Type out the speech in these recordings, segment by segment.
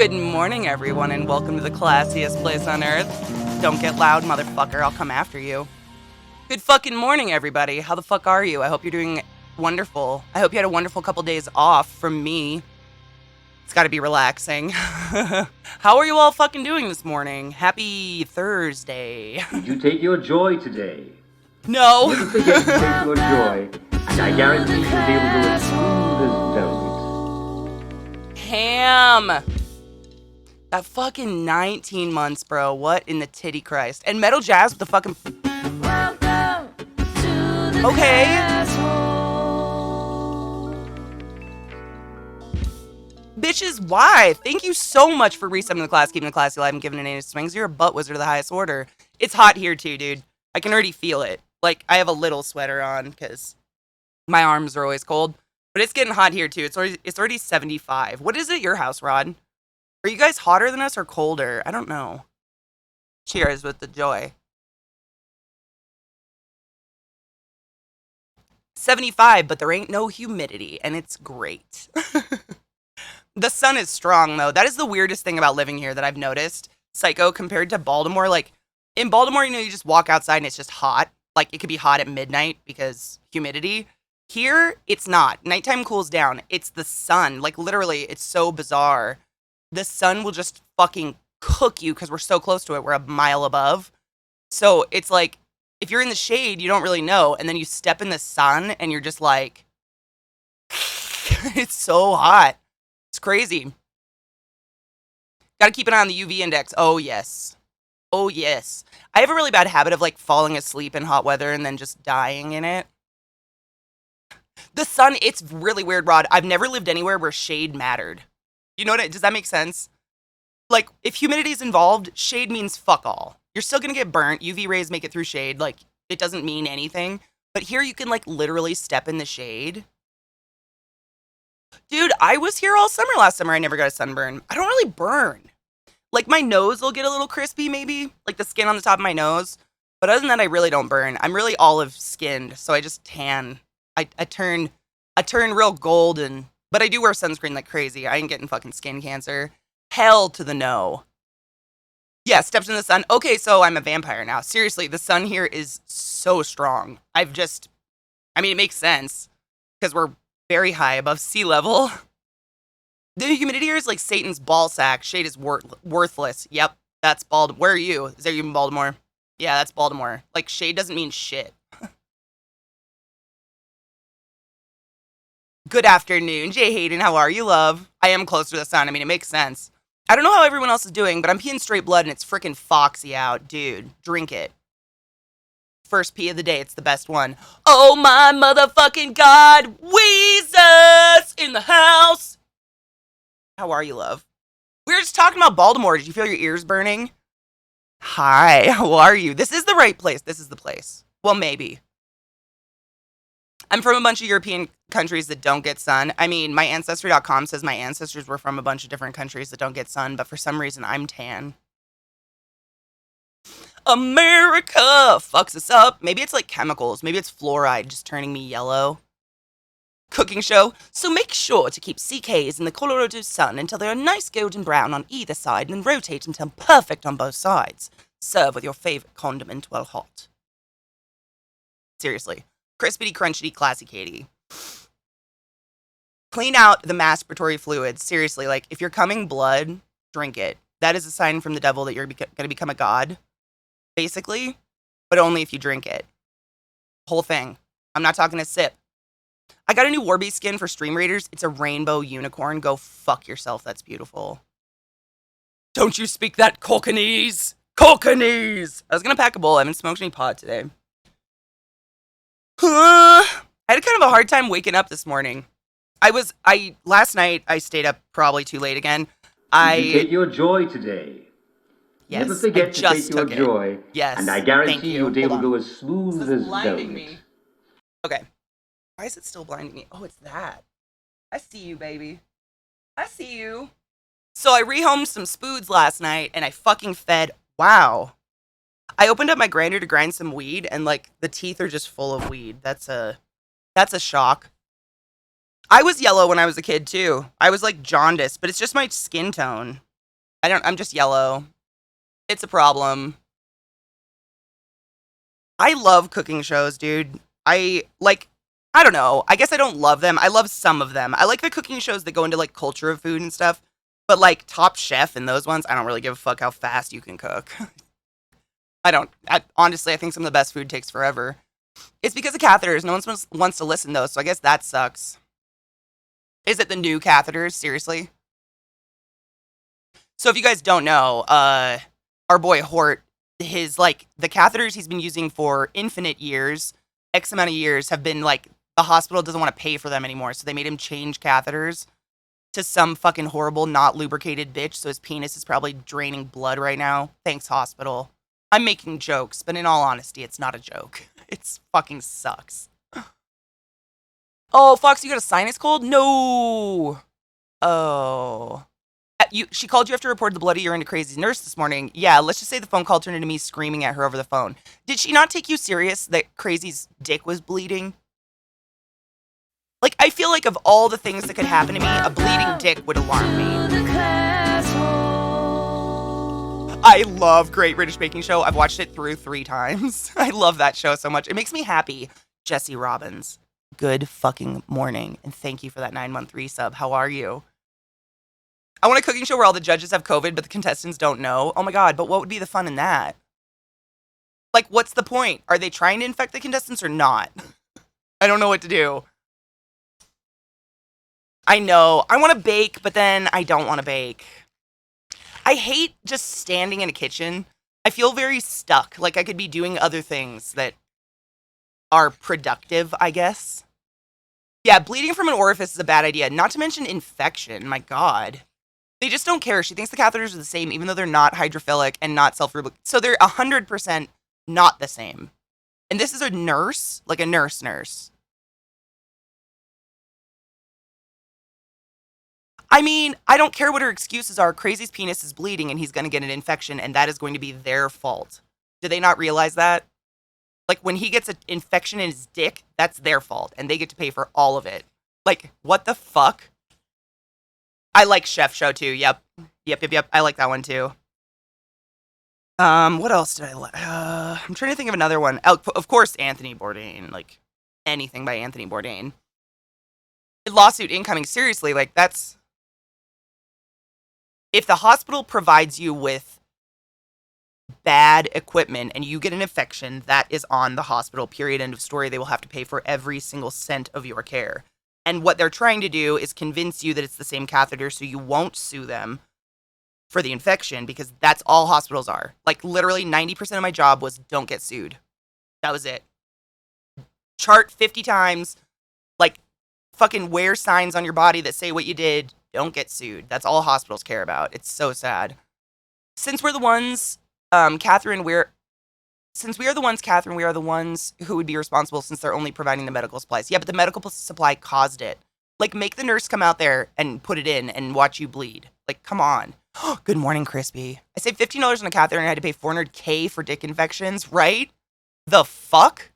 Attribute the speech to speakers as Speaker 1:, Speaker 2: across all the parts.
Speaker 1: Good morning, everyone, and welcome to the classiest place on earth. Don't get loud, motherfucker. I'll come after you. Good fucking morning, everybody. How the fuck are you? I hope you're doing wonderful. I hope you had a wonderful couple days off from me. It's gotta be relaxing. How are you all fucking doing this morning? Happy Thursday.
Speaker 2: Did you take your joy today?
Speaker 1: No.
Speaker 2: Never forget to take your joy, and I guarantee you'll be able to go as smooth as velvet.
Speaker 1: Ham. That fucking 19 months, bro. What in the titty Christ? And Metal Jazz with the fucking... Okay. Bitches, why? Thank you so much for resetting the class, keeping the classy alive, and giving it a swings. You're a butt wizard of the highest order. It's hot here too, dude. I can already feel it. Like, I have a little sweater on because my arms are always cold. But it's getting hot here too. It's already 75. What is it at your house, Rod? Are you guys hotter than us or colder? I don't know. Cheers with the joy. 75, but there ain't no humidity, and it's great. The sun is strong, though. That is the weirdest thing about living here that I've noticed. Psycho, compared to Baltimore. Like, in Baltimore, you know, you just walk outside and it's just hot. Like, it could be hot at midnight because humidity. Here, it's not. Nighttime cools down. It's the sun. Like, literally, it's so bizarre. The sun will just fucking cook you because we're so close to it. We're a mile above. So it's like, if you're in the shade, you don't really know. And then you step in the sun and you're just like, it's so hot. It's crazy. Got to keep an eye on the UV index. Oh, yes. Oh, yes. I have a really bad habit of like falling asleep in hot weather and then just dying in it. The sun, it's really weird, Rod. I've never lived anywhere where shade mattered. You know what? Does that make sense? Like, if humidity is involved, shade means fuck all. You're still going to get burnt. UV rays make it through shade. Like, it doesn't mean anything. But here you can, like, literally step in the shade. Dude, I was here all summer last summer. I never got a sunburn. I don't really burn. Like, my nose will get a little crispy, maybe. Like, the skin on the top of my nose. But other than that, I really don't burn. I'm really olive-skinned, so I just tan. I turn real golden. But I do wear sunscreen like crazy. I ain't getting fucking skin cancer. Hell to the no. Yeah, steps in the sun. Okay, so I'm a vampire now. Seriously, the sun here is so strong. I mean, it makes sense because we're very high above sea level. The humidity here is like Satan's ball sack. Shade is worthless. Yep, that's Baltimore. Where are you? Is there even Baltimore? Yeah, that's Baltimore. Like, shade doesn't mean shit. Good afternoon, Jay Hayden. How are you, love? I am close to the sun. I mean, it makes sense. I don't know how everyone else is doing, but I'm peeing straight blood and it's freaking foxy out. Dude, drink it. First pee of the day. It's the best one. Oh, my motherfucking God. Weezus in the house. How are you, love? We were just talking about Baltimore. Did you feel your ears burning? Hi, how are you? This is the right place. This is the place. Well, maybe. I'm from a bunch of European countries that don't get sun. I mean, my Ancestry.com says my ancestors were from a bunch of different countries that don't get sun, but for some reason, I'm tan. America fucks us up. Maybe it's like chemicals. Maybe it's fluoride just turning me yellow. Cooking show. So make sure to keep CKs in the Colorado sun until they are nice golden brown on either side and then rotate until perfect on both sides. Serve with your favorite condiment while hot. Seriously. Crispity, crunchity, ClassyKatie. Clean out the masturbatory fluids. Seriously, like, if you're coming blood, drink it. That is a sign from the devil that you're going to become a god, basically, but only if you drink it. Whole thing. I'm not talking a sip. I got a new Warby skin for Stream Raiders. It's a rainbow unicorn. Go fuck yourself. That's beautiful. Don't you speak that Cockneyese? Cockneys! I was going to pack a bowl. I haven't smoked any pot today. I had kind of a hard time waking up this morning. Last night, I stayed up probably too late again.
Speaker 2: Did you take your joy today?
Speaker 1: Yes,
Speaker 2: Never forget
Speaker 1: I
Speaker 2: to
Speaker 1: just
Speaker 2: take your
Speaker 1: took it.
Speaker 2: joy,
Speaker 1: Yes,
Speaker 2: and I
Speaker 1: thank
Speaker 2: guarantee
Speaker 1: you.
Speaker 2: you'll be able
Speaker 1: Hold
Speaker 2: to
Speaker 1: on.
Speaker 2: go as smooth
Speaker 1: This is
Speaker 2: as
Speaker 1: blinding
Speaker 2: velvet.
Speaker 1: me. Okay. Why is it still blinding me? Oh, it's that. I see you, baby. I see you. So I rehomed some spoods last night, and I fucking fed. Wow. I opened up my grinder to grind some weed, and like the teeth are just full of weed. That's a shock. I was yellow when I was a kid too. I was like jaundiced, but it's just my skin tone. I'm just yellow. It's a problem. I love cooking shows, dude. I don't know. I guess I don't love them. I love some of them. I like the cooking shows that go into like culture of food and stuff. But like Top Chef and those ones, I don't really give a fuck how fast you can cook. I don't. Honestly, I think some of the best food takes forever. It's because of catheters. No one wants to listen though, so I guess that sucks. Is it the new catheters? Seriously? So if you guys don't know, our boy Hort, the catheters he's been using for infinite years, X amount of years, have been like the hospital doesn't want to pay for them anymore, so they made him change catheters to some fucking horrible, not lubricated bitch. So his penis is probably draining blood right now. Thanks, hospital. I'm making jokes, but in all honesty, it's not a joke. It's fucking sucks. Oh, Fox, you got a sinus cold? No. Oh. She called you after reported the bloody urine to Crazy's nurse this morning. Yeah, let's just say the phone call turned into me screaming at her over the phone. Did she not take you serious that Crazy's dick was bleeding? Like, I feel like of all the things that could happen to me, a bleeding dick would alarm me. I love Great British Baking Show. I've watched it through 3 times. I love that show so much. It makes me happy. Jesse Robbins, good fucking morning, and thank you for that 9-month resub. How are you? I want a cooking show where all the judges have COVID, but the contestants don't know. Oh my god, but what would be the fun in that? Like, what's the point? Are they trying to infect the contestants or not? I don't know what to do. I know. I want to bake, but then I don't want to bake. I hate just standing in a kitchen. I feel very stuck. Like I could be doing other things that are productive, I guess. Yeah, bleeding from an orifice is a bad idea. Not to mention infection. My god. They just don't care. She thinks the catheters are the same, even though they're not hydrophilic and not self-lubricating. So they're 100% not the same. And this is a nurse, like a nurse. I mean, I don't care what her excuses are. Crazy's penis is bleeding and he's going to get an infection, and that is going to be their fault. Do they not realize that? Like, when he gets an infection in his dick, that's their fault, and they get to pay for all of it. Like, what the fuck? I like Chef Show, too. Yep. I like that one, too. What else did I like? I'm trying to think of another one. Oh, of course, Anthony Bourdain. Like, anything by Anthony Bourdain. Lawsuit incoming. Seriously, like, that's... If the hospital provides you with bad equipment and you get an infection, that is on the hospital, period, end of story. They will have to pay for every single cent of your care. And what they're trying to do is convince you that it's the same catheter so you won't sue them for the infection, because that's all hospitals are. Like, literally 90% of my job was don't get sued. That was it. Chart 50 times, like, fucking wear signs on your body that say what you did. Don't get sued. That's all hospitals care about. It's so sad. Since we're the ones, Catherine, we are the ones who would be responsible since they're only providing the medical supplies. Yeah, but the medical supply caused it. Like, make the nurse come out there and put it in and watch you bleed. Like, come on. Good morning, Crispy. I saved $15 on a catheter and I had to pay $400K for dick infections, right? The fuck?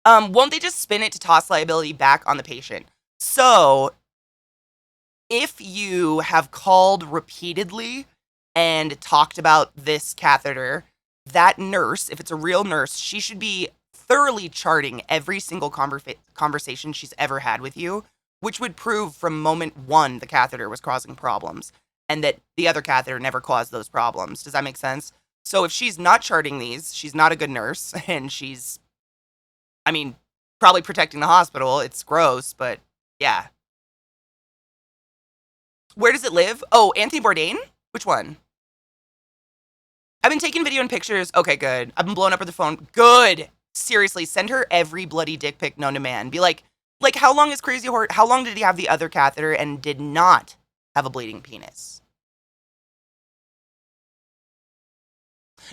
Speaker 1: Won't they just spin it to toss liability back on the patient? So, if you have called repeatedly and talked about this catheter, that nurse, if it's a real nurse, she should be thoroughly charting every single conversation she's ever had with you, which would prove from moment 1 the catheter was causing problems and that the other catheter never caused those problems. Does that make sense? So if she's not charting these, she's not a good nurse, and she's, I mean, probably protecting the hospital. It's gross, but yeah. Where does it live? Oh, Anthony Bourdain? Which one? I've been taking video and pictures. Okay, good. I've been blowing up her the phone. Good. Seriously, send her every bloody dick pic known to man. Be like, how long is Crazy Hort? How long did he have the other catheter and did not have a bleeding penis?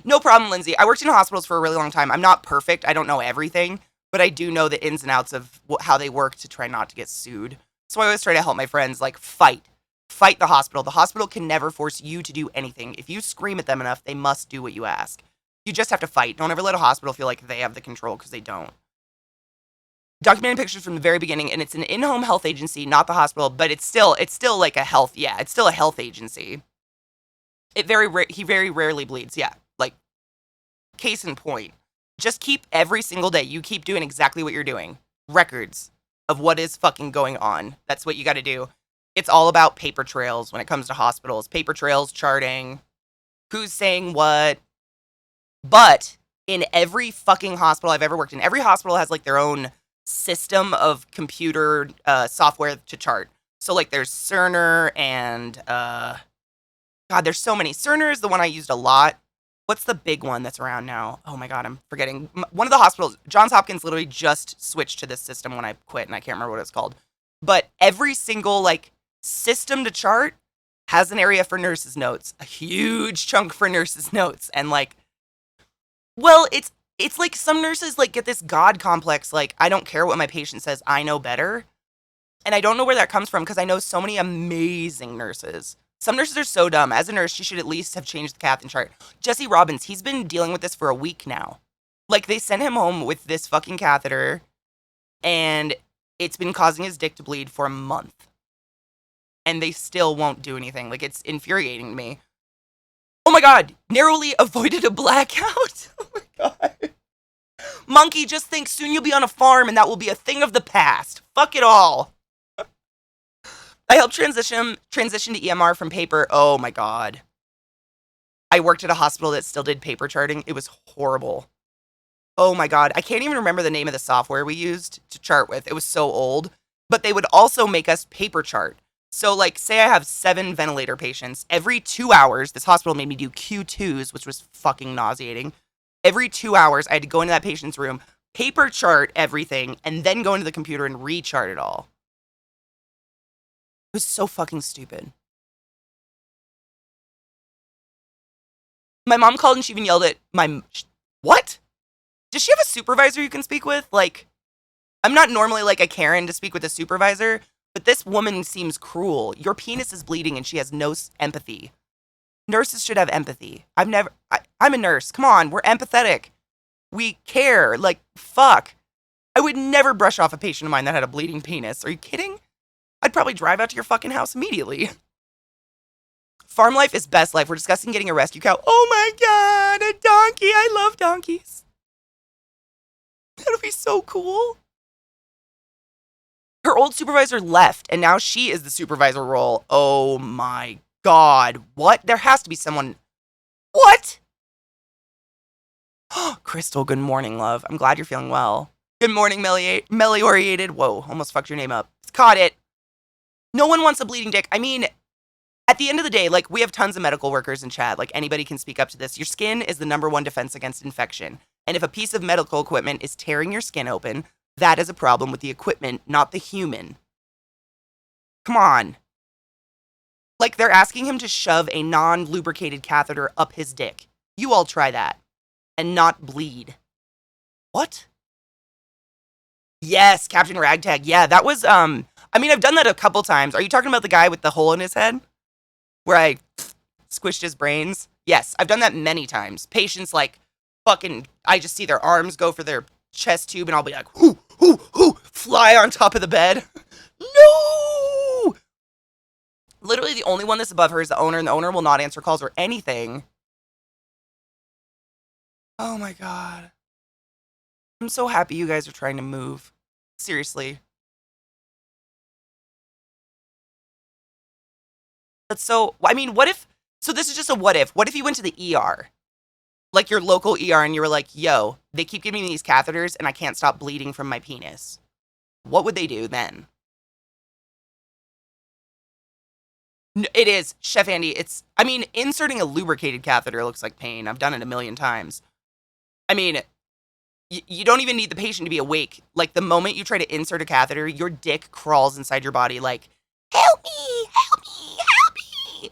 Speaker 1: No problem, Lindsay. I worked in hospitals for a really long time. I'm not perfect. I don't know everything, but I do know the ins and outs of how they work to try not to get sued. So I always try to help my friends, like, fight the hospital. The hospital can never force you to do anything. If you scream at them enough, they must do what you ask. You just have to fight. Don't ever let a hospital feel like they have the control, because they don't. Documented pictures from the very beginning, and it's an in-home health agency, not the hospital, but it's still like a health, it's still a health agency. He very rarely bleeds, yeah. Like, case in point. Just keep every single day, you keep doing exactly what you're doing. Records of what is fucking going on. That's what you got to do. It's all about paper trails when it comes to hospitals. Paper trails, charting, who's saying what. But in every fucking hospital I've ever worked in, every hospital has like their own system of computer software to chart. So like there's Cerner and God, there's so many. Cerner is the one I used a lot. What's the big one that's around now? Oh my God, I'm forgetting. One of the hospitals, Johns Hopkins, literally just switched to this system when I quit, and I can't remember what it's called. But every single like system to chart has an area for nurses' notes, a huge chunk for nurses' notes, and like, well, it's like some nurses like get this God complex, like I don't care what my patient says, I know better, and I don't know where that comes from because I know so many amazing nurses. Some nurses are so dumb. As a nurse, she should at least have changed the cath and chart. Jesse Robbins, he's been dealing with this for a week now. Like, they sent him home with this fucking catheter, and it's been causing his dick to bleed for a month. And they still won't do anything. Like, it's infuriating to me. Oh my God, narrowly avoided a blackout. Oh my God. Monkey, just think soon you'll be on a farm, and that will be a thing of the past. Fuck it all. I helped transition to EMR from paper. Oh my God. I worked at a hospital that still did paper charting. It was horrible. Oh my God. I can't even remember the name of the software we used to chart with. It was so old. But they would also make us paper chart. So like, say I have 7 ventilator patients. Every 2 hours, this hospital made me do Q2s, which was fucking nauseating. Every 2 hours, I had to go into that patient's room, paper chart everything, and then go into the computer and rechart it all. It was so fucking stupid. My mom called and she even yelled at what? Does she have a supervisor you can speak with? Like, I'm not normally like a Karen to speak with a supervisor, but this woman seems cruel. Your penis is bleeding and she has no empathy. Nurses should have empathy. I'm a nurse. Come on, we're empathetic. We care. Like, fuck. I would never brush off a patient of mine that had a bleeding penis. Are you kidding? I'd probably drive out to your fucking house immediately. Farm life is best life. We're discussing getting a rescue cow. Oh my God, a donkey. I love donkeys. That'll be so cool. Her old supervisor left, and now she is the supervisor role. Oh my God. What? There has to be someone. What? Crystal, good morning, love. I'm glad you're feeling well. Good morning, Melioriated. Whoa, almost fucked your name up. Caught it. No one wants a bleeding dick. I mean, at the end of the day, like, we have tons of medical workers in chat. Like, anybody can speak up to this. Your skin is the #1 defense against infection. And if a piece of medical equipment is tearing your skin open, that is a problem with the equipment, not the human. Come on. Like, they're asking him to shove a non-lubricated catheter up his dick. You all try that. And not bleed. What? Yes, Captain Ragtag. Yeah, that was, I mean, I've done that a couple times. Are you talking about the guy with the hole in his head? Where I squished his brains? Yes, I've done that many times. Patients, like, fucking, I just see their arms go for their chest tube, and I'll be like, hoo, fly on top of the bed. No! Literally, the only one that's above her is the owner, and the owner will not answer calls or anything. Oh my God. I'm so happy you guys are trying to move. Seriously. That's so, I mean, what if, so this is just a what if. What if you went to the ER? Like your local ER and you were like, yo, they keep giving me these catheters and I can't stop bleeding from my penis. What would they do then? It is, Chef Andy, it's, I mean, inserting a lubricated catheter looks like pain. I've done it a million times. I mean, you don't even need the patient to be awake. Like, the moment you try to insert a catheter, your dick crawls inside your body like, help me, help me, help me.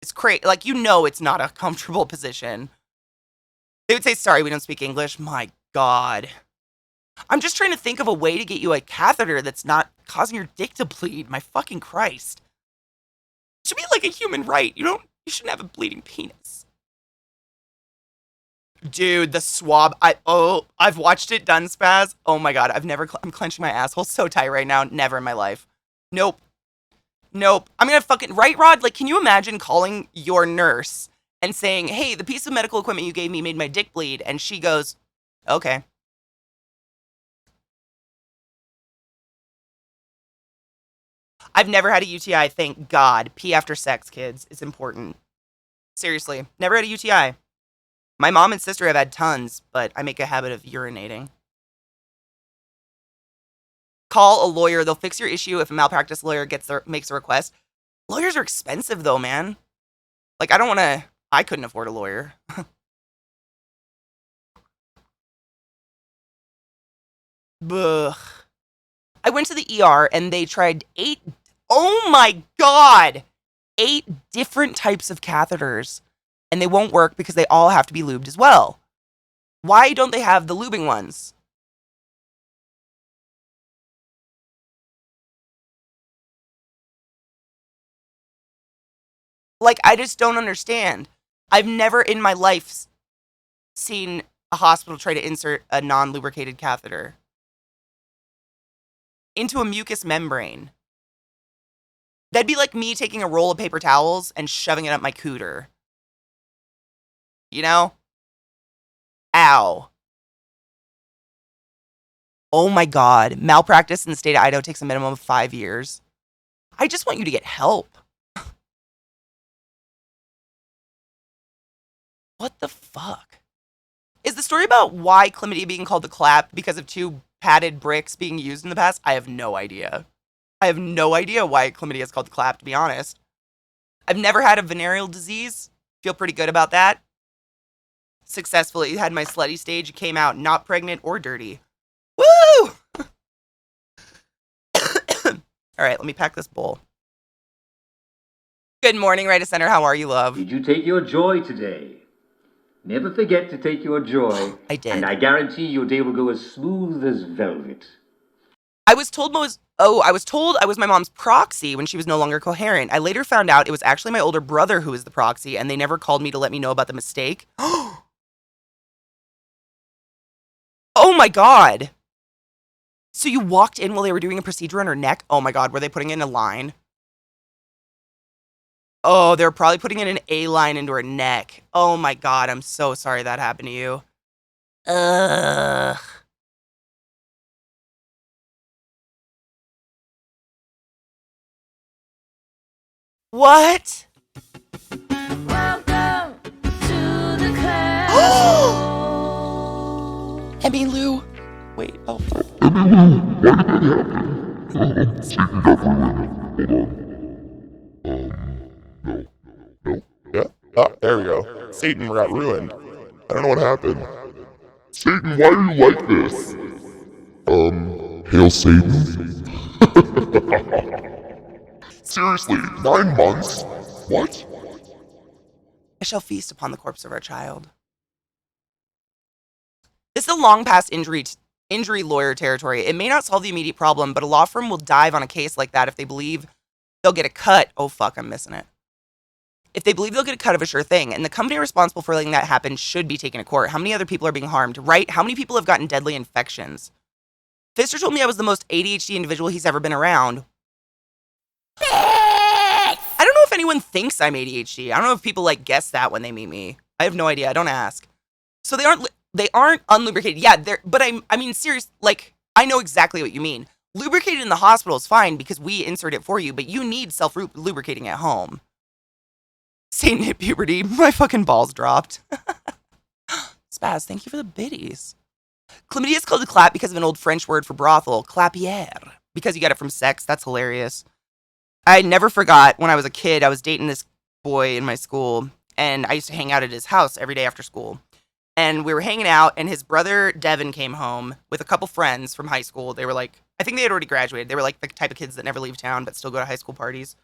Speaker 1: It's crazy. Like, you know it's not a comfortable position. They would say, sorry, we don't speak English. My God. I'm just trying to think of a way to get you a catheter that's not causing your dick to bleed. My fucking Christ. It should be like a human right. You shouldn't have a bleeding penis. Dude, the swab. I've watched it done, Spaz. Oh my god, I'm clenching my asshole so tight right now. Never in my life. Nope. Nope. I'm gonna fucking right, Rod. Like, can you imagine calling your nurse and saying, "Hey, the piece of medical equipment you gave me made my dick bleed," and she goes, "Okay." I've never had a UTI. Thank God. Pee after sex, kids. It's important. Seriously, never had a UTI. My mom and sister have had tons, but I make a habit of urinating. Call a lawyer. They'll fix your issue if a malpractice lawyer makes a request. Lawyers are expensive though, man. Like I don't want to. I couldn't afford a lawyer. Ugh. I went to the ER and they tried eight. Oh my god, 8 different types of catheters, and they won't work because they all have to be lubed as well. Why don't they have the lubing ones? Like I just don't understand. I've never in my life seen a hospital try to insert a non-lubricated catheter into a mucous membrane. That'd be like me taking a roll of paper towels and shoving it up my cooter. You know? Ow. Oh my god. Malpractice in the state of Idaho takes a minimum of 5 years. I just want you to get help. What the fuck? Is the story about why chlamydia being called the clap because of 2 padded bricks being used in the past? I have no idea. I have no idea why chlamydia is called the clap, to be honest. I've never had a venereal disease. Feel pretty good about that. Successfully had my slutty stage, came out not pregnant or dirty. Woo! All right, let me pack this bowl. Good morning, Right of Center. How are you, love?
Speaker 2: Did you take your joy today? Never forget to take your joy.
Speaker 1: I did.
Speaker 2: And I guarantee your day will go as smooth as velvet.
Speaker 1: I was told I was my mom's proxy when she was no longer coherent. I later found out it was actually my older brother who was the proxy, and they never called me to let me know about the mistake. Oh my god. So you walked in while they were doing a procedure on her neck? Oh my god, were they putting in a line? Oh, they were probably putting in an A line into her neck. Oh my god, I'm so sorry that happened to you. Ugh. What?
Speaker 3: Welcome to the class.
Speaker 1: Emmy Lou. Wait, oh.
Speaker 4: Yeah. Ah, there we go. Satan got ruined. I don't know what happened. Satan, why are you like this? Hail Satan? Seriously, 9 months? What?
Speaker 1: I shall feast upon the corpse of our child. This is a long past injury lawyer territory. It may not solve the immediate problem, but a law firm will dive on a case like that if they believe they'll get a cut. Oh fuck, I'm missing it. If they believe they'll get a cut of a sure thing, and the company responsible for letting that happen should be taken to court. How many other people are being harmed, right? How many people have gotten deadly infections? Pfister told me I was the most ADHD individual he's ever been around. I don't know if anyone thinks I'm ADHD. I don't know if people like guess that when they meet me. I have no idea. I don't ask. So they aren't unlubricated. Yeah, but I mean serious, like I know exactly what you mean. Lubricated in the hospital is fine because we insert it for you, but you need self-lubricating at home. Satan hit puberty. My fucking balls dropped. Spaz, thank you for the biddies. Chlamydia is called a clap because of an old French word for brothel, clapier, because you got it from sex. That's hilarious. I never forgot when I was a kid, I was dating this boy in my school, and I used to hang out at his house every day after school. And we were hanging out, and his brother Devin came home with a couple friends from high school. They were like, I think they had already graduated. They were like the type of kids that never leave town but still go to high school parties.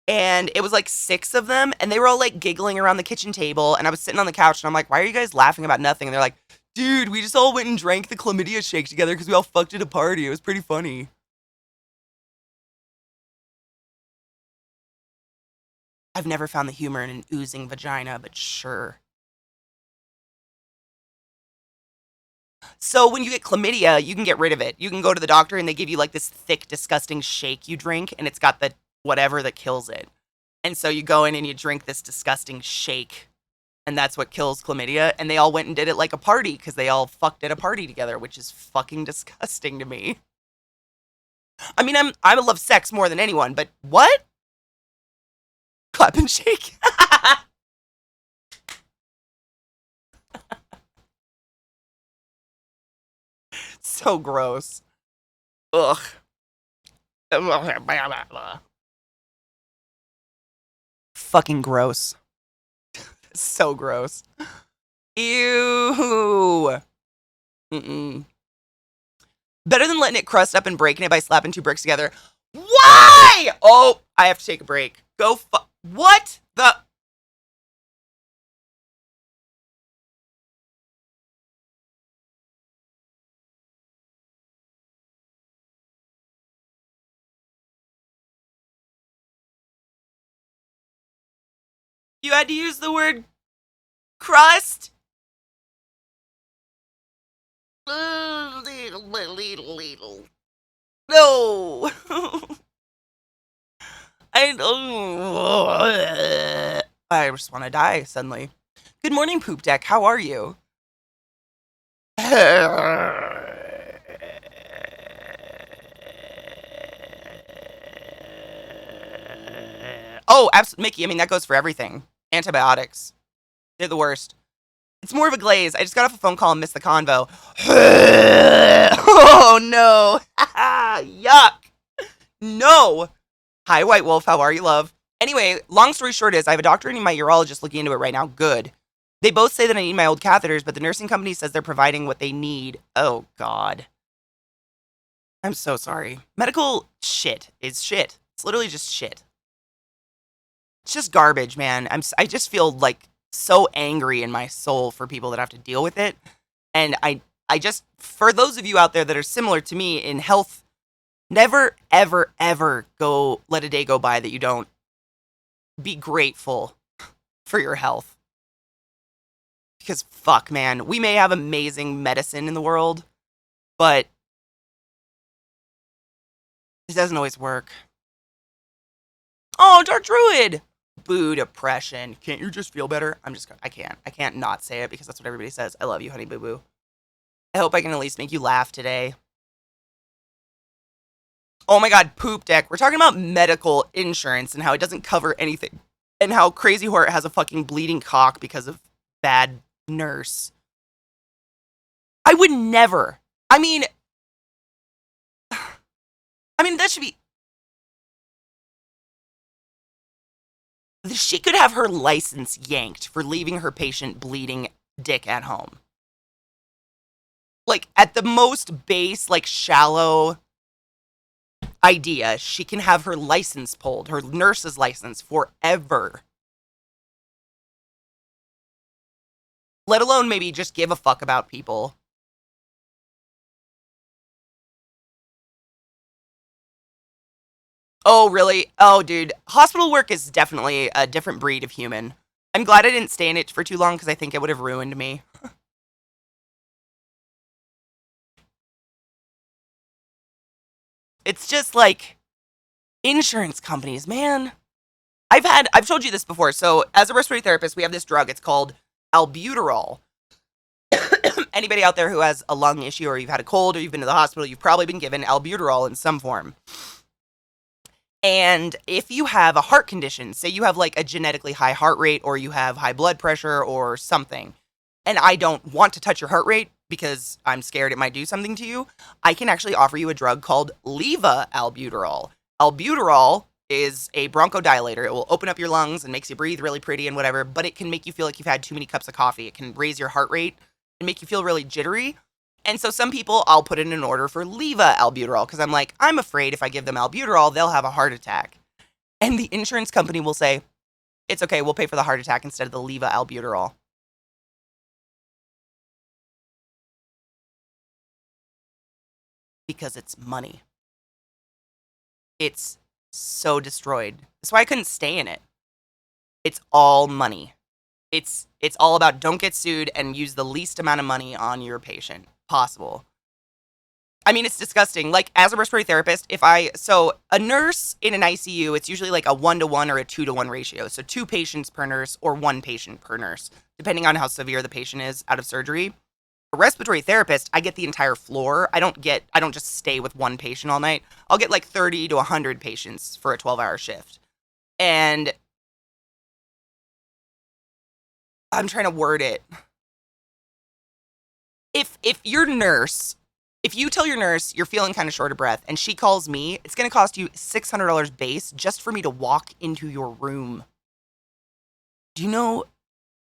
Speaker 1: And it was like 6 of them, and they were all like giggling around the kitchen table. And I was sitting on the couch, and I'm like, why are you guys laughing about nothing? And they're like, dude, we just all went and drank the chlamydia shake together because we all fucked at a party. It was pretty funny. I've never found the humor in an oozing vagina, but sure. So when you get chlamydia, you can get rid of it. You can go to the doctor and they give you like this thick, disgusting shake you drink, and it's got the whatever that kills it. And so you go in and you drink this disgusting shake, and that's what kills chlamydia. And they all went and did it like a party because they all fucked at a party together, which is fucking disgusting to me. I mean, I love sex more than anyone, but what? Clap and shake. So gross. Ugh. Fucking gross. So gross. Ew. Mm-mm. Better than letting it crust up and breaking it by slapping two bricks together. Why? Oh, I have to take a break. Go what the? You had to use the word crust? No. I just want to die suddenly. Good morning, Poop Deck. How are you? Oh, absolutely, Mickey. I mean, that goes for everything. Antibiotics. They're the worst. It's more of a glaze. I just got off a phone call and missed the convo. Oh, no. Yuck. No. Hi, White Wolf. How are you, love? Anyway, long story short is I have a doctor and my urologist looking into it right now. Good. They both say that I need my old catheters, but the nursing company says they're providing what they need. Oh, God. I'm so sorry. Medical shit is shit. It's literally just shit. It's just garbage, man. I just feel like so angry in my soul for people that have to deal with it. And I just, for those of you out there that are similar to me in health, never, ever, ever let a day go by that you don't be grateful for your health. Because fuck, man, we may have amazing medicine in the world, but it doesn't always work. Oh, Dark Druid! Boo, depression. Can't you just feel better? I can't not say it because that's what everybody says. I love you, honey boo boo. I hope I can at least make you laugh today. Oh my God, Poop Deck. We're talking about medical insurance and how it doesn't cover anything. And how Crazy Horror has a fucking bleeding cock because of bad nurse. I would never. I mean, that should be... She could have her license yanked for leaving her patient bleeding dick at home. Like, at the most base, like, shallow idea, she can have her license pulled, her nurse's license, forever. Let alone maybe just give a fuck about people. Oh, really? Oh, dude. Hospital work is definitely a different breed of human. I'm glad I didn't stay in it for too long because I think it would have ruined me. It's just like insurance companies, man. I've told you this before. So as a respiratory therapist, we have this drug. It's called albuterol. Anybody out there who has a lung issue or you've had a cold or you've been to the hospital, you've probably been given albuterol in some form. And if you have a heart condition, say you have like a genetically high heart rate or you have high blood pressure or something, and I don't want to touch your heart rate because I'm scared it might do something to you, I can actually offer you a drug called levoalbuterol. Albuterol is a bronchodilator. It will open up your lungs and makes you breathe really pretty and whatever, but it can make you feel like you've had too many cups of coffee. It can raise your heart rate and make you feel really jittery. And so some people, I'll put in an order for levoalbuterol because I'm like, I'm afraid if I give them albuterol, they'll have a heart attack. And the insurance company will say, it's okay, we'll pay for the heart attack instead of the levoalbuterol. Because it's money. It's so destroyed. That's why I couldn't stay in it. It's all money. It's all about don't get sued and use the least amount of money on your patient. possible. I mean, it's disgusting. Like, as a respiratory therapist, so a nurse in an ICU, it's usually like a 1-to-1 or a 2-to-1 ratio. So 2 patients per nurse or 1 patient per nurse, depending on how severe the patient is out of surgery. A respiratory therapist, I get the entire floor. I don't just stay with 1 patient all night. I'll get like 30 to 100 patients for a 12-hour shift. And I'm trying to word it. If you tell your nurse you're feeling kind of short of breath and she calls me, it's going to cost you $600 base just for me to walk into your room. Do you know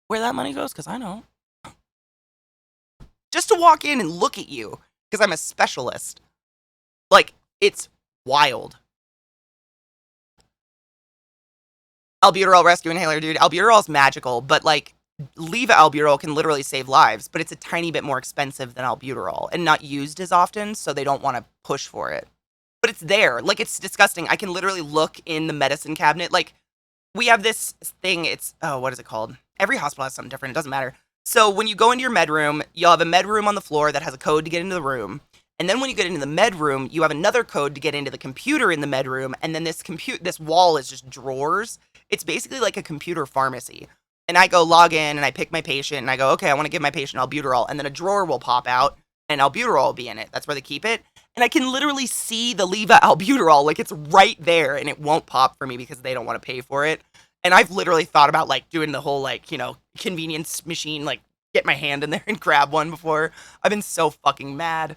Speaker 1: where that money goes? Because I know. Just to walk in and look at you, because I'm a specialist. Like, it's wild. Albuterol rescue inhaler, dude. Albuterol is magical, but like, levoalbuterol can literally save lives, but it's a tiny bit more expensive than albuterol and not used as often, so they don't want to push for it. But it's there. Like, it's disgusting. I can literally look in the medicine cabinet. Like, we have this thing. What is it called? Every hospital has something different. It doesn't matter. So when you go into your med room, you'll have a med room on the floor that has a code to get into the room. And then when you get into the med room, you have another code to get into the computer in the med room. And then this wall is just drawers. It's basically like a computer pharmacy. And I go log in and I pick my patient and I go, okay, I want to give my patient albuterol. And then a drawer will pop out and albuterol will be in it. That's where they keep it. And I can literally see the Leva albuterol. Like, it's right there and it won't pop for me because they don't want to pay for it. And I've literally thought about like doing the whole like, convenience machine, like get my hand in there and grab one before. I've been so fucking mad.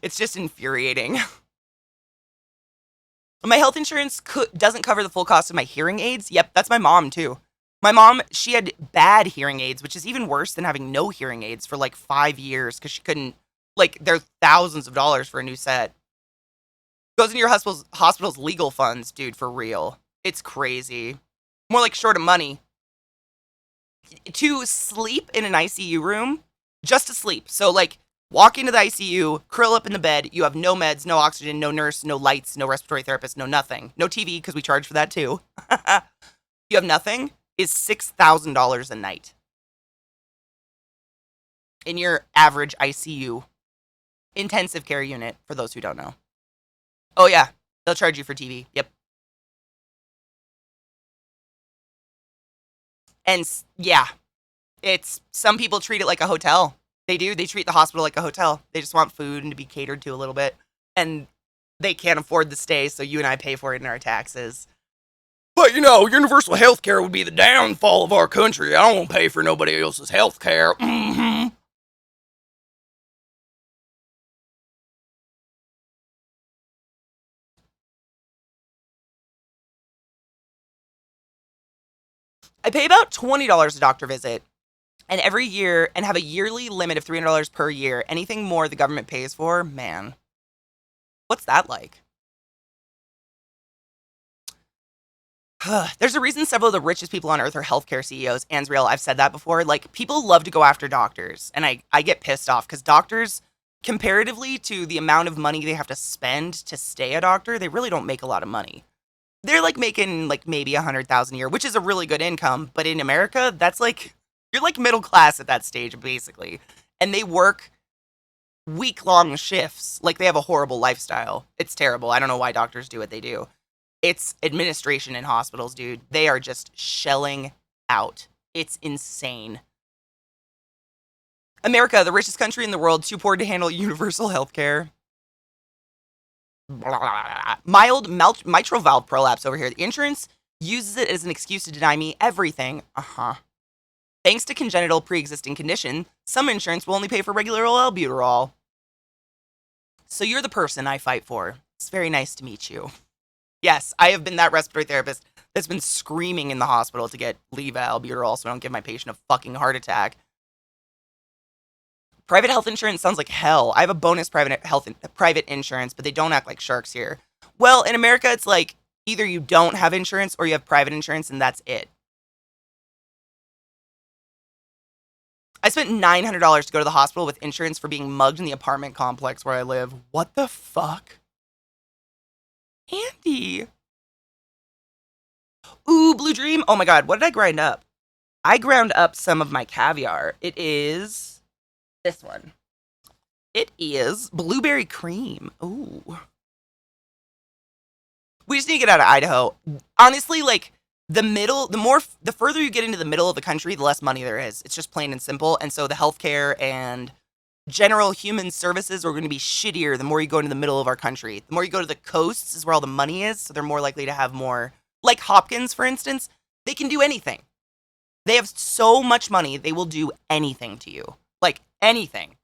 Speaker 1: It's just infuriating. My health insurance doesn't cover the full cost of my hearing aids. Yep, that's my mom too. My mom, she had bad hearing aids, which is even worse than having no hearing aids for like 5 years because she couldn't, like, they're thousands of dollars for a new set. Goes into your hospital's legal funds, dude, for real. It's crazy. More like short of money. To sleep in an ICU room, just to sleep. So, like, walk into the ICU, curl up in the bed, you have no meds, no oxygen, no nurse, no lights, no respiratory therapist, no nothing. No TV, because we charge for that too. You have nothing, is $6,000 a night. In your average ICU. Intensive care unit, for those who don't know. Oh yeah, they'll charge you for TV. Yep. And yeah, some people treat it like a hotel. They do. They treat the hospital like a hotel. They just want food and to be catered to a little bit. And they can't afford the stay, so you and I pay for it in our taxes. But, universal health care would be the downfall of our country. I don't want to pay for nobody else's health care. Mm-hmm. I pay about $20 a doctor visit, and every year, and have a yearly limit of $300 per year. Anything more the government pays for, man, what's that like? There's a reason several of the richest people on earth are healthcare CEOs. Ansriel, I've said that before. Like, people love to go after doctors, and I get pissed off because doctors, comparatively to the amount of money they have to spend to stay a doctor, they really don't make a lot of money. They're like making like maybe $100,000 a year, which is a really good income. But in America, that's like, you're like middle class at that stage, basically. And they work week-long shifts. Like, they have a horrible lifestyle. It's terrible. I don't know why doctors do what they do. It's administration in hospitals, dude. They are just shelling out. It's insane. America, the richest country in the world, too poor to handle universal health care. Mild mitral valve prolapse over here. The insurance uses it as an excuse to deny me everything. Thanks to congenital pre-existing condition, some insurance will only pay for regular albuterol. So you're the person I fight for. It's very nice to meet you. Yes, I have been that respiratory therapist that's been screaming in the hospital to get Leva albuterol so I don't give my patient a fucking heart attack. Private health insurance sounds like hell. I have a bonus private insurance, but they don't act like sharks here. Well, in America, it's like either you don't have insurance or you have private insurance, and that's it. I spent $900 to go to the hospital with insurance for being mugged in the apartment complex where I live. What the fuck? Andy. Ooh, Blue Dream. Oh my god, what did I grind up? I ground up some of my caviar. It is this one. It is blueberry cream. Ooh. We just need to get out of Idaho. Honestly, like the further you get into the middle of the country, the less money there is. It's just plain and simple. And so the healthcare and general human services are going to be shittier the more you go into the middle of our country. The more you go to the coasts is where all the money is, so they're more likely to have more. Like Hopkins, for instance, they can do anything. They have so much money, they will do anything to you. Like anything.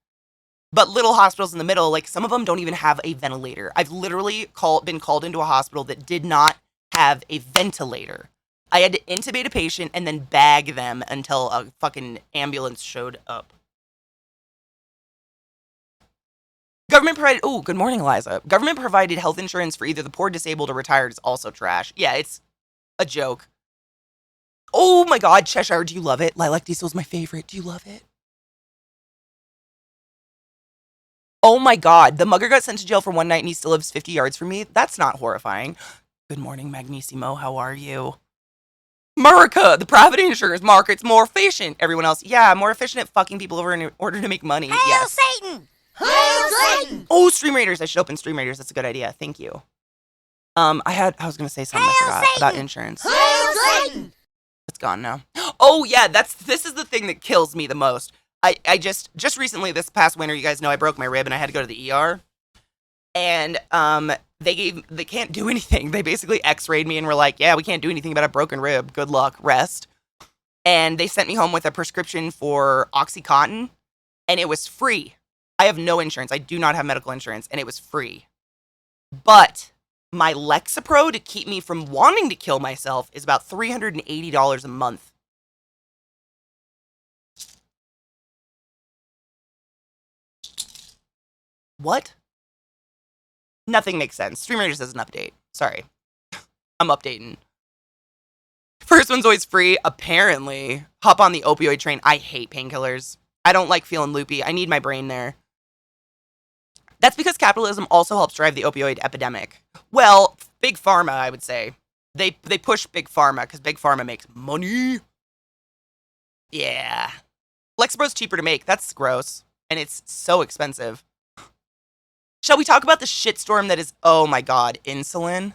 Speaker 1: But little hospitals in the middle, like some of them don't even have a ventilator. I've literally been called into a hospital that did not have a ventilator. I had to intubate a patient and then bag them until a fucking ambulance showed up. Government provided, oh, good morning, Eliza. Government provided health insurance for either the poor, disabled, or retired is also trash. Yeah, it's a joke. Oh my God, Cheshire, do you love it? Lilac Diesel's my favorite. Do you love it? Oh my God, the mugger got sent to jail for one night and he still lives 50 yards from me. That's not horrifying. Good morning, Magnissimo. How are you? America, the private insurance market's more efficient. Everyone else, yeah, more efficient at fucking people over in order to make money.
Speaker 5: Hail
Speaker 1: Yes.
Speaker 5: Satan! Hail Satan!
Speaker 1: Oh, Stream Raiders. I should open Stream Raiders. That's a good idea. Thank you. I was gonna say something I forgot about insurance.
Speaker 5: Hail Satan!
Speaker 1: It's gone now. Oh yeah, this is the thing that kills me the most. I just recently this past winter, you guys know I broke my rib and I had to go to the ER. And they can't do anything. They basically x-rayed me and were like, "Yeah, we can't do anything about a broken rib. Good luck, rest." And they sent me home with a prescription for Oxycontin and it was free. I have no insurance. I do not have medical insurance and it was free. But my Lexapro to keep me from wanting to kill myself is about $380 a month. What? Nothing makes sense. Stream Raiders doesn't update. Sorry. I'm updating. First one's always free, apparently. Hop on the opioid train. I hate painkillers. I don't like feeling loopy. I need my brain there. That's because capitalism also helps drive the opioid epidemic. Well, Big Pharma, I would say. They push Big Pharma because Big Pharma makes money. Yeah. Lexapro's cheaper to make. That's gross. And it's so expensive. Shall we talk about the shitstorm that is, oh my God, insulin?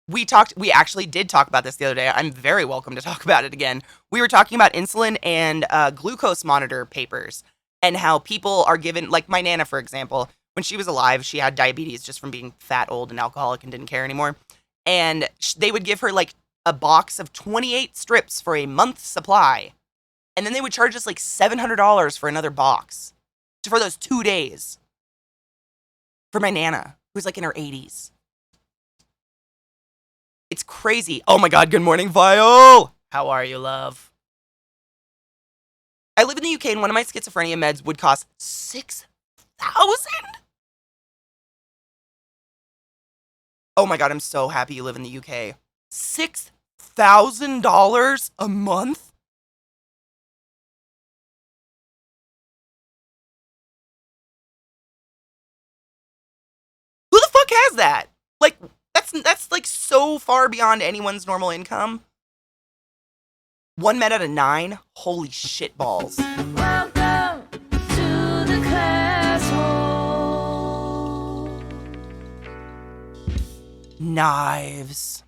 Speaker 1: We actually did talk about this the other day. I'm very welcome to talk about it again. We were talking about insulin and glucose monitor papers and how people are given, like my Nana, for example, when she was alive, she had diabetes just from being fat, old, and alcoholic and didn't care anymore. And they would give her like a box of 28 strips for a month's supply. And then they would charge us like $700 for another box for those 2 days. For my Nana, who's like in her 80s. It's crazy. Oh my God, good morning, Vio. How are you, love? I live in the UK and one of my schizophrenia meds would cost $6,000. Oh my God, I'm so happy you live in the UK. $6,000 a month? Who the fuck has that? Like, that's like so far beyond anyone's normal income. One med out of 9? Holy shit balls.
Speaker 3: Welcome to the castle.
Speaker 1: Knives.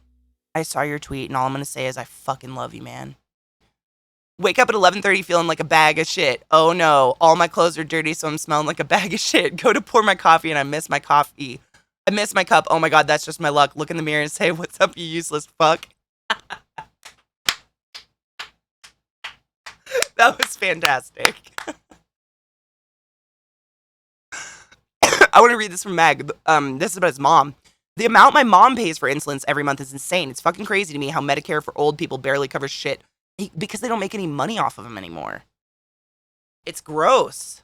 Speaker 1: I saw your tweet and all I'm gonna say is I fucking love you, man. Wake up at 11:30 feeling like a bag of shit. Oh no, all my clothes are dirty so I'm smelling like a bag of shit. Go to pour my coffee and I miss my coffee. I miss my cup. Oh my God, that's just my luck. Look in the mirror and say, "What's up, you useless fuck?" That was fantastic. I want to read this from Mag. This is about his mom. The amount my mom pays for insulin every month is insane. It's fucking crazy to me how Medicare for old people barely covers shit because they don't make any money off of them anymore. It's gross.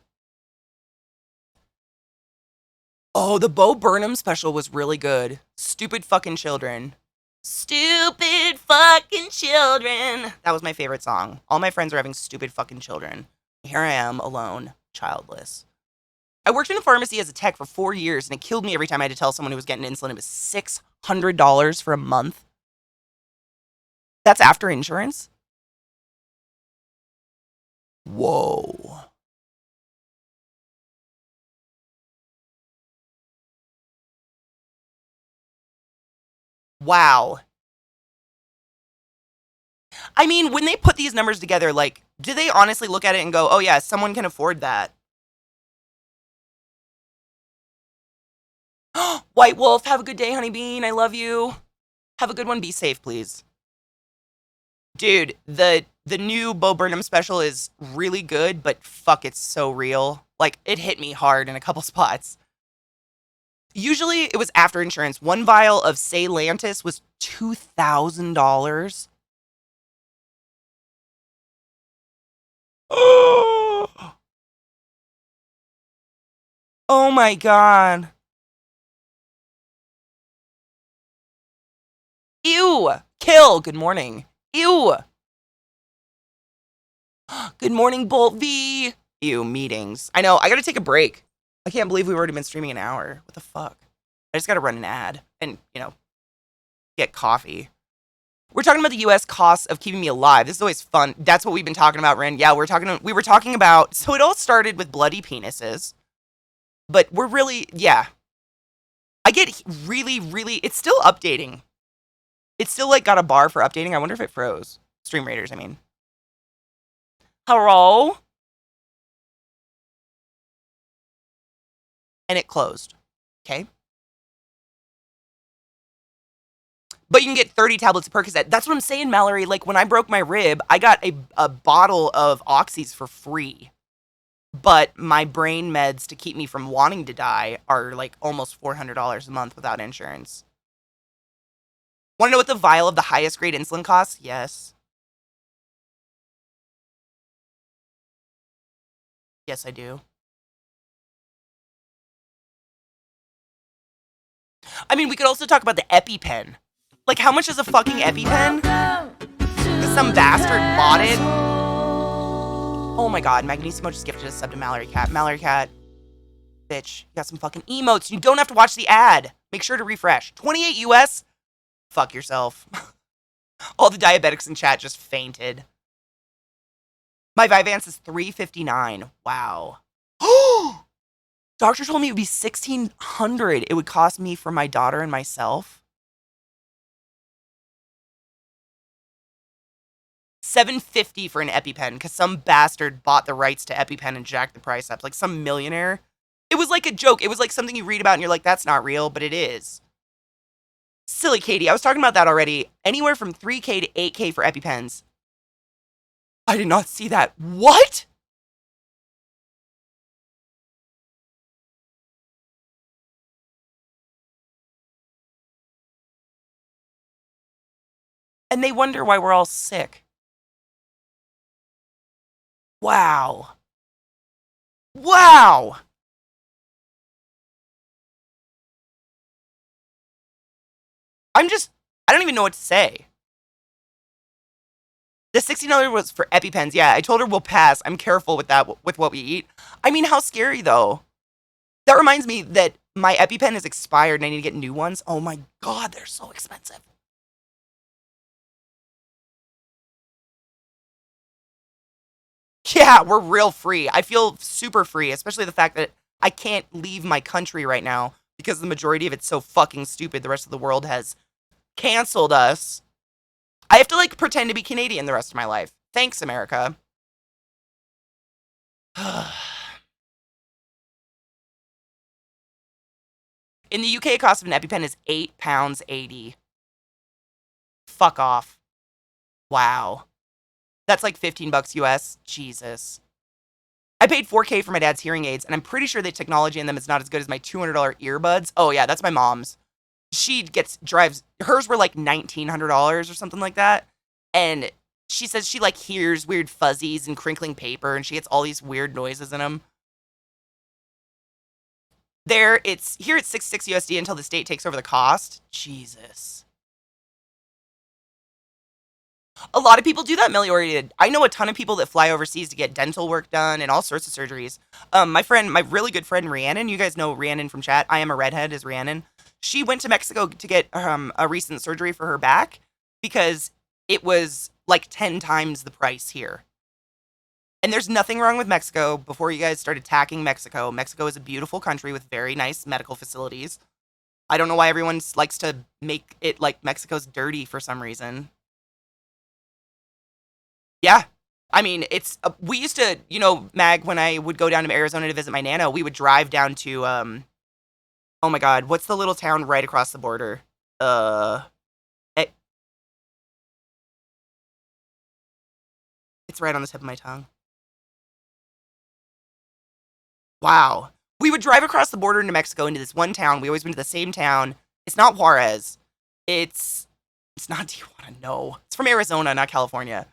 Speaker 1: Oh, the Bo Burnham special was really good. Stupid fucking children. Stupid fucking children. That was my favorite song. All my friends are having stupid fucking children. Here I am, alone, childless. I worked in a pharmacy as a tech for 4 years, and it killed me every time I had to tell someone who was getting insulin it was $600 for a month. That's after insurance? Whoa. Wow. I mean, when they put these numbers together, like, do they honestly look at it and go, oh yeah, someone can afford that? White Wolf, have a good day, Honey Bean. I love you. Have a good one. Be safe, please. Dude, the new Bo Burnham special is really good, but fuck, it's so real. Like, it hit me hard in a couple spots. Usually, it was after insurance. One vial of Saylantis was $2,000. Oh my god. Ew. Kill. Good morning. Ew. Good morning, Bolt V. Ew, meetings. I know, I gotta take a break. I can't believe we've already been streaming an hour. What the fuck? I just gotta run an ad and, get coffee. We're talking about the U.S. costs of keeping me alive. This is always fun. That's what we've been talking about, Ren. Yeah, we were talking about, so it all started with bloody penises. But we're really, yeah. I get really, it's still updating. It's still, like, got a bar for updating. I wonder if it froze. Stream Raiders, I mean. Hello? And it closed. Okay? But you can get 30 tablets of Percocet. That's what I'm saying, Mallory. Like, when I broke my rib, I got a bottle of Oxys for free. But my brain meds to keep me from wanting to die are, like, almost $400 a month without insurance. Want to know what the vial of the highest grade insulin costs? Yes. Yes, I do. I mean, we could also talk about the EpiPen. Like, how much is a fucking EpiPen? Because some bastard bought it. Oh my god, Magnissimo just gifted a sub to Mallory Cat. Mallory Cat, bitch, you got some fucking emotes. You don't have to watch the ad. Make sure to refresh. 28 US? Fuck yourself. All the diabetics in chat just fainted. My Vyvanse is $359. Wow. Doctor told me it would be $1,600. It would cost me for my daughter and myself. $750 for an EpiPen because some bastard bought the rights to EpiPen and jacked the price up. Like some millionaire. It was like a joke. It was like something you read about and you're like, that's not real, but it is. Silly Katie. I was talking about that already. Anywhere from 3K to 8K for EpiPens. I did not see that. What? And they wonder why we're all sick. Wow. Wow. I don't even know what to say. The $16 was for EpiPens. Yeah, I told her we'll pass. I'm careful with that, with what we eat. I mean, how scary, though. That reminds me that my EpiPen is expired and I need to get new ones. Oh my god, they're so expensive. Yeah, we're real free. I feel super free, especially the fact that I can't leave my country right now because the majority of it's so fucking stupid. The rest of the world has canceled us. I have to, like, pretend to be Canadian the rest of my life. Thanks, America. In the UK, cost of an EpiPen is £8.80. Fuck off. Wow. That's like $15 US. Jesus. I paid $4K for my dad's hearing aids, and I'm pretty sure the technology in them is not as good as my $200 earbuds. Oh yeah, that's my mom's. She drives, hers were like $1,900 or something like that. And she says she like hears weird fuzzies and crinkling paper, and she gets all these weird noises in them. Here it's $6.6 USD until the state takes over the cost. Jesus. A lot of people do that, Meliori. I know a ton of people that fly overseas to get dental work done and all sorts of surgeries. My really good friend Rhiannon, you guys know Rhiannon from chat. I am a redhead is Rhiannon. She went to Mexico to get a recent surgery for her back because it was like 10 times the price here. And there's nothing wrong with Mexico. Before you guys start attacking Mexico, Mexico is a beautiful country with very nice medical facilities. I don't know why everyone likes to make it like Mexico's dirty for some reason. Yeah. I mean, it's we used to, you know, Mag, when I would go down to Arizona to visit my nana, we would drive down to oh my god, what's the little town right across the border? Eh, it's right on the tip of my tongue. Wow. We would drive across the border into Mexico into this one town. We always went to the same town. It's not Juarez. It's not Tijuana. No. It's from Arizona, not California.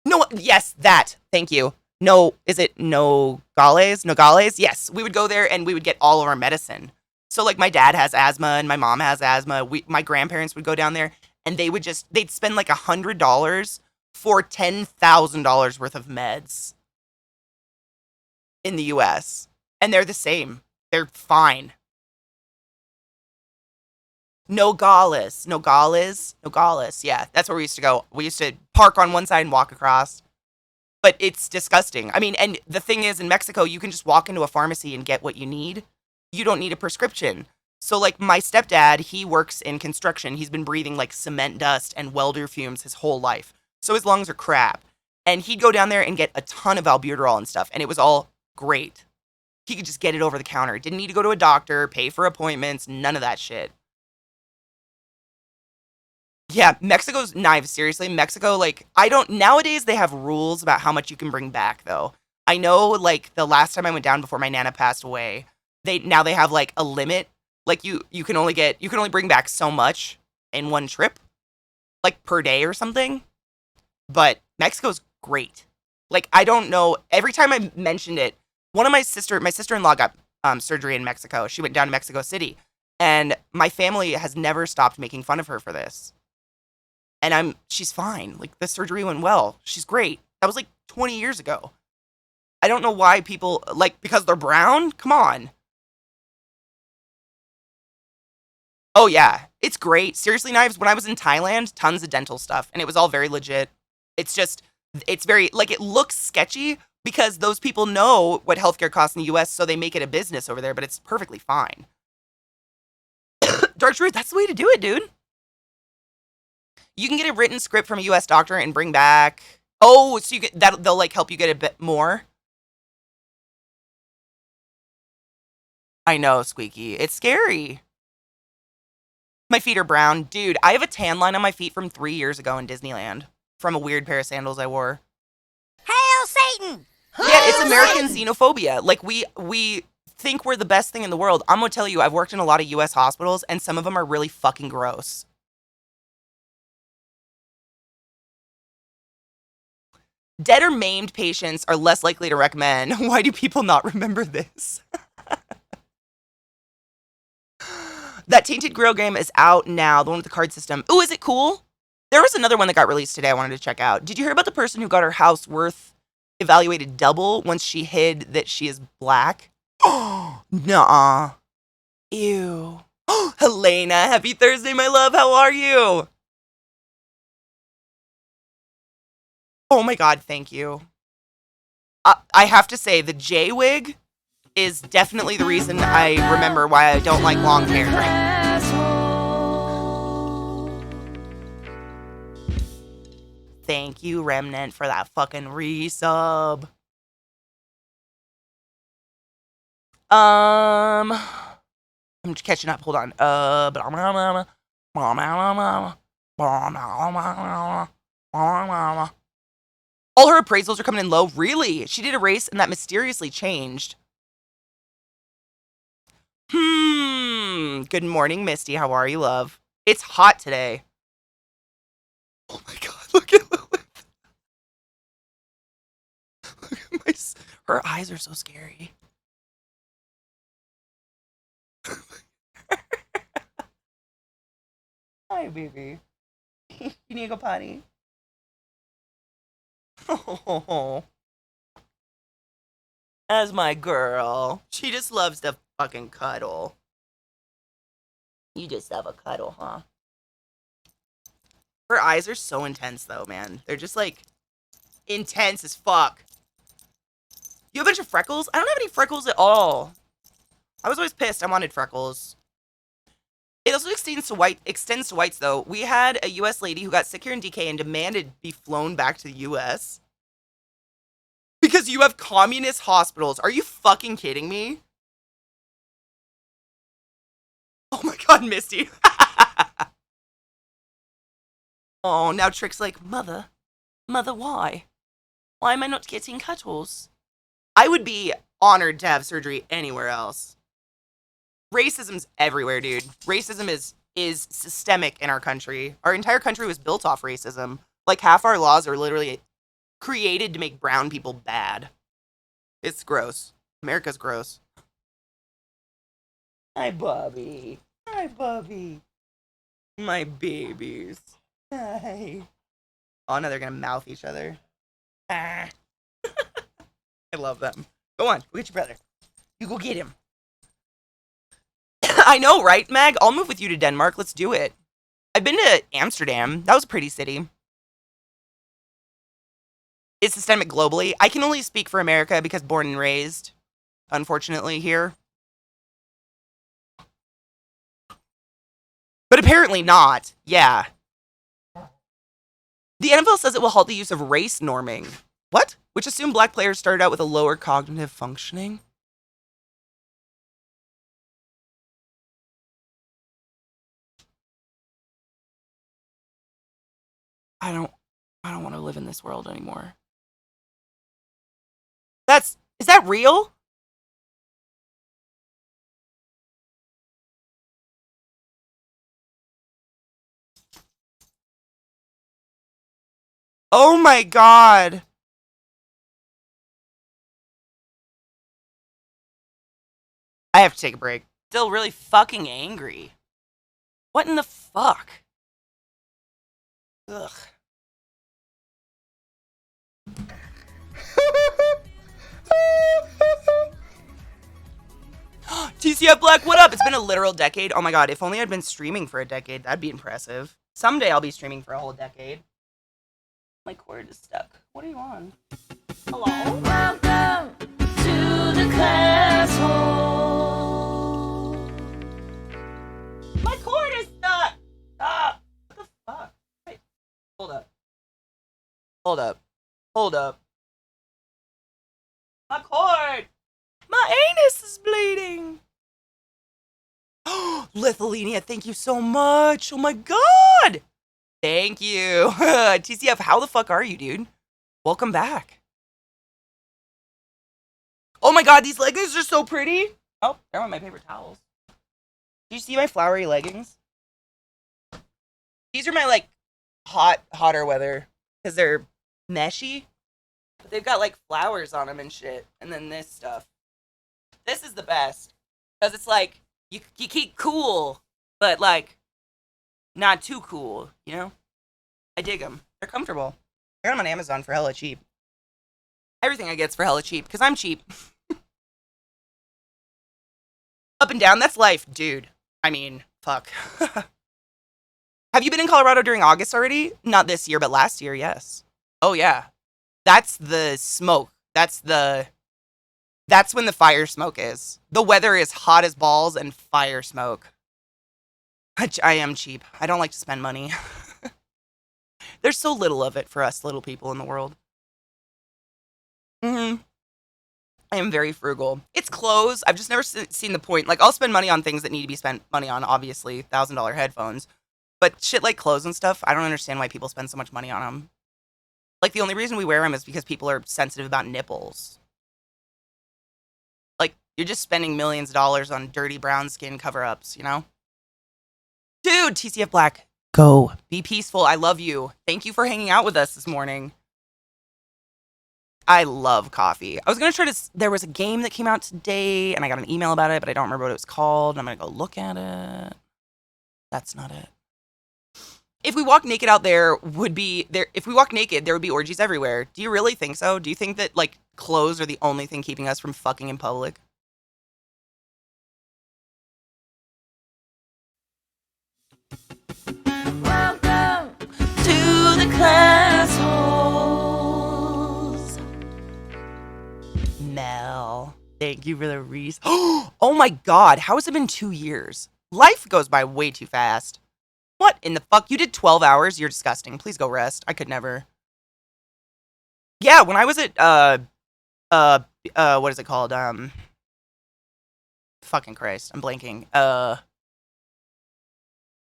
Speaker 1: No, yes, that. Thank you. No, is it Nogales? Nogales? Yes. We would go there and we would get all of our medicine. So like my dad has asthma and my mom has asthma. My grandparents would go down there and they'd spend like $100 for $10,000 worth of meds in the US. And they're the same. They're fine. Nogales. Yeah, that's where we used to go. We used to park on one side and walk across. But it's disgusting. I mean, and the thing is, in Mexico, you can just walk into a pharmacy and get what you need. You don't need a prescription. So, like, my stepdad, he works in construction. He's been breathing, like, cement dust and welder fumes his whole life. So his lungs are crap. And he'd go down there and get a ton of albuterol and stuff. And it was all great. He could just get it over the counter. Didn't need to go to a doctor, pay for appointments, none of that shit. Yeah, Mexico's knives, seriously. Mexico, like, nowadays they have rules about how much you can bring back, though. I know, like, the last time I went down before my nana passed away, they have, like, a limit. Like, you can only bring back so much in one trip, like, per day or something. But Mexico's great. Like, I don't know, every time I mentioned it, my sister-in-law got surgery in Mexico. She went down to Mexico City, and my family has never stopped making fun of her for this. And she's fine. Like, the surgery went well. She's great. That was like 20 years ago. I don't know why people, like, because they're brown? Come on. Oh, yeah. It's great. Seriously, knives, when I was in Thailand, tons of dental stuff. And it was all very legit. It's very, like, it looks sketchy because those people know what healthcare costs in the US, so they make it a business over there, but it's perfectly fine. Dark Truth, that's the way to do it, dude. You can get a written script from a US doctor and bring back. Oh, so they'll like help you get a bit more. I know, Squeaky. It's scary. My feet are brown. Dude, I have a tan line on my feet from 3 years ago in Disneyland from a weird pair of sandals I wore.
Speaker 5: Hail Satan!
Speaker 1: Yeah, it's American xenophobia. Like, we think we're the best thing in the world. I'm gonna tell you, I've worked in a lot of US hospitals, and some of them are really fucking gross. Dead or maimed patients are less likely to recommend. Why do people not remember this? That Tainted Grail game is out now, the one with the card system. Ooh, is it cool? There was another one that got released today I wanted to check out. Did you hear about the person who got her house worth evaluated double once she hid that she is black? Oh, nuh-uh. Ew. Oh, Helena, happy Thursday, my love. How are you? Oh my god, thank you. I have to say, the J-wig is definitely the reason I remember why I don't like long hair. Thank you, Remnant, for that fucking resub. I'm just catching up. Hold on. All her appraisals are coming in low. Really? She did a race and that mysteriously changed. Good morning, Misty. How are you, love? It's hot today. Oh my god, look at Lilith. Look at her eyes are so scary. Hi, baby. You need to go potty? Oh, as my girl. She just loves to fucking cuddle. You just love a cuddle, huh? Her eyes are so intense, though, man. They're just, like, intense as fuck. You have a bunch of freckles? I don't have any freckles at all. I was always pissed. I wanted freckles. It also extends to whites, though. We had a U.S. lady who got sick here in DK and demanded be flown back to the U.S. because you have communist hospitals. Are you fucking kidding me? Oh my god, Misty. Oh, now Trick's like, Mother, why? Why am I not getting cuddles? I would be honored to have surgery anywhere else. Racism's everywhere, dude. Racism is systemic in our country. Our entire country was built off racism. Like, half our laws are literally created to make brown people bad. It's gross. America's gross. Hi, Bobby. Hi, Bobby. My babies. Hi. Oh, now they're gonna mouth each other. Ah. I love them. Go on, go get your brother. You go get him. I know, right, Mag? I'll move with you to Denmark. Let's do it. I've been to Amsterdam. That was a pretty city. It's systemic globally. I can only speak for America because born and raised, unfortunately, here. But apparently not. Yeah. The NFL says it will halt the use of race norming. What? Which assumed black players started out with a lower cognitive functioning? I don't want to live in this world anymore. Is that real? Oh my god. I have to take a break. Still really fucking angry. What in the fuck? Ugh. TCF Black, what up? It's been a literal decade. Oh my god, if only I'd been streaming for a decade, that'd be impressive. Someday I'll be streaming for a whole decade. My cord is stuck. What are you on? Hello?
Speaker 3: Welcome to the class hall.
Speaker 1: My cord is stuck! Stop! What the fuck? Wait. Hold up. Hold up. Hold up. My cord! My anus is bleeding! Lithuania, thank you so much! Oh my god! Thank you! TCF, how the fuck are you, dude? Welcome back. Oh my god, these leggings are so pretty! Oh, they're one of my paper towels. Do you see my flowery leggings? These are my, like, hotter weather. Because they're meshy. But they've got, like, flowers on them and shit. And then this stuff. This is the best. Because it's like, you keep cool, but, like, not too cool, you know? I dig them. They're comfortable. I got them on Amazon for hella cheap. Everything I get's for hella cheap, because I'm cheap. Up and down, that's life, dude. I mean, fuck. Have you been in Colorado during August already? Not this year, but last year, yes. Oh, yeah. That's the smoke. That's when the fire smoke is. The weather is hot as balls and fire smoke. I am cheap. I don't like to spend money. There's so little of it for us little people in the world. I am very frugal. It's clothes. I've just never seen the point. Like, I'll spend money on things that need to be spent money on, obviously. $1,000 headphones. But shit like clothes and stuff, I don't understand why people spend so much money on them. Like, the only reason we wear them is because people are sensitive about nipples. Like, you're just spending millions of dollars on dirty brown skin cover-ups, you know? Dude, TCF Black, go. Be peaceful. I love you. Thank you for hanging out with us this morning. I love coffee. I was going to try to... There was a game that came out today, and I got an email about it, but I don't remember what it was called. I'm going to go look at it. That's not it. If we walk naked out there, if we walk naked, there would be orgies everywhere. Do you really think so? Do you think that, like, clothes are the only thing keeping us from fucking in public?
Speaker 3: Welcome to the class halls.
Speaker 1: Mel, thank you for the reason. Oh my god, how has it been 2 years? Life goes by way too fast. What in the fuck? You did 12 hours? You're disgusting. Please go rest. I could never. Yeah, when I was at, what is it called? Fucking Christ. I'm blanking.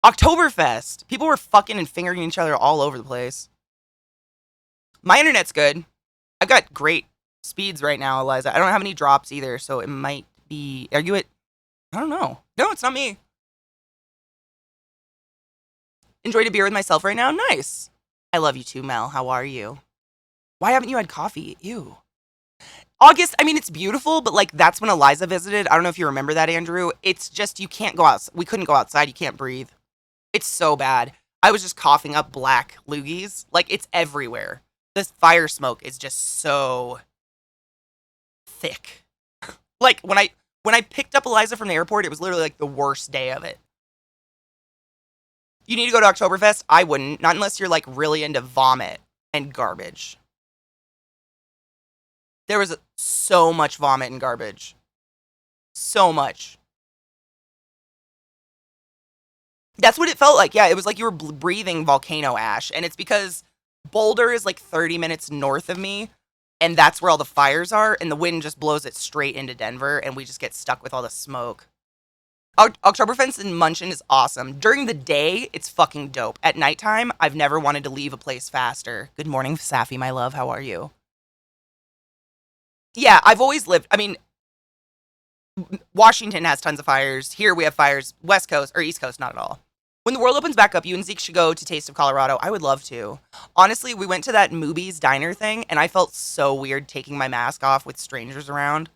Speaker 1: Oktoberfest. People were fucking and fingering each other all over the place. My internet's good. I've got great speeds right now, Eliza. I don't have any drops either, so it might be... Are you at... I don't know. No, it's not me. Enjoyed a beer with myself right now? Nice. I love you too, Mel. How are you? Why haven't you had coffee? Ew. August, I mean, it's beautiful, but, like, that's when Eliza visited. I don't know if you remember that, Andrew. It's just, you can't go out. We couldn't go outside. You can't breathe. It's so bad. I was just coughing up black loogies. Like, it's everywhere. This fire smoke is just so thick. Like, when I picked up Eliza from the airport, it was literally, like, the worst day of it. You need to go to Oktoberfest? I wouldn't. Not unless you're, like, really into vomit and garbage. There was so much vomit and garbage. So much. That's what it felt like. Yeah, it was like you were breathing volcano ash. And it's because Boulder is like 30 minutes north of me. And that's where all the fires are. And the wind just blows it straight into Denver. And we just get stuck with all the smoke. Oktoberfest in Munchen is awesome. During the day, it's fucking dope. At nighttime, I've never wanted to leave a place faster. Good morning, Safi, my love. How are you? Yeah, I've always lived... I mean, Washington has tons of fires. Here we have fires. West Coast, or East Coast, not at all. When the world opens back up, you and Zeke should go to Taste of Colorado. I would love to. Honestly, we went to that Mooby's diner thing, and I felt so weird taking my mask off with strangers around.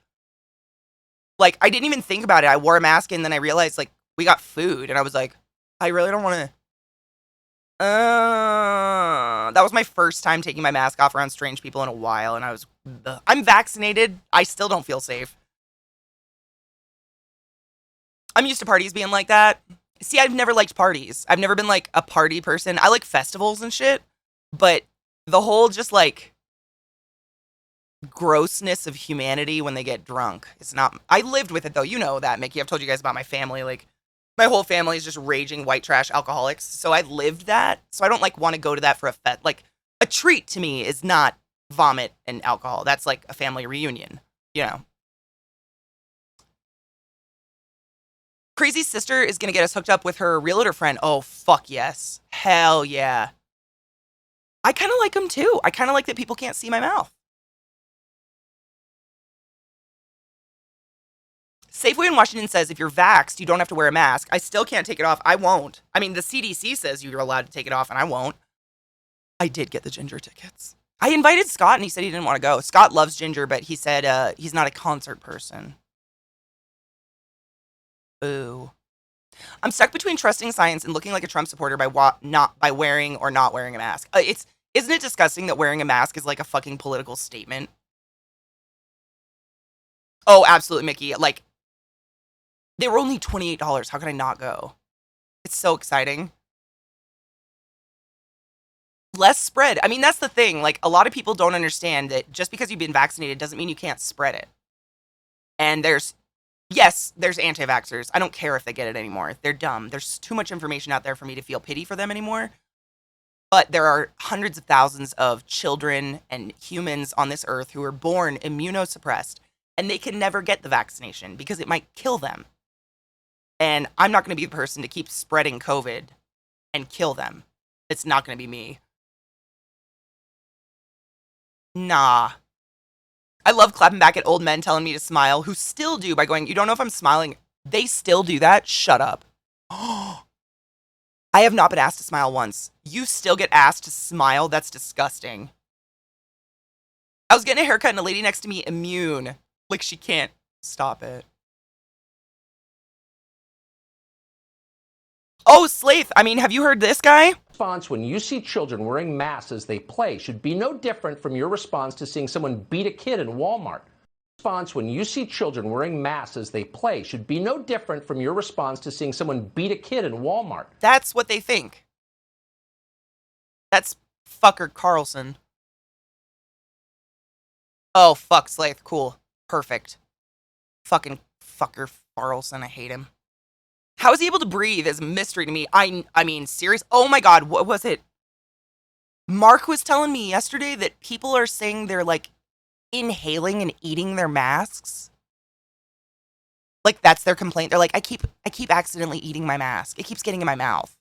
Speaker 1: Like, I didn't even think about it. I wore a mask, and then I realized, like, we got food, and I was like, I really don't want to... that was my first time taking my mask off around strange people in a while, and I was... I'm vaccinated. I still don't feel safe. I'm used to parties being like that. See, I've never liked parties. I've never been, like, a party person. I like festivals and shit, but the whole just, like, grossness of humanity when they get drunk, it's not... I lived with it, though. You know that, Mickey. I've told you guys about my family. Like, my whole family is just raging white trash alcoholics, so I lived that. So I don't, like, want to go to that for a like, a treat to me is not vomit and alcohol. That's, like, a family reunion, you know? Crazy's sister is going to get us hooked up with her realtor friend. Oh, fuck yes. Hell yeah. I kind of like them, too. I kind of like that people can't see my mouth. Safeway in Washington says if you're vaxxed, you don't have to wear a mask. I still can't take it off. I won't. I mean, the CDC says you're allowed to take it off, and I won't. I did get the ginger tickets. I invited Scott, and he said he didn't want to go. Scott loves ginger, but he said he's not a concert person. Ooh. I'm stuck between trusting science and looking like a Trump supporter by wearing or not wearing a mask. Isn't it disgusting that wearing a mask is like a fucking political statement? Oh, absolutely, Mickey. Like, they were only $28. How could I not go? It's so exciting. Less spread. I mean, that's the thing. Like, a lot of people don't understand that just because you've been vaccinated doesn't mean you can't spread it. And there's anti-vaxxers. I don't care if they get it anymore. They're dumb. There's too much information out there for me to feel pity for them anymore. But there are hundreds of thousands of children and humans on this earth who are born immunosuppressed, and they can never get the vaccination because it might kill them. And I'm not going to be the person to keep spreading COVID and kill them. It's not going to be me. Nah. I love clapping back at old men telling me to smile, who still do by going, you don't know if I'm smiling. They still do that? Shut up. I have not been asked to smile once. You still get asked to smile? That's disgusting. I was getting a haircut and a lady next to me immune. Like, she can't stop it. Oh, Slaith, I mean, have you heard this guy?
Speaker 6: Response when you see children wearing masks as they play should be no different from your response to seeing someone beat a kid in Walmart. Response when you see children wearing masks as they play should be no different from your response to seeing someone beat a kid in Walmart.
Speaker 1: That's what they think. That's fucker Carlson. Oh, fuck, Slaith. Cool. Perfect. Fucking fucker Carlson. I hate him. How is he able to breathe is a mystery to me. I mean, serious. Oh my God, what was it? Mark was telling me yesterday that people are saying they're like inhaling and eating their masks. Like that's their complaint. They're like, I keep accidentally eating my mask. It keeps getting in my mouth.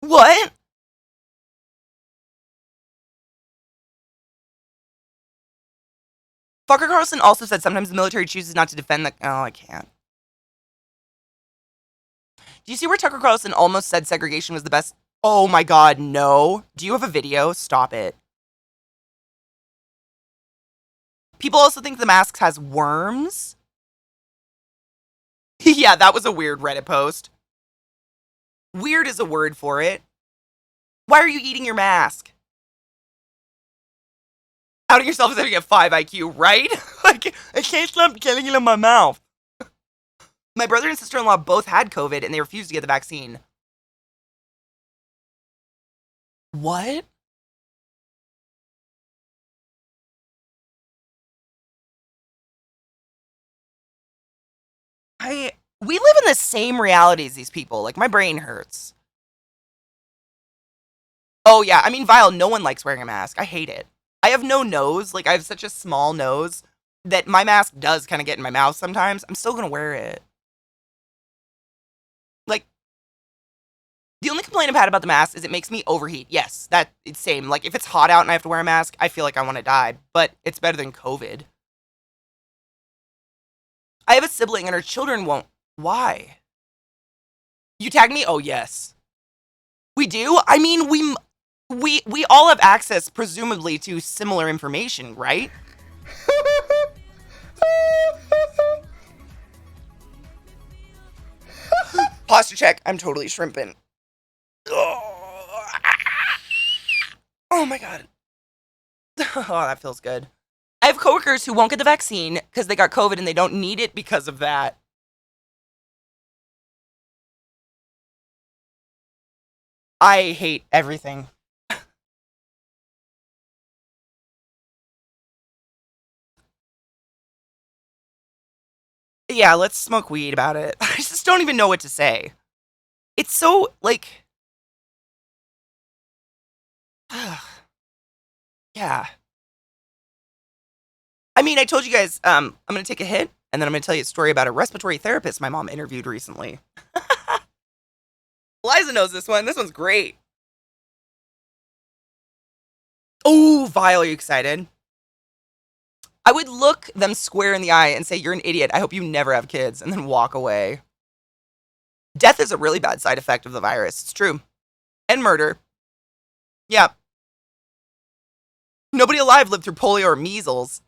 Speaker 1: What? Fucker Carlson also said sometimes the military chooses not to defend the. Oh, I can't. Do you see where Tucker Carlson almost said segregation was the best? Oh my God, no. Do you have a video? Stop it. People also think the mask has worms. Yeah, that was a weird Reddit post. Weird is a word for it. Why are you eating your mask? Outing yourself as having a 5 IQ, right? Like, I can't stop getting it in my mouth. My brother and sister-in-law both had COVID and they refused to get the vaccine. What? We live in the same reality as these people. Like, my brain hurts. Oh, yeah. I mean, Vile, no one likes wearing a mask. I hate it. I have no nose. Like, I have such a small nose that my mask does kind of get in my mouth sometimes. I'm still going to wear it. Like, the only complaint I've had about the mask is it makes me overheat. Yes, it's same. Like, if it's hot out and I have to wear a mask, I feel like I want to die. But it's better than COVID. I have a sibling and her children won't. Why? You tag me? Oh, yes. We do? I mean, we all have access, presumably, to similar information, right? Posture check. I'm totally shrimping. Oh my God. Oh, that feels good. I have coworkers who won't get the vaccine because they got COVID and they don't need it because of that. I hate everything. Yeah, let's smoke weed about it. I just don't even know what to say. It's so, like... Yeah. I mean, I told you guys, I'm going to take a hit, and then I'm going to tell you a story about a respiratory therapist my mom interviewed recently. Liza knows this one. This one's great. Oh, Vile, are you excited? I would look them square in the eye and say, you're an idiot. I hope you never have kids, and then walk away. Death is a really bad side effect of the virus. It's true. And murder. Yeah. Nobody alive lived through polio or measles.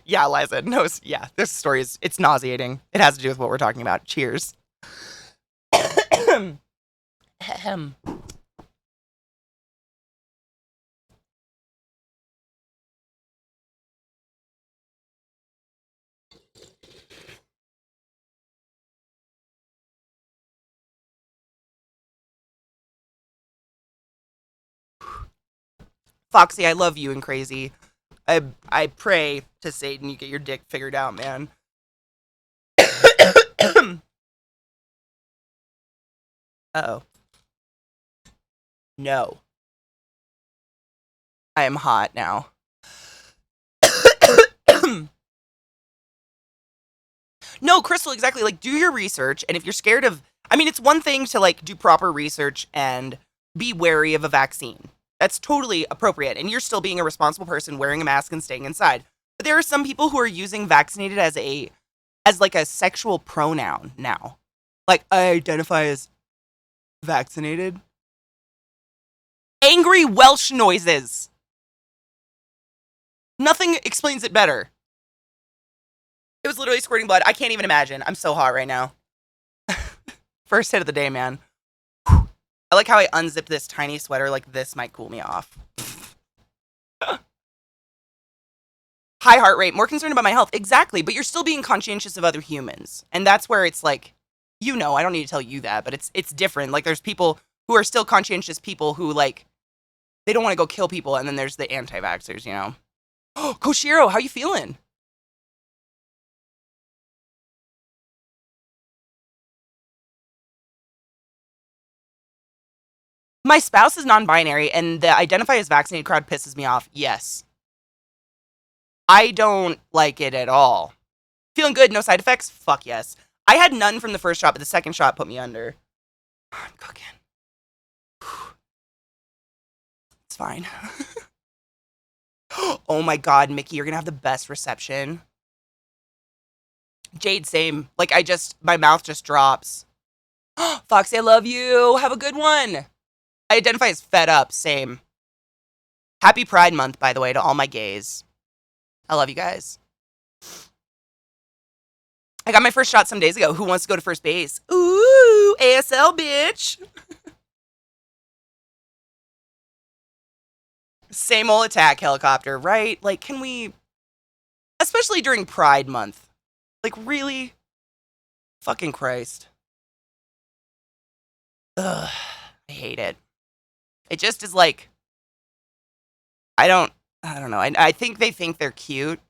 Speaker 1: Yeah, Liza. No, yeah, this story it's nauseating. It has to do with what we're talking about. Cheers. Ahem. Foxy, I love you and Crazy. I pray to Satan you get your dick figured out, man. Uh-oh. No. I am hot now. No, Crystal, exactly. Like, do your research, and if you're scared of... I mean, it's one thing to, like, do proper research and be wary of a vaccine. That's totally appropriate, and you're still being a responsible person wearing a mask and staying inside. But there are some people who are using vaccinated as like a sexual pronoun now. Like, I identify as vaccinated. Angry Welsh noises. Nothing explains it better. It was literally squirting blood. I can't even imagine. I'm so hot right now. First hit of the day, man. Whew. I like how I unzipped this tiny sweater. Like, this might cool me off. High heart rate. More concerned about my health. Exactly. But you're still being conscientious of other humans. And that's where it's like, you know, I don't need to tell you that, but it's different. Like, there's people who are still conscientious people who, like, they don't want to go kill people. And then there's the anti-vaxxers, you know. Oh, Koshiro, how you feeling? My spouse is non-binary, and the identify as vaccinated crowd pisses me off. Yes. I don't like it at all. Feeling good, no side effects? Fuck yes. I had none from the first shot, but the second shot put me under. I'm cooking. It's fine. Oh my god, Mickey, you're gonna have the best reception. Jade, same. Like, my mouth just drops. Foxy, I love you. Have a good one. I identify as fed up, same. Happy Pride Month, by the way, to all my gays. I love you guys. I got my first shot some days ago. Who wants to go to first base? Ooh, ASL, bitch. Same old attack helicopter, right? Like, can we, especially during Pride Month, like, really? Fucking Christ. Ugh, I hate it. It just is like, I don't know. I think they think they're cute,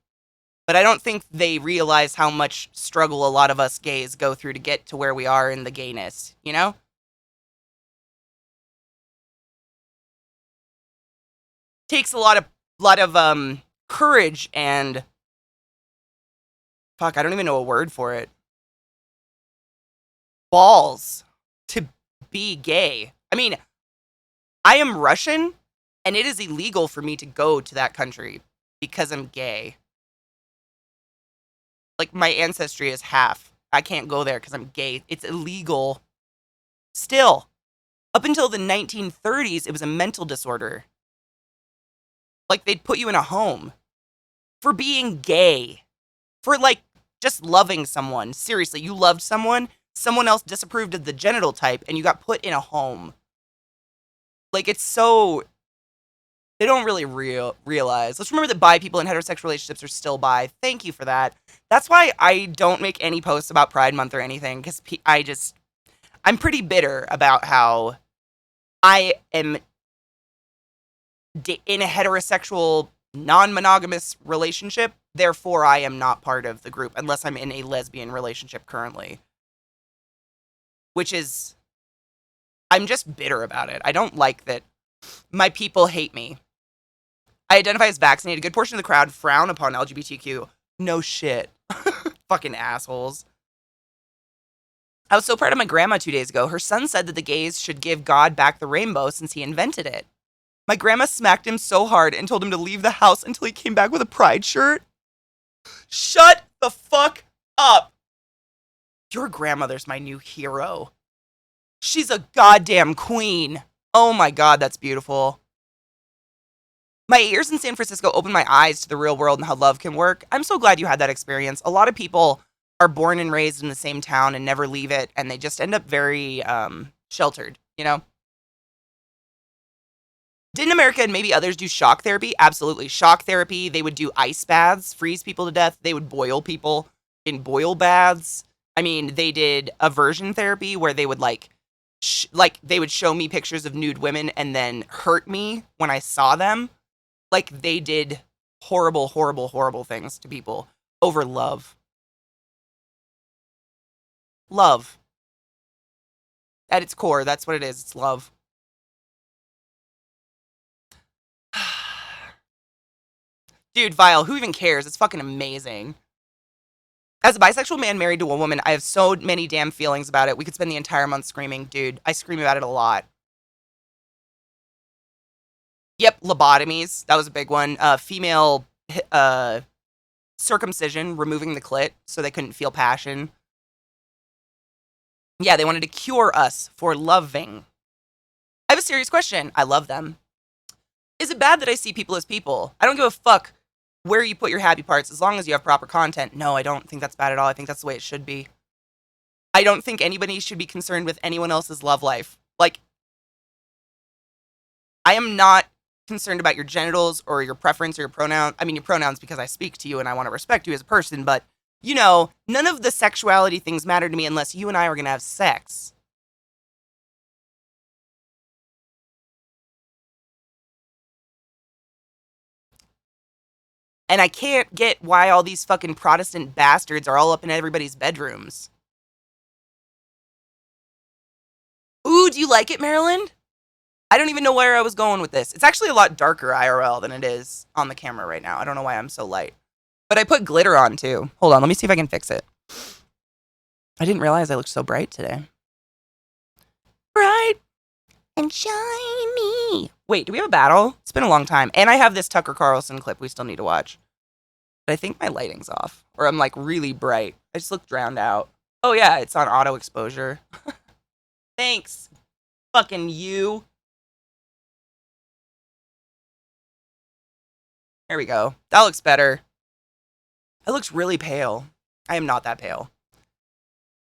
Speaker 1: but I don't think they realize how much struggle a lot of us gays go through to get to where we are in the gayness, you know? Takes a lot of courage and fuck, I don't even know a word for it. Balls to be gay. I mean, I am Russian, and it is illegal for me to go to that country because I'm gay. Like, my ancestry is half. I can't go there because I'm gay. It's illegal. Still, up until the 1930s, it was a mental disorder. Like, they'd put you in a home for being gay. For, like, just loving someone. Seriously, you loved someone else disapproved of the genital type, and you got put in a home. Like, it's so... They don't really realize. Let's remember that bi people in heterosexual relationships are still bi. Thank you for that. That's why I don't make any posts about Pride Month or anything, because I'm pretty bitter about how I am in a heterosexual, non-monogamous relationship. Therefore, I am not part of the group, unless I'm in a lesbian relationship currently. Which is... I'm just bitter about it. I don't like that my people hate me. I identify as vaccinated. A good portion of the crowd frown upon LGBTQ. No shit. Fucking assholes. I was so proud of my grandma 2 days ago. Her son said that the gays should give God back the rainbow since he invented it. My grandma smacked him so hard and told him to leave the house until he came back with a pride shirt. Shut the fuck up. Your grandmother's my new hero. She's a goddamn queen. Oh my god, that's beautiful. My years in San Francisco opened my eyes to the real world and how love can work. I'm so glad you had that experience. A lot of people are born and raised in the same town and never leave it, and they just end up very sheltered, you know? Didn't America and maybe others do shock therapy? Absolutely. Shock therapy. They would do ice baths, freeze people to death. They would boil people in boil baths. I mean, they did aversion therapy where they would they would show me pictures of nude women and then hurt me when I saw them. Like, they did horrible, horrible, horrible things to people over love. Love. At its core, that's what it is. It's love. Dude, Vile, who even cares? It's fucking amazing. As a bisexual man married to a woman, I have so many damn feelings about it. We could spend the entire month screaming. Dude, I scream about it a lot. Yep, lobotomies. That was a big one. Female circumcision, removing the clit so they couldn't feel passion. Yeah, they wanted to cure us for loving. I have a serious question. I love them. Is it bad that I see people as people? I don't give a fuck where you put your happy parts as long as you have proper content. No, I don't think that's bad at all. I think that's the way it should be. I don't think anybody should be concerned with anyone else's love life. Like, I am not concerned about your genitals or your preference or your pronoun. I mean, your pronouns because I speak to you and I want to respect you as a person, but, you know, none of the sexuality things matter to me unless you and I are going to have sex. And I can't get why all these fucking Protestant bastards are all up in everybody's bedrooms. Ooh, do you like it, Maryland? I don't even know where I was going with this. It's actually a lot darker IRL than it is on the camera right now. I don't know why I'm so light. But I put glitter on too. Hold on, let me see if I can fix it. I didn't realize I looked so bright today. Bright and shiny. Wait, do we have a battle? It's been a long time. And I have this Tucker Carlson clip we still need to watch. But I think my lighting's off. Or I'm like really bright. I just look drowned out. Oh yeah, it's on auto exposure. Thanks. Fucking you. There we go. That looks better. That looks really pale. I am not that pale.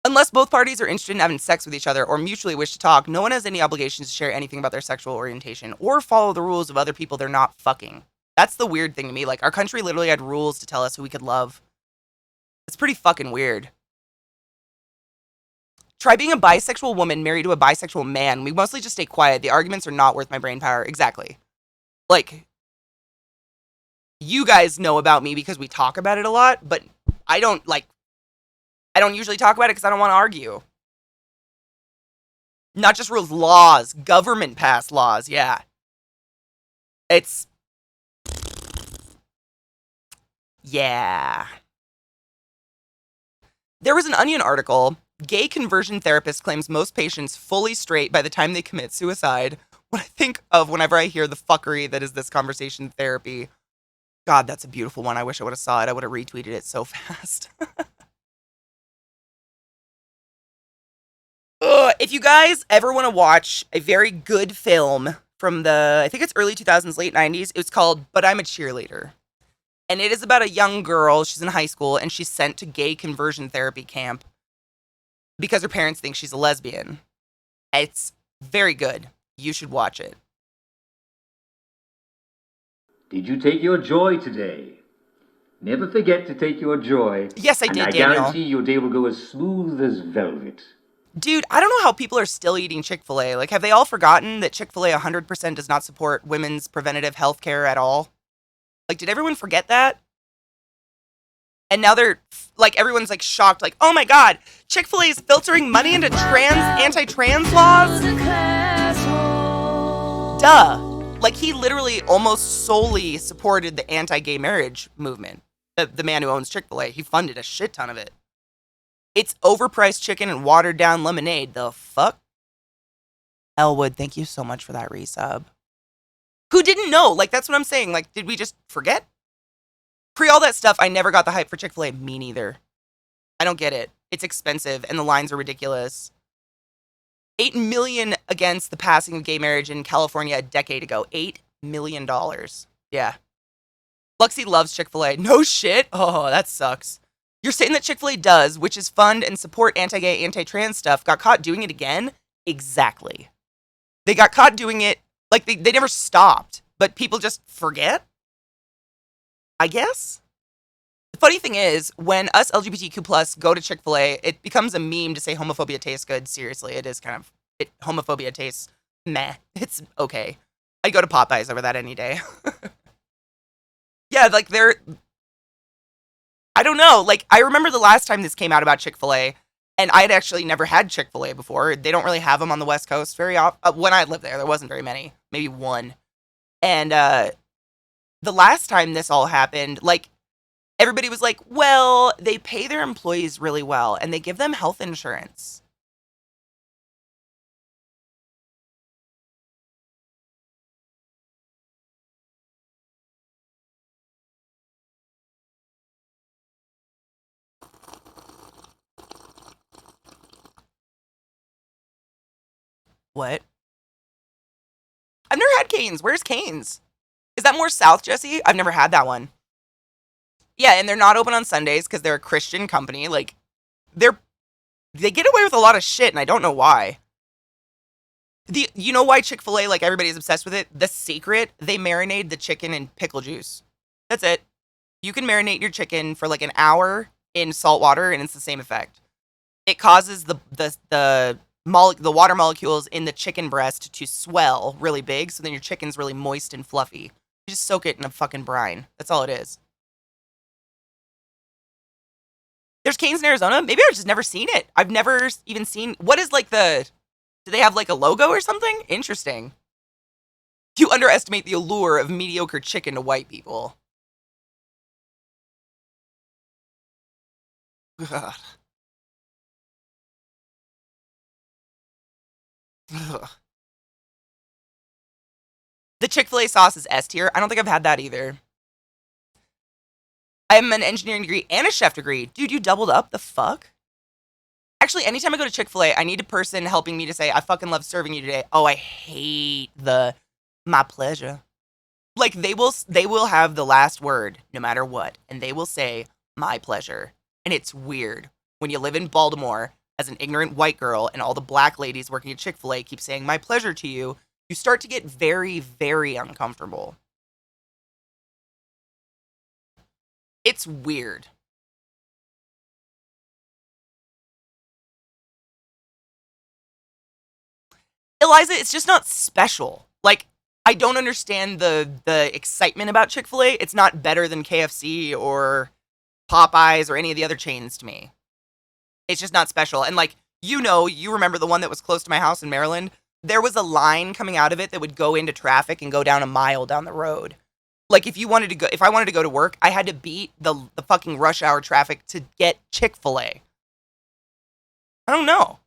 Speaker 1: Unless both parties are interested in having sex with each other or mutually wish to talk, no one has any obligations to share anything about their sexual orientation or follow the rules of other people they're not fucking. That's the weird thing to me. Like, our country literally had rules to tell us who we could love. It's pretty fucking weird. Try being a bisexual woman married to a bisexual man. We mostly just stay quiet. The arguments are not worth my brain power. Exactly. Like, you guys know about me because we talk about it a lot, but I don't usually talk about it because I don't want to argue. Not just rules, laws. Government passed laws, yeah. It's... yeah. There was an Onion article. Gay conversion therapist claims most patients fully straight by the time they commit suicide. What I think of whenever I hear the fuckery that is this conversation therapy. God, that's a beautiful one. I wish I would have saw it. I would have retweeted it so fast. If you guys ever want to watch a very good film from the, I think it's early 2000s, late 90s, it's called But I'm a Cheerleader. And it is about a young girl, she's in high school, and she's sent to gay conversion therapy camp because her parents think she's a lesbian. It's very good. You should watch it.
Speaker 2: Did you take your joy today? Never forget to take your joy.
Speaker 1: Yes, I did,
Speaker 2: and I
Speaker 1: Daniel.
Speaker 2: guarantee your day will go as smooth as velvet.
Speaker 1: Dude, I don't know how people are still eating Chick-fil-A. Like, have they all forgotten that Chick-fil-A 100% does not support women's preventative health care at all? Like, did everyone forget that? And now they're, like, everyone's, like, shocked. Like, oh my god, Chick-fil-A is filtering money into anti-trans laws? Duh. Like, he literally almost solely supported the anti-gay marriage movement. The man who owns Chick-fil-A. He funded a shit ton of it. It's overpriced chicken and watered down lemonade. The fuck? Elwood, thank you so much for that resub. Who didn't know? Like, that's what I'm saying. Like, did we just forget? Pre all that stuff, I never got the hype for Chick-fil-A. Me neither. I don't get it. It's expensive and the lines are ridiculous. 8 million against the passing of gay marriage in California a decade ago. $8 million. Yeah. Luxie loves Chick-fil-A. No shit? Oh, that sucks. You're saying that Chick-fil-A does, which is fund and support anti-gay, anti-trans stuff, got caught doing it again? Exactly. They got caught doing it, like, they never stopped, but people just forget? I guess? The funny thing is, when us LGBTQ plus go to Chick-fil-A, it becomes a meme to say homophobia tastes good. Seriously, it is kind of, homophobia tastes meh. It's okay. I'd go to Popeyes over that any day. Yeah, like, I don't know. Like, I remember the last time this came out about Chick-fil-A, and I had actually never had Chick-fil-A before. They don't really have them on the West Coast very often. When I lived there wasn't very many. Maybe one. And the last time this all happened, like, everybody was like, well, they pay their employees really well, and they give them health insurance. What? I've never had Cane's. Where's Cane's? Is that more south, Jesse? I've never had that one. Yeah, and they're not open on Sundays because they're a Christian company. Like, they get away with a lot of shit, and I don't know why. You know why Chick-fil-A, like, everybody's obsessed with it? The secret, they marinate the chicken in pickle juice. That's it. You can marinate your chicken for like an hour in salt water, and it's the same effect. It causes the water molecules in the chicken breast to swell really big, so then your chicken's really moist and fluffy. You just soak it in a fucking brine. That's all it is. There's Cane's in Arizona? Maybe I've just never seen it. I've never even seen... What is like the... Do they have like a logo or something? Interesting. You underestimate the allure of mediocre chicken to white people. Ugh. Ugh. The Chick-fil-A sauce is S tier. I don't think I've had that either. I have an engineering degree and a chef degree. Dude, you doubled up? The fuck? Actually, anytime I go to Chick-fil-A, I need a person helping me to say, I fucking love serving you today. Oh, I hate the my pleasure. Like, they will have the last word no matter what, and they will say, my pleasure. And it's weird. When you live in Baltimore as an ignorant white girl and all the black ladies working at Chick-fil-A keep saying my pleasure to you, you start to get very, very uncomfortable. It's weird. Eliza, it's just not special. Like, I don't understand the excitement about Chick-fil-A. It's not better than KFC or Popeyes or any of the other chains to me. It's just not special. And like, you remember the one that was close to my house in Maryland? There was a line coming out of it that would go into traffic and go down a mile down the road. Like, if I wanted to go to work, I had to beat the fucking rush hour traffic to get Chick-fil-A. I don't know.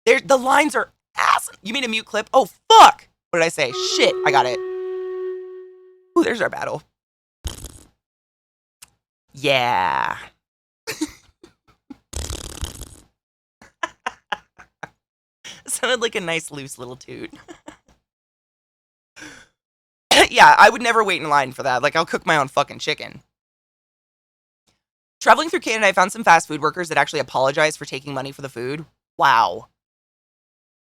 Speaker 1: The lines are ass. You mean a mute clip? Oh, fuck. What did I say? Shit, I got it. Ooh, there's our battle. Yeah. Sounded like a nice, loose little toot. Yeah, I would never wait in line for that. Like, I'll cook my own fucking chicken. Traveling through Canada, I found some fast food workers that actually apologize for taking money for the food. Wow.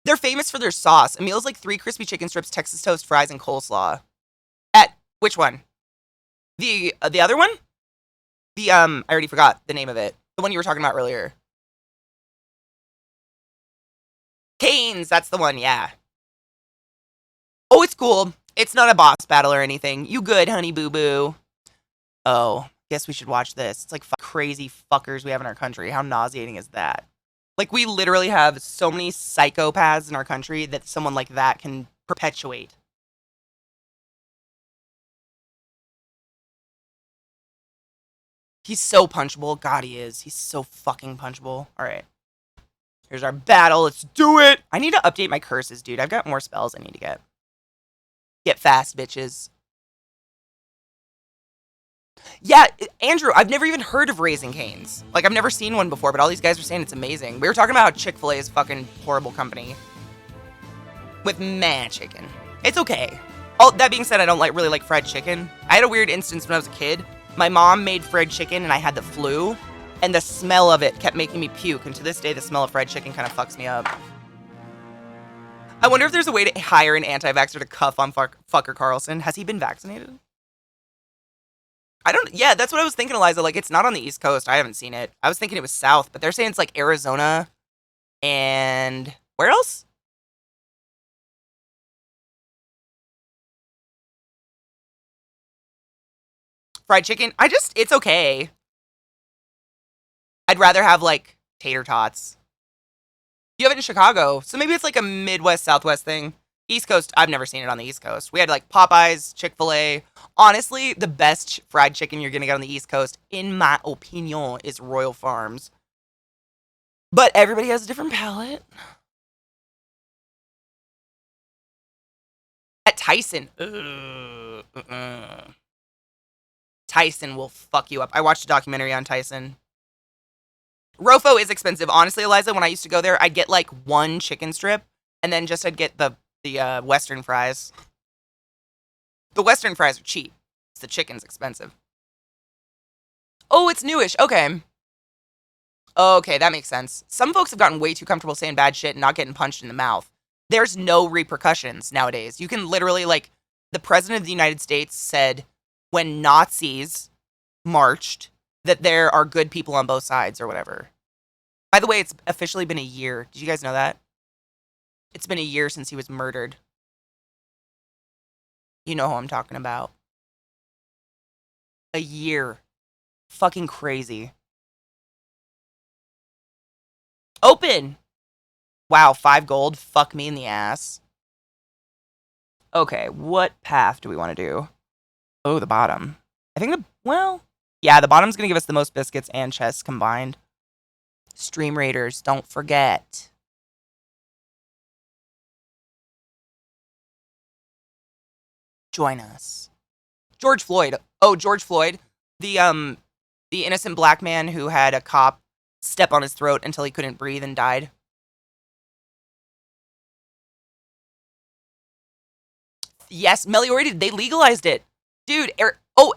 Speaker 1: They're famous for their sauce. A meal's like 3 crispy chicken strips, Texas toast, fries, and coleslaw. At which one? The other one? I already forgot the name of it. The one you were talking about earlier. Cane's, that's the one, yeah. Oh, it's cool. It's not a boss battle or anything. You good, honey boo boo. Oh, guess we should watch this. It's like crazy fuckers we have in our country. How nauseating is that? Like, we literally have so many psychopaths in our country that someone like that can perpetuate. He's so punchable. God, he is. He's so fucking punchable. All right. Here's our battle. Let's do it. I need to update my curses, dude. I've got more spells I need to get. Get fast, bitches. Yeah, Andrew, I've never even heard of Raising Cane's. Like, I've never seen one before, but all these guys are saying it's amazing. We were talking about how Chick-fil-A is fucking horrible company. With meh chicken. It's okay. Oh, that being said, I don't really like fried chicken. I had a weird instance when I was a kid. My mom made fried chicken and I had the flu. And the smell of it kept making me puke. And to this day, the smell of fried chicken kind of fucks me up. I wonder if there's a way to hire an anti-vaxxer to cuff on Fucker Carlson. Has he been vaccinated? Yeah, that's what I was thinking, Eliza. Like, it's not on the East Coast. I haven't seen it. I was thinking it was South, but they're saying it's like Arizona and where else? Fried chicken. It's okay. I'd rather have like Tater Tots. You have it in Chicago, so maybe it's like a Midwest, Southwest thing. East Coast, I've never seen it on the East Coast. We had like Popeyes, Chick-fil-A. Honestly, the best fried chicken you're going to get on the East Coast, in my opinion, is Royal Farms. But everybody has a different palate. At Tyson. Tyson will fuck you up. I watched a documentary on Tyson. Rofo is expensive. Honestly, Eliza, when I used to go there, I'd get like 1 chicken strip, and then I'd get the Western fries. The Western fries are cheap. The chicken's expensive. Oh, it's newish. Okay. Okay, that makes sense. Some folks have gotten way too comfortable saying bad shit and not getting punched in the mouth. There's no repercussions nowadays. You can literally, like, the President of the United States said when Nazis marched that there are good people on both sides or whatever. By the way, it's officially been a year. Did you guys know that? It's been a year since he was murdered. You know who I'm talking about. A year. Fucking crazy. Open! Wow, 5 gold. Fuck me in the ass. Okay, what path do we want to do? Oh, the bottom. I think yeah, the bottom's going to give us the most biscuits and chests combined. Stream Raiders, don't forget. Join us. George Floyd. Oh, George Floyd. The innocent black man who had a cop step on his throat until he couldn't breathe and died. Yes, Meliority, they legalized it. Dude,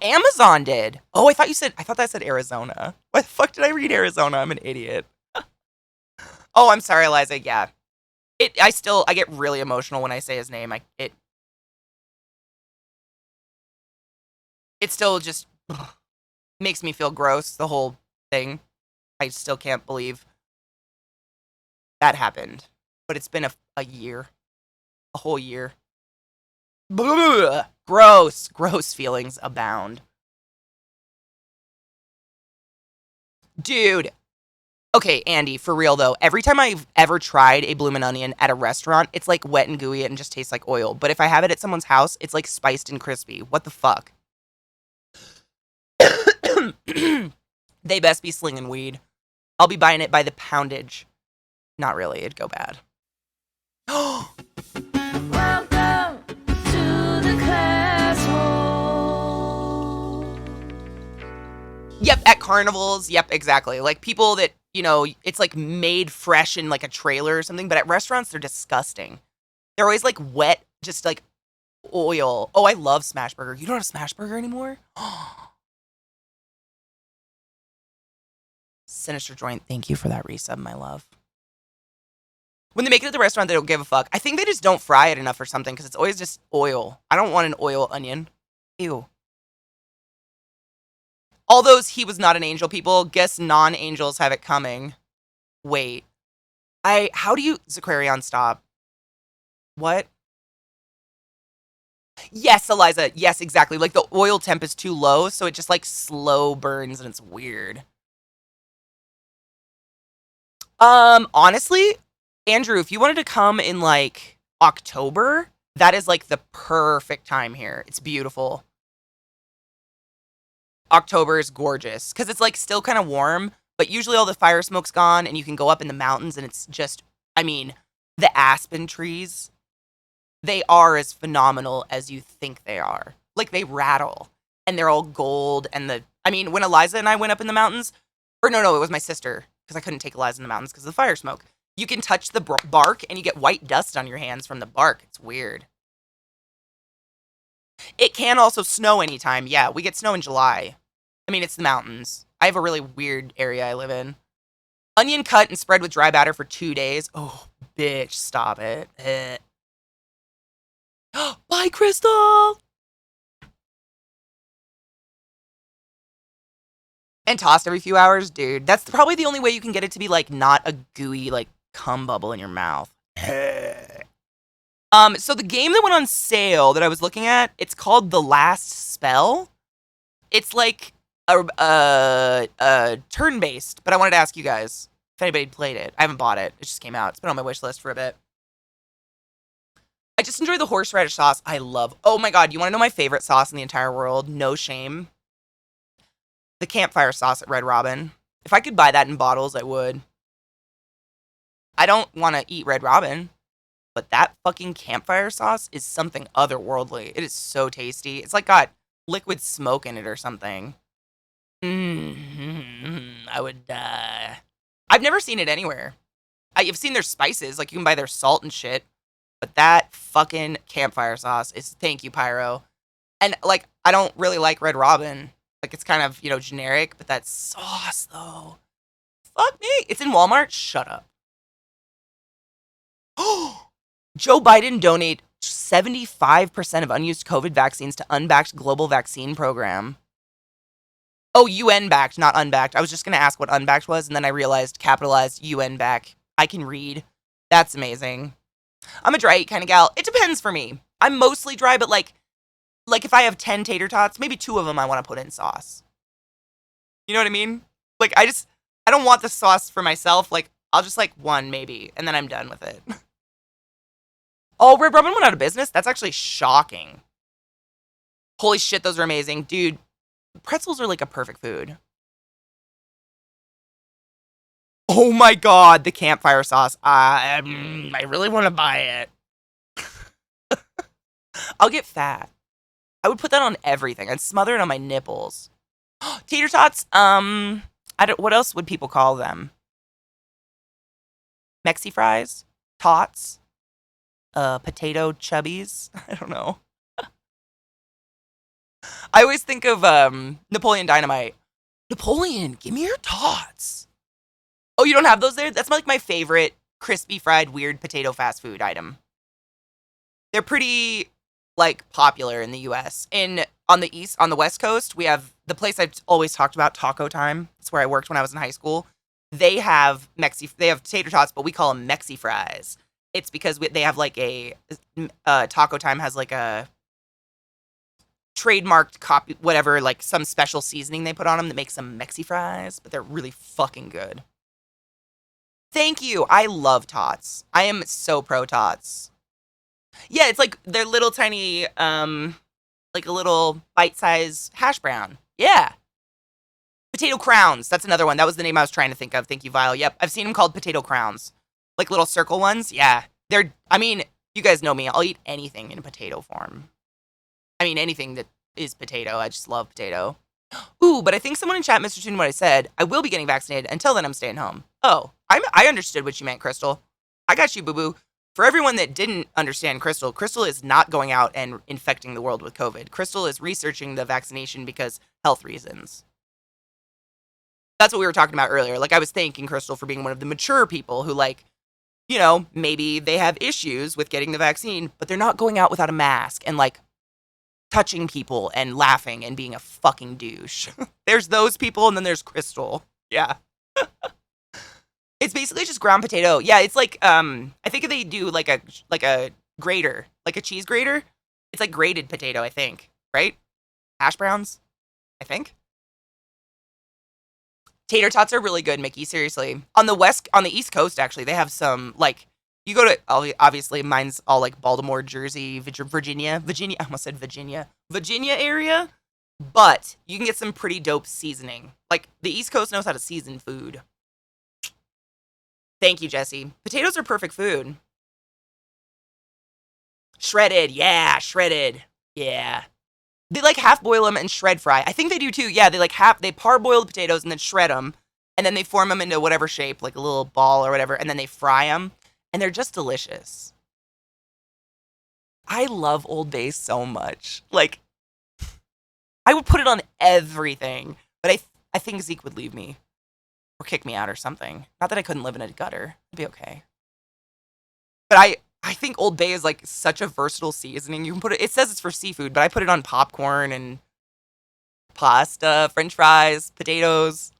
Speaker 1: Amazon did. Oh, I thought that said Arizona. Why the fuck did I read Arizona? I'm an idiot. Oh, I'm sorry, Eliza. Yeah. I get really emotional when I say his name. It still just makes me feel gross, the whole thing. I still can't believe that happened. But it's been a year. A whole year. Blah, gross feelings abound. Dude. Okay, Andy, for real though, every time I've ever tried a bloomin' onion at a restaurant, it's like wet and gooey and just tastes like oil. But if I have it at someone's house, it's like spiced and crispy. What the fuck? They best be slinging weed. I'll be buying it by the poundage. Not really, it'd go bad.
Speaker 3: Welcome to the class hall.
Speaker 1: Yep, at carnivals. Yep, exactly. Like people that, it's like made fresh in like a trailer or something, but at restaurants, they're disgusting. They're always like wet, just like oil. Oh, I love Smash Burger. You don't have Smash Burger anymore? Sinister Joint, thank you for that resub, my love. When they make it at the restaurant, they don't give a fuck. I think they just don't fry it enough or something because it's always just oil. I don't want an oil onion. Ew. All those he was not an angel people, guess non-angels have it coming. Wait. How do you... Zaquarion, stop. What? Yes, Eliza. Yes, exactly. Like the oil temp is too low, so it just like slow burns and it's weird. Honestly, Andrew, if you wanted to come in like October, that is like the perfect time here. It's beautiful. October is gorgeous because it's like still kind of warm, but usually all the fire smoke's gone and you can go up in the mountains and it's just, the aspen trees, they are as phenomenal as you think they are. Like they rattle and they're all gold and when Eliza and I went up in the mountains, or no, it was my sister because I couldn't take Eliza in the mountains because of the fire smoke. You can touch the bark and you get white dust on your hands from the bark. It's weird. It can also snow anytime. Yeah, we get snow in July. It's the mountains. I have a really weird area I live in. Onion cut and spread with dry batter for 2 days. Oh, bitch, stop it. Bye, Crystal! And tossed every few hours? Dude, that's probably the only way you can get it to be, like, not a gooey, like, cum bubble in your mouth. So the game that went on sale that I was looking at, it's called The Last Spell. It's like a turn-based, but I wanted to ask you guys if anybody played it. I haven't bought it. It just came out. It's been on my wish list for a bit. I just enjoy the horseradish sauce. I love... Oh my god, you want to know my favorite sauce in the entire world? No shame. The campfire sauce at Red Robin. If I could buy that in bottles, I would. I don't want to eat Red Robin, but that fucking campfire sauce is something otherworldly. It is so tasty. It's like got liquid smoke in it or something. I would die. I've never seen it anywhere. I've seen their spices, like you can buy their salt and shit, but that fucking campfire sauce is, thank you, Pyro. And like, I don't really like Red Robin. Like it's kind of, generic, but that sauce though. Fuck me. It's in Walmart. Shut up. Joe Biden donate 75% of unused COVID vaccines to unbacked global vaccine program. Oh, UN backed, not unbacked. I was just going to ask what unbacked was, and then I realized capitalized UN back. I can read. That's amazing. I'm a dry eat kind of gal. It depends for me. I'm mostly dry, but like if I have 10 tater tots, maybe 2 of them I want to put in sauce. You know what I mean? Like, I don't want the sauce for myself. Like, I'll just like 1 maybe, and then I'm done with it. Oh, Red Robin went out of business? That's actually shocking. Holy shit, those are amazing. Dude, pretzels are like a perfect food. Oh my god, the campfire sauce. I really want to buy it. I'll get fat. I would put that on everything. I'd smother it on my nipples. Tater tots, what else would people call them? Mexi fries? Tots? Potato chubbies? I don't know. I always think of Napoleon Dynamite. Napoleon, give me your tots. Oh, you don't have those there? That's like my favorite crispy fried weird potato fast food item. They're pretty like popular in the US. On the West Coast, we have the place I've always talked about, Taco Time. It's where I worked when I was in high school. They have tater tots, but we call them Mexi fries. It's because they have like Taco Time has like a trademarked copy, whatever, like some special seasoning they put on them that makes them Mexi fries, but they're really fucking good. Thank you. I love tots. I am so pro tots. Yeah, it's like they're little tiny, like a little bite-sized hash brown. Yeah. Potato crowns. That's another one. That was the name I was trying to think of. Thank you, Vile. Yep, I've seen them called potato crowns. Like little circle ones. Yeah. You guys know me. I'll eat anything in potato form. I mean, anything that is potato. I just love potato. Ooh, but I think someone in chat misunderstood what I said. I will be getting vaccinated. Until then, I'm staying home. Oh, I understood what you meant, Crystal. I got you, boo-boo. For everyone that didn't understand Crystal, Crystal is not going out and infecting the world with COVID. Crystal is researching the vaccination because health reasons. That's what we were talking about earlier. Like, I was thanking Crystal for being one of the mature people who, like, you know, maybe they have issues with getting the vaccine, but they're not going out without a mask and, like, touching people and laughing and being a fucking douche. There's those people, and then there's Crystal. Yeah. It's basically just ground potato. Yeah, it's like, I think they do like a grater, like a cheese grater. It's like grated potato, I think, right? Hash browns, I think. Tater tots are really good, Mickey, seriously. On the East Coast, actually, they have some, like, you go to, obviously, mine's all, like, Baltimore, Jersey, Virginia, I almost said Virginia area, but you can get some pretty dope seasoning. Like, the East Coast knows how to season food. Thank you, Jesse. Potatoes are perfect food. Shredded, yeah, shredded, yeah. They like half boil them and shred fry. I think they do too. Yeah, they parboil the potatoes and then shred them, and then they form them into whatever shape, like a little ball or whatever, and then they fry them, and they're just delicious. I love Old Bay so much. Like, I would put it on everything, but I think Zeke would leave me or kick me out or something. Not that I couldn't live in a gutter. It'd be okay. But I think Old Bay is like such a versatile seasoning. You can put it says it's for seafood, but I put it on popcorn and pasta, french fries, potatoes.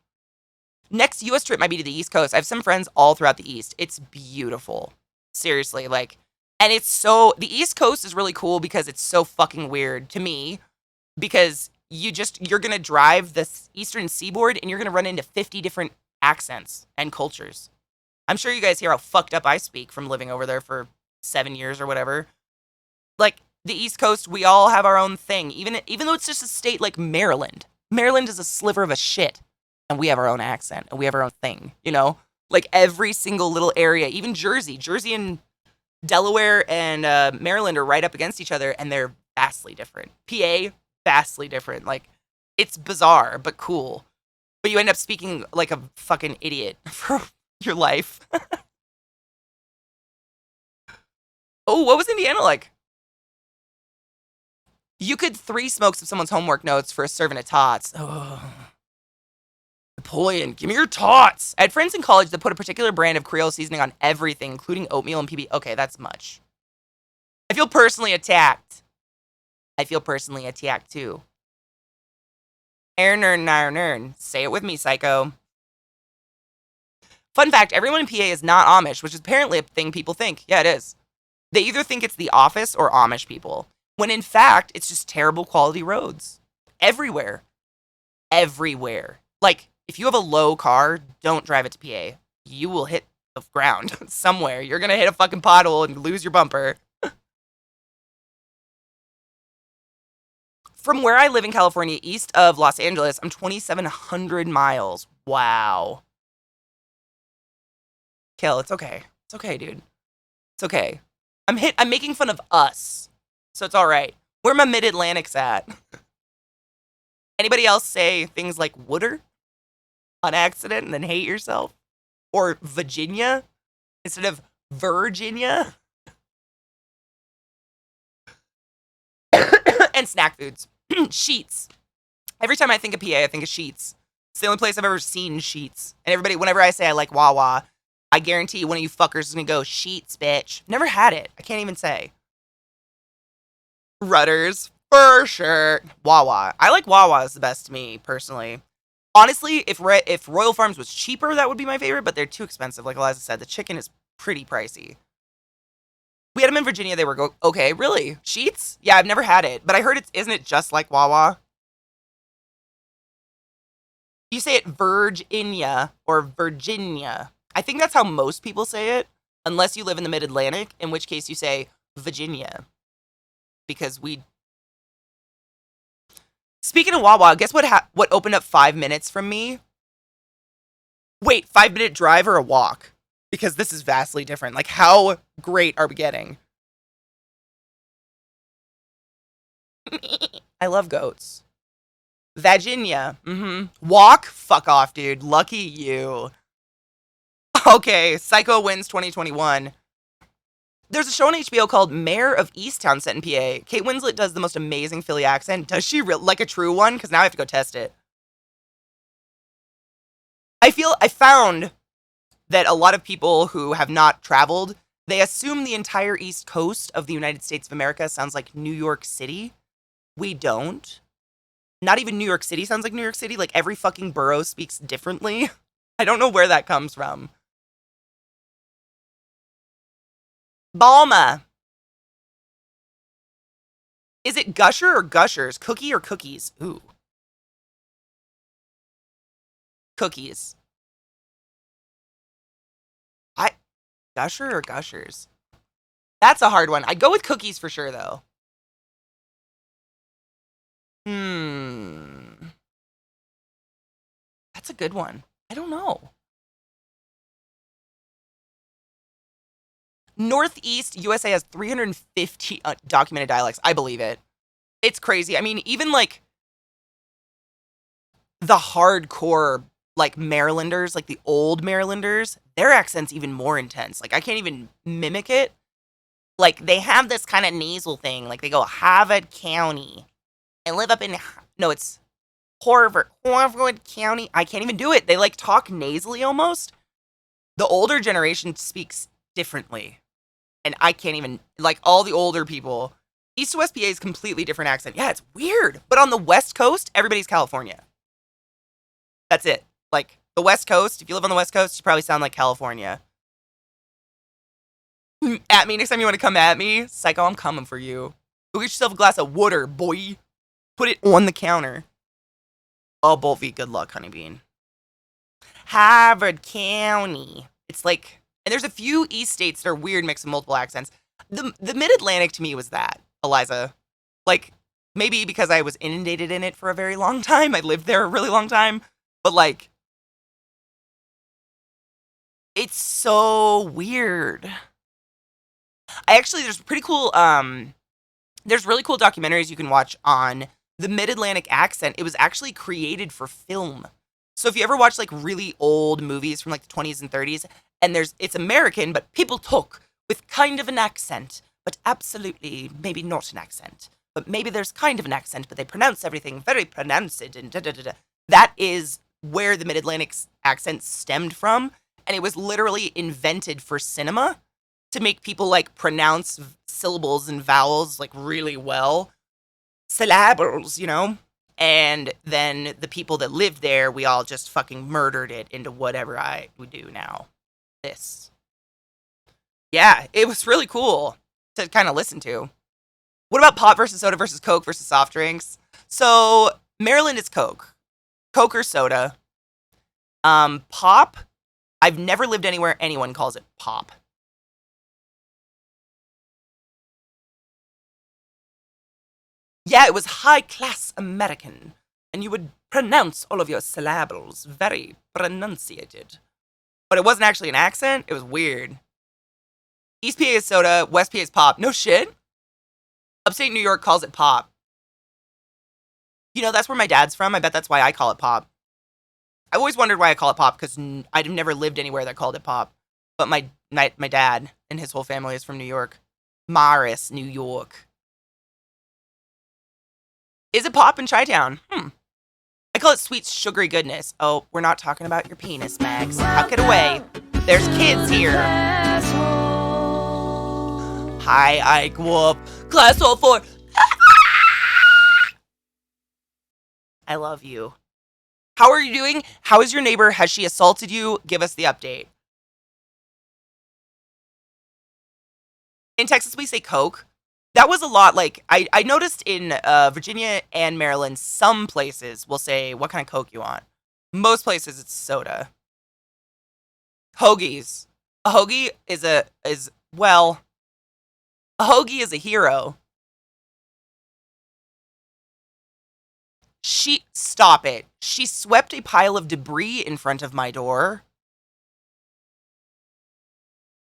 Speaker 1: Next US trip might be to the East Coast. I have some friends all throughout the East. It's beautiful. Seriously, like, and the East Coast is really cool because it's so fucking weird to me because you're going to drive the Eastern Seaboard and you're going to run into 50 different accents and cultures. I'm sure you guys hear how fucked up I speak from living over there for 7 years or whatever. Like, the East Coast, we all have our own thing. Even though it's just a state like Maryland. Maryland is a sliver of a shit. And we have our own accent. And we have our own thing, you know? Like, every single little area. Even Jersey. Jersey and Delaware and Maryland are right up against each other. And they're vastly different. PA, vastly different. Like, it's bizarre, but cool. But you end up speaking like a fucking idiot for your life. Oh, what was Indiana like? You could 3 smokes of someone's homework notes for a serving of tots. Oh. Napoleon, give me your tots. I had friends in college that put a particular brand of Creole seasoning on everything, including oatmeal and PB. Okay, that's much. I feel personally attacked. I feel personally attacked too. Ern. Say it with me, psycho. Fun fact, everyone in PA is not Amish, which is apparently a thing people think. Yeah, it is. They either think it's The Office or Amish people, when in fact, it's just terrible quality roads. Everywhere. Everywhere. Like, if you have a low car, don't drive it to PA. You will hit the ground somewhere. You're going to hit a fucking pothole and lose your bumper. From where I live in California, east of Los Angeles, I'm 2,700 miles. Wow. Kel, it's okay. It's okay, dude. It's okay. I'm making fun of us. So it's all right. Where my mid-Atlantic's at. Anybody else say things like wooder on accident and then hate yourself? Or Virginia instead of Virginia? And snack foods. Sheets. Every time I think of PA, I think of Sheets. It's the only place I've ever seen Sheets. And everybody, whenever I say I like Wawa, I guarantee one of you fuckers is going to go, Sheets, bitch. Never had it. I can't even say. Rudders. For sure. Wawa. I like Wawa is the best to me, personally. Honestly, if Royal Farms was cheaper, that would be my favorite, but they're too expensive. Like Eliza said, the chicken is pretty pricey. We had them in Virginia. They were okay, really? Sheets? Yeah, I've never had it, but I heard isn't it just like Wawa? You say it Virginia or Virginia. I think that's how most people say it, unless you live in the mid-Atlantic, in which case you say Virginia. Because we... Speaking of Wawa, guess what opened up 5 minutes from me? Wait, 5-minute drive or a walk? Because this is vastly different. Like, how great are we getting? I love goats. Virginia. Walk? Fuck off, dude. Lucky you. Okay, Psycho wins 2021. There's a show on HBO called Mayor of Easttown set in PA. Kate Winslet does the most amazing Philly accent. Does she like a true one? Because now I have to go test it. I found that a lot of people who have not traveled, they assume the entire East Coast of the United States of America sounds like New York City. We don't. Not even New York City sounds like New York City. Like, every fucking borough speaks differently. I don't know where that comes from. Balma. Is it Gusher or Gushers? Cookie or cookies? Ooh. Cookies. Gusher or Gushers? That's a hard one. I'd go with cookies for sure, though. That's a good one. I don't know. Northeast USA has 350 documented dialects. I believe it. It's crazy. I mean, even like the hardcore like Marylanders, like the old Marylanders, their accent's even more intense. Like, I can't even mimic it. Like, they have this kind of nasal thing. Like, they go, Harvard County. I live up in, no, it's Harvard County. I can't even do it. They, like, talk nasally almost. The older generation speaks differently. And I can't even, like, all the older people. East to West PA is completely different accent. Yeah, it's weird. But on the West Coast, everybody's California. That's it. Like, the West Coast, if you live on the West Coast, you probably sound like California. At me next time you want to come at me. Psycho, I'm coming for you. Go get yourself a glass of water, boy. Put it on the counter. Oh, Boltveet, good luck, honeybean. Harvard County. It's like, and there's a few East states that are weird mix of multiple accents. The Mid-Atlantic to me was that, Eliza. Like, maybe because I was inundated in it for a very long time. I lived there a really long time. But, like, it's so weird. There's pretty cool, there's really cool documentaries you can watch on the Mid-Atlantic accent. It was actually created for film. So if you ever watch, like, really old movies from, like, the 20s and 30s, and it's American, but people talk with kind of an accent, but absolutely maybe not an accent. But maybe there's kind of an accent, but they pronounce everything very pronounced and da-da-da-da. That is where the Mid-Atlantic accent stemmed from, and it was literally invented for cinema to make people, like, pronounce syllables and vowels, like, really well. Syllables, you know? And then the people that lived there, we all just fucking murdered it into whatever we do now. This. Yeah, it was really cool to kind of listen to. What about pop versus soda versus Coke versus soft drinks? So, Maryland is Coke. Coke or soda. Pop, I've never lived anywhere anyone calls it pop. Yeah, it was high-class American. And you would pronounce all of your syllables very pronunciated. But it wasn't actually an accent. It was weird. East PA is soda. West PA is pop. No shit. Upstate New York calls it pop. You know, that's where my dad's from. I bet that's why I call it pop. I've always wondered why I call it pop, because I've never lived anywhere that called it pop. But my dad and his whole family is from New York. Morris, New York. Is it pop in Chi-Town? I call it sweet, sugary goodness. Oh, we're not talking about your penis, Max. Tuck it away. There's kids here. Hi, Ike Whoop. Class 04. I love you. How are you doing? How is your neighbor? Has she assaulted you? Give us the update. In Texas, we say Coke. That was a lot. Like, I noticed in Virginia and Maryland, some places will say, what kind of Coke you want? Most places, it's soda. Hoagies. A hoagie is a hoagie is a hero. Stop it. She swept a pile of debris in front of my door.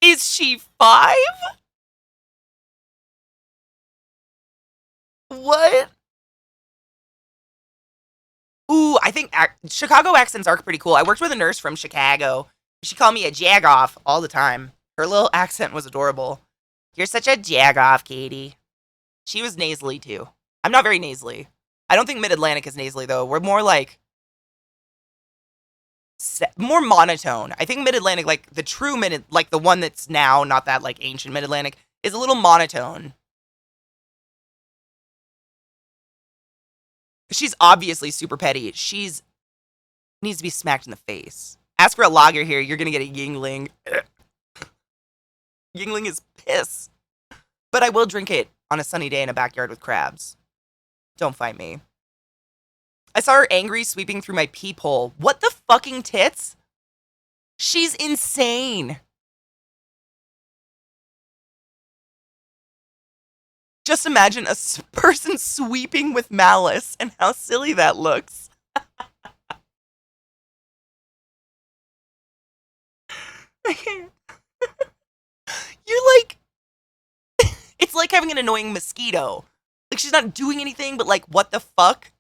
Speaker 1: Is she 5? What? Ooh, I think Chicago accents are pretty cool. I worked with a nurse from Chicago. She called me a jagoff all the time. Her little accent was adorable. You're such a jagoff, Katie. She was nasally, too. I'm not very nasally. I don't think Mid-Atlantic is nasally, though. We're more like... more monotone. I think Mid-Atlantic, like the true like the one that's now, not that like ancient Mid-Atlantic, is a little monotone. She's obviously super petty. She's needs to be smacked in the face. Ask for a lager here, you're gonna get a Yingling. Yingling is piss. But I will drink it on a sunny day in a backyard with crabs. Don't fight me. I saw her angry sweeping through my peephole. What the fucking tits? She's insane. Just imagine a person sweeping with malice and how silly that looks. You're like... It's like having an annoying mosquito. Like, she's not doing anything, but like, what the fuck?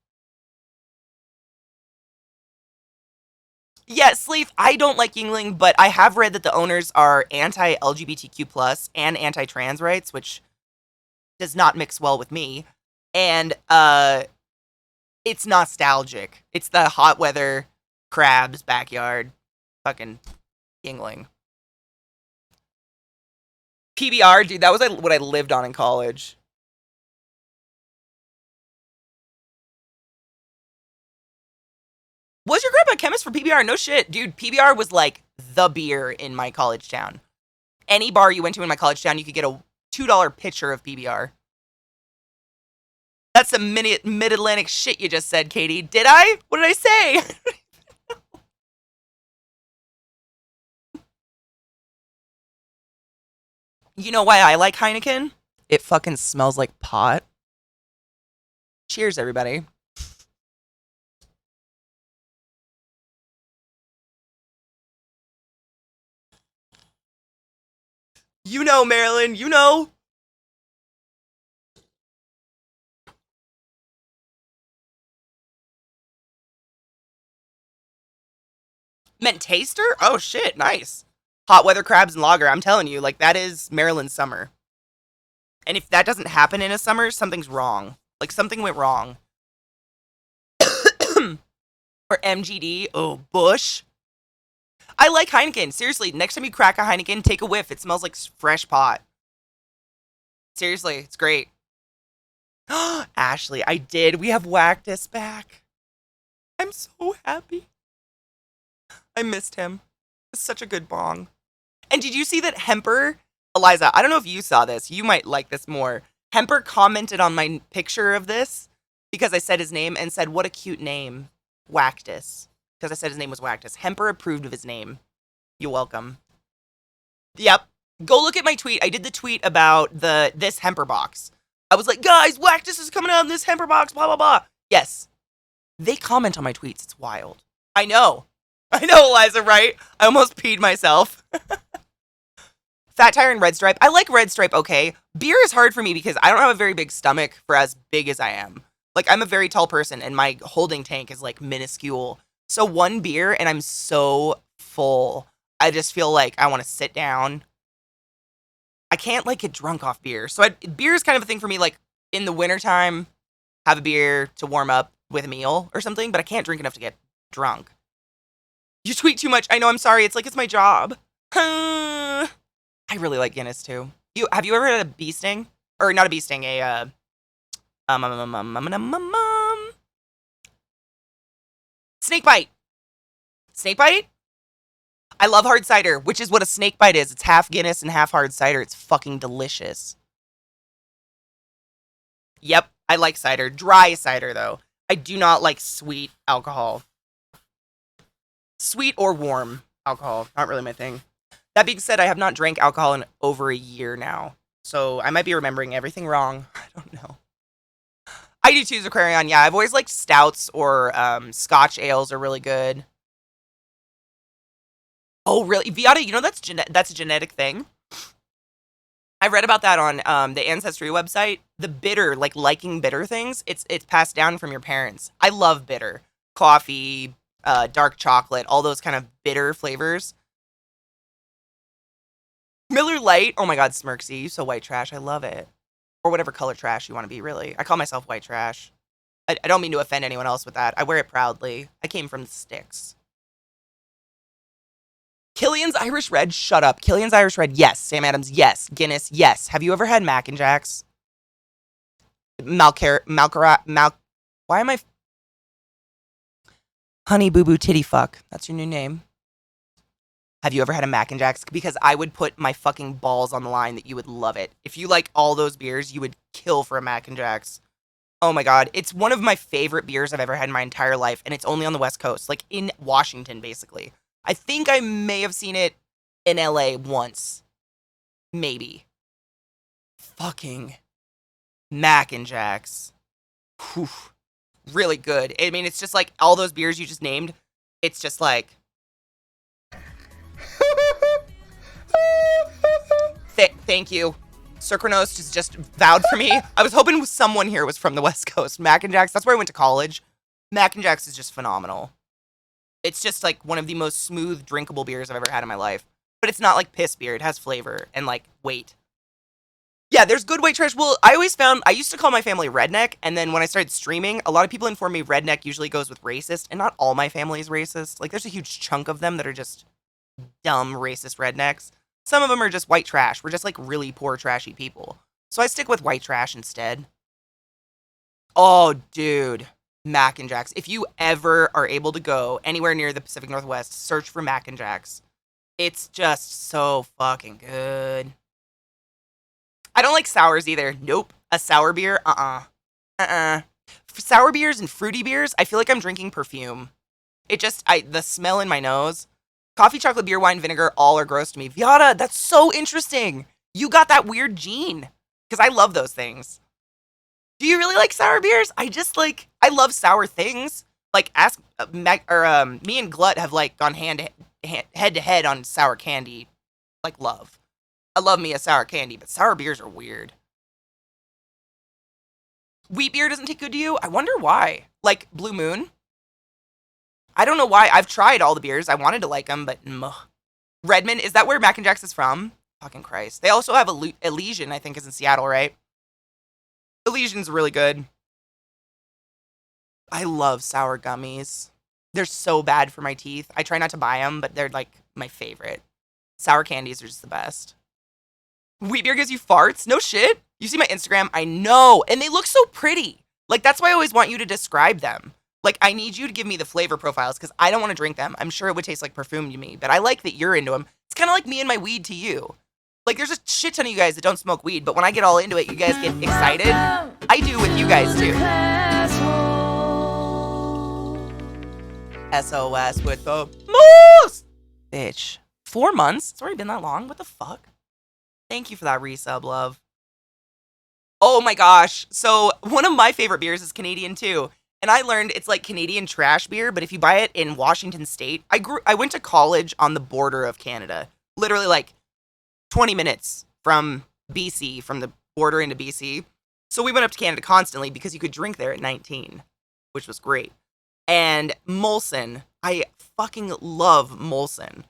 Speaker 1: Yeah, Sleeth, I don't like Yingling, but I have read that the owners are anti-LGBTQ+, and anti-trans rights, which does not mix well with me. And it's nostalgic. It's the hot weather, crabs, backyard, fucking Yingling. PBR, dude, that was what I lived on in college. Was your grandpa a chemist for PBR? No shit. Dude, PBR was like the beer in my college town. Any bar you went to in my college town, you could get a $2 pitcher of PBR. That's some mid-Atlantic shit you just said, Katie. Did I? What did I say? You know why I like Heineken? It fucking smells like pot. Cheers, everybody. You know, Marilyn, you know. Mint taster? Oh shit, nice. Hot weather crabs and lager. I'm telling you, like, that is Maryland's summer. And if that doesn't happen in a summer, something's wrong. Like, something went wrong. Or MGD. Oh, Bush. I like Heineken. Seriously, next time you crack a Heineken, take a whiff. It smells like fresh pot. Seriously, it's great. Ashley, I did. We have Wactus back. I'm so happy. I missed him. It's such a good bong. And did you see that Hemper, Eliza, I don't know if you saw this. You might like this more. Hemper commented on my picture of this because I said his name and said, what a cute name. Wactus. Because I said his name was Wactus. Hemper approved of his name. You're welcome. Yep. Go look at my tweet. I did the tweet about this Hemper box. I was like, guys, Lactus is coming out in this Hemper box, blah, blah, blah. Yes. They comment on my tweets. It's wild. I know, Eliza, right? I almost peed myself. Fat Tire and Red Stripe. I like Red Stripe, okay. Beer is hard for me because I don't have a very big stomach for as big as I am. Like, I'm a very tall person, and my holding tank is, like, minuscule. So one beer, and I'm so full. I just feel like I want to sit down. I can't, like, get drunk off beer. So beer is kind of a thing for me, like, in the wintertime, have a beer to warm up with a meal or something, but I can't drink enough to get drunk. You tweet too much. I know, I'm sorry. It's like it's my job. I really like Guinness, too. Have you ever had a bee sting? Or not a bee sting, a, snake bite. Snake bite? I love hard cider, which is what a snake bite is. It's half Guinness and half hard cider. It's fucking delicious. Yep, I like cider. Dry cider, though. I do not like sweet alcohol. Sweet or warm alcohol. Not really my thing. That being said, I have not drank alcohol in over a year now. So I might be remembering everything wrong. I don't know. I do too, Aquarion. Yeah, I've always liked stouts or Scotch ales are really good. Oh, really? Viata, you know that's a genetic thing? I read about that on the Ancestry website. The bitter, like liking bitter things, it's passed down from your parents. I love bitter. Coffee, dark chocolate, all those kind of bitter flavors. Miller Lite, oh my god, Smirksy, you so white trash, I love it. Or whatever color trash you want to be, really. I call myself white trash. I don't mean to offend anyone else with that. I wear it proudly. I came from the sticks. Killian's Irish Red, shut up. Killian's Irish Red, yes. Sam Adams, yes. Guinness, yes. Have you ever had Mac and Jacks? Why am I... Honey Boo Boo Titty Fuck. That's your new name. Have you ever had a Mac and Jacks? Because I would put my fucking balls on the line that you would love it. If you like all those beers, you would kill for a Mac and Jacks. Oh my god. It's one of my favorite beers I've ever had in my entire life, and it's only on the West Coast. Like, in Washington, basically. I think I may have seen it in LA once. Maybe. Fucking Mac and Jacks. Whew. Really good. I mean, it's just like all those beers you just named. It's just like... Thank you. Sucranos is just vowed for me. I was hoping someone here was from the West Coast. Mac and Jacks, that's where I went to college. Mac and Jacks is just phenomenal. It's just like one of the most smooth, drinkable beers I've ever had in my life. But it's not like piss beer. It has flavor and like weight. Yeah, there's good white trash. Well, I always found, I used to call my family redneck, and then when I started streaming, a lot of people informed me redneck usually goes with racist, and not all my family is racist. Like, there's a huge chunk of them that are just dumb, racist rednecks. Some of them are just white trash. We're just like really poor, trashy people. So I stick with white trash instead. Oh, dude. Mac and Jacks. If you ever are able to go anywhere near the Pacific Northwest, search for Mac and Jacks. It's just so fucking good. I don't like sours either. Nope. A sour beer? For sour beers and fruity beers, I feel like I'm drinking perfume. The smell in my nose. Coffee, chocolate, beer, wine, vinegar, all are gross to me. Viata, that's so interesting. You got that weird gene. Because I love those things. Do you really like sour beers? I love sour things. Like, me and Glut have, like, gone head to head on sour candy. Like, love. I love me a sour candy, but sour beers are weird. Wheat beer doesn't taste good to you? I wonder why. Like, Blue Moon? I don't know why. I've tried all the beers. I wanted to like them, but Redmond, is that where Mac and Jacks is from? Fucking Christ. They also have Elysian, I think, is in Seattle, right? Elysian's really good. I love sour gummies. They're so bad for my teeth. I try not to buy them, but they're, like, my favorite. Sour candies are just the best. Wheat beer gives you farts? No shit. You see my Instagram? I know. And they look so pretty. Like, that's why I always want you to describe them. Like, I need you to give me the flavor profiles because I don't want to drink them. I'm sure it would taste like perfume to me, but I like that you're into them. It's kind of like me and my weed to you. Like, there's a shit ton of you guys that don't smoke weed, but when I get all into it, you guys get excited. I do with you guys, too. SOS with the moose! Bitch. 4 months? It's already been that long? What the fuck? Thank you for that resub, love. Oh my gosh. So one of my favorite beers is Canadian too. And I learned it's like Canadian trash beer, but if you buy it in Washington State, I went to college on the border of Canada. Literally like 20 minutes from BC, from the border into BC. So we went up to Canada constantly because you could drink there at 19, which was great. And Molson, I fucking love Molson.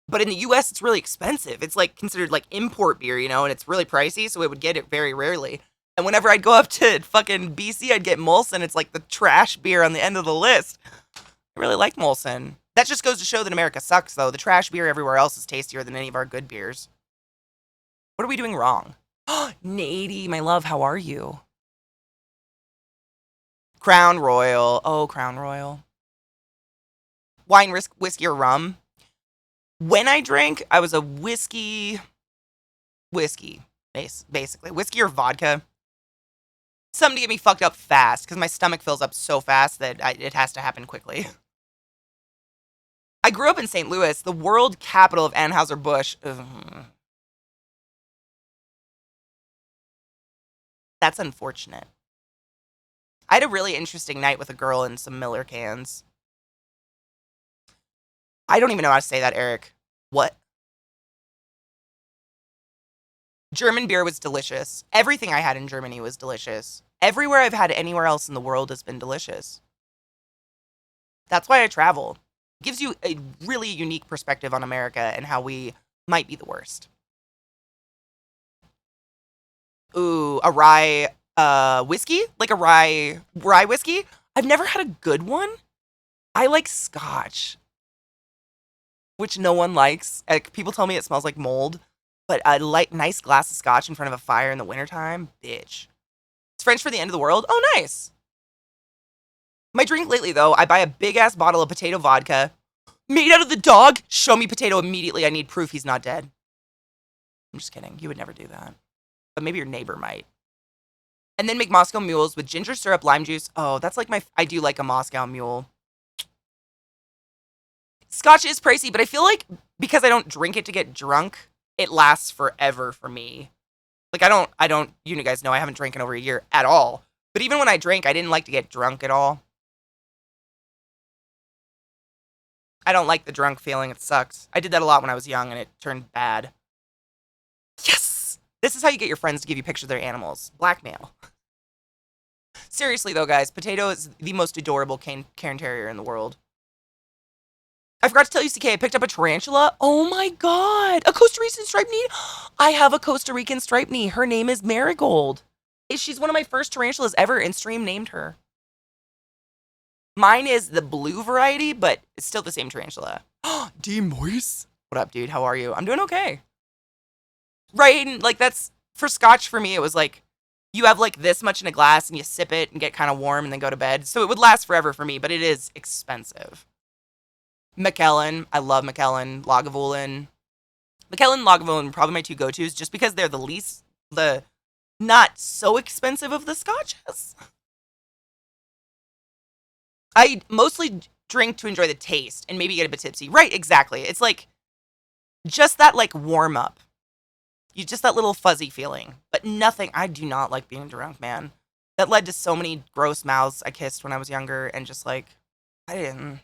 Speaker 1: But in the US, it's really expensive. It's like considered like import beer, you know, and it's really pricey, so it would get it very rarely. And whenever I'd go up to fucking BC, I'd get Molson. It's like the trash beer on the end of the list. I really like Molson. That just goes to show that America sucks, though. The trash beer everywhere else is tastier than any of our good beers. What are we doing wrong? Nady, my love, how are you? Crown Royal. Oh, Crown Royal. Wine, whiskey, or rum? When I drank, I was a whiskey, basically. Whiskey or vodka. Something to get me fucked up fast, because my stomach fills up so fast that it has to happen quickly. I grew up in St. Louis, the world capital of Anheuser-Busch. That's unfortunate. I had a really interesting night with a girl in some Miller cans. I don't even know how to say that, Eric. What? German beer was delicious. Everything I had in Germany was delicious. Everywhere I've had anywhere else in the world has been delicious. That's why I travel. It gives you a really unique perspective on America and how we might be the worst. Ooh, a rye whiskey? Like a rye whiskey? I've never had a good one. I like scotch, which no one likes. People tell me it smells like mold. But a nice glass of scotch in front of a fire in the wintertime, bitch. It's French for the end of the world. Oh, nice. My drink lately, though, I buy a big-ass bottle of potato vodka. Made out of the dog? Show me potato immediately. I need proof he's not dead. I'm just kidding. You would never do that. But maybe your neighbor might. And then make Moscow mules with ginger syrup, lime juice. Oh, that's like I do like a Moscow mule. Scotch is pricey, but I feel like because I don't drink it to get drunk, it lasts forever for me. Like, I don't, you guys know I haven't drank in over a year at all. But even when I drank, I didn't like to get drunk at all. I don't like the drunk feeling. It sucks. I did that a lot when I was young and it turned bad. Yes! This is how you get your friends to give you pictures of their animals. Blackmail. Seriously, though, guys, Potato is the most adorable Cairn Terrier in the world. I forgot to tell you, CK, I picked up a tarantula. Oh my god. A Costa Rican striped knee? I have a Costa Rican striped knee. Her name is Marigold. She's one of my first tarantulas ever, and Stream named her. Mine is the blue variety, but it's still the same tarantula. D Moise. What up, dude? How are you? I'm doing okay. Right, and like that's, for scotch for me, it was like, you have like this much in a glass, and you sip it and get kind of warm and then go to bed. So it would last forever for me, but it is expensive. Macallan. I love Macallan. Lagavulin. Macallan and Lagavulin are probably my two go-tos just because they're the not so expensive of the scotches. I mostly drink to enjoy the taste and maybe get a bit tipsy. Right, exactly. It's like just that like warm up. You just that little fuzzy feeling. But nothing. I do not like being drunk, man. That led to so many gross mouths I kissed when I was younger and just like I didn't.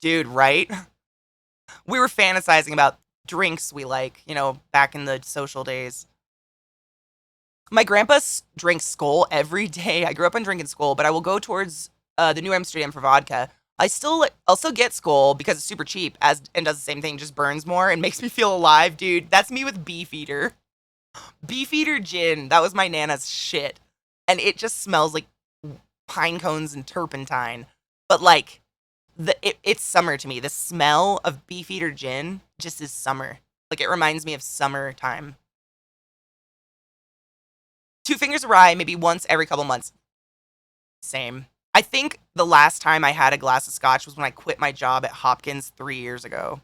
Speaker 1: Dude, right? We were fantasizing about drinks we like, you know, back in the social days. My grandpa drinks Skol every day. I grew up on drinking Skol, but I will go towards the New Amsterdam for vodka. I'll still get Skol because it's super cheap and does the same thing, just burns more and makes me feel alive, dude. That's me with Beefeater. Beefeater gin, that was my nana's shit. And it just smells like pine cones and turpentine. But like, it's summer to me. The smell of Beefeater gin just is summer. Like, it reminds me of summertime. 2 fingers of rye, maybe once every couple months. Same. I think the last time I had a glass of scotch was when I quit my job at Hopkins 3 years ago.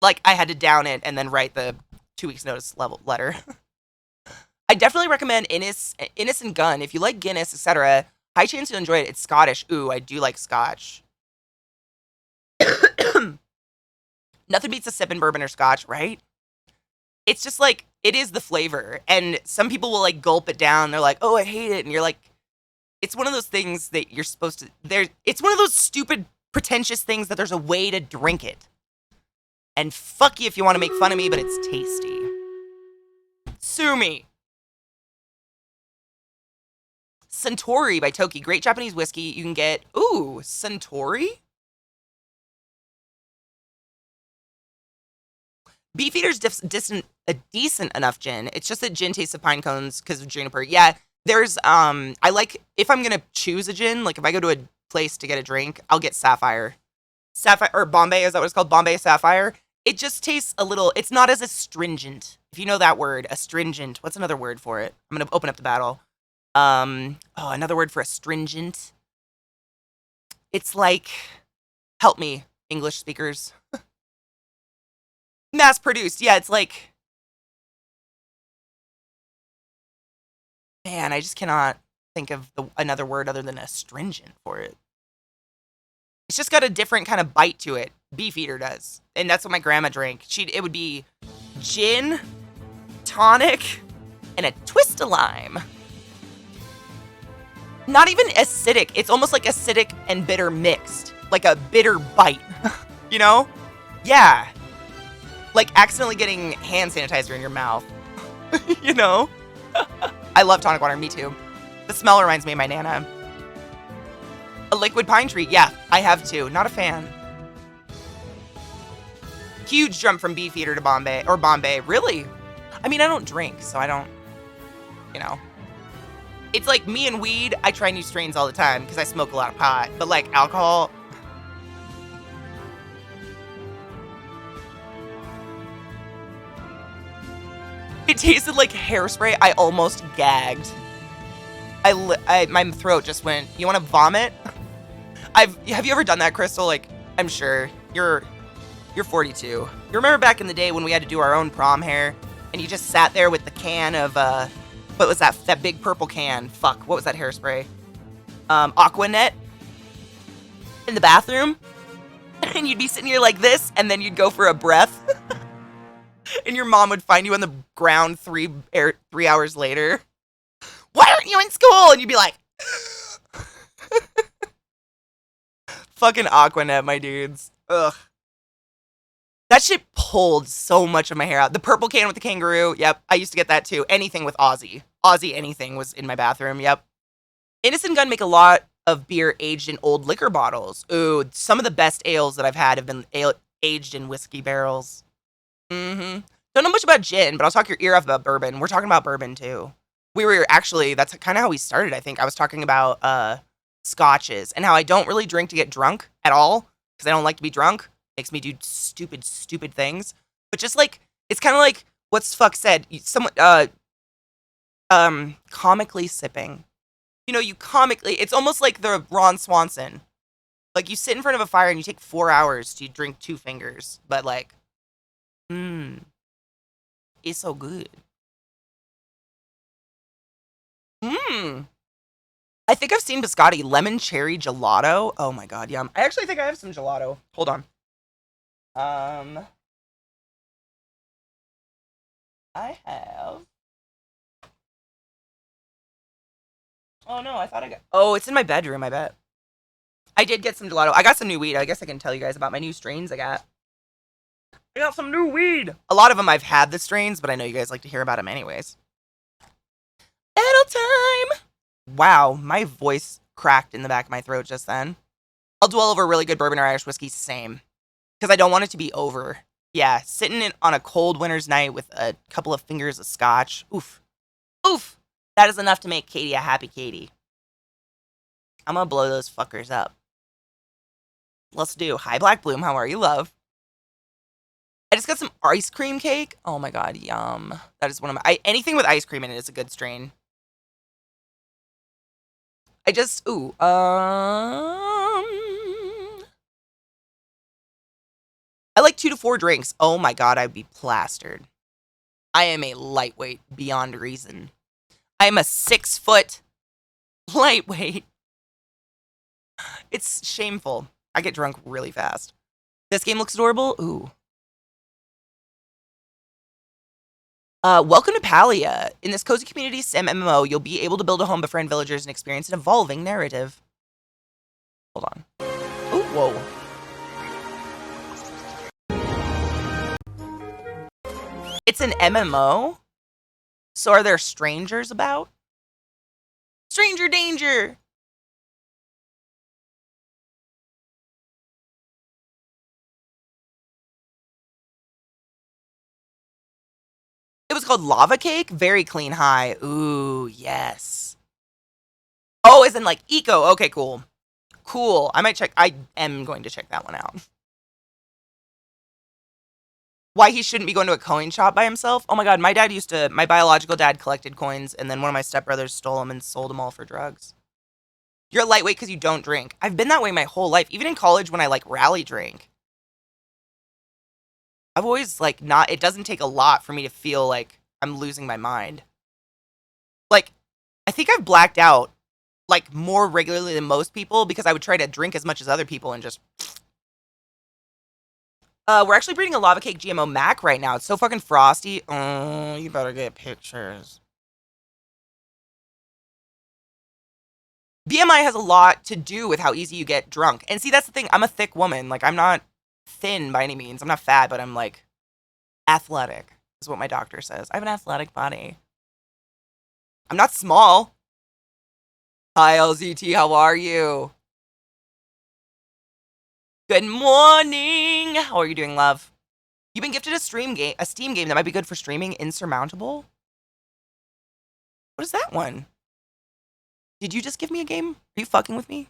Speaker 1: Like, I had to down it and then write the 2 weeks notice letter. I definitely recommend Innis and Gunn. If you like Guinness, etc., high chance you'll enjoy it. It's Scottish. Ooh, I do like scotch. Nothing beats a sip in bourbon or scotch, right? it's just like, it is the flavor. And some people will like gulp it down. They're like, oh, I hate it. And you're like, it's one of those things that you're supposed to, it's one of those stupid, pretentious things that there's a way to drink it. And fuck you if you want to make fun of me, but it's tasty. Sumi Centauri by Toki. Great Japanese whiskey. You can get, ooh, Centauri? Beefeater's a decent enough gin. It's just that gin tastes of pine cones because of juniper. Yeah, there's, I like, if I'm going to choose a gin, like if I go to a place to get a drink, I'll get Sapphire. Sapphire, or Bombay, is that what it's called? Bombay Sapphire. It just tastes a little, it's not as astringent. If you know that word, astringent. What's another word for it? I'm going to open up the battle. Another word for astringent. It's like, help me, English speakers. Mass produced. Yeah, it's like, man, I just cannot think of another word other than astringent for it. It's just got a different kind of bite to it. Beefeater does. And that's what my grandma drank. It would be gin, tonic, and a twist of lime. Not even acidic. It's almost like acidic and bitter mixed. Like a bitter bite. You know? Yeah. Like accidentally getting hand sanitizer in your mouth. You know? I love tonic water. Me too. The smell reminds me of my Nana. A liquid pine tree. Yeah, I have too. Not a fan. Huge jump from Beefeater to Bombay. Or Bombay. Really? I mean, I don't drink, so I don't, you know. It's like me and weed. I try new strains all the time because I smoke a lot of pot. But like alcohol. It tasted like hairspray. I almost gagged. My throat just went, you want to vomit? Have you ever done that, Crystal? Like, I'm sure you're 42. You remember back in the day when we had to do our own prom hair and you just sat there with the can of, what was that big purple can? Fuck, what was that hairspray? Aquanet in the bathroom. And you'd be sitting here like this and then you'd go for a breath. And your mom would find you on the ground 3 hours later. Why aren't you in school? And you'd be like, fucking Aquanet, my dudes. Ugh. That shit pulled so much of my hair out. The purple can with the kangaroo. Yep. I used to get that too. Anything with Aussie. Aussie anything was in my bathroom. Yep. Innocent Gun make a lot of beer aged in old liquor bottles. Ooh, some of the best ales that I've had have been aged in whiskey barrels. Mm-hmm. Don't know much about gin, but I'll talk your ear off about bourbon. We're talking about bourbon too. We were actually, that's kind of how we started, I think. I was talking about scotches and how I don't really drink to get drunk at all because I don't like to be drunk. Makes me do stupid, stupid things. But just like, it's kind of like what's fuck said. Someone, comically sipping. You know, it's almost like the Ron Swanson. Like you sit in front of a fire and you take 4 hours to drink 2 fingers. But like, it's so good. I think I've seen biscotti. Lemon cherry gelato. Oh my god, yum. I actually think I have some gelato. Hold on. I have. Oh no, I thought I got. Oh, it's in my bedroom, I bet. I did get some gelato. I got some new weed. I guess I can tell you guys about my new strains I got. I got some new weed. A lot of them I've had the strains, but I know you guys like to hear about them anyways. Battle time! Wow, my voice cracked in the back of my throat just then. I'll dwell over really good bourbon or Irish whiskey, same. Because I don't want it to be over. Yeah, sitting on a cold winter's night with a couple of fingers of scotch. Oof. Oof! That is enough to make Katie a happy Katie. I'm gonna blow those fuckers up. Let's do. Hi, Black Bloom. How are you, love? I just got some ice cream cake. Oh my god, yum. That is one of my... anything with ice cream in it is a good strain. I just... ooh. I like 2 to 4 drinks. Oh my god, I'd be plastered. I am a lightweight beyond reason. I am a 6-foot lightweight. It's shameful. I get drunk really fast. This game looks adorable. Ooh. Welcome to Palia. In this cozy community sim MMO, you'll be able to build a home, befriend villagers, and experience an evolving narrative. Hold on. Oh, whoa. It's an MMO? So are there strangers about? Stranger danger! It was called Lava Cake? Very clean high. Ooh, yes. Oh, as in like eco. Okay, cool. Cool. I am going to check that one out. Why he shouldn't be going to a coin shop by himself? Oh my god, my biological dad collected coins, and then one of my stepbrothers stole them and sold them all for drugs. You're a lightweight because you don't drink. I've been that way my whole life. Even in college when I like rally drink. I've always like not, it doesn't take a lot for me to feel like I'm losing my mind. Like, I think I've blacked out like more regularly than most people because I would try to drink as much as other people and just... we're actually breeding a lava cake GMO Mac right now. It's so fucking frosty. Oh, you better get pictures. BMI has a lot to do with how easy you get drunk. And see, that's the thing. I'm a thick woman. Like, I'm not thin by any means. I'm not fat, but I'm like athletic is what my doctor says. I have an athletic body. I'm not small. Hi, LZT. How are you? Good morning. How are you doing, love? You've been gifted a Steam game that might be good for streaming. Insurmountable? What is that one? Did you just give me a game? Are you fucking with me?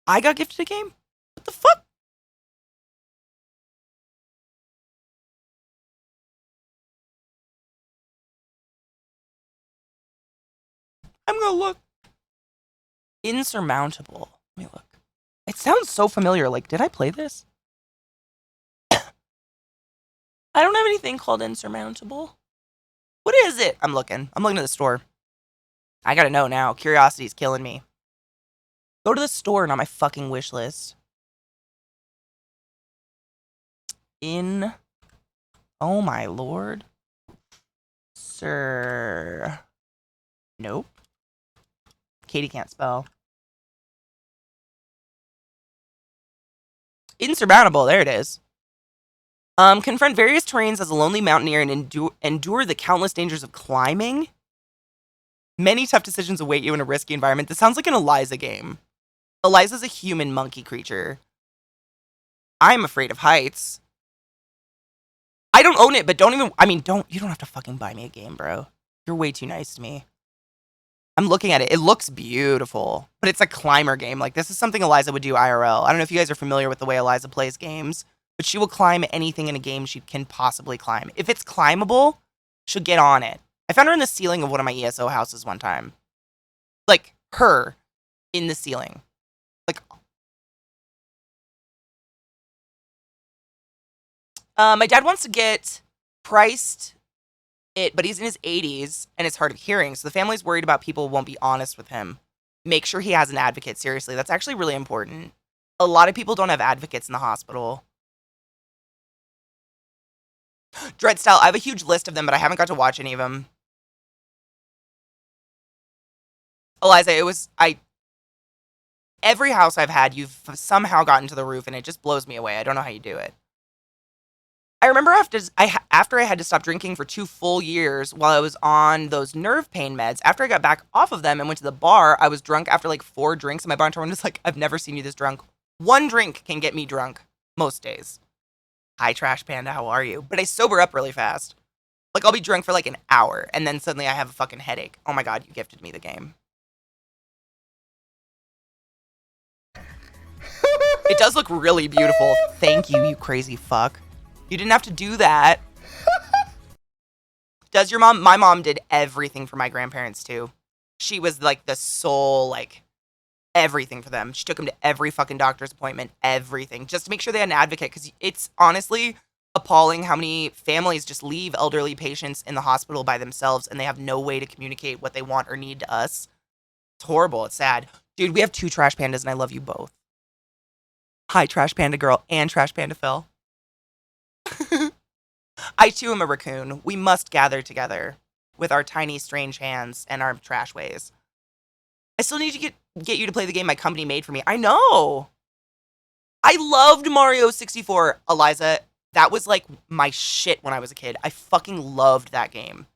Speaker 1: I got gifted a game? What the fuck? I'm gonna look. Insurmountable. Let me look. It sounds so familiar. Like, did I play this? I don't have anything called Insurmountable. What is it? I'm looking. I'm looking at the store. I gotta know now. Curiosity's killing me. Go to the store, not my fucking wish list. Oh my lord. Sir. Nope. Katie can't spell. Insurmountable. There it is. Confront various terrains as a lonely mountaineer and endure the countless dangers of climbing. Many tough decisions await you in a risky environment. This sounds like an Eliza game. Eliza's a human monkey creature. I'm afraid of heights. I don't own it, but you don't have to fucking buy me a game, bro. You're way too nice to me. I'm looking at it. It looks beautiful, but it's a climber game. Like, this is something Eliza would do IRL. I don't know if you guys are familiar with the way Eliza plays games, but she will climb anything in a game she can possibly climb. If it's climbable, she'll get on it. I found her in the ceiling of one of my ESO houses one time. Like, her in the ceiling. Like, my dad wants to get priced it, but he's in his 80s and it's hard of hearing, so the family's worried about people won't be honest with him. Make sure he has an advocate. Seriously, that's actually really important. A lot of people don't have advocates in the hospital. Dreadstyle, I have a huge list of them, but I haven't got to watch any of them. Eliza, every house I've had, you've somehow gotten to the roof, and it just blows me away. I don't know how you do it. I remember after I had to stop drinking for 2 full years while I was on those nerve pain meds, after I got back off of them and went to the bar, I was drunk after like 4 drinks, and my bartender was like, I've never seen you this drunk. 1 drink can get me drunk most days. Hi, Trash Panda, how are you? But I sober up really fast. Like, I'll be drunk for like an hour, and then suddenly I have a fucking headache. Oh my god, you gifted me the game. It does look really beautiful. Thank you, you crazy fuck. You didn't have to do that. Does your mom? My mom did everything for my grandparents, too. She was, like, the sole, like, everything for them. She took them to every fucking doctor's appointment, everything, just to make sure they had an advocate, because it's honestly appalling how many families just leave elderly patients in the hospital by themselves, and they have no way to communicate what they want or need to us. It's horrible. It's sad. Dude, we have 2 trash pandas, and I love you both. Hi, Trash Panda Girl and Trash Panda Phil. I too am a raccoon. We must gather together with our tiny, strange hands and our trash ways. I still need to get you to play the game my company made for me. I know. I loved Mario 64, Eliza. That was like my shit when I was a kid. I fucking loved that game.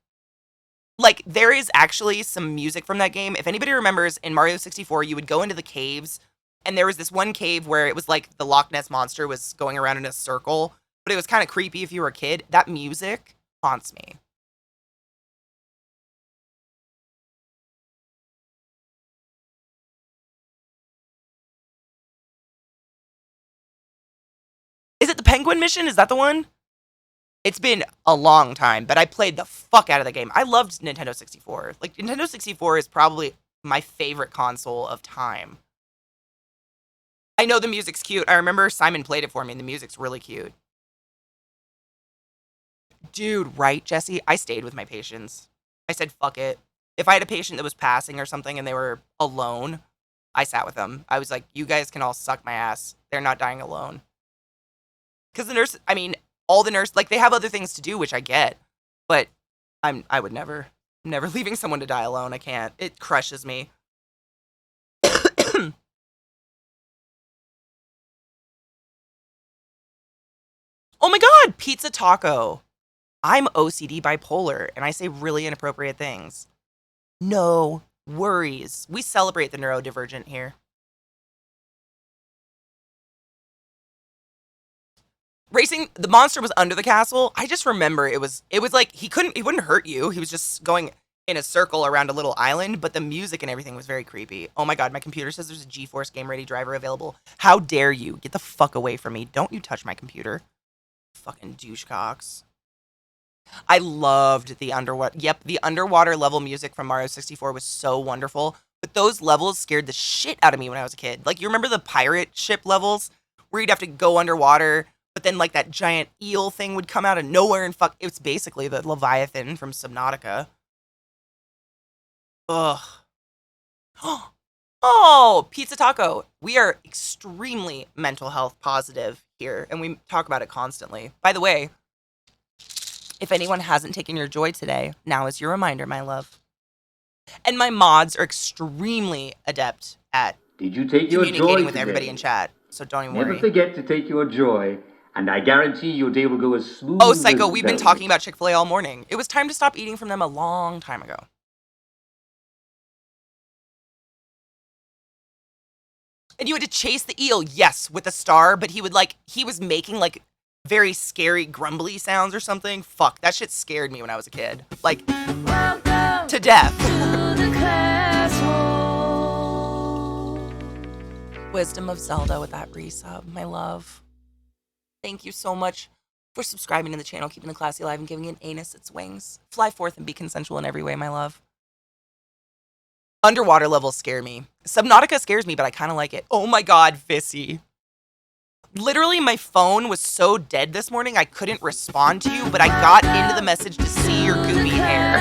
Speaker 1: Like, there is actually some music from that game. If anybody remembers, in Mario 64, you would go into the caves, and there was this one cave where it was like the Loch Ness Monster was going around in a circle, but it was kind of creepy if you were a kid. That music haunts me. Is it the Penguin Mission? Is that the one? It's been a long time, but I played the fuck out of the game. I loved Nintendo 64. Like, Nintendo 64 is probably my favorite console of time. I know the music's cute. I remember Simon played it for me, and the music's really cute. Dude, right, Jesse? I stayed with my patients. I said, fuck it. If I had a patient that was passing or something and they were alone, I sat with them. I was like, you guys can all suck my ass. They're not dying alone. Because the nurse, I mean, all the nurse, like, they have other things to do, which I get. But I would never leaving someone to die alone. I can't. It crushes me. Oh my god, pizza taco. I'm OCD bipolar, and I say really inappropriate things. No worries. We celebrate the neurodivergent here. Racing, the monster was under the castle. I just remember it was like he wouldn't hurt you. He was just going in a circle around a little island, but the music and everything was very creepy. Oh my god, my computer says there's a GeForce Game Ready driver available. How dare you? Get the fuck away from me. Don't you touch my computer. Fucking douchecocks. I loved the underwater level music from Mario 64 was so wonderful. But those levels scared the shit out of me when I was a kid. Like, you remember the pirate ship levels where you'd have to go underwater, but then like that giant eel thing would come out of nowhere and fuck. It's basically the Leviathan from Subnautica. Ugh. Oh, pizza taco. We are extremely mental health positive here, and we talk about it constantly. By the way, if anyone hasn't taken your joy today, now is your reminder, my love. And my mods are extremely adept at
Speaker 2: Did you take your
Speaker 1: communicating
Speaker 2: joy
Speaker 1: with
Speaker 2: today?
Speaker 1: everybody in chat, so don't even
Speaker 2: Never
Speaker 1: worry.
Speaker 2: forget to take your joy, and I guarantee your day will go as smooth
Speaker 1: Oh,
Speaker 2: as
Speaker 1: Psycho, we've been
Speaker 2: velvet.
Speaker 1: talking about Chick-fil-A all morning. It was time to stop eating from them a long time ago. And you had to chase the eel, yes, with a star, but he was making like very scary grumbly sounds or something. Fuck, that shit scared me when I was a kid. Like, to death. Wisdom of Zelda with that resub, my love. Thank you so much for subscribing to the channel, keeping the classy alive, and giving an anus its wings. Fly forth and be consensual in every way, my love. Underwater levels scare me. Subnautica scares me, but I kind of like it. Oh my god, Vissy. Literally, my phone was so dead this morning, I couldn't respond to you, but I got into the message to see your goopy hair.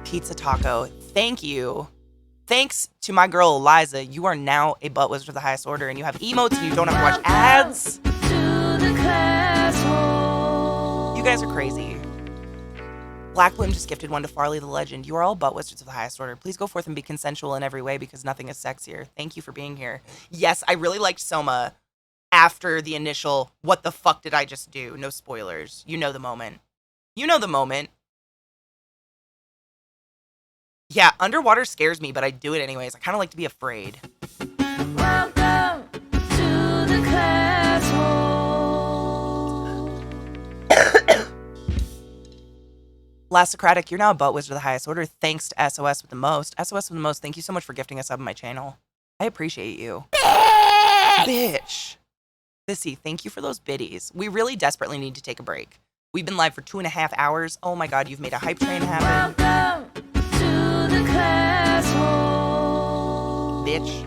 Speaker 1: Pizza taco. Thank you. Thanks to my girl, Eliza. You are now a butt wizard of the highest order, and you have emotes, and you don't have to watch ads. You guys are crazy. Black Bloom just gifted one to Farley the Legend. You are all butt wizards of the highest order. Please go forth and be consensual in every way because nothing is sexier. Thank you for being here. Yes, I really liked Soma after the initial, what the fuck did I just do? No spoilers. You know the moment. You know the moment. Yeah, underwater scares me, but I do it anyways. I kind of like to be afraid.
Speaker 3: Welcome to the classroom.
Speaker 1: Last Socratic, you're now a butt wizard of the highest order. Thanks to SOS with the most. SOS with the most, thank you so much for gifting us up on my channel. I appreciate you. Bitch. Vissy, thank you for those biddies. We really desperately need to take a break. We've been live for 2.5 hours. Oh my god, you've made a hype train happen.
Speaker 3: Welcome to the classroom.
Speaker 1: Bitch.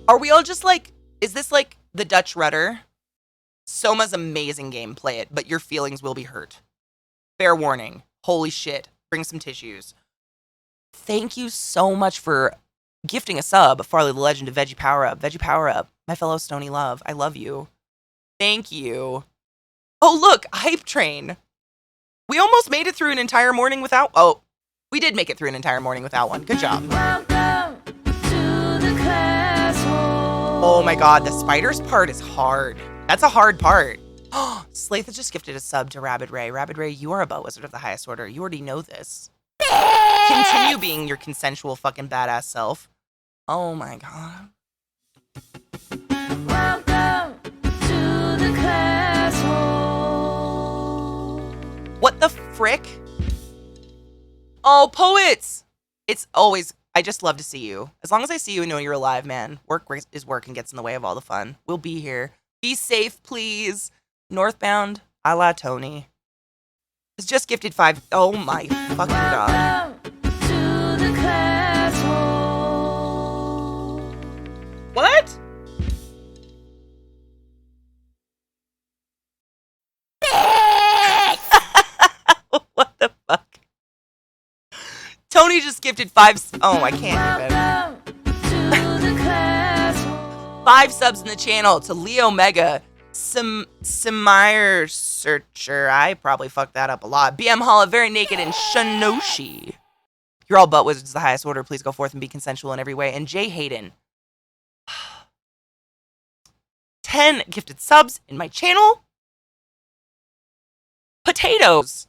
Speaker 1: Are we all just like, is this like the Dutch rudder? Soma's amazing game, play it, but your feelings will be hurt. Fair warning. Holy shit. Bring some tissues. Thank you so much for gifting a sub. Farley the Legend of Veggie Power Up. Veggie Power Up. My fellow Stony Love. I love you. Thank you. Oh, look. Hype Train. We almost made it through an entire morning without... Oh, we did make it through an entire morning without one. Good job.
Speaker 3: Welcome to the classroom.
Speaker 1: Oh my god, the spiders part is hard. That's a hard part. Slaith has just gifted a sub to Rabbit Ray. Rabbit Ray, you are a butt wizard of the highest order. You already know this. Continue being your consensual fucking badass self. Oh my god.
Speaker 3: Welcome to the classroom.
Speaker 1: What the frick? Oh, poets! It's always... I just love to see you. As long as I see you and know you're alive, man. Work is work and gets in the way of all the fun. We'll be here. Be safe, please. Northbound, a la Tony. Has just gifted 5... Oh my fucking god.
Speaker 3: Welcome to the classroom.
Speaker 1: What? What the fuck? Tony just gifted 5... Oh, I can't even.
Speaker 3: Welcome to the classroom.
Speaker 1: 5 subs in the channel to Leo Mega, Samire Searcher. I probably fucked that up a lot. BM Holla, Very Naked, and Shinoshi. You're all butt wizards, the highest order. Please go forth and be consensual in every way. And Jay Hayden. 10 gifted subs in my channel. Potatoes.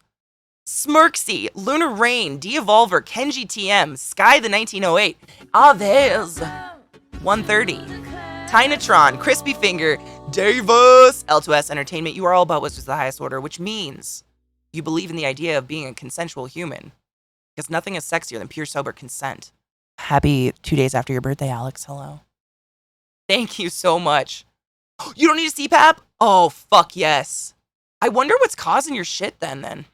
Speaker 1: Smirksy, Lunar Rain, De-Evolver, Kenji TM, Sky the 1908, Aves, 130, Tynatron, Crispy Finger, Davis, L2S Entertainment. You are all about wizards the highest order, which means you believe in the idea of being a consensual human. Because nothing is sexier than pure sober consent. Happy 2 days after your birthday, Alex. Hello. Thank you so much. You don't need a CPAP? Oh, fuck yes. I wonder what's causing your shit then.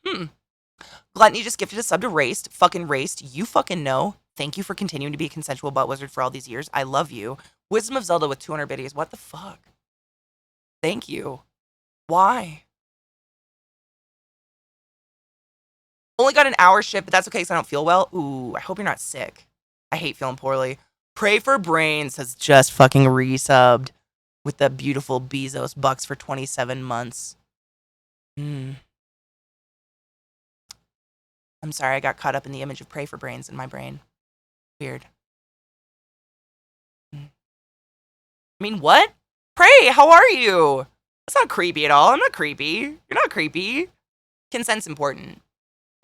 Speaker 1: Gluttony just gifted a sub to Raced. Fucking Raced. You fucking know. Thank you for continuing to be a consensual butt wizard for all these years. I love you. Wisdom of Zelda with 200 biddies. What the fuck? Thank you. Why? Only got an hour shift, but that's okay because I don't feel well. Ooh, I hope you're not sick. I hate feeling poorly. Pray for Brains has just fucking resubbed with the beautiful Bezos bucks for 27 months. I'm sorry, I got caught up in the image of Pray for Brains in my brain. Weird. I mean, what? Pray, how are you? That's not creepy at all. I'm not creepy. You're not creepy. Consent's important.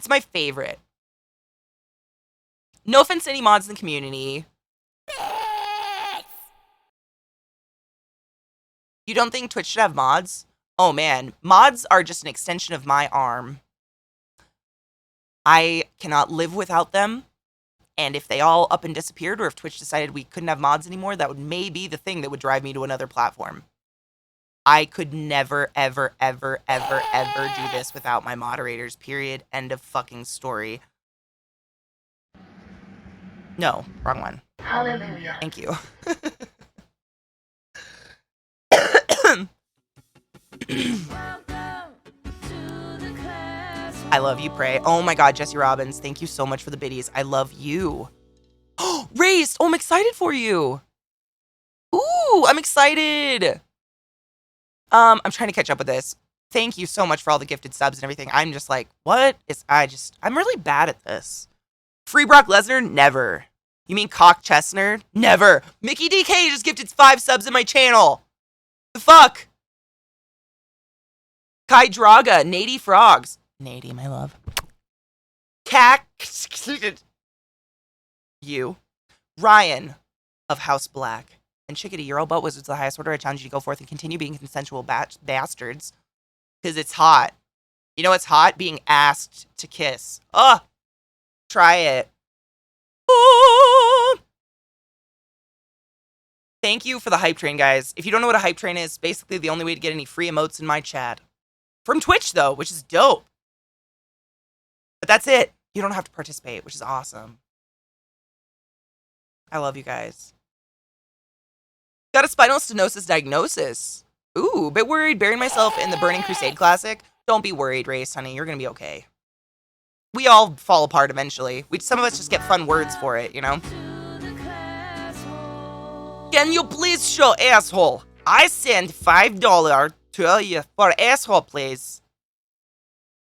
Speaker 1: It's my favorite. No offense to any mods in the community. You don't think Twitch should have mods? Oh man, mods are just an extension of my arm. I cannot live without them. And if they all up and disappeared, or if Twitch decided we couldn't have mods anymore, that would maybe the thing that would drive me to another platform. I could never, ever, ever, ever, ever do this without my moderators, period. End of fucking story. No, wrong one.
Speaker 3: Hallelujah.
Speaker 1: Thank you.
Speaker 3: Welcome to the classroom.
Speaker 1: I love you, Pray. Oh my god, Jesse Robbins, thank you so much for the biddies. I love you. Oh, Raised! Oh, I'm excited for you. Ooh, I'm excited. I'm trying to catch up with this. Thank you so much for all the gifted subs and everything. I'm just like, what is... I'm really bad at this. Free Brock Lesnar? Never. You mean Cock Chestner? Never. Mickey DK just gifted 5 subs in my channel. The fuck? Kai Draga, Nady Frogs. Nady, my love. Cack. You. Ryan of House Black. And Chickadee, you're all butt wizards, the highest order. I challenge you to go forth and continue being consensual bastards. Because it's hot. You know what's hot? Being asked to kiss. Ugh. Try it. Oh. Thank you for the hype train, guys. If you don't know what a hype train is, basically the only way to get any free emotes in my chat. From Twitch, though, which is dope. But that's it. You don't have to participate, which is awesome. I love you guys. Got a spinal stenosis diagnosis. Ooh, bit worried, burying myself in the Burning Crusade Classic. Don't be worried, Race, honey. You're gonna be okay. We all fall apart eventually. Some of us just get fun words for it, you know? Can you please show asshole? I send $5 to you for asshole, please.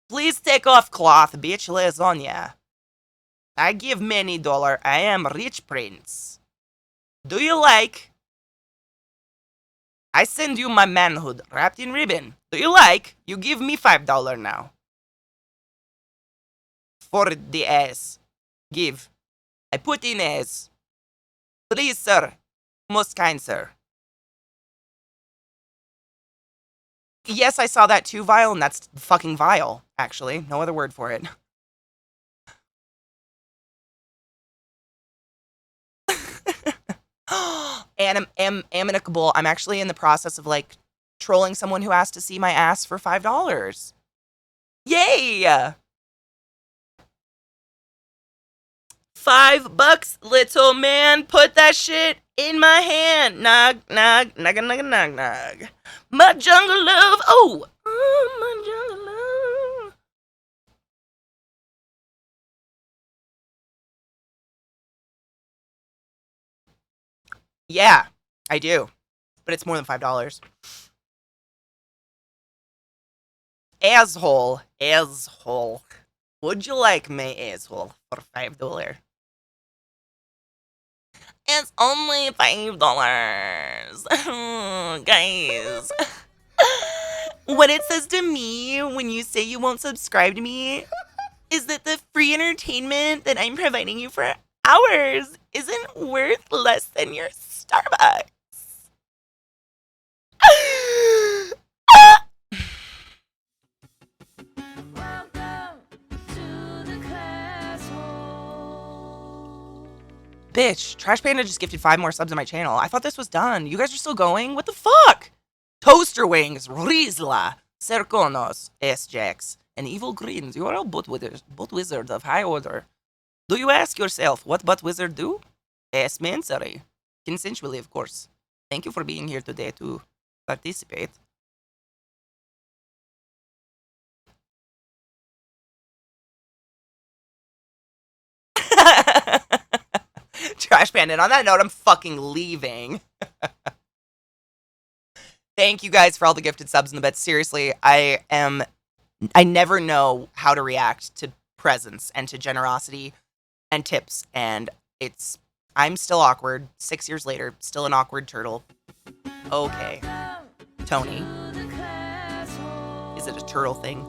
Speaker 1: Please take off cloth, bitch, lasagna. I give many dollar. I am rich prince. Do you like? I send you my manhood wrapped in ribbon. Do you like? You give me $5 now. For the ass. Give. I put in ass. Please, sir. Most kind, sir. Yes, I saw that too, Vile, and that's fucking vile, actually. No other word for it. And I'm amicable. I'm actually in the process of, like, trolling someone who asked to see my ass for $5. Yay! $5, little man. Put that shit in my hand. Nog, nog, nog, nog, nog, nog. My jungle love. Oh, my jungle love. Yeah, I do. But it's more than $5. Asshole. Asshole. Would you like my asshole for $5? It's only $5. Guys. What it says to me when you say you won't subscribe to me is that the free entertainment that I'm providing you for hours isn't worth less than your Starbucks.
Speaker 3: Welcome to the classroom.
Speaker 1: Bitch, Trash Panda just gifted 5 more subs on my channel. I thought this was done. You guys are still going? What the fuck? Toaster Wings, Rizla, Serkonos, S-Jax, and Evil Greens. You are all butt wizards of high order. Do you ask yourself what butt wizard do? Mansari. Consensually, of course. Thank you for being here today to participate. Trash Panda. And on that note, I'm fucking leaving. Thank you guys for all the gifted subs in the bed. Seriously, I never know how to react to presents and to generosity and tips. And I'm still awkward. 6 years later, still an awkward turtle. Okay. Tony. Is it a turtle thing?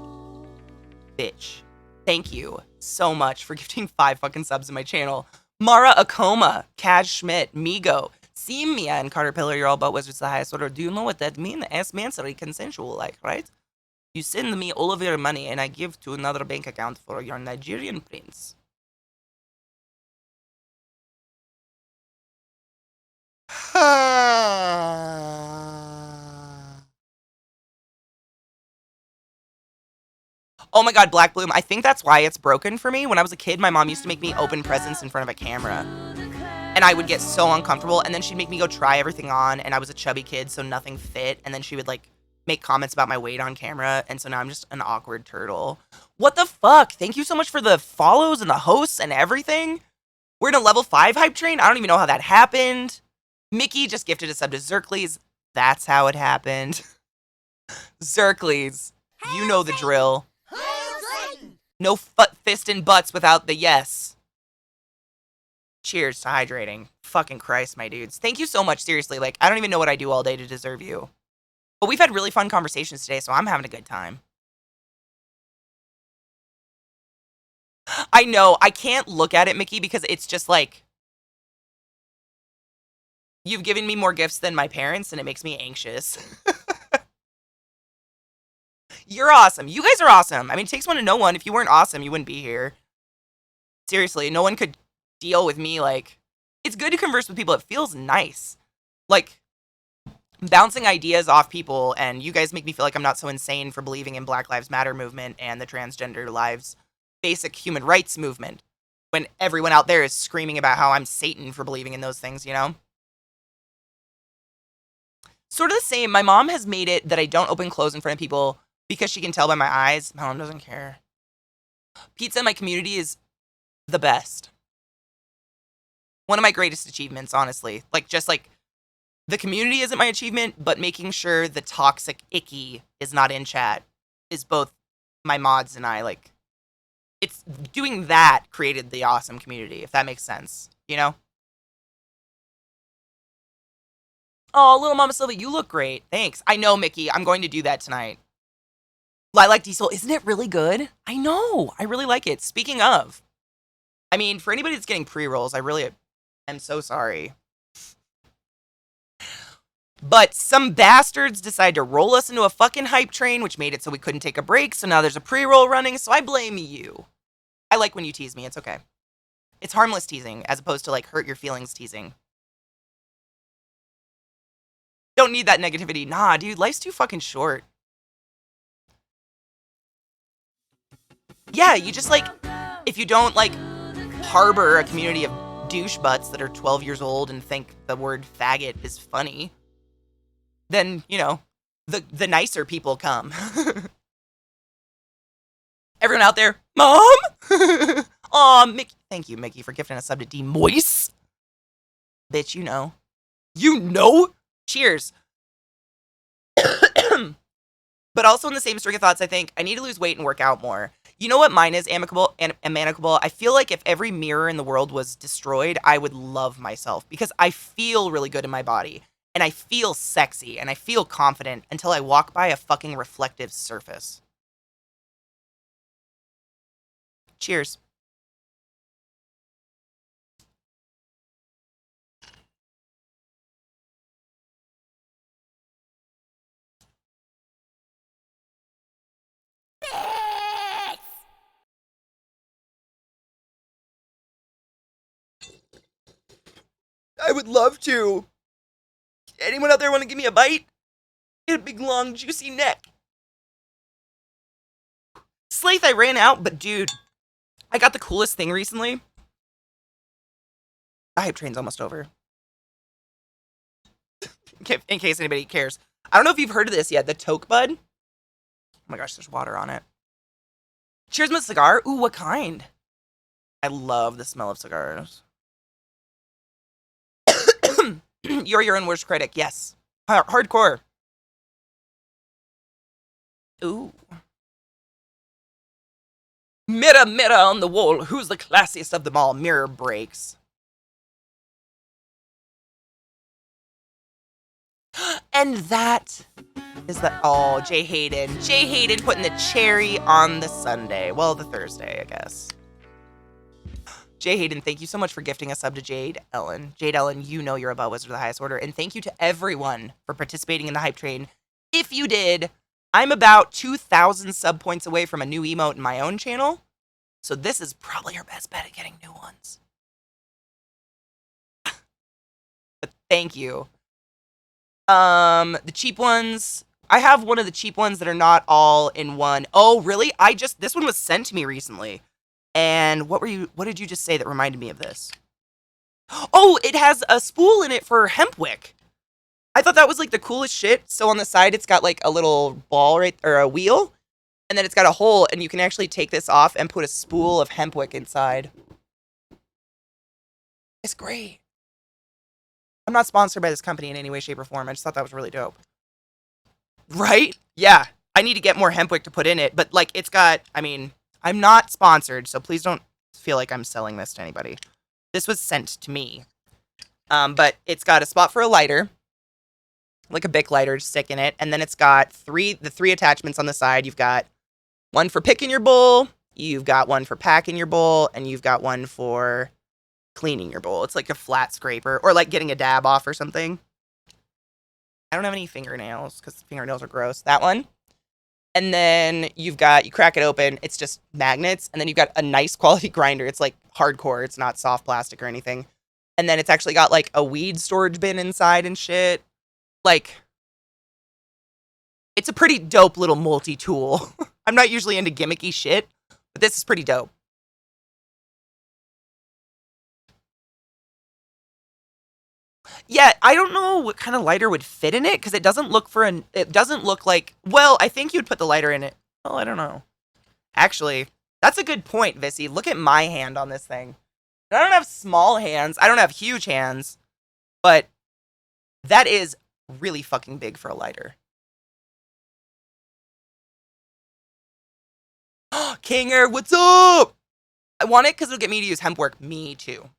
Speaker 1: Bitch. Thank you so much for gifting 5 fucking subs in my channel. Mara Akoma, Kaz Schmidt, Migo, Simia, and Carter Pillar, you're all butt wizards the highest order. Do you know what that means? Mansari consensual, like, right? You send me all of your money and I give to another bank account for your Nigerian prince. Oh my god, Black Bloom. I think that's why it's broken for me. When I was a kid, my mom used to make me open presents in front of a camera. And I would get so uncomfortable. And then she'd make me go try everything on. And I was a chubby kid, so nothing fit. And then she would, like, make comments about my weight on camera. And so now I'm just an awkward turtle. What the fuck? Thank you so much for the follows and the hosts and everything. We're in a level 5 hype train. I don't even know how that happened. Mickey just gifted a sub to Zerkles. That's how it happened. Zerkles, you know the drill. No fist and butts without the yes. Cheers to hydrating. Fucking Christ, my dudes. Thank you so much, seriously. Like, I don't even know what I do all day to deserve you. But we've had really fun conversations today, so I'm having a good time. I know, I can't look at it, Mickey, because it's just like... You've given me more gifts than my parents, and it makes me anxious. You're awesome. You guys are awesome. I mean, it takes one to know one. If you weren't awesome, you wouldn't be here. Seriously, no one could deal with me. Like, it's good to converse with people. It feels nice. Like, bouncing ideas off people, and you guys make me feel like I'm not so insane for believing in Black Lives Matter movement and the transgender lives basic human rights movement when everyone out there is screaming about how I'm Satan for believing in those things, you know? Sort of the same. My mom has made it that I don't open clothes in front of people because she can tell by my eyes. My mom doesn't care. Pizza in my community is the best. One of my greatest achievements, honestly. Like, just like The community isn't my achievement, but making sure the toxic icky is not in chat is both my mods and I. Like, it's doing that created the awesome community, if that makes sense, you know? Oh, little Mama Sylvia, you look great. Thanks. I know, Mickey. I'm going to do that tonight. Lilac Diesel, isn't it really good? I know. I really like it. Speaking of, I mean, for anybody that's getting pre-rolls, I really am so sorry. But some bastards decided to roll us into a fucking hype train, which made it so we couldn't take a break, so now there's a pre-roll running, so I blame you. I like when you tease me, it's okay. It's harmless teasing, as opposed to, like, hurt your feelings teasing. Don't need that negativity. Nah, dude, life's too fucking short. Yeah, you just, like, if you don't, like, harbor a community of douche butts that are 12 years old and think the word faggot is funny, then, you know, the nicer people come. Everyone out there, Mom? Aw, Mickey. Thank you, Mickey, for gifting a sub to D. Moise. Bitch, you know. You know? Cheers. But also in the same string of thoughts, I think I need to lose weight and work out more. You know what mine is, amicable and manicable? I feel like if every mirror in the world was destroyed, I would love myself because I feel really good in my body and I feel sexy and I feel confident until I walk by a fucking reflective surface. Cheers. I would love to. Anyone out there want to give me a bite? Get a big, long, juicy neck. Slaith, I ran out, but dude, I got the coolest thing recently. The hype train's almost over. In case anybody cares. I don't know if you've heard of this yet, the toke bud. Oh my gosh, there's water on it. Cheers, my cigar. Ooh, what kind? I love the smell of cigars. You're your own worst critic, yes. Hardcore. Ooh. Mirror, mirror on the wall, who's the classiest of them all? Mirror breaks. And that is the... Oh, Jay Hayden. Jay Hayden putting the cherry on the Sunday. Well, the Thursday, I guess. Jay Hayden, thank you so much for gifting a sub to Jade Ellen. Jade Ellen, you know you're above Wizard of the Highest Order. And thank you to everyone for participating in the hype train. If you did, I'm about 2,000 sub points away from a new emote in my own channel. So this is probably our best bet at getting new ones. But thank you. The cheap ones. I have one of the cheap ones that are not all in one. Oh, really? This one was sent to me recently. And what did you just say that reminded me of this? Oh, it has a spool in it for hemp wick. I thought that was like the coolest shit. So on the side, it's got like a little ball or a wheel. And then it's got a hole and you can actually take this off and put a spool of hemp wick inside. It's great. I'm not sponsored by this company in any way, shape, or form. I just thought that was really dope. Right? Yeah. I need to get more hemp wick to put in it. But like it's got, I mean... I'm not sponsored, so please don't feel like I'm selling this to anybody. This was sent to me. But it's got a spot for a lighter, like a Bic lighter to stick in it, and then it's got the three attachments on the side. You've got one for picking your bowl, you've got one for packing your bowl, and you've got one for cleaning your bowl. It's like a flat scraper, or like getting a dab off or something. I don't have any fingernails, because fingernails are gross. That one. And then you crack it open, it's just magnets, and then you've got a nice quality grinder. It's like hardcore, it's not soft plastic or anything. And then it's actually got like a weed storage bin inside and shit. Like, it's a pretty dope little multi-tool. I'm not usually into gimmicky shit, but this is pretty dope. Yeah, I don't know what kind of lighter would fit in it because it doesn't look like, well, I think you'd put the lighter in it. Oh, I don't know. Actually, that's a good point, Vissy. Look at my hand on this thing. I don't have small hands. I don't have huge hands, but That is really fucking big for a lighter. Kinger, what's up? I want it because it'll get me to use hemp work. Me too.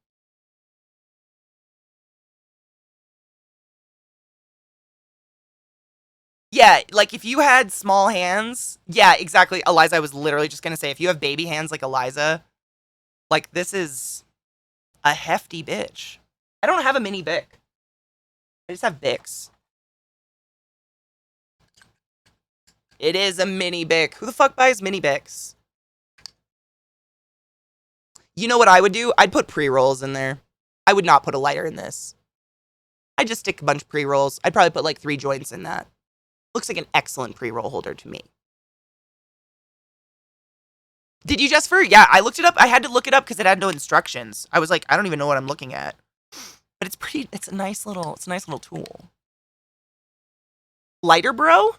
Speaker 1: Yeah, like if you had small hands, yeah, exactly. Eliza, I was literally just gonna say, if you have baby hands like Eliza, like this is a hefty bitch. I don't have a mini Bic. I just have Bics. It is a mini Bic. Who the fuck buys mini Bics? You know what I would do? I'd put pre-rolls in there. I would not put a lighter in this. I'd just stick a bunch of pre-rolls. I'd probably put like 3 joints in that. Looks like an excellent pre-roll holder to me. Did you just for? Yeah, I looked it up. I had to look it up because it had no instructions. I was like, I don't even know what I'm looking at. But it's pretty, it's a nice little tool. Lighter bro?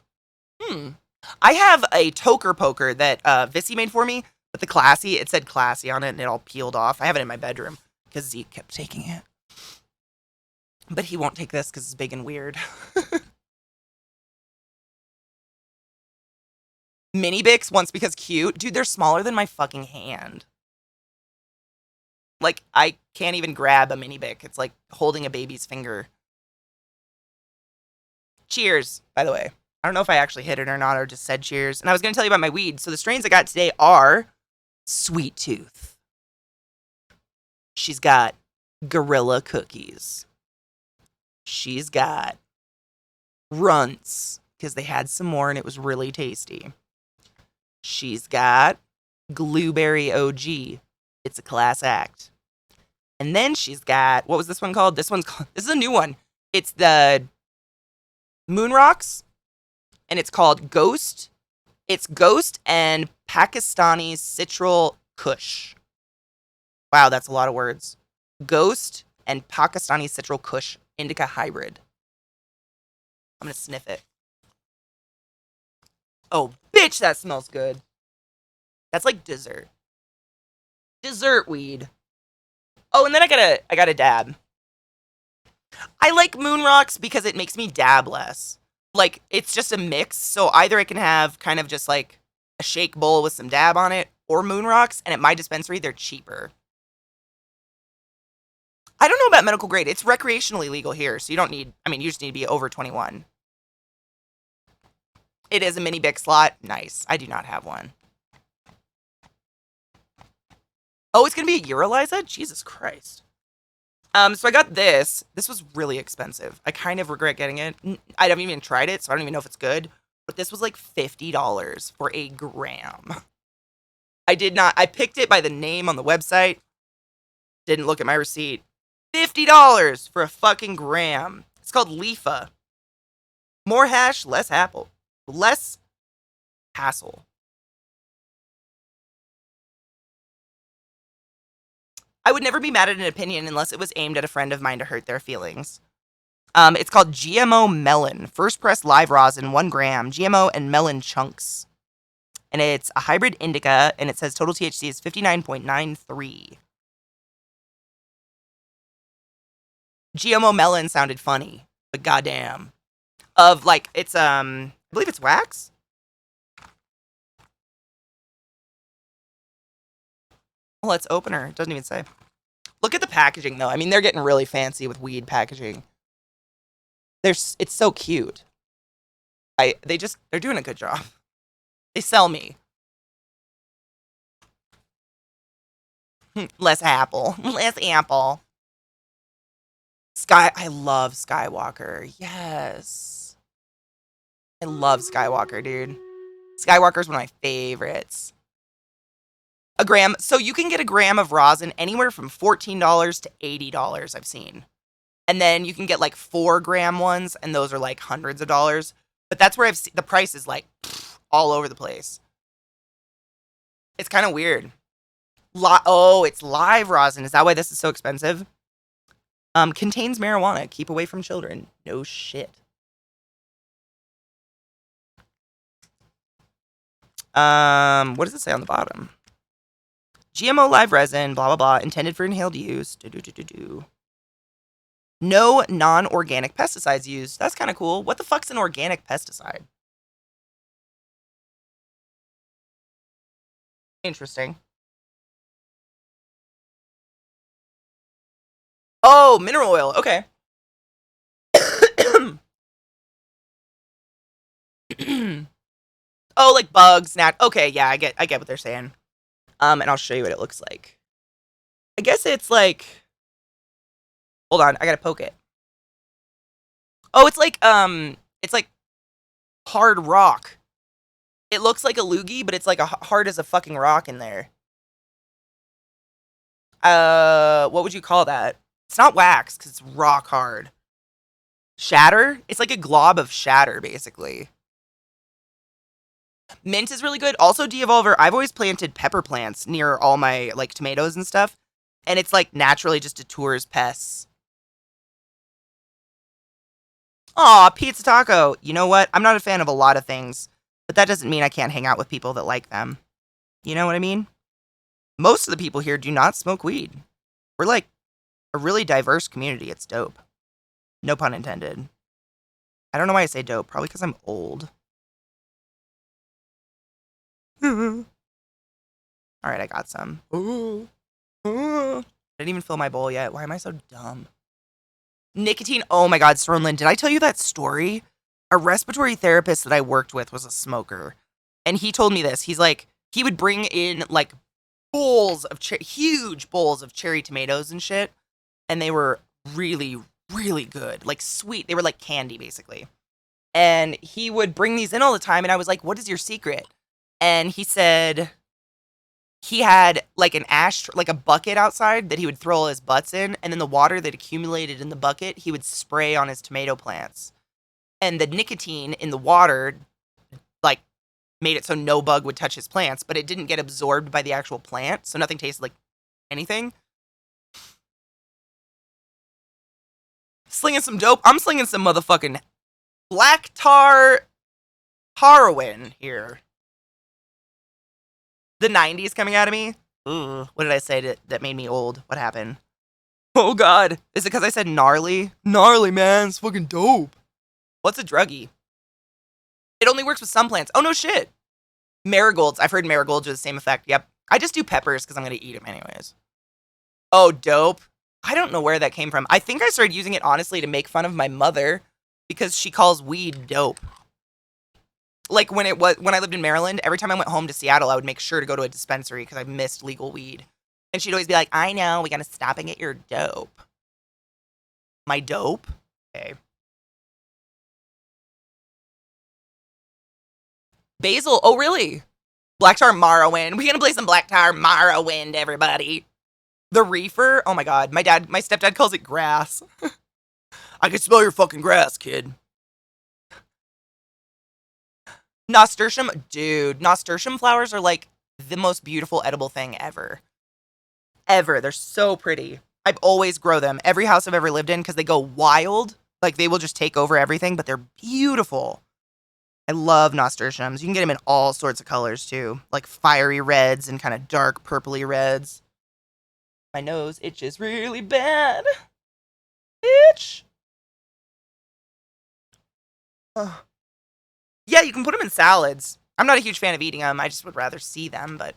Speaker 1: I have a toker poker that Vissy made for me, but the Classy, it said Classy on it and it all peeled off. I have it in my bedroom because Zeke kept taking it. But he won't take this because it's big and weird. Mini Bics, once because cute. Dude, they're smaller than my fucking hand. Like, I can't even grab a mini Bic. It's like holding a baby's finger. Cheers, by the way. I don't know if I actually hit it or not, or just said cheers. And I was going to tell you about my weed. So the strains I got today are Sweet Tooth. She's got Gorilla Cookies. She's got Runts, because they had some more and it was really tasty. She's got Glueberry OG. It's a class act. And then she's got, what was this one called? This is a new one. It's the Moon Rocks, and it's called Ghost. It's Ghost and Pakistani Citral Kush. Wow, that's a lot of words. Ghost and Pakistani Citral Kush Indica Hybrid. I'm going to sniff it. Oh, bitch, that smells good. That's like dessert. Dessert weed. Oh, and then I got a dab. I like Moon Rocks because it makes me dab less. Like, it's just a mix, so either I can have kind of just like a shake bowl with some dab on it, or Moon Rocks, and at my dispensary, they're cheaper. I don't know about medical grade. It's recreationally legal here, so you don't need, I mean, you just need to be over 21. It is a mini Bic slot. Nice. I do not have one. Oh, it's going to be a year, Eliza? Jesus Christ. So I got this. This was really expensive. I kind of regret getting it. I haven't even tried it, so I don't even know if it's good. But this was like $50 for a gram. I picked it by the name on the website. Didn't look at my receipt. $50 for a fucking gram. It's called Leafa. More hash, less apple. Less hassle. I would never be mad at an opinion unless it was aimed at a friend of mine to hurt their feelings. It's called GMO Melon. First press live rosin, 1 gram. GMO and melon chunks. And it's a hybrid indica, and it says total THC is 59.93. GMO melon sounded funny, but goddamn. Of like, it's, I believe it's wax? Well, let's open her. It doesn't even say. Look at the packaging, though. I mean, they're getting really fancy with weed packaging. It's so cute. They're doing a good job. They sell me. Less apple. Less apple. I love Skywalker. Yes. I love Skywalker, dude. Skywalker's one of my favorites. A gram. So you can get a gram of rosin anywhere from $14 to $80, I've seen. And then you can get like 4-gram ones, and those are like hundreds of dollars. But that's where I've seen the price is like all over the place. It's kind of weird. It's live rosin. Is that why this is so expensive? Contains marijuana. Keep away from children. No shit. What does it say on the bottom? GMO live resin, blah, blah, blah, intended for inhaled use. No non-organic pesticides used. That's kind of cool. What the fuck's an organic pesticide? Interesting. Oh, mineral oil. Okay. Oh, like bugs, okay, yeah, I get what they're saying. And I'll show you what it looks like. I guess it's like, hold on, I gotta poke it. Oh, it's like hard rock. It looks like a loogie, but it's like hard as a fucking rock in there. What would you call that? It's not wax because it's rock hard. Shatter? It's like a glob of shatter, basically. Mint is really good. Also, de-evolver, I've always planted pepper plants near all my, like, tomatoes and stuff. And it's, like, naturally just detours pests. Aw, pizza taco. You know what? I'm not a fan of a lot of things. But that doesn't mean I can't hang out with people that like them. You know what I mean? Most of the people here do not smoke weed. We're, like, a really diverse community. It's dope. No pun intended. I don't know why I say dope. Probably because I'm old. Alright, I got some. I didn't even fill my bowl yet. Why am I so dumb? Nicotine. Oh my god, Stronlin, did I tell you that story? A respiratory therapist that I worked with was a smoker. And he told me this. He's like, he would bring in like huge bowls of cherry tomatoes and shit. And they were really, really good. Like sweet. They were like candy, basically. And he would bring these in all the time. And I was like, what is your secret? And he said he had like like a bucket outside that he would throw all his butts in, and then the water that accumulated in the bucket, he would spray on his tomato plants. And the nicotine in the water, like, made it so no bug would touch his plants, but it didn't get absorbed by the actual plant, so nothing tasted like anything. Slinging some dope. I'm slinging some motherfucking black tar heroin here. The 90s coming out of me. Ooh, what did I say that made me old? What happened? Oh god. Is it because I said gnarly? Gnarly, man. It's fucking dope. What's a druggie? It only works with some plants. Oh no shit. Marigolds. I've heard marigolds are the same effect. Yep. I just do peppers because I'm going to eat them anyways. Oh, dope. I don't know where that came from. I think I started using it honestly to make fun of my mother because she calls weed dope. Like when I lived in Maryland, every time I went home to Seattle, I would make sure to go to a dispensary because I missed legal weed. And she'd always be like, I know, we gotta stop and get your dope. My dope? Okay. Basil. Oh, really? Black tar Morrowind. We gonna play some Black tar Morrowind, everybody. The reefer? Oh my god. My stepdad calls it grass. I can smell your fucking grass, kid. Nasturtium, dude, nasturtium flowers are like the most beautiful edible thing ever. Ever. They're so pretty. I've always grown them. Every house I've ever lived in because they go wild. Like they will just take over everything, but they're beautiful. I love nasturtiums. You can get them in all sorts of colors too, like fiery reds and kind of dark purpley reds. My nose itches really bad. Itch. Ugh. Yeah, you can put them in salads. I'm not a huge fan of eating them. I just would rather see them, but...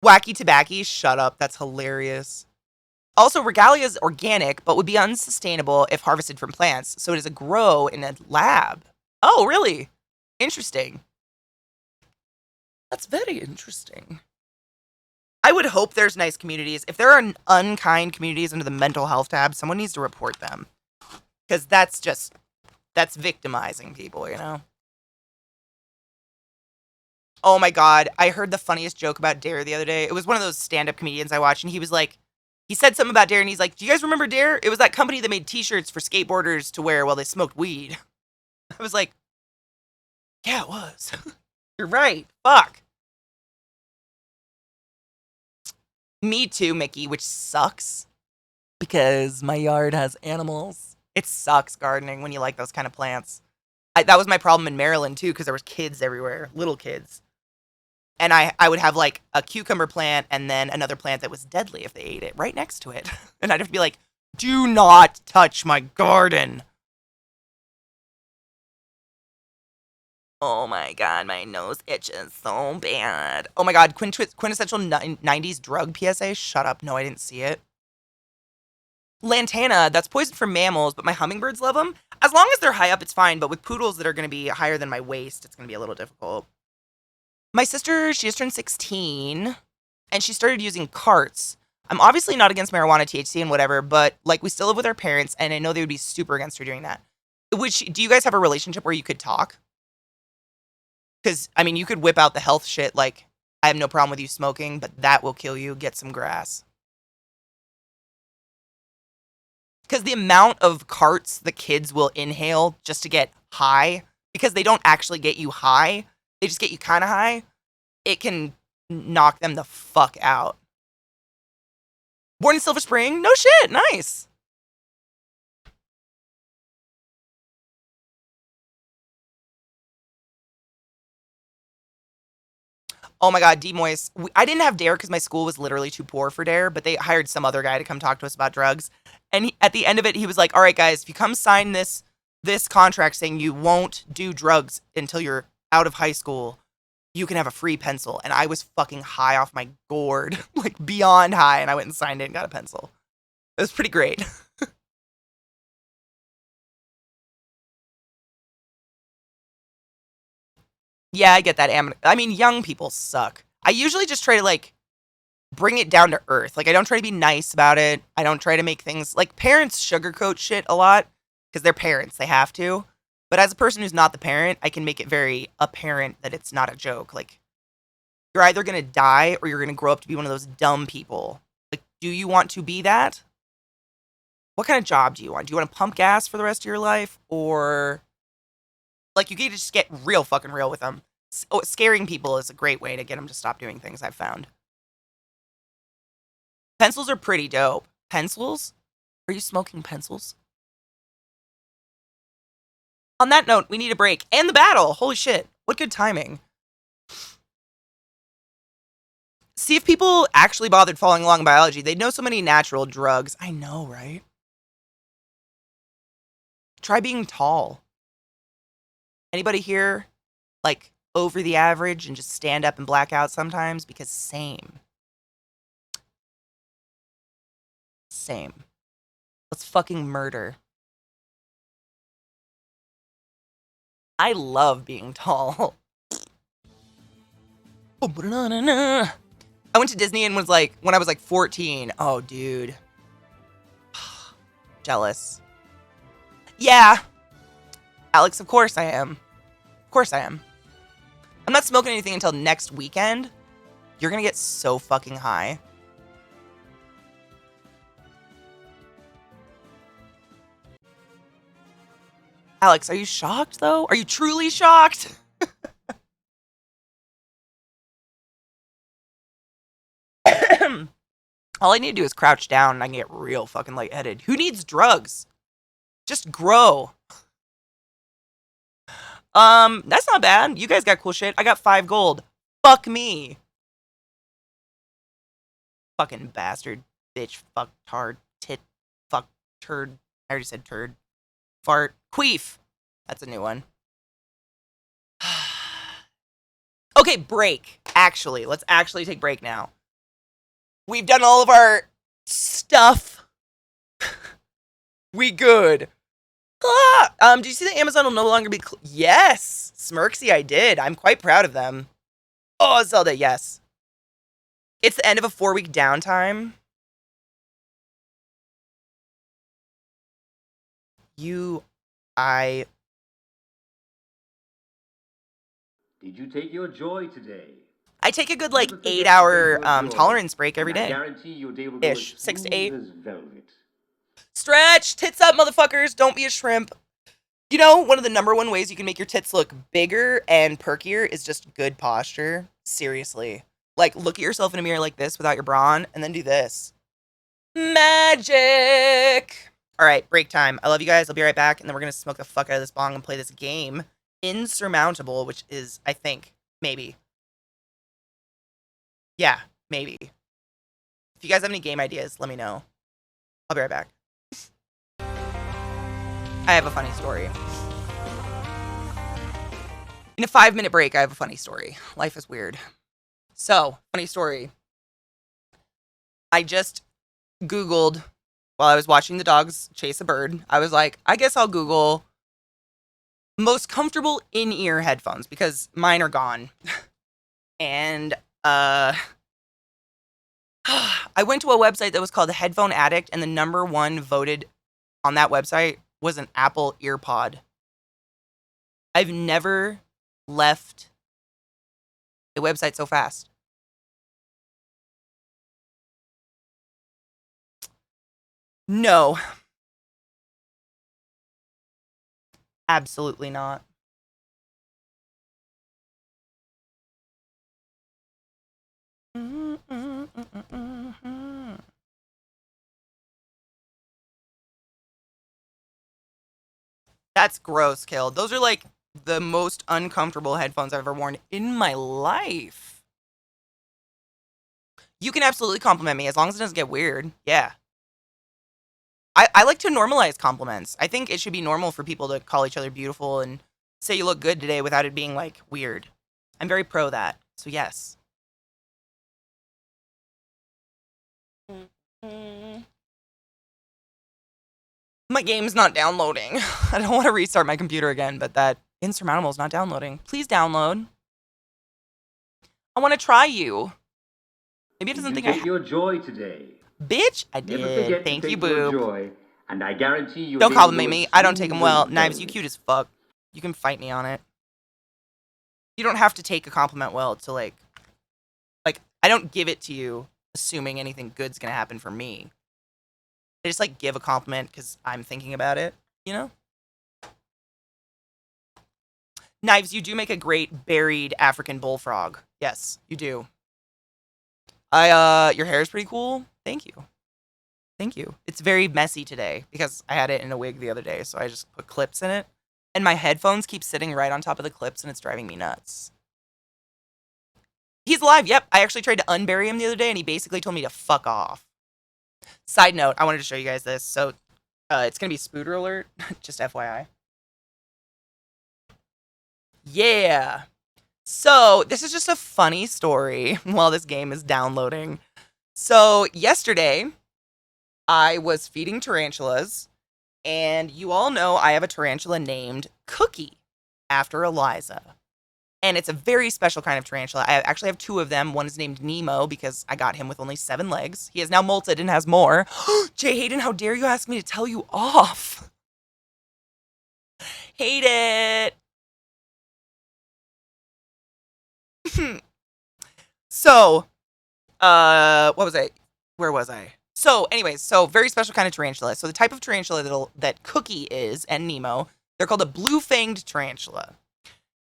Speaker 1: Wacky tobacco, shut up. That's hilarious. Also, regalia is organic, but would be unsustainable if harvested from plants, so it is a grow in a lab. Oh, really? Interesting. That's very interesting. I would hope there's nice communities. If there are unkind communities under the mental health tab, someone needs to report them. Because that's victimizing people, you know? Oh my god, I heard the funniest joke about Dare the other day. It was one of those stand-up comedians I watch, and he was like, he said something about Dare, and he's like, do you guys remember Dare? It was that company that made t-shirts for skateboarders to wear while they smoked weed. I was like, yeah, it was. You're right. Fuck. Me too, Mickey, which sucks. Because my yard has animals. It sucks gardening when you like those kind of plants. That was my problem in Maryland, too, because there was kids everywhere. Little kids. And I would have, like, a cucumber plant and then another plant that was deadly if they ate it right next to it. And I'd have to be like, Do not touch my garden. Oh my god, my nose itches so bad. Oh my god, quintessential 90s drug PSA. Shut up. No, I didn't see it. Lantana, that's poison for mammals, but my hummingbirds love them. As long as they're high up, it's fine, but with poodles that are going to be higher than my waist, it's going to be a little difficult. My sister, she just turned 16, and she started using carts. I'm obviously not against marijuana, THC, and whatever, but, like, we still live with our parents, and I know they would be super against her doing that. Do you guys have a relationship where you could talk? Because, I mean, you could whip out the health shit, like, I have no problem with you smoking, but that will kill you. Get some grass. Because the amount of carts the kids will inhale just to get high, because they don't actually get you high, they just get you kind of high, it can knock them the fuck out. Born in Silver Spring? No shit, nice. Oh my god, D-Moist. I didn't have DARE because my school was literally too poor for DARE, but they hired some other guy to come talk to us about drugs. And at the end of it, he was like, all right, guys, if you come sign this contract saying you won't do drugs until you're out of high school, you can have a free pencil. And I was fucking high off my gourd, like beyond high, and I went and signed it and got a pencil. It was pretty great. Yeah, I get that. I mean, young people suck. I usually just try to, like, bring it down to earth. Like, I don't try to be nice about it. I don't try to make things, like, parents sugarcoat shit a lot because they're parents. They have to. But as a person who's not the parent, I can make it very apparent that it's not a joke. Like, you're either going to die or you're going to grow up to be one of those dumb people. Like, do you want to be that? What kind of job do you want? Do you want to pump gas for the rest of your life? Or, like, you can just get real fucking real with them. Scaring people is a great way to get them to stop doing things, I've found. Pencils are pretty dope. Pencils? Are you smoking pencils? On that note, we need a break. And the battle! Holy shit. What good timing. See if people actually bothered following along in biology. They'd know so many natural drugs. I know, right? Try being tall. Anybody here, like, over the average and just stand up and black out sometimes? Because same. Same. Let's fucking murder. I love being tall. I went to Disney and was like, when I was like 14. Oh, dude. Jealous. Yeah. Alex, of course I am. Of course I am. I'm not smoking anything until next weekend. You're gonna get so fucking high. Alex, are you shocked, though? Are you truly shocked? All I need to do is crouch down and I can get real fucking lightheaded. Who needs drugs? Just grow. That's not bad. You guys got cool shit. I got 5 gold. Fuck me. Fucking bastard. Bitch. Fuck. Tard. Tit. Fuck. Turd. I already said turd. Fart. Queef. That's a new one. Okay, break. Actually, let's actually take break now. We've done all of our stuff. We good. Do you see that Amazon will no longer be yes, Smirksy, I did. I'm quite proud of them. Oh, Zelda, yes. It's the end of a 4-week downtime.
Speaker 2: Did you take your joy today?
Speaker 1: I take a good, like, 8-hour tolerance break every day.
Speaker 2: I guarantee you'll be able to
Speaker 1: Ish. 6 to 8.
Speaker 2: as velvet.
Speaker 1: Stretch! Tits up, motherfuckers! Don't be a shrimp. You know, one of the number one ways you can make your tits look bigger and perkier is just good posture. Seriously. Like, look at yourself in a mirror like this without your bra on, and then do this. Magic! Alright, break time. I love you guys. I'll be right back, and then we're gonna smoke the fuck out of this bong and play this game. Insurmountable, which is, I think, maybe. Yeah, maybe. If you guys have any game ideas, let me know. I'll be right back. I have a funny story. In a 5-minute break, I have a funny story. Life is weird. So, funny story. I just Googled while I was watching the dogs chase a bird. I was like, I guess I'll Google most comfortable in-ear headphones because mine are gone. And I went to a website that was called the Headphone Addict, and the number one voted on that website was an Apple EarPod. I've never left a website so fast. No. Absolutely not. That's gross, Kill. Those are like the most uncomfortable headphones I've ever worn in my life. You can absolutely compliment me as long as it doesn't get weird. Yeah. I like to normalize compliments. I think it should be normal for people to call each other beautiful and say you look good today without it being like weird. I'm very pro that. So yes. My game's not downloading. I don't want to restart my computer again, but that Insurmountable is not downloading. Please download. I want to try you. Maybe it doesn't
Speaker 2: You
Speaker 1: think
Speaker 2: take your joy today.
Speaker 1: Bitch, I
Speaker 2: Never
Speaker 1: did.
Speaker 2: forget
Speaker 1: Thank
Speaker 2: to
Speaker 1: you,
Speaker 2: take your
Speaker 1: boob.
Speaker 2: joy, and I guarantee you'll
Speaker 1: Don't
Speaker 2: be able
Speaker 1: compliment
Speaker 2: to
Speaker 1: me. I don't take them well.
Speaker 2: smooth
Speaker 1: Knives, you
Speaker 2: those.
Speaker 1: cute as fuck. You can fight me on it. You don't have to take a compliment well to like I don't give it to you assuming anything good's gonna happen for me. I just like give a compliment because I'm thinking about it, you know? Knives, you do make a great buried African bullfrog. Yes, you do. Your hair is pretty cool. Thank you. Thank you. It's very messy today because I had it in a wig the other day, so I just put clips in it. And my headphones keep sitting right on top of the clips, and it's driving me nuts. He's alive. Yep. I actually tried to unbury him the other day, and he basically told me to fuck off. Side note, I wanted to show you guys this. So it's going to be Spooter Alert, just FYI. Yeah. So this is just a funny story while this game is downloading. So yesterday, I was feeding tarantulas, and you all know I have a tarantula named Cookie after Eliza. And it's a very special kind of tarantula. I actually have two of them. One is named Nemo because I got him with only 7 legs. He is now molted and has more. Jay Hayden, how dare you ask me to tell you off? Hate it. So, what was I? Where was I? So, anyways, very special kind of tarantula. So the type of tarantula that Cookie is and Nemo, they're called a blue-fanged tarantula.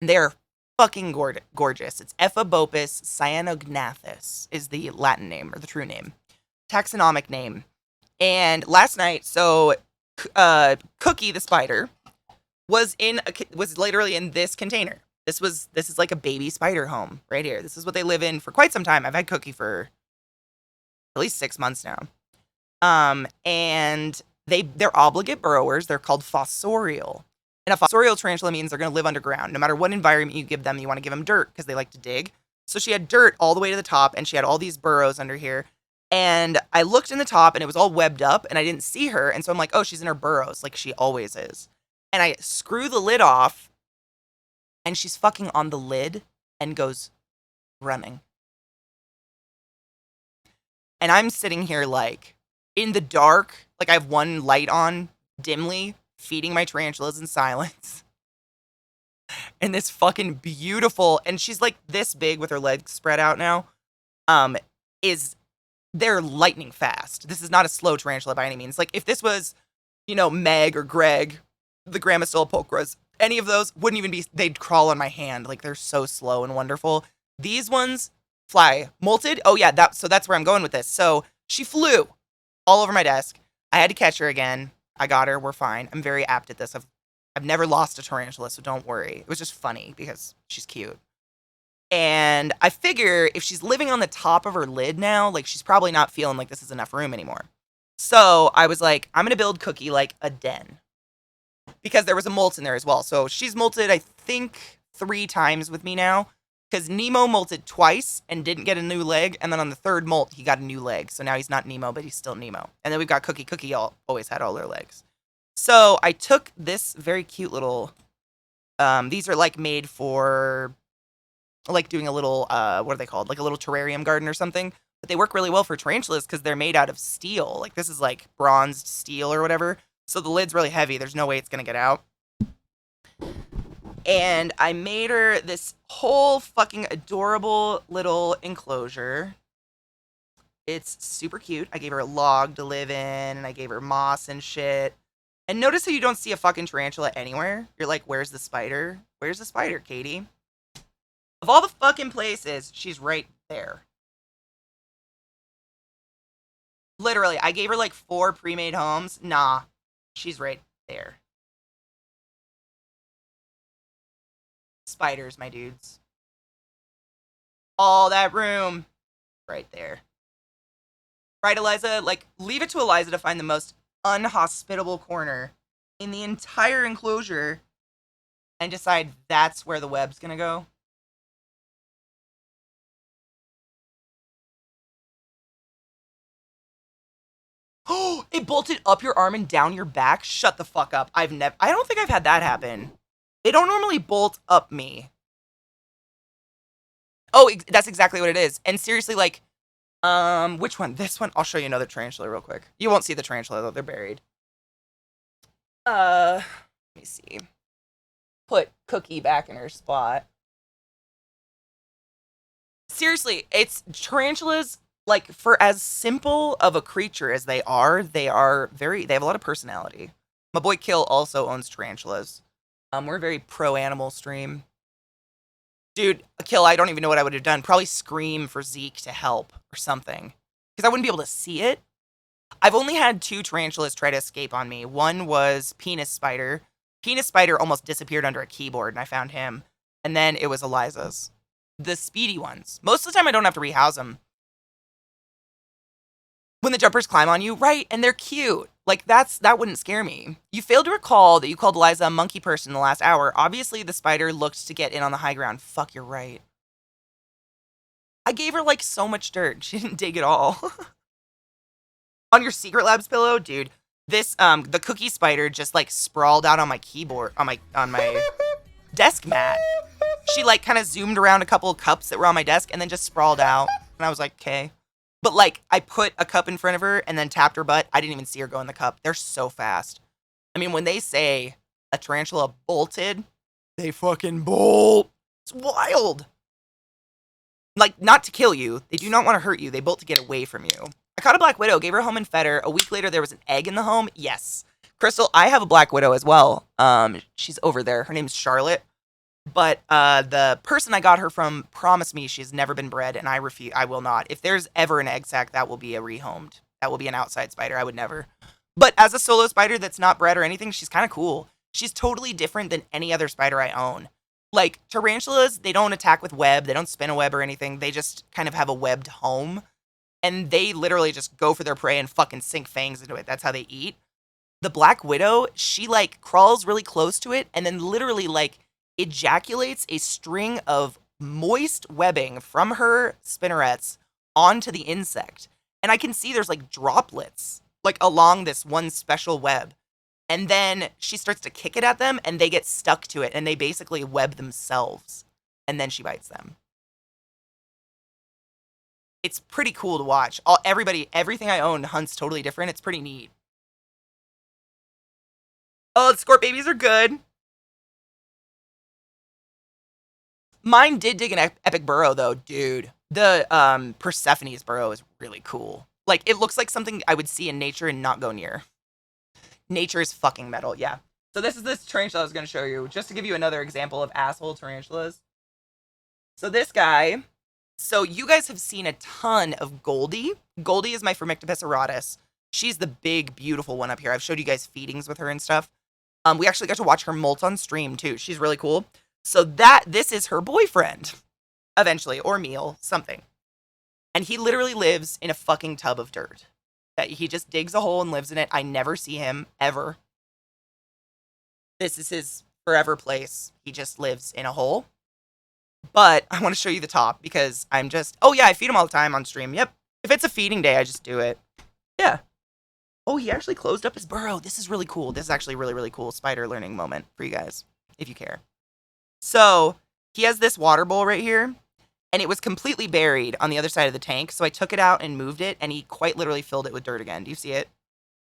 Speaker 1: They're fucking gorgeous. It's Ephebopus cyanognathus is the Latin name or the true name, taxonomic name. And last night, Cookie the spider was literally in this container. This is like a baby spider home right here. This is what they live in for quite some time. I've had Cookie for at least 6 months now. And they're obligate burrowers. They're called fossorial. And a fossorial tarantula means they're going to live underground. No matter what environment you give them, you want to give them dirt because they like to dig. So she had dirt all the way to the top, and she had all these burrows under here. And I looked in the top, and it was all webbed up, and I didn't see her. And so I'm like, oh, she's in her burrows, like she always is. And I screw the lid off, and she's fucking on the lid and goes running. And I'm sitting here like in the dark, like I have one light on dimly, feeding my tarantulas in silence. And this fucking beautiful, and she's like this big with her legs spread out now, they're lightning fast. This is not a slow tarantula by any means. Like if this was, Meg or Greg, the Grammostolepulchras, any of those wouldn't even be, they'd crawl on my hand. Like they're so slow and wonderful. These ones fly. Molted? Oh yeah, that's where I'm going with this. So she flew all over my desk. I had to catch her again. I got her. We're fine. I'm very apt at this. I've never lost a tarantula, so don't worry. It was just funny because she's cute. And I figure if she's living on the top of her lid now, like she's probably not feeling like this is enough room anymore. So I was like, I'm going to build Cookie like a den. because there was a molt in there as well. So she's molted, I think, 3 times with me now. Because Nemo molted twice and didn't get a new leg. And then on the 3rd molt, he got a new leg. So now he's not Nemo, but he's still Nemo. And then we've got Cookie. Cookie always had all their legs. So I took this very cute little... these are like made for... like doing a little... what are they called? Like a little terrarium garden or something. But they work really well for tarantulas because they're made out of steel. Like this is like bronzed steel or whatever. So the lid's really heavy. There's no way it's going to get out. And I made her this whole fucking adorable little enclosure. It's super cute. I gave her a log to live in, and I gave her moss and shit. And notice how you don't see a fucking tarantula anywhere? You're like, where's the spider? Where's the spider, Katie? Of all the fucking places, she's right there. Literally, I gave her like 4 pre-made homes. Nah, she's right there. Spiders, my dudes. All that room. Right there. Right, Eliza? Like, leave it to Eliza to find the most unhospitable corner in the entire enclosure and decide that's where the web's gonna go. Oh, it bolted up your arm and down your back? Shut the fuck up. I don't think I've had that happen. They don't normally bolt up me. Oh, that's exactly what it is. And seriously, like, which one? This one? I'll show you another tarantula real quick. You won't see the tarantula, though. They're buried. Let me see. Put Cookie back in her spot. Seriously, it's tarantulas, like, for as simple of a creature as they are they have a lot of personality. My boy Kill also owns tarantulas. We're a very pro-animal stream. Dude, Kill, I don't even know what I would have done. Probably scream for Zeke to help or something. Because I wouldn't be able to see it. I've only had 2 tarantulas try to escape on me. One was Penis Spider. Penis Spider almost disappeared under a keyboard, and I found him. And then it was Eliza's. The speedy ones. Most of the time, I don't have to rehouse them. When the jumpers climb on you, right, and they're cute. Like, that wouldn't scare me. You failed to recall that you called Eliza a monkey person in the last hour. Obviously, the spider looked to get in on the high ground. Fuck, you're right. I gave her, like, so much dirt. She didn't dig at all. On your Secret Labs pillow, dude, this, the cookie spider just, like, sprawled out on my keyboard, on my desk mat. She, like, kind of zoomed around a couple of cups that were on my desk and then just sprawled out. And I was like, okay. But, like, I put a cup in front of her and then tapped her butt. I didn't even see her go in the cup. They're so fast. I mean, when they say a tarantula bolted, they fucking bolt. It's wild. Like, not to kill you. They do not want to hurt you. They bolt to get away from you. I caught a black widow, gave her a home and fed her. A week later, there was an egg in the home. Yes. Crystal, I have a black widow as well. She's over there. Her name's Charlotte. But the person I got her from promised me she's never been bred, and I refuse. I will not. If there's ever an egg sac, that will be a rehomed. That will be an outside spider. I would never. But as a solo spider that's not bred or anything, she's kind of cool. She's totally different than any other spider I own. Like, tarantulas, they don't attack with web. They don't spin a web or anything. They just kind of have a webbed home. And they literally just go for their prey and fucking sink fangs into it. That's how they eat. The black widow, she, like, crawls really close to it and then literally, like, ejaculates a string of moist webbing from her spinnerets onto the insect. And I can see there's like droplets like along this one special web. And then she starts to kick it at them and they get stuck to it and they basically web themselves. And then she bites them. It's pretty cool to watch. Everything I own hunts totally different. It's pretty neat. Oh, the skort babies are good. Mine did dig an epic burrow, though, dude. The Persephone's burrow is really cool. Like, it looks like something I would see in nature and not go near. Nature is fucking metal, yeah. So this is this tarantula I was going to show you, just to give you another example of asshole tarantulas. So this guy... So you guys have seen a ton of Goldie. Goldie is my Phormictopus auratus. She's the big, beautiful one up here. I've showed you guys feedings with her and stuff. We actually got to watch her molt on stream, too. She's really cool. So this is her boyfriend, eventually, or meal, something. And he literally lives in a fucking tub of dirt. That he just digs a hole and lives in it. I never see him, ever. This is his forever place. He just lives in a hole. But I want to show you the top because I'm just, oh yeah, I feed him all the time on stream. Yep. If it's a feeding day, I just do it. Yeah. Oh, he actually closed up his burrow. This is really cool. This is actually really, really cool spider learning moment for you guys, if you care. So he has this water bowl right here, and it was completely buried on the other side of the tank. So I took it out and moved it, and he quite literally filled it with dirt again. Do you see it?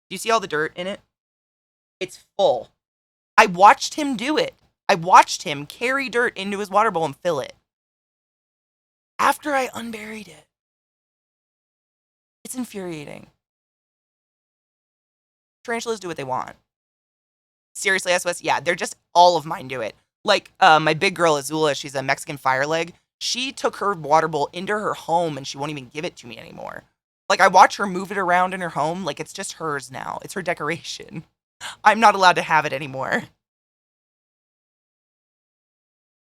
Speaker 1: Do you see all the dirt in it? It's full. I watched him do it. I watched him carry dirt into his water bowl and fill it. After I unburied it. It's infuriating. Tarantulas do what they want. Seriously, SOS, yeah, they're just, all of mine do it. Like, my big girl, Azula, she's a Mexican fire leg. She took her water bowl into her home and she won't even give it to me anymore. Like, I watch her move it around in her home like it's just hers now. It's her decoration. I'm not allowed to have it anymore.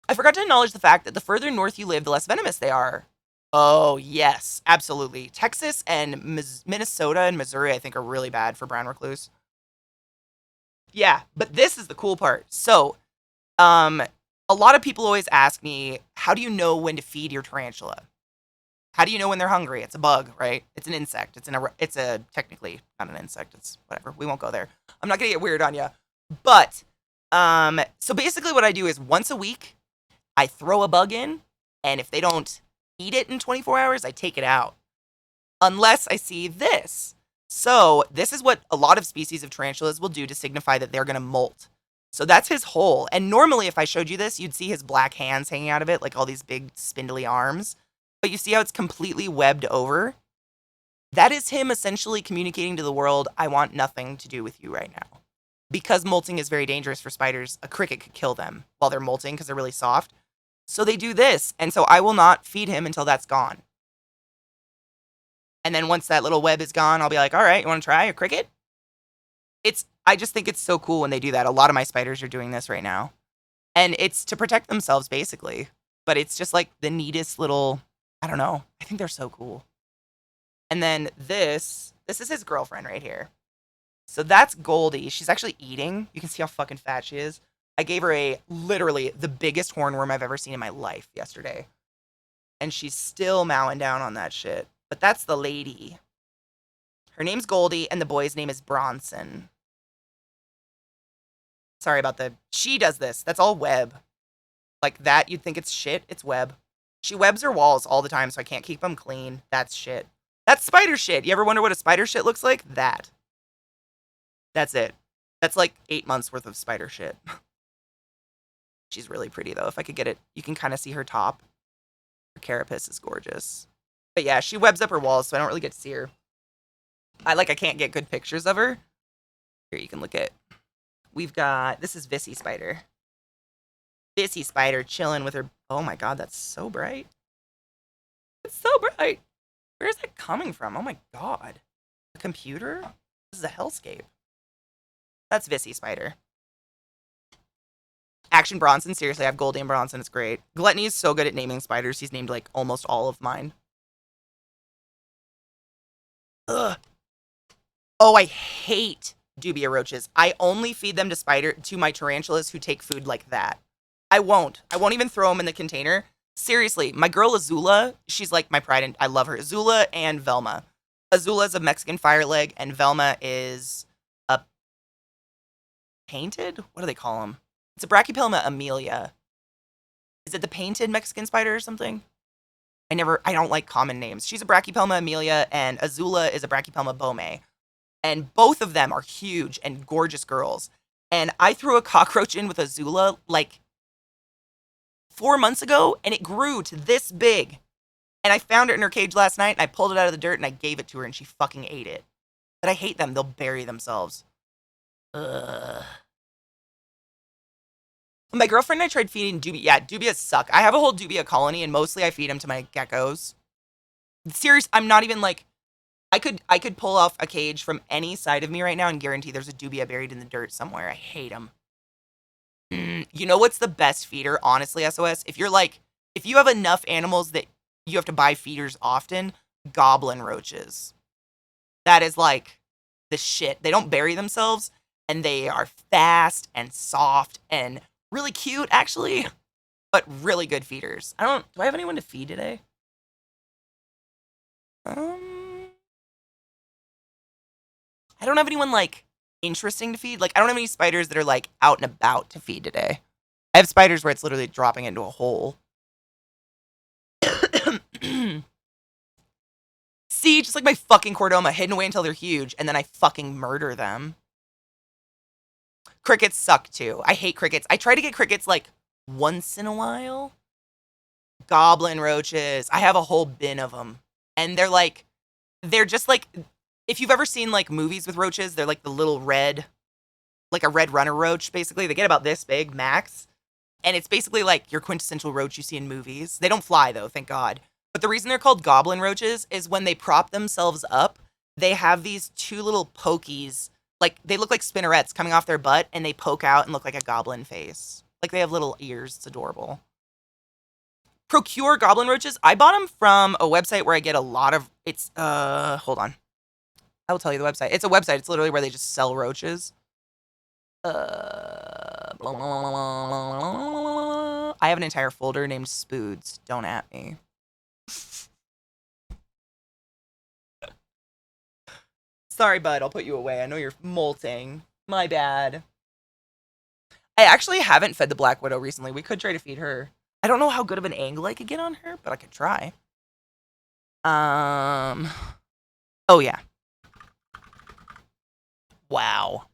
Speaker 1: I forgot to acknowledge the fact that the further north you live, the less venomous they are. Oh, yes, absolutely. Texas and Minnesota and Missouri, I think, are really bad for brown recluse. Yeah, but this is the cool part. So, a lot of people always ask me, how do you know when to feed your tarantula? How do you know when they're hungry? It's a bug, right? It's an insect. It's a technically not an insect. It's whatever. We won't go there. I'm not gonna get weird on you. But, so basically what I do is once a week, I throw a bug in, and if they don't eat it in 24 hours, I take it out. Unless I see this. So this is what a lot of species of tarantulas will do to signify that they're going to molt. So that's his hole. And normally if I showed you this, you'd see his black hands hanging out of it, like all these big spindly arms. But you see how it's completely webbed over? That is him essentially communicating to the world, I want nothing to do with you right now. Because molting is very dangerous for spiders, a cricket could kill them while they're molting because they're really soft. So they do this, and so I will not feed him until that's gone. And then once that little web is gone, I'll be like, all right, you want to try a cricket? I just think it's so cool when they do that. A lot of my spiders are doing this right now. And it's to protect themselves, basically. But it's just like the neatest little, I don't know. I think they're so cool. And then this is his girlfriend right here. So that's Goldie. She's actually eating. You can see how fucking fat she is. I gave her literally the biggest hornworm I've ever seen in my life yesterday. And she's still mowing down on that shit. But that's the lady. Her name's Goldie, and the boy's name is Bronson. Sorry about she does this. That's all web. Like that, you'd think it's shit. It's web. She webs her walls all the time, so I can't keep them clean. That's shit. That's spider shit. You ever wonder what a spider shit looks like? That's it. That's like 8 months worth of spider shit. She's really pretty, though. If I could get it, you can kind of see her top. Her carapace is gorgeous. But yeah, she webs up her walls, so I don't really get to see her. I can't get good pictures of her. Here, you can look at. We've got, this is Vissy Spider. Vissy Spider chilling with her. Oh my god, that's so bright. It's so bright. Where's that coming from? Oh my god. A computer? This is a hellscape. That's Vissy Spider. Action Bronson, seriously, I have Goldie and Bronson, it's great. Gluttony is so good at naming spiders, he's named like almost all of mine. Ugh. Oh, I hate dubia roaches. I only feed them to my tarantulas who take food like that. I won't even throw them in the container. Seriously, my girl Azula, she's like my pride and I love her. Azula and Velma. Azula is a Mexican fire leg and Velma is a painted? What do they call them? It's a Brachypelma amelia. Is it the painted Mexican spider or something? I don't like common names. She's a Brachypelma amelia and Azula is a Brachypelma bome. And both of them are huge and gorgeous girls. And I threw a cockroach in with Azula like 4 months ago and it grew to this big. And I found it in her cage last night and I pulled it out of the dirt and I gave it to her and she fucking ate it. But I hate them. They'll bury themselves. Ugh. My girlfriend and I tried feeding dubia. Yeah, dubias suck. I have a whole dubia colony and mostly I feed them to my geckos. Serious, I'm not even like, I could pull off a cage from any side of me right now and guarantee there's a dubia buried in the dirt somewhere. I hate them. You know what's the best feeder, honestly, SOS? If you have enough animals that you have to buy feeders often, goblin roaches. That is like the shit. They don't bury themselves And they are fast and soft and really cute, actually, but really good feeders. Do I have anyone to feed today? I don't have anyone, like, interesting to feed. Like, I don't have any spiders that are, like, out and about to feed today. I have spiders where it's literally dropping into a hole. See, just like my fucking Cordoma, hidden away until they're huge, and then I fucking murder them. Crickets suck, too. I hate crickets. I try to get crickets, like, once in a while. Goblin roaches. I have a whole bin of them. And they're just like, if you've ever seen, like, movies with roaches, they're like the little red, like a red runner roach, basically. They get about this big, max. And it's basically like your quintessential roach you see in movies. They don't fly, though, thank God. But the reason they're called goblin roaches is when they prop themselves up, they have these two little pokies. Like, they look like spinnerets coming off their butt, and they poke out and look like a goblin face. Like, they have little ears. It's adorable. Procure goblin roaches. I bought them from a website where I get a lot of... hold on. I will tell you the website. It's a website. It's literally where they just sell roaches. I have an entire folder named Spoods. Don't at me. Sorry, bud. I'll put you away. I know you're molting. My bad. I actually haven't fed the Black Widow recently. We could try to feed her. I don't know how good of an angle I could get on her, but I could try. Oh, yeah. Wow.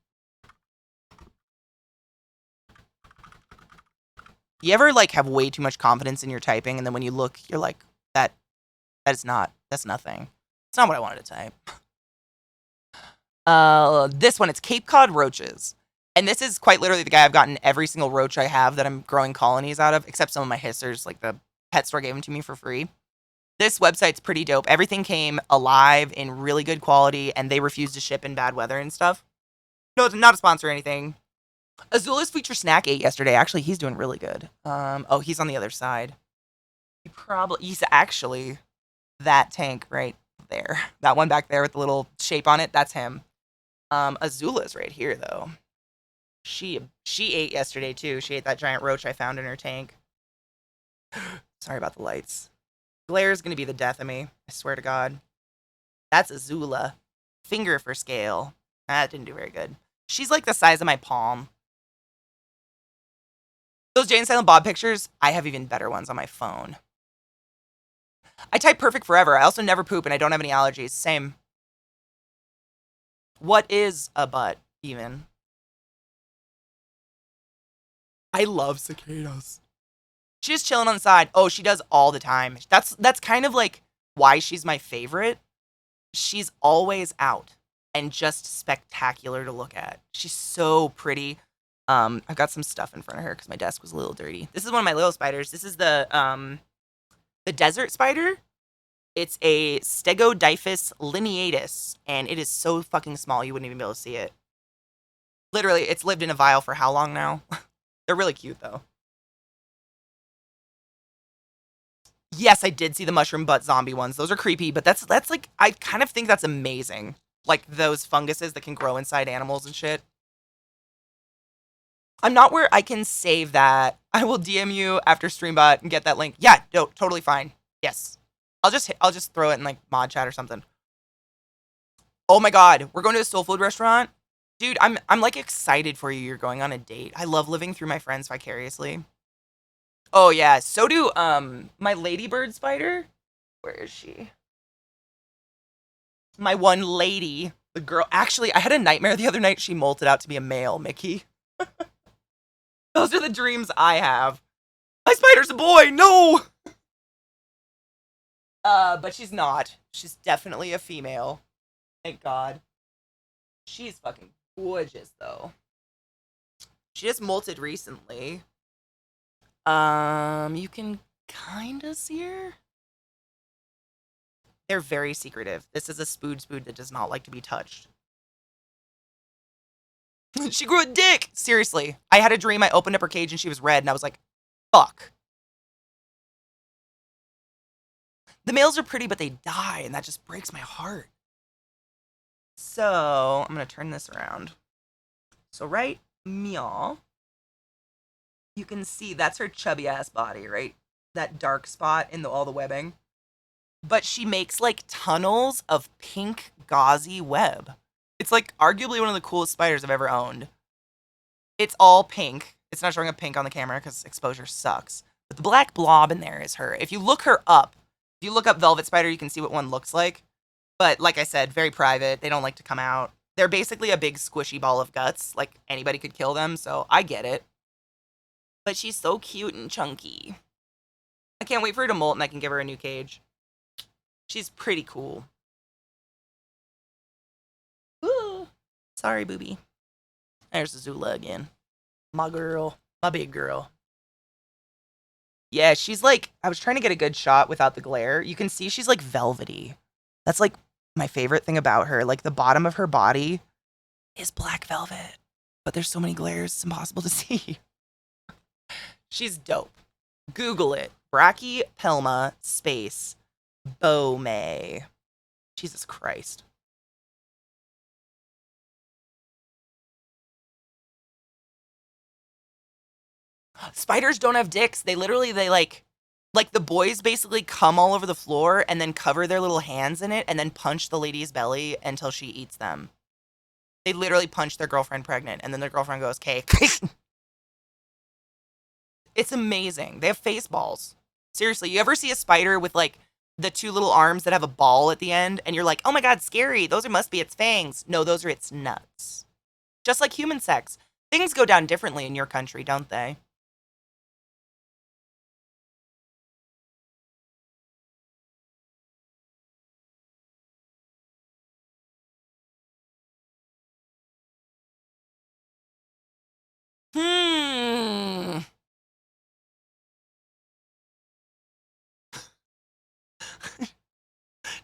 Speaker 1: You ever, like, have way too much confidence in your typing, and then when you look, you're like, that's nothing. It's not what I wanted to type. This one, it's Cape Cod roaches. And this is quite literally the guy I've gotten every single roach I have that I'm growing colonies out of, except some of my hissers, like the pet store gave them to me for free. This website's pretty dope. Everything came alive in really good quality, and they refused to ship in bad weather and stuff. No, it's not a sponsor or anything. Azula's Future Snack ate yesterday. Actually, he's doing really good. Oh, he's on the other side. He's actually that tank right there. That one back there with the little shape on it, that's him. Azula's right here, though. She ate yesterday, too. She ate that giant roach I found in her tank. Sorry about the lights. Glare is going to be the death of me. I swear to God. That's Azula. Finger for scale. That didn't do very good. She's like the size of my palm. Those Jay and Silent Bob pictures, I have even better ones on my phone. I type perfect forever. I also never poop, and I don't have any allergies. Same. What is a butt, even? I love cicadas. She's chilling on the side. Oh, she does all the time. That's kind of like why she's my favorite. She's always out and just spectacular to look at. She's so pretty. I've got some stuff in front of her because my desk was a little dirty. This is one of my little spiders. This is the desert spider. It's a Stegodyphus lineatus, and it is so fucking small you wouldn't even be able to see it. Literally, it's lived in a vial for how long now? They're really cute, though. Yes, I did see the mushroom butt zombie ones. Those are creepy, but that's like, I kind of think that's amazing. Like, those funguses that can grow inside animals and shit. I'm not where I can save that. I will DM you after Streambot and get that link. Yeah, no, totally fine. Yes. I'll just throw it in, like, mod chat or something. Oh my God, we're going to a soul food restaurant? Dude, I'm like excited for you. You're going on a date. I love living through my friends vicariously. Oh yeah, so do my ladybird spider. Where is she? My one lady, the girl. Actually, I had a nightmare the other night. She molted out to be a male Mickey. Those are the dreams I have. My spider's a boy. No. But she's not. She's definitely a female. Thank God. She's fucking gorgeous, though. She just molted recently. You can kind of see her. They're very secretive. This is a spood that does not like to be touched. She grew a dick! Seriously. I had a dream. I opened up her cage and she was red, and I was like, fuck. The males are pretty, but they die, and that just breaks my heart. So, I'm going to turn this around. So right, meow. You can see that's her chubby ass body, right? That dark spot in all the webbing. But she makes like tunnels of pink gauzy web. It's like arguably one of the coolest spiders I've ever owned. It's all pink. It's not showing up pink on the camera because exposure sucks. But the black blob in there is her. If you look her up, if you look up velvet spider, you can see what one looks like. But like I said, very private. They don't like to come out. They're basically a big squishy ball of guts. Like anybody could kill them, so I get it. But she's so cute and chunky. I can't wait for her to molt and I can give her a new cage. She's pretty cool. Ooh. Sorry, booby. There's Azula again. My girl. My big girl. Yeah, she's like, I was trying to get a good shot without the glare. You can see she's like velvety. That's like my favorite thing about her. Like the bottom of her body is black velvet. But there's so many glares, it's impossible to see. She's dope. Google it. Brachypelma space Bourdain. Jesus Christ. Spiders don't have dicks. They like the boys basically come all over the floor and then cover their little hands in it and then punch the lady's belly until she eats them. They literally punch their girlfriend pregnant and then their girlfriend goes, "Okay." It's amazing. They have face balls. Seriously, you ever see a spider with like the two little arms that have a ball at the end and you're like, "Oh my god, scary. Those must be its fangs." No, those are its nuts. Just like human sex. Things go down differently in your country, don't they? Hmm.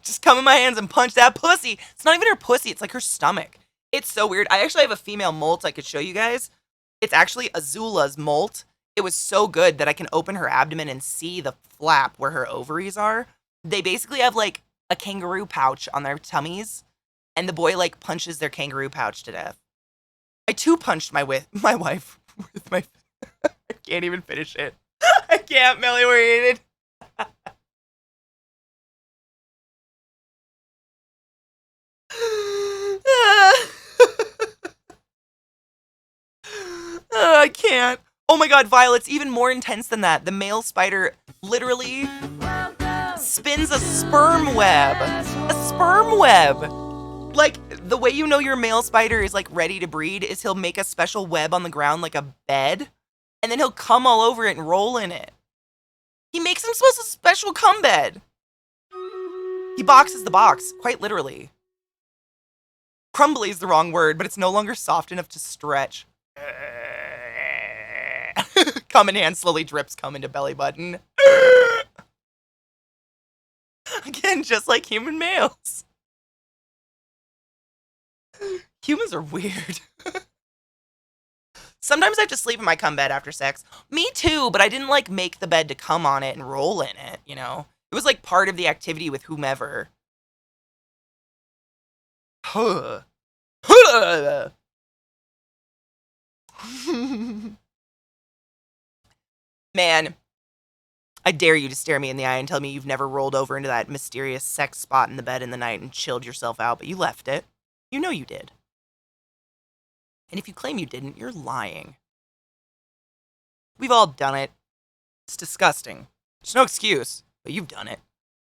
Speaker 1: Just come in my hands and punch that pussy. It's not even her pussy. It's like her stomach. It's so weird. I actually have a female molt I could show you guys. It's actually Azula's molt. It was so good that I can open her abdomen and see the flap where her ovaries are. They basically have like a kangaroo pouch on their tummies, and the boy like punches their kangaroo pouch to death. I too punched my wife with my. I can't even finish it. I can't, Melly. We're in it. I can't. Oh my god, Violet's even more intense than that. The male spider literally spins a sperm web. A sperm web. Like, the way you know your male spider is like ready to breed is he'll make a special web on the ground like a bed, and then he'll come all over it and roll in it. He makes himself a special cum bed. He boxes the box, quite literally. Crumbly is the wrong word, but it's no longer soft enough to stretch. Cum in hand slowly drips cum into belly button. Again, just like human males. Humans are weird. Sometimes I have to sleep in my cum bed after sex. Me too, but I didn't like make the bed to cum on it and roll in it, you know? It was like part of the activity with whomever. Man, I dare you to stare me in the eye and tell me you've never rolled over into that mysterious sex spot in the bed in the night and chilled yourself out, but you left it. You know you did. And if you claim you didn't, you're lying. We've all done it. It's disgusting. There's no excuse, but you've done it.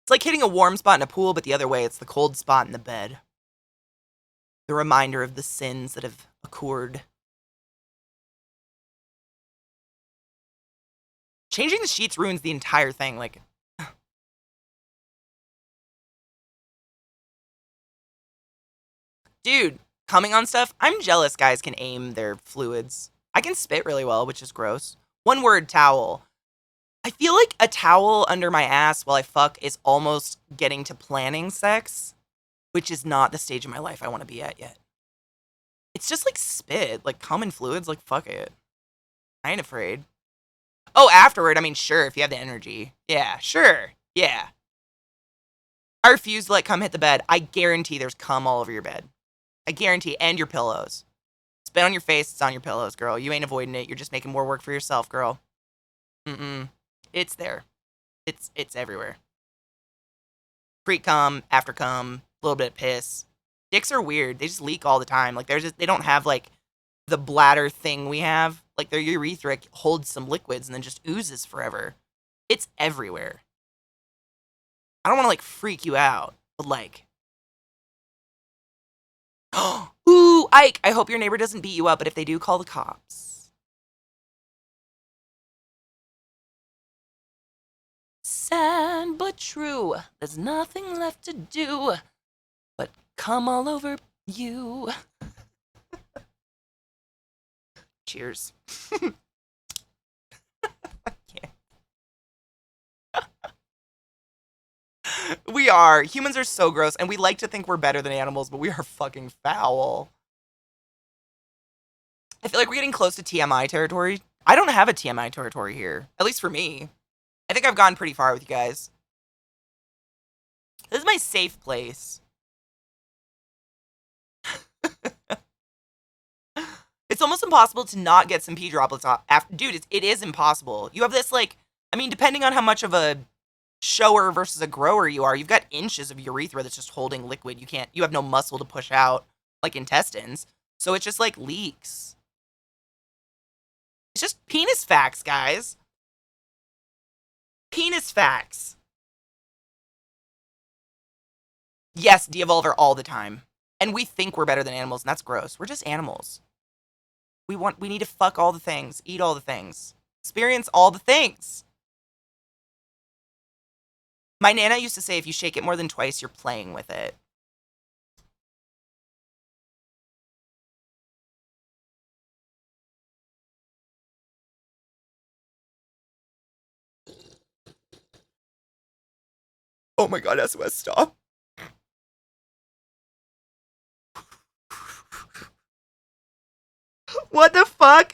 Speaker 1: It's like hitting a warm spot in a pool, but the other way, it's the cold spot in the bed. The reminder of the sins that have occurred. Changing the sheets ruins the entire thing, like... Dude, coming on stuff, I'm jealous guys can aim their fluids. I can spit really well, which is gross. One word, towel. I feel like a towel under my ass while I fuck is almost getting to planning sex, which is not the stage of my life I want to be at yet. It's just like spit, like common fluids, like fuck it. I ain't afraid. Oh, afterward, I mean, sure, if you have the energy. Yeah, sure, yeah. I refuse to let cum hit the bed. I guarantee there's cum all over your bed. I guarantee, and your pillows. Spit on your face, it's on your pillows, girl. You ain't avoiding it. You're just making more work for yourself, girl. It's there. It's everywhere. Pre-cum, after cum, a little bit of piss. Dicks are weird. They just leak all the time. Like they don't have like the bladder thing we have. Like their urethra holds some liquids and then just oozes forever. It's everywhere. I don't want to like freak you out, but like, ooh, Ike, I hope your neighbor doesn't beat you up, but if they do, call the cops. Sad but true. There's nothing left to do but come all over you. Cheers. We are. Humans are so gross, and we like to think we're better than animals, but we are fucking foul. I feel like we're getting close to TMI territory. I don't have a TMI territory here, at least for me. I think I've gone pretty far with you guys. This is my safe place. It's almost impossible to not get some pee droplets off. Dude, it is impossible. You have this, like, I mean, depending on how much of a shower versus a grower you are, you've got inches of urethra that's just holding liquid. You have no muscle to push out, like intestines. So it just, like, leaks. It's just penis facts, guys. Penis facts. Yes, de-evolve all the time. And we think we're better than animals, and that's gross. We're just animals. We need to fuck all the things, eat all the things, experience all the things. My Nana used to say if you shake it more than twice, you're playing with it. Oh my god, SOS, stop. What the fuck?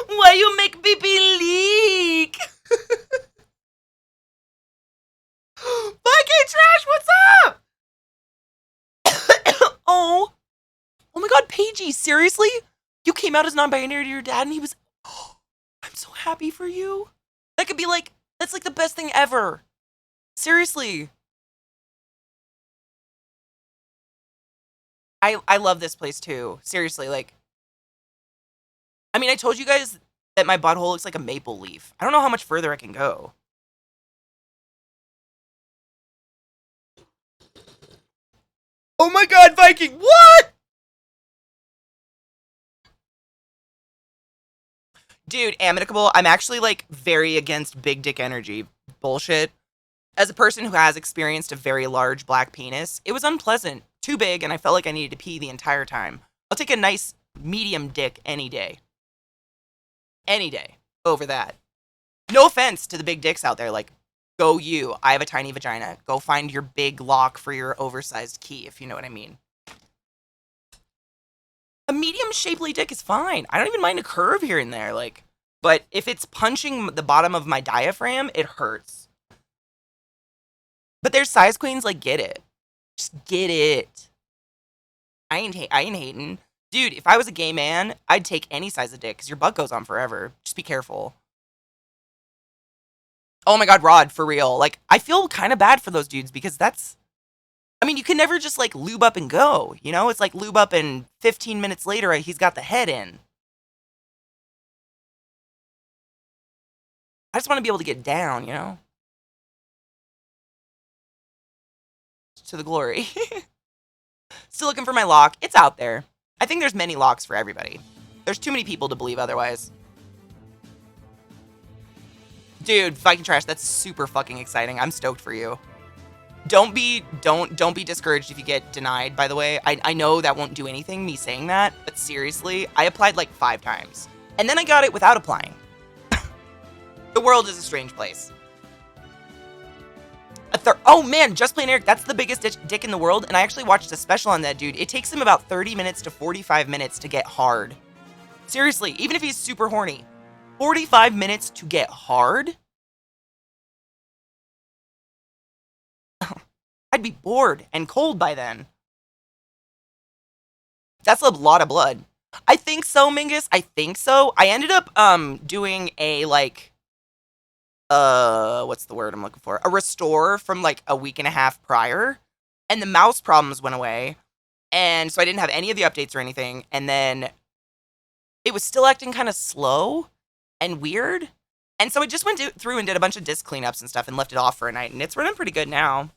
Speaker 1: Why you make baby leak? Fucking trash, what's up? Oh my god, Paigey, seriously? You came out as non-binary to your dad and he was... Oh, I'm so happy for you. That could be like... That's like the best thing ever. Seriously. I love this place too. Seriously, like... I mean, I told you guys that my butthole looks like a maple leaf. I don't know how much further I can go. Oh my god, Viking, what? Dude, amicable, I'm actually, like, very against big dick energy bullshit. As a person who has experienced a very large black penis, it was unpleasant, too big, and I felt like I needed to pee the entire time. I'll take a nice medium dick any day. Any day over that. No offense to the big dicks out there, like, go you. I have a tiny vagina. Go find your big lock for your oversized key, if you know what I mean. A medium shapely dick is fine. I don't even mind a curve here and there, like, but if it's punching the bottom of my diaphragm, it hurts. But there's size queens, like, get it. Just get it. I ain't hating. Dude, if I was a gay man, I'd take any size of dick, because your butt goes on forever. Just be careful. Oh my god, Rod, for real. Like, I feel kind of bad for those dudes, because that's... I mean, you can never just, like, lube up and go, you know? It's like lube up and 15 minutes later, he's got the head in. I just want to be able to get down, you know? To the glory. Still looking for my lock. It's out there. I think there's many locks for everybody. There's too many people to believe otherwise. Dude, Viking Trash, that's super fucking exciting. I'm stoked for you. Don't be discouraged if you get denied, by the way. I know that won't do anything, me saying that, but seriously, I applied like 5 times. And then I got it without applying. The world is a strange place. Oh man, Just Plain Eric, that's the biggest dick in the world, and I actually watched a special on that dude. It takes him about 30 minutes to 45 minutes to get hard. Seriously, even if he's super horny. 45 minutes to get hard? I'd be bored and cold by then. That's a lot of blood. I think so, Mingus. I think so. I ended up doing a like what's the word I'm looking for? A restore from like a week and a half prior, and the mouse problems went away. And so I didn't have any of the updates or anything, and then it was still acting kind of slow and weird. And so I just went through and did a bunch of disk cleanups and stuff and left it off for a night, and it's running pretty good now.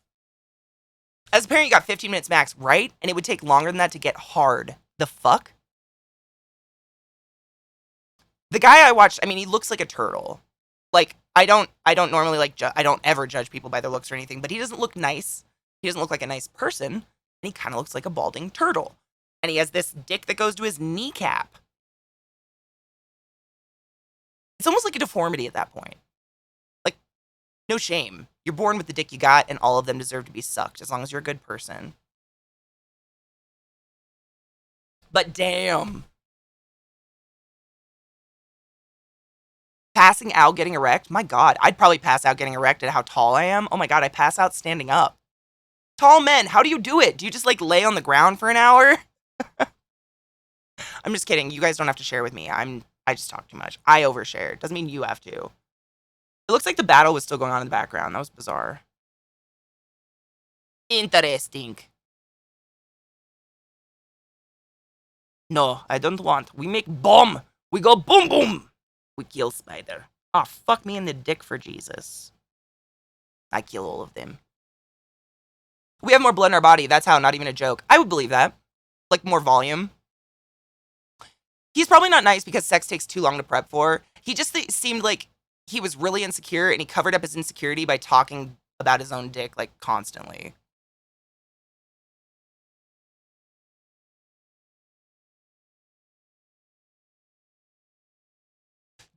Speaker 1: As a parent, you got 15 minutes max, right? And it would take longer than that to get hard. The fuck? The guy I watched, I mean, he looks like a turtle. Like, I don't normally like, I don't ever judge people by their looks or anything, but he doesn't look nice. He doesn't look like a nice person, and he kind of looks like a balding turtle. And he has this dick that goes to his kneecap. It's almost like a deformity at that point. Like, no shame. You're born with the dick you got, and all of them deserve to be sucked, as long as you're a good person. But damn. Passing out getting erect? My God, I'd probably pass out getting erect at how tall I am. Oh my God, I pass out standing up. Tall men, how do you do it? Do you just like lay on the ground for an hour? I'm just kidding. You guys don't have to share with me. I just talk too much. I overshare. Doesn't mean you have to. It looks like the battle was still going on in the background. That was bizarre. Interesting. No, I don't want. We make bomb. We go boom boom. We kill spider. Oh, fuck me in the dick for Jesus. I kill all of them. We have more blood in our body. That's how, not even a joke. I would believe that. Like, more volume. He's probably not nice because sex takes too long to prep for. He just seemed like he was really insecure, and he covered up his insecurity by talking about his own dick, like, constantly.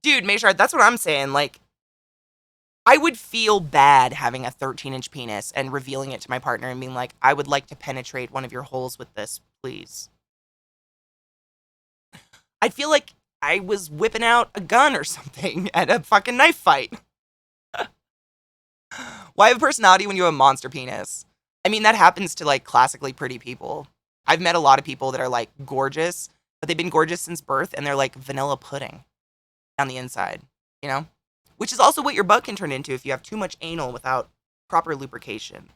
Speaker 1: Dude, Mayshard, that's what I'm saying. Like, I would feel bad having a 13-inch penis and revealing it to my partner and being like, I would like to penetrate one of your holes with this, please. I'd feel like I was whipping out a gun or something at a fucking knife fight. Why have a personality when you have a monster penis? I mean, that happens to, like, classically pretty people. I've met a lot of people that are, like, gorgeous, but they've been gorgeous since birth, and they're like vanilla pudding on the inside, you know? Which is also what your butt can turn into if you have too much anal without proper lubrication.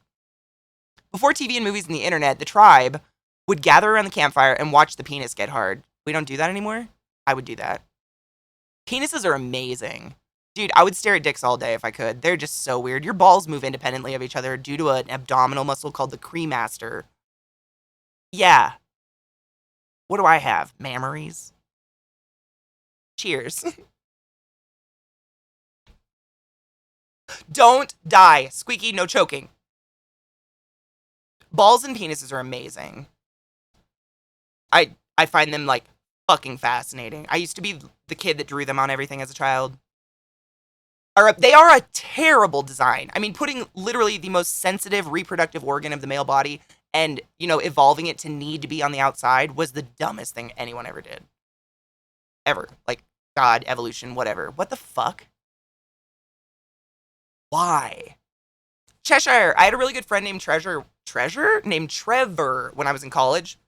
Speaker 1: Before TV and movies and the internet, the tribe would gather around the campfire and watch the penis get hard. We don't do that anymore? I would do that. Penises are amazing. Dude, I would stare at dicks all day if I could. They're just so weird. Your balls move independently of each other due to an abdominal muscle called the cremaster. Yeah. What do I have? Mammaries? Cheers. Don't die. Squeaky, no choking. Balls and penises are amazing. I find them, like, fucking fascinating. I used to be the kid that drew them on everything as a child. They are a terrible design. I mean, putting literally the most sensitive reproductive organ of the male body and, you know, evolving it to need to be on the outside was the dumbest thing anyone ever did. Ever. Like, God, evolution, whatever. What the fuck? Why? Cheshire. I had a really good friend named named Trevor when I was in college.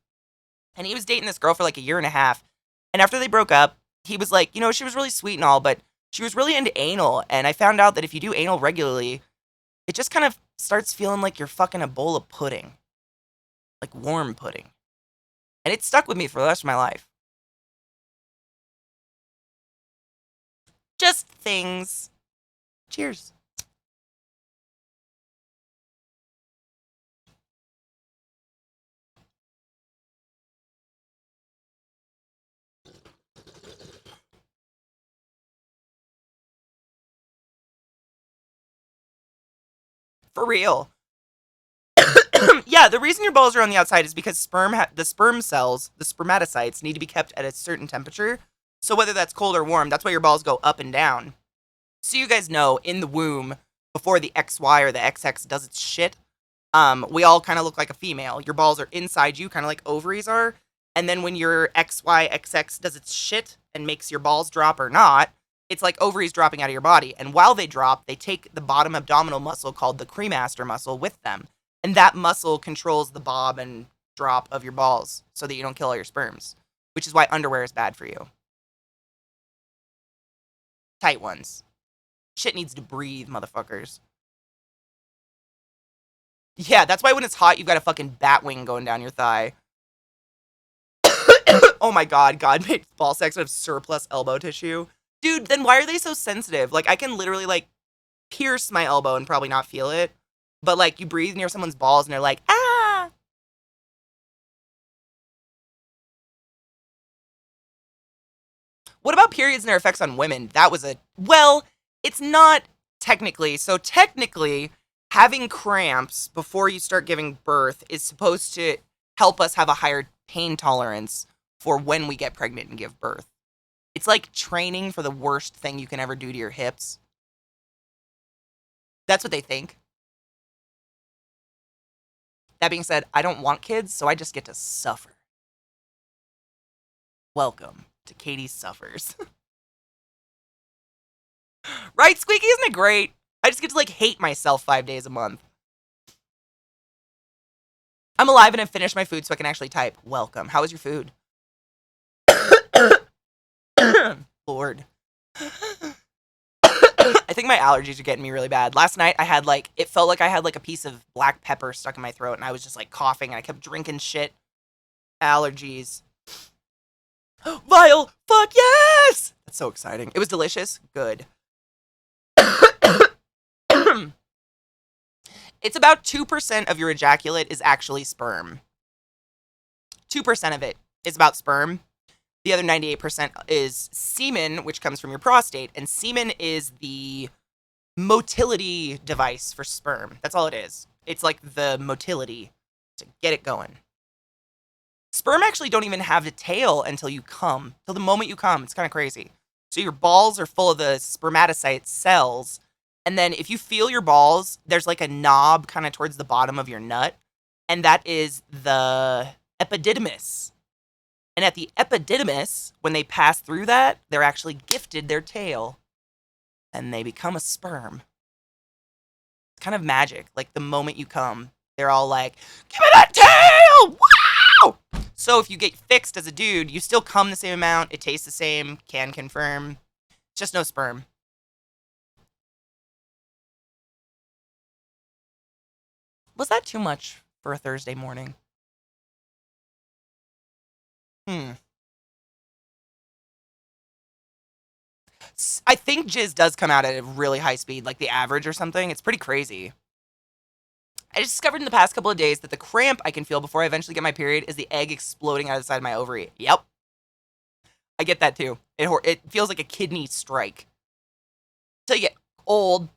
Speaker 1: And he was dating this girl for like a year and a half. And after they broke up, he was like, you know, she was really sweet and all, but she was really into anal. And I found out that if you do anal regularly, it just kind of starts feeling like you're fucking a bowl of pudding. Like warm pudding. And it stuck with me for the rest of my life. Just things. Cheers. For real. Yeah, the reason your balls are on the outside is because the sperm cells, the spermatocytes, need to be kept at a certain temperature. So whether that's cold or warm, that's why your balls go up and down. So you guys know, in the womb, before the XY or the XX does its shit, we all kind of look like a female. Your balls are inside you, kind of like ovaries are. And then when your XX does its shit and makes your balls drop or not, it's like ovaries dropping out of your body. And while they drop, they take the bottom abdominal muscle called the cremaster muscle with them. And that muscle controls the bob and drop of your balls so that you don't kill all your sperms, which is why underwear is bad for you. Tight ones. Shit needs to breathe, motherfuckers. Yeah, that's why when it's hot, you've got a fucking bat wing going down your thigh. Oh my god, God made ball sacks out of surplus elbow tissue. Dude, then why are they so sensitive? Like, I can literally, like, pierce my elbow and probably not feel it. But, like, you breathe near someone's balls and they're like, ah! What about periods and their effects on women? That was well, it's not technically. So technically, having cramps before you start giving birth is supposed to help us have a higher pain tolerance for when we get pregnant and give birth. It's like training for the worst thing you can ever do to your hips. That's what they think. That being said, I don't want kids, so I just get to suffer. Welcome to Katie Suffers. Right, Squeaky? Isn't it great? I just get to, like, hate myself 5 days a month. I'm alive and I've finished my food so I can actually type. Welcome. How was your food? Lord. I think my allergies are getting me really bad. Last night I had, like, it felt like I had, like, a piece of black pepper stuck in my throat and I was just, like, coughing and I kept drinking shit. Allergies. Vile! Fuck yes! That's so exciting. It was delicious. Good. It's about 2% of your ejaculate is actually sperm. 2% of it is about sperm. The other 98% is semen, which comes from your prostate. And semen is the motility device for sperm. That's all it is. It's like the motility to get it going. Sperm actually don't even have a tail until you come. Till the moment you come. It's kind of crazy. So your balls are full of the spermatocyte cells. And then if you feel your balls, there's like a knob kind of towards the bottom of your nut. And that is the epididymis. And at the epididymis, when they pass through that, they're actually gifted their tail. And they become a sperm. It's kind of magic. Like the moment you come, they're all like, give me that tail! Wow! So if you get fixed as a dude, you still come the same amount. It tastes the same. Can confirm. Just no sperm. Was that too much for a Thursday morning? I think jizz does come out at a really high speed, like the average or something. It's pretty crazy. I just discovered in the past couple of days that the cramp I can feel before I eventually get my period is the egg exploding out of the side of my ovary. Yep. I get that too. It feels like a kidney strike. Till you get old.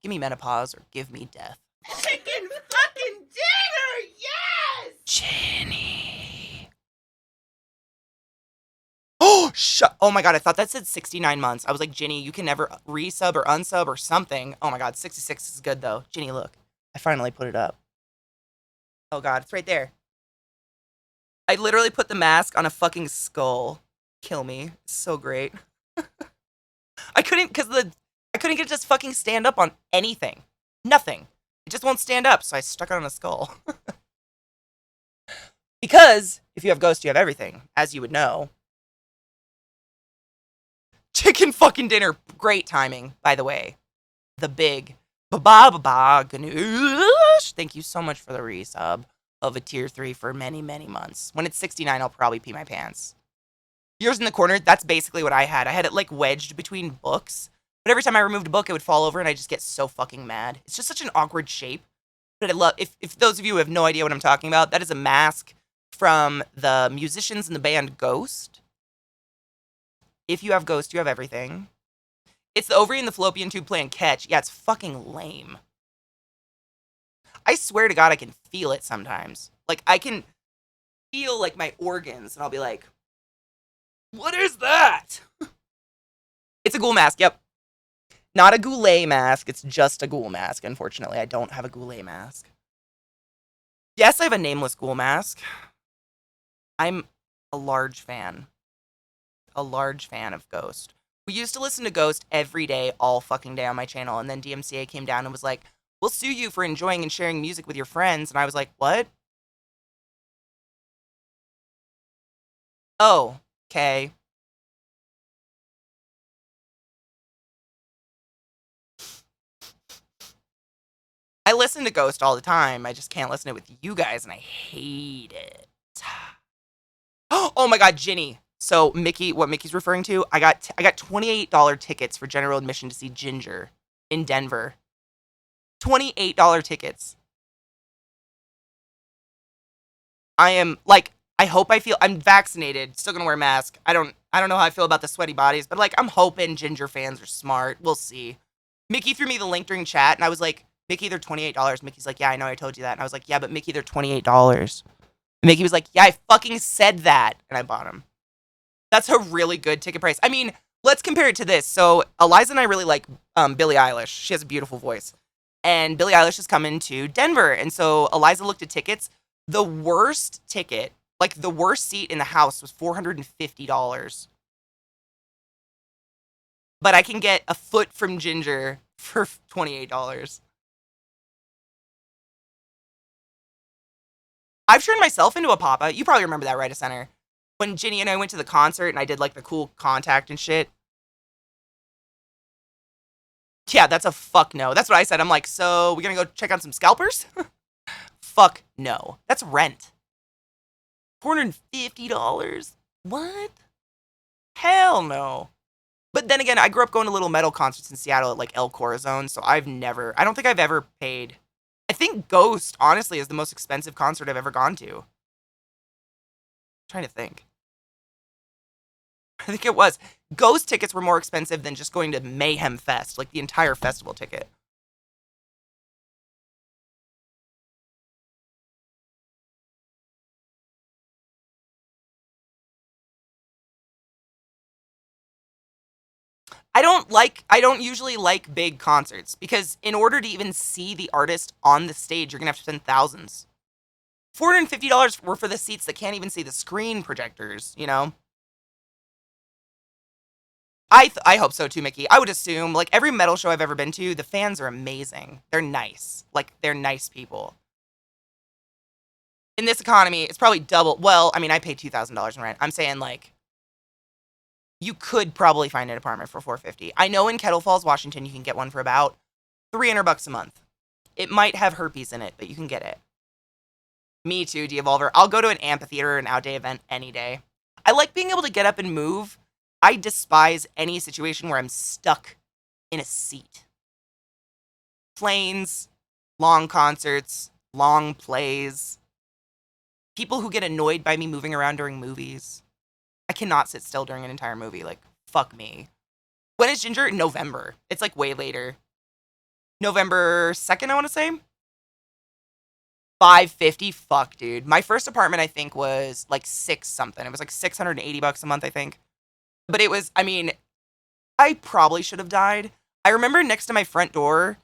Speaker 1: Give me menopause or give me death. Chicken fucking dinner! Yes! Jenny. Oh, oh my god, I thought that said 69 months. I was like, Ginny, you can never resub or unsub or something. Oh my god, 66 is good though. Ginny, look. I finally put it up. Oh god, it's right there. I literally put the mask on a fucking skull. Kill me. It's so great. I couldn't get it to just fucking stand up on anything. Nothing. It just won't stand up, so I stuck it on a skull. Because if you have ghosts, you have everything, as you would know. Chicken fucking dinner. Great timing, by the way. The big ba-ba-ba-ba ganoosh. Thank you so much for the resub of a tier 3 for many, many months. When it's 69, I'll probably pee my pants. Yours in the corner, that's basically what I had. I had it like wedged between books. But every time I removed a book, it would fall over and I just get so fucking mad. It's just such an awkward shape. But I love, if those of you who have no idea what I'm talking about, that is a mask from the musicians in the band Ghost. If you have Ghost, you have everything. It's the ovary and the fallopian tube playing catch. Yeah, it's fucking lame. I swear to God, I can feel it sometimes. Like, I can feel, like, my organs, and I'll be like, what is that? It's a ghoul mask, yep. Not a goulet mask, it's just a ghoul mask, unfortunately. I don't have a goulet mask. Yes, I have a nameless ghoul mask. I'm a large fan. A large fan of Ghost. We used to listen to Ghost every day, all fucking day on my channel, and then DMCA came down and was like, we'll sue you for enjoying and sharing music with your friends, and I was like, what? Oh, okay. I listen to Ghost all the time. I just can't listen to it with you guys, and I hate it. Oh my God, Ginny. So Mickey, what Mickey's referring to, I got $28 tickets for general admission to see Ginger in Denver. $28 tickets. I am like, I hope I'm vaccinated, still gonna wear a mask. I don't know how I feel about the sweaty bodies, but like I'm hoping Ginger fans are smart. We'll see. Mickey threw me the link during chat, and I was like, Mickey, they're $28. Mickey's like, yeah, I know, I told you that. And I was like, yeah, but Mickey, they're $28. And Mickey was like, yeah, I fucking said that. And I bought them. That's a really good ticket price. I mean, let's compare it to this. So Eliza and I really like Billie Eilish. She has a beautiful voice. And Billie Eilish is coming to Denver. And so Eliza looked at tickets. The worst ticket, like the worst seat in the house was $450. But I can get a foot from Ginger for $28. I've turned myself into a papa. You probably remember that, right, a center. When Ginny and I went to the concert and I did like the cool contact and shit. Yeah, that's a fuck no. That's what I said. I'm like, so we gonna go check out some scalpers? Fuck no. That's rent. $450? What? Hell no. But then again, I grew up going to little metal concerts in Seattle at like El Corazon, so I don't think I've ever paid. I think Ghost, honestly, is the most expensive concert I've ever gone to. I'm trying to think. I think it was. Ghost tickets were more expensive than just going to Mayhem Fest, like the entire festival ticket. I don't usually like big concerts because in order to even see the artist on the stage, you're going to have to spend thousands. $450 were for the seats that can't even see the screen projectors, you know? I hope so too, Mickey. I would assume, like, every metal show I've ever been to, the fans are amazing. They're nice. Like, they're nice people. In this economy, it's probably double. Well, I mean, I paid $2,000 in rent. I'm saying, like, you could probably find an apartment for $450. I know in Kettle Falls, Washington, you can get one for about $300 a month. It might have herpes in it, but you can get it. Me too, Devolver. I'll go to an amphitheater or an outday event any day. I like being able to get up and move. I despise any situation where I'm stuck in a seat. Planes, long concerts, long plays. People who get annoyed by me moving around during movies. I cannot sit still during an entire movie. Like, fuck me. When is Ginger? November. It's like way later. November 2nd, I want to say. $550. Fuck, dude. My first apartment, I think, was like six something. It was like $680 a month, I think. But it was, I mean, I probably should have died. I remember next to my front door,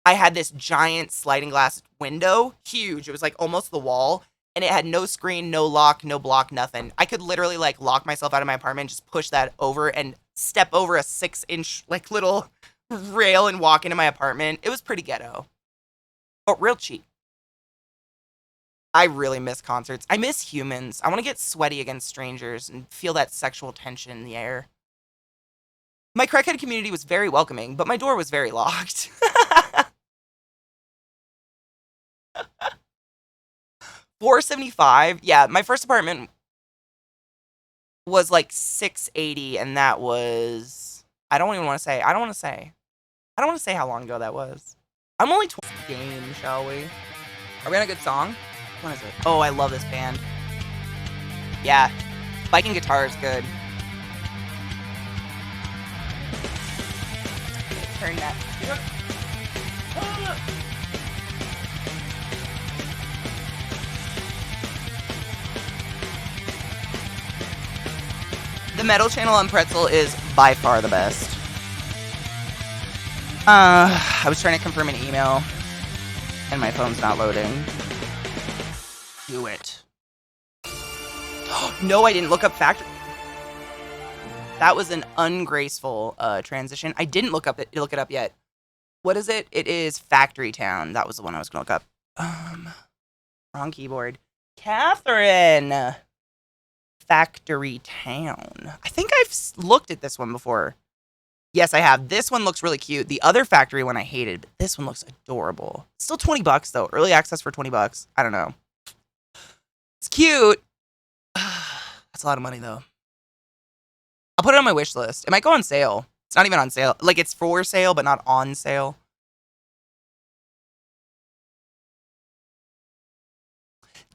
Speaker 1: I had this giant sliding glass window. Huge. It was like almost the wall. And it had no screen, no lock, no block, nothing. I could literally like lock myself out of my apartment, just push that over and step over a 6-inch like little rail and walk into my apartment. It was pretty ghetto, but real cheap. I really miss concerts. I miss humans. I want to get sweaty against strangers and feel that sexual tension in the air. My crackhead community was very welcoming, but my door was very locked. $475. Yeah, my first apartment was like $680, and that was. I don't even want to say. I don't want to say how long ago that was. I'm only 20. Game, shall we? Are we on a good song? What is it? Oh, I love this band. Yeah, Viking guitar is good. Turn that. The metal channel on Pretzel is by far the best. I was trying to confirm an email, and my phone's not loading. Do it. No, I didn't look up Factory. That was an ungraceful transition. I didn't look it up yet. What is it? It is Factory Town. That was the one I was going to look up. Wrong keyboard. Catherine! Factory Town. I think I've looked at this one before. Yes, I have. This one looks really cute. The other factory one I hated, but this one looks adorable. Still $20 though. Early access for $20. I don't know. It's cute. That's a lot of money though. I'll put it on my wish list. It might go on sale. It's not even on sale. Like, it's for sale, but not on sale.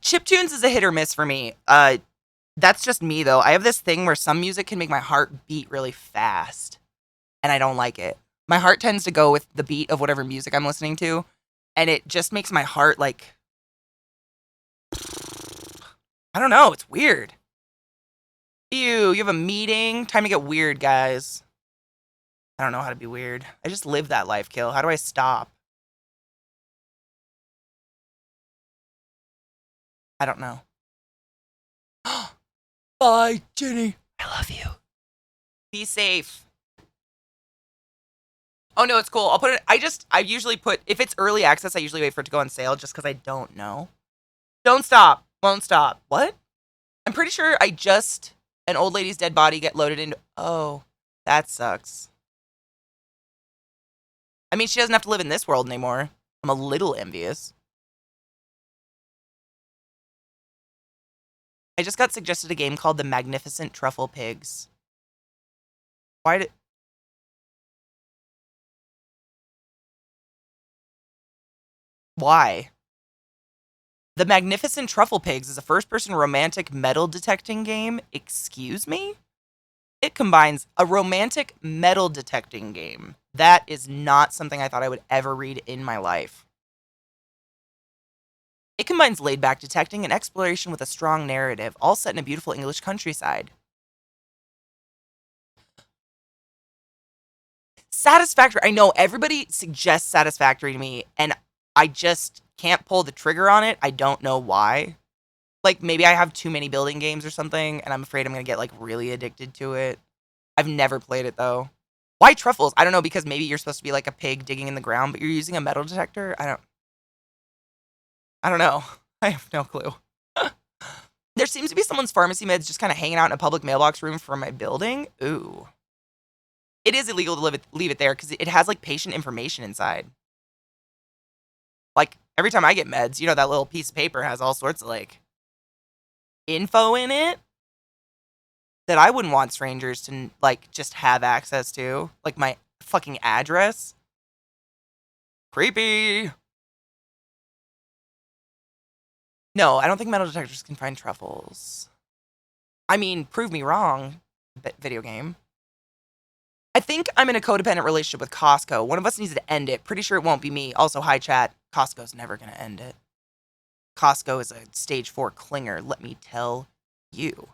Speaker 1: Chiptunes is a hit or miss for me. That's just me though. I have this thing where some music can make my heart beat really fast, and I don't like it. My heart tends to go with the beat of whatever music I'm listening to, and it just makes my heart like, I don't know. It's weird. Ew, you have a meeting? Time to get weird, guys. I don't know how to be weird. I just live that life, Kill. How do I stop? I don't know. Bye, Jenny. I love you. Be safe. Oh, no, it's cool. I'll put it... I usually put... If it's early access, I usually wait for it to go on sale just because I don't know. Don't stop. Won't stop. What? I'm pretty sure I just... An old lady's dead body get loaded into... Oh, that sucks. I mean, she doesn't have to live in this world anymore. I'm a little envious. I just got suggested a game called The Magnificent Truffle Pigs. Why did... Why? The Magnificent Truffle Pigs is a first-person romantic metal detecting game. Excuse me? It combines a romantic metal detecting game. That is not something I thought I would ever read in my life. It combines laid-back detecting and exploration with a strong narrative, all set in a beautiful English countryside. Satisfactory. I know everybody suggests Satisfactory to me, and I just can't pull the trigger on it. I don't know why. Like, maybe I have too many building games or something, and I'm afraid I'm going to get, like, really addicted to it. I've never played it, though. Why truffles? I don't know, because maybe you're supposed to be like a pig digging in the ground, but you're using a metal detector? I don't know. I have no clue. There seems to be someone's pharmacy meds just kind of hanging out in a public mailbox room for my building. Ooh. It is illegal to leave it there because it has, like, patient information inside. Like, every time I get meds, you know, that little piece of paper has all sorts of, like, info in it that I wouldn't want strangers to, like, just have access to. Like, my fucking address. Creepy. No, I don't think metal detectors can find truffles. I mean, prove me wrong, video game. I think I'm in a codependent relationship with Costco. One of us needs to end it. Pretty sure it won't be me. Also, hi, chat. Costco's never going to end it. Costco is a stage 4 clinger, let me tell you.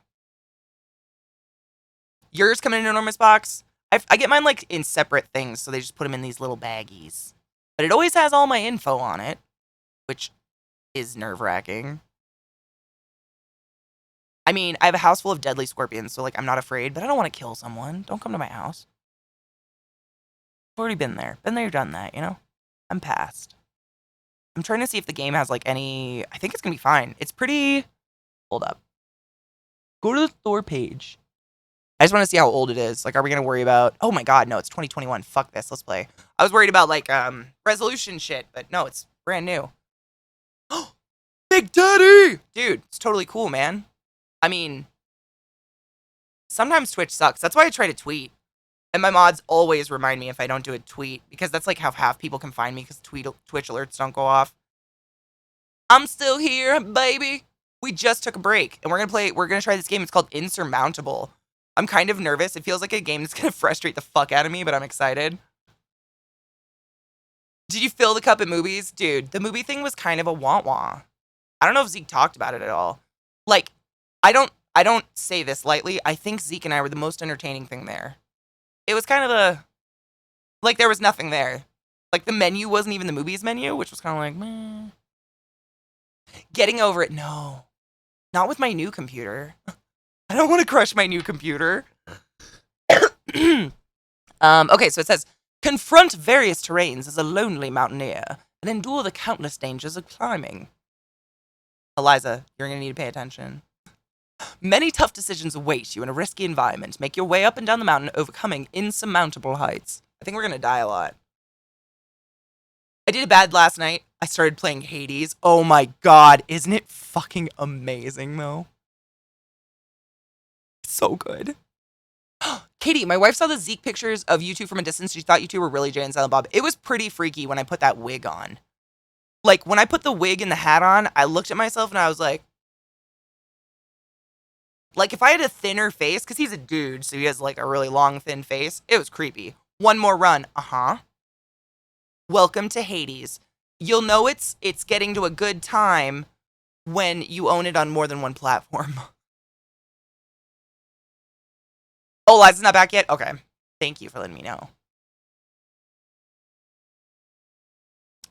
Speaker 1: Yours come in an enormous box? I get mine, like, in separate things, so they just put them in these little baggies. But it always has all my info on it, which is nerve-wracking. I mean, I have a house full of deadly scorpions, so, like, I'm not afraid, but I don't want to kill someone. Don't come to my house. I've already been there. Been there, done that, you know? I'm past. I'm trying to see if the game has, like, any... I think it's gonna be fine. It's pretty... Hold up. Go to the store page. I just want to see how old it is. Like, are we gonna worry about... Oh my god, no, it's 2021. Fuck this, let's play. I was worried about, like, resolution shit, but no, it's brand new. Big Daddy! Dude, it's totally cool, man. I mean... Sometimes Twitch sucks. That's why I try to tweet. And my mods always remind me if I don't do a tweet, because that's like how half people can find me because Twitch alerts don't go off. I'm still here, baby. We just took a break, and we're gonna try this game. It's called Insurmountable. I'm kind of nervous. It feels like a game that's gonna frustrate the fuck out of me, but I'm excited. Did you fill the cup at movies? Dude, the movie thing was kind of a wah-wah. I don't know if Zeke talked about it at all. Like, I don't say this lightly. I think Zeke and I were the most entertaining thing there. It was kind of like, there was nothing there. Like, the menu wasn't even the movie's menu, which was kind of like, meh. Getting over it, no. Not with my new computer. I don't want to crush my new computer. Okay, so it says, confront various terrains as a lonely mountaineer and endure the countless dangers of climbing. Eliza, you're going to need to pay attention. Many tough decisions await you in a risky environment. Make your way up and down the mountain, overcoming insurmountable heights. I think we're gonna die a lot. I did bad last night. I started playing Hades. Oh my god, isn't it fucking amazing though? So good. Katie, my wife saw the Zeke pictures of you two from a distance. She thought you two were really Jay and Silent Bob. It was pretty freaky when I put that wig on. Like, when I put the wig and the hat on, I looked at myself and I was like, if I had a thinner face, because he's a dude, so he has, like, a really long, thin face, it was creepy. One more run. Uh-huh. Welcome to Hades. You'll know it's getting to a good time when you own it on more than one platform. Oh, Liza's not back yet? Okay. Thank you for letting me know.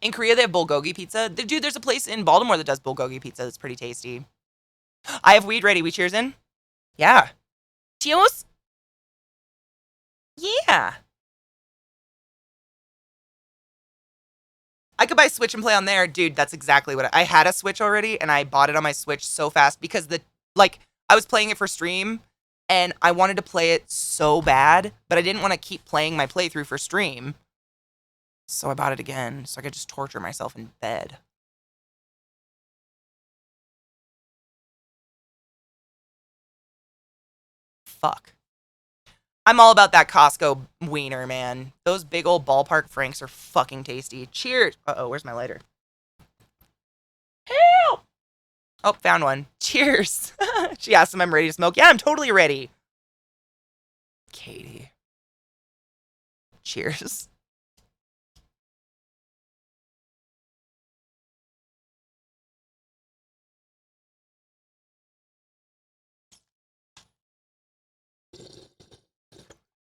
Speaker 1: In Korea, they have bulgogi pizza. Dude, there's a place in Baltimore that does bulgogi pizza that's pretty tasty. I have weed ready. We cheers in? Yeah. Cheers? Yeah. I could buy Switch and play on there. Dude, that's exactly what I had a Switch already, and I bought it on my Switch so fast because I was playing it for stream, and I wanted to play it so bad, but I didn't want to keep playing my playthrough for stream. So I bought it again, so I could just torture myself in bed. Fuck. I'm all about that Costco wiener, man. Those big old ballpark franks are fucking tasty. Cheers. Uh-oh, where's my lighter? Help! Oh, found one. Cheers. She asked if I'm ready to smoke. Yeah, I'm totally ready. Katie. Cheers.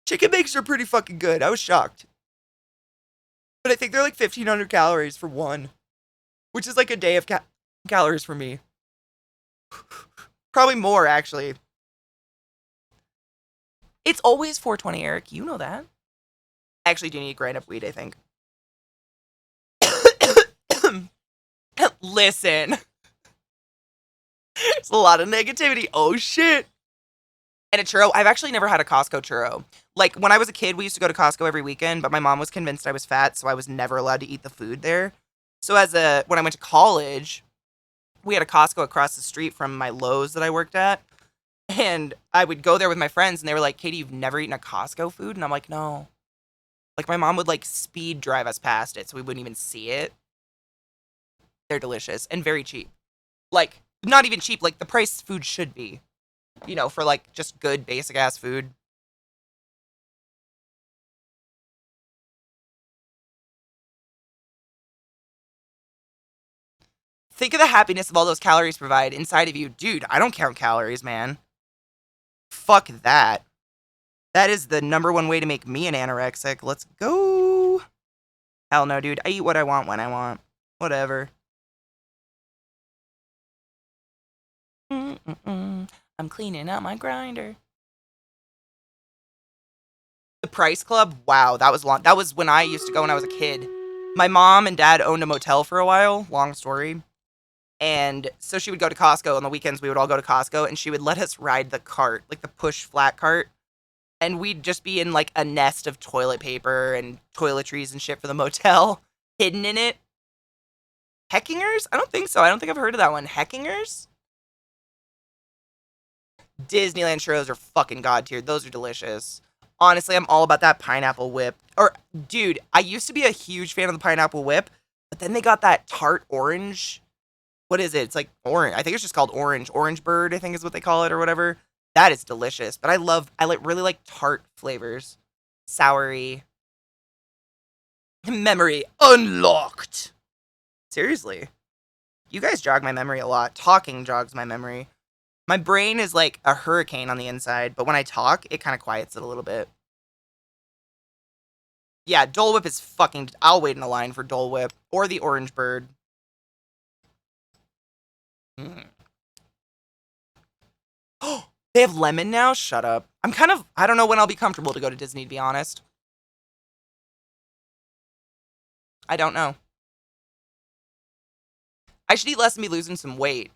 Speaker 1: Chicken bakes are pretty fucking good. I was shocked. But I think they're like 1,500 calories for one, which is like a day of calories for me. Probably more, actually. It's always 420, Eric. You know that. I actually do need to grind up weed, I think. Listen. There's a lot of negativity. Oh, shit. And a churro. I've actually never had a Costco churro. Like, when I was a kid, we used to go to Costco every weekend, but my mom was convinced I was fat, so I was never allowed to eat the food there. So when I went to college, we had a Costco across the street from my Lowe's that I worked at. And I would go there with my friends, and they were like, Katie, you've never eaten a Costco food? And I'm like, no. Like, my mom would, like, speed drive us past it, so we wouldn't even see it. They're delicious and very cheap. Like, not even cheap, like, the price food should be. You know, for, like, just good, basic-ass food. Think of the happiness of all those calories provide inside of you. Dude, I don't count calories, man. Fuck that. That is the number one way to make me an anorexic. Let's go. Hell no, dude. I eat what I want when I want. Whatever. I'm cleaning out my grinder. The Price Club? Wow, that was long. That was when I used to go when I was a kid. My mom and dad owned a motel for a while. Long story. And so she would go to Costco on the weekends. We would all go to Costco, and she would let us ride the cart, like the push flat cart. And we'd just be in like a nest of toilet paper and toiletries and shit for the motel, hidden in it. Heckingers? I don't think so. I don't think I've heard of that one. Heckingers? Disneyland churros are fucking god tier. Those are delicious. Honestly, I'm all about that pineapple whip. Or, dude, I used to be a huge fan of the pineapple whip, but then they got that tart orange. What is it? It's like orange. I think it's just called orange. Orange bird, I think is what they call it or whatever. That is delicious. But really like tart flavors. Soury. Memory unlocked. Seriously. You guys jog my memory a lot. Talking jogs my memory. My brain is like a hurricane on the inside, but when I talk, it kind of quiets it a little bit. Yeah, Dole Whip is fucking... I'll wait in a line for Dole Whip. Or the Orange Bird. Oh, they have lemon now? Shut up. I don't know when I'll be comfortable to go to Disney, to be honest. I don't know. I should eat less and be losing some weight.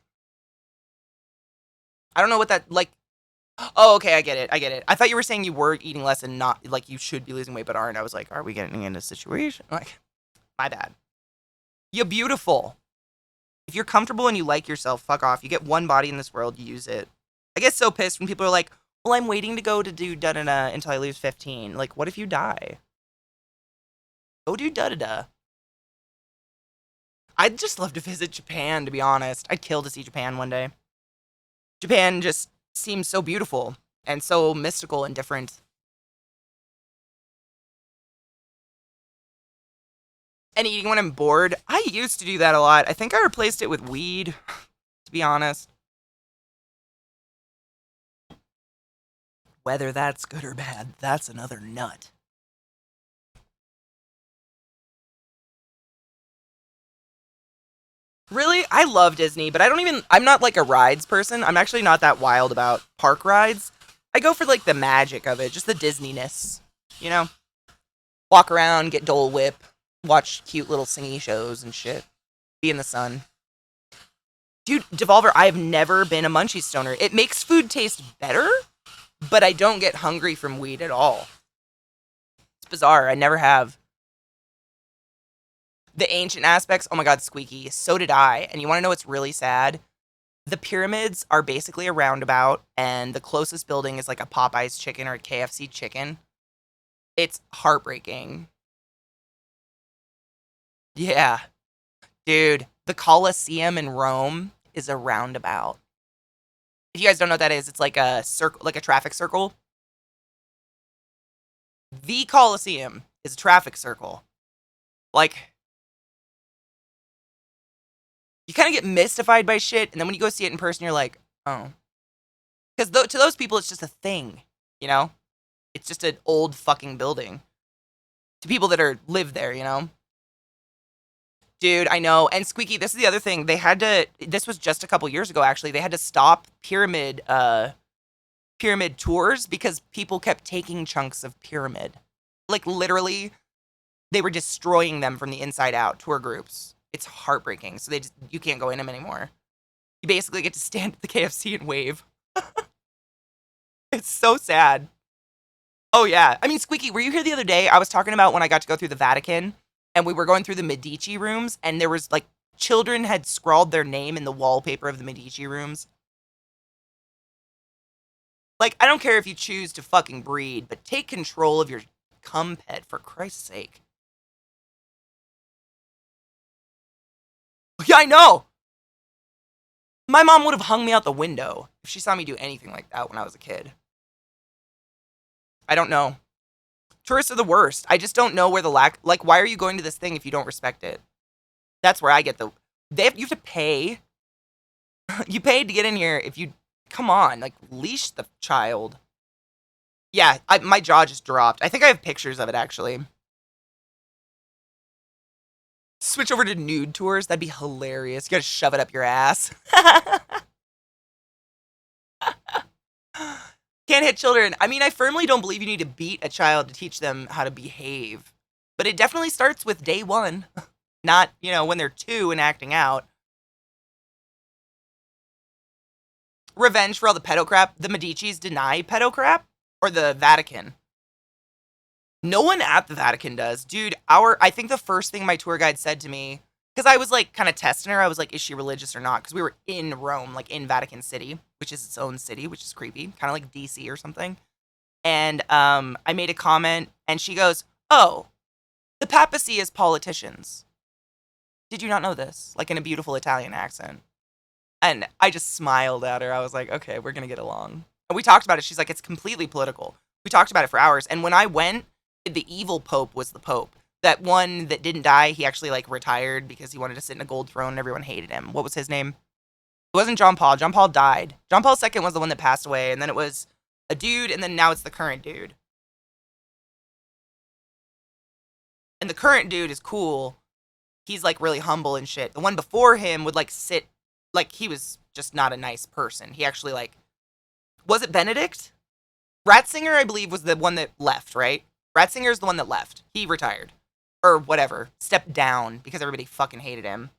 Speaker 1: I don't know what that, like, oh, okay, I get it. I thought you were saying you were eating less and not, like, you should be losing weight but aren't. I was like, are we getting into a situation? Like, my bad. You're beautiful. If you're comfortable and you like yourself, fuck off. You get one body in this world, you use it. I get so pissed when people are like, well, I'm waiting to go to do da-da-da until I lose 15. Like, what if you die? Go do da-da-da. I'd just love to visit Japan, to be honest. I'd kill to see Japan one day. Japan just seems so beautiful and so mystical and different. And eating when I'm bored, I used to do that a lot. I think I replaced it with weed, to be honest. Whether that's good or bad, that's another nut. Really? I love Disney, but I'm not like a rides person. I'm actually not that wild about park rides. I go for like the magic of it, just the Disney-ness, you know? Walk around, get Dole Whip, watch cute little singy shows and shit. Be in the sun. Dude, Devolver, I have never been a munchie stoner. It makes food taste better, but I don't get hungry from weed at all. It's bizarre. I never have. The ancient aspects, oh my god, Squeaky, so did I. And you want to know what's really sad? The pyramids are basically a roundabout, and the closest building is like a Popeye's chicken or a KFC chicken. It's heartbreaking. Yeah. Dude, the Colosseum in Rome is a roundabout. If you guys don't know what that is, it's like a circle, like a traffic circle. The Colosseum is a traffic circle. Like, you kind of get mystified by shit, and then when you go see it in person, you're like, oh. Because to those people, it's just a thing, you know? It's just an old fucking building. To people that live there, you know? Dude, I know. And Squeaky, this is the other thing. This was just a couple years ago, actually. They had to stop pyramid tours because people kept taking chunks of pyramid. Like, literally, they were destroying them from the inside out, tour groups. It's heartbreaking. So you can't go in them anymore. You basically get to stand at the KFC and wave. It's so sad. Oh, yeah. I mean, Squeaky, were you here the other day? I was talking about when I got to go through the Vatican, and we were going through the Medici rooms, and there was, like, children had scrawled their name in the wallpaper of the Medici rooms. Like, I don't care if you choose to fucking breed, but take control of your cum pet, for Christ's sake. Yeah, I know! My mom would have hung me out the window if she saw me do anything like that when I was a kid. I don't know. Tourists are the worst. I just don't know where the like, why are you going to this thing if you don't respect it? That's where I get you have to pay. You paid to get in here. Come on, like, leash the child. Yeah, my jaw just dropped. I think I have pictures of it, actually. Switch over to nude tours. That'd be hilarious. You gotta shove it up your ass. Can't hit children. I mean, I firmly don't believe you need to beat a child to teach them how to behave. But it definitely starts with day one. Not, when they're 2 and acting out. Revenge for all the pedo crap. The Medicis deny pedo crap? Or the Vatican? No one at the Vatican does. Dude, I think the first thing my tour guide said to me, because I was like kind of testing her, I was like, is she religious or not? Because we were in Rome, like in Vatican City, which is its own city, which is creepy, kind of like DC or something. And I made a comment, and she goes, oh, the papacy is politicians. Did you not know this? Like in a beautiful Italian accent. And I just smiled at her. I was like, okay, we're going to get along. And we talked about it. She's like, it's completely political. We talked about it for hours. And when I went, the evil pope was the pope. That one that didn't die, he actually like retired because he wanted to sit in a gold throne and everyone hated him. What was his name? It wasn't John Paul. John Paul died. John Paul II was the one that passed away, and then it was a dude, and then now it's the current dude. And the current dude is cool. He's like really humble and shit. The one before him would like sit, like he was just not a nice person. He actually like, was it Benedict? Ratzinger, I believe, was the one that left, right? Ratzinger's the one that left. He retired. Or whatever. Stepped down because everybody fucking hated him.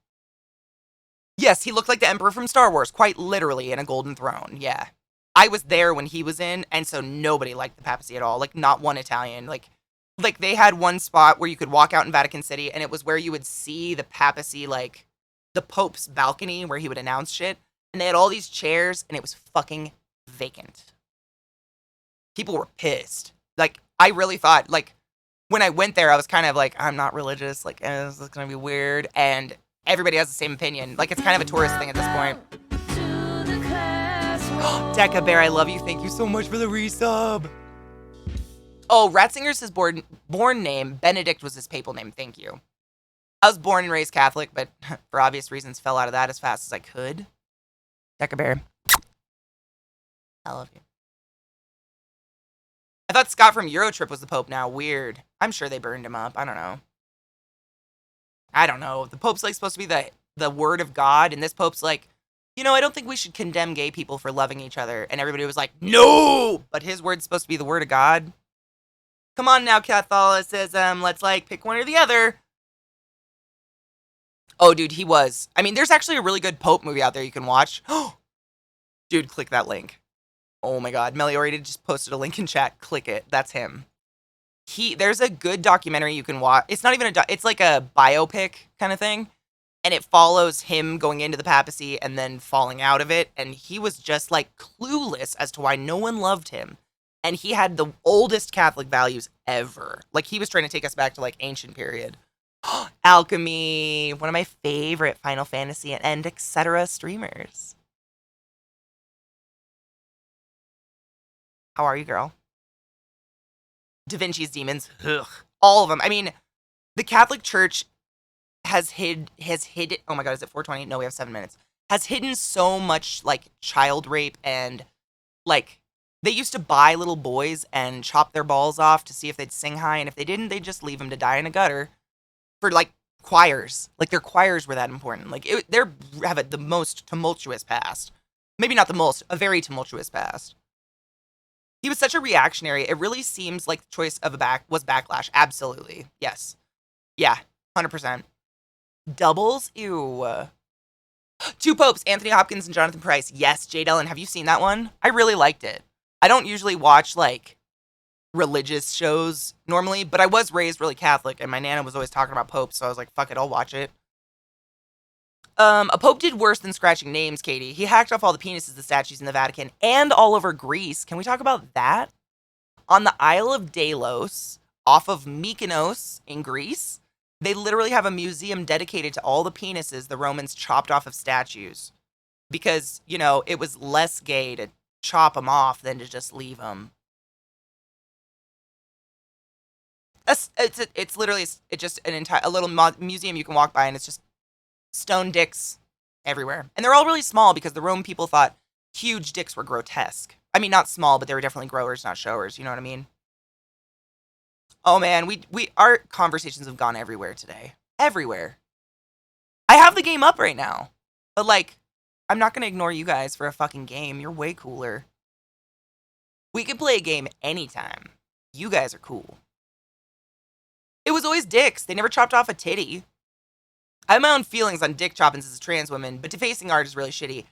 Speaker 1: Yes, he looked like the Emperor from Star Wars, quite literally, in a golden throne. Yeah. I was there when he was in, and so nobody liked the papacy at all. Like, not one Italian. Like they had one spot where you could walk out in Vatican City, and it was where you would see the papacy, like, the Pope's balcony where he would announce shit. And they had all these chairs, and it was fucking vacant. People were pissed. Like, I really thought, like, when I went there, I was kind of like, I'm not religious. Like, this is going to be weird. And everybody has the same opinion. Like, it's kind of a tourist thing at this point. Deca Bear, I love you. Thank you so much for the resub. Oh, Ratzinger's his born name. Benedict was his papal name. Thank you. I was born and raised Catholic, but for obvious reasons, fell out of that as fast as I could. Deca Bear, I love you. I thought Scott from Eurotrip was the Pope now. Weird. I'm sure they burned him up. I don't know. The Pope's like supposed to be the word of God, and this Pope's like, I don't think we should condemn gay people for loving each other. And everybody was like, no! But his word's supposed to be the word of God. Come on now, Catholicism. Let's, like, pick one or the other. Oh, dude, he was. I mean, there's actually a really good Pope movie out there you can watch. Dude, click that link. Oh my god. Meliorita just posted a link in chat. Click it. That's him. There's a good documentary you can watch. It's not even it's like a biopic kind of thing. And it follows him going into the papacy and then falling out of it. And he was just, like, clueless as to why no one loved him. And he had the oldest Catholic values ever. Like, he was trying to take us back to, like, ancient period. Alchemy, one of my favorite Final Fantasy and etc. streamers. How are you, girl? Da Vinci's Demons. Ugh. All of them. I mean, the Catholic Church has hidden, oh my god, is it 4:20? No, we have 7 minutes. Has hidden so much, like, child rape and, like, they used to buy little boys and chop their balls off to see if they'd sing high, and if they didn't, they'd just leave them to die in a gutter for, like, choirs. Like, their choirs were that important. Like, they have the most tumultuous past. Maybe not the most, a very tumultuous past. He was such a reactionary. It really seems like the choice of was backlash. Absolutely. Yes. Yeah. 100%. Doubles? Ew. Two Popes, Anthony Hopkins and Jonathan Pryce. Yes, Jade Ellen. Have you seen that one? I really liked it. I don't usually watch, like, religious shows normally, but I was raised really Catholic, and my Nana was always talking about popes, so I was like, fuck it, I'll watch it. A pope did worse than scratching names, Katie. He hacked off all the penises of the statues in the Vatican and all over Greece. Can we talk about that? On the Isle of Delos, off of Mykonos in Greece, they literally have a museum dedicated to all the penises the Romans chopped off of statues. Because, it was less gay to chop them off than to just leave them. It's literally just a little museum you can walk by, and it's just stone dicks everywhere. And they're all really small because the Roman people thought huge dicks were grotesque. I mean, not small, but they were definitely growers, not showers. You know what I mean? Oh man, our conversations have gone everywhere today. Everywhere. I have the game up right now. But, like, I'm not going to ignore you guys for a fucking game. You're way cooler. We could play a game anytime. You guys are cool. It was always dicks. They never chopped off a titty. I have my own feelings on dick choppings as a trans woman, but defacing art is really shitty.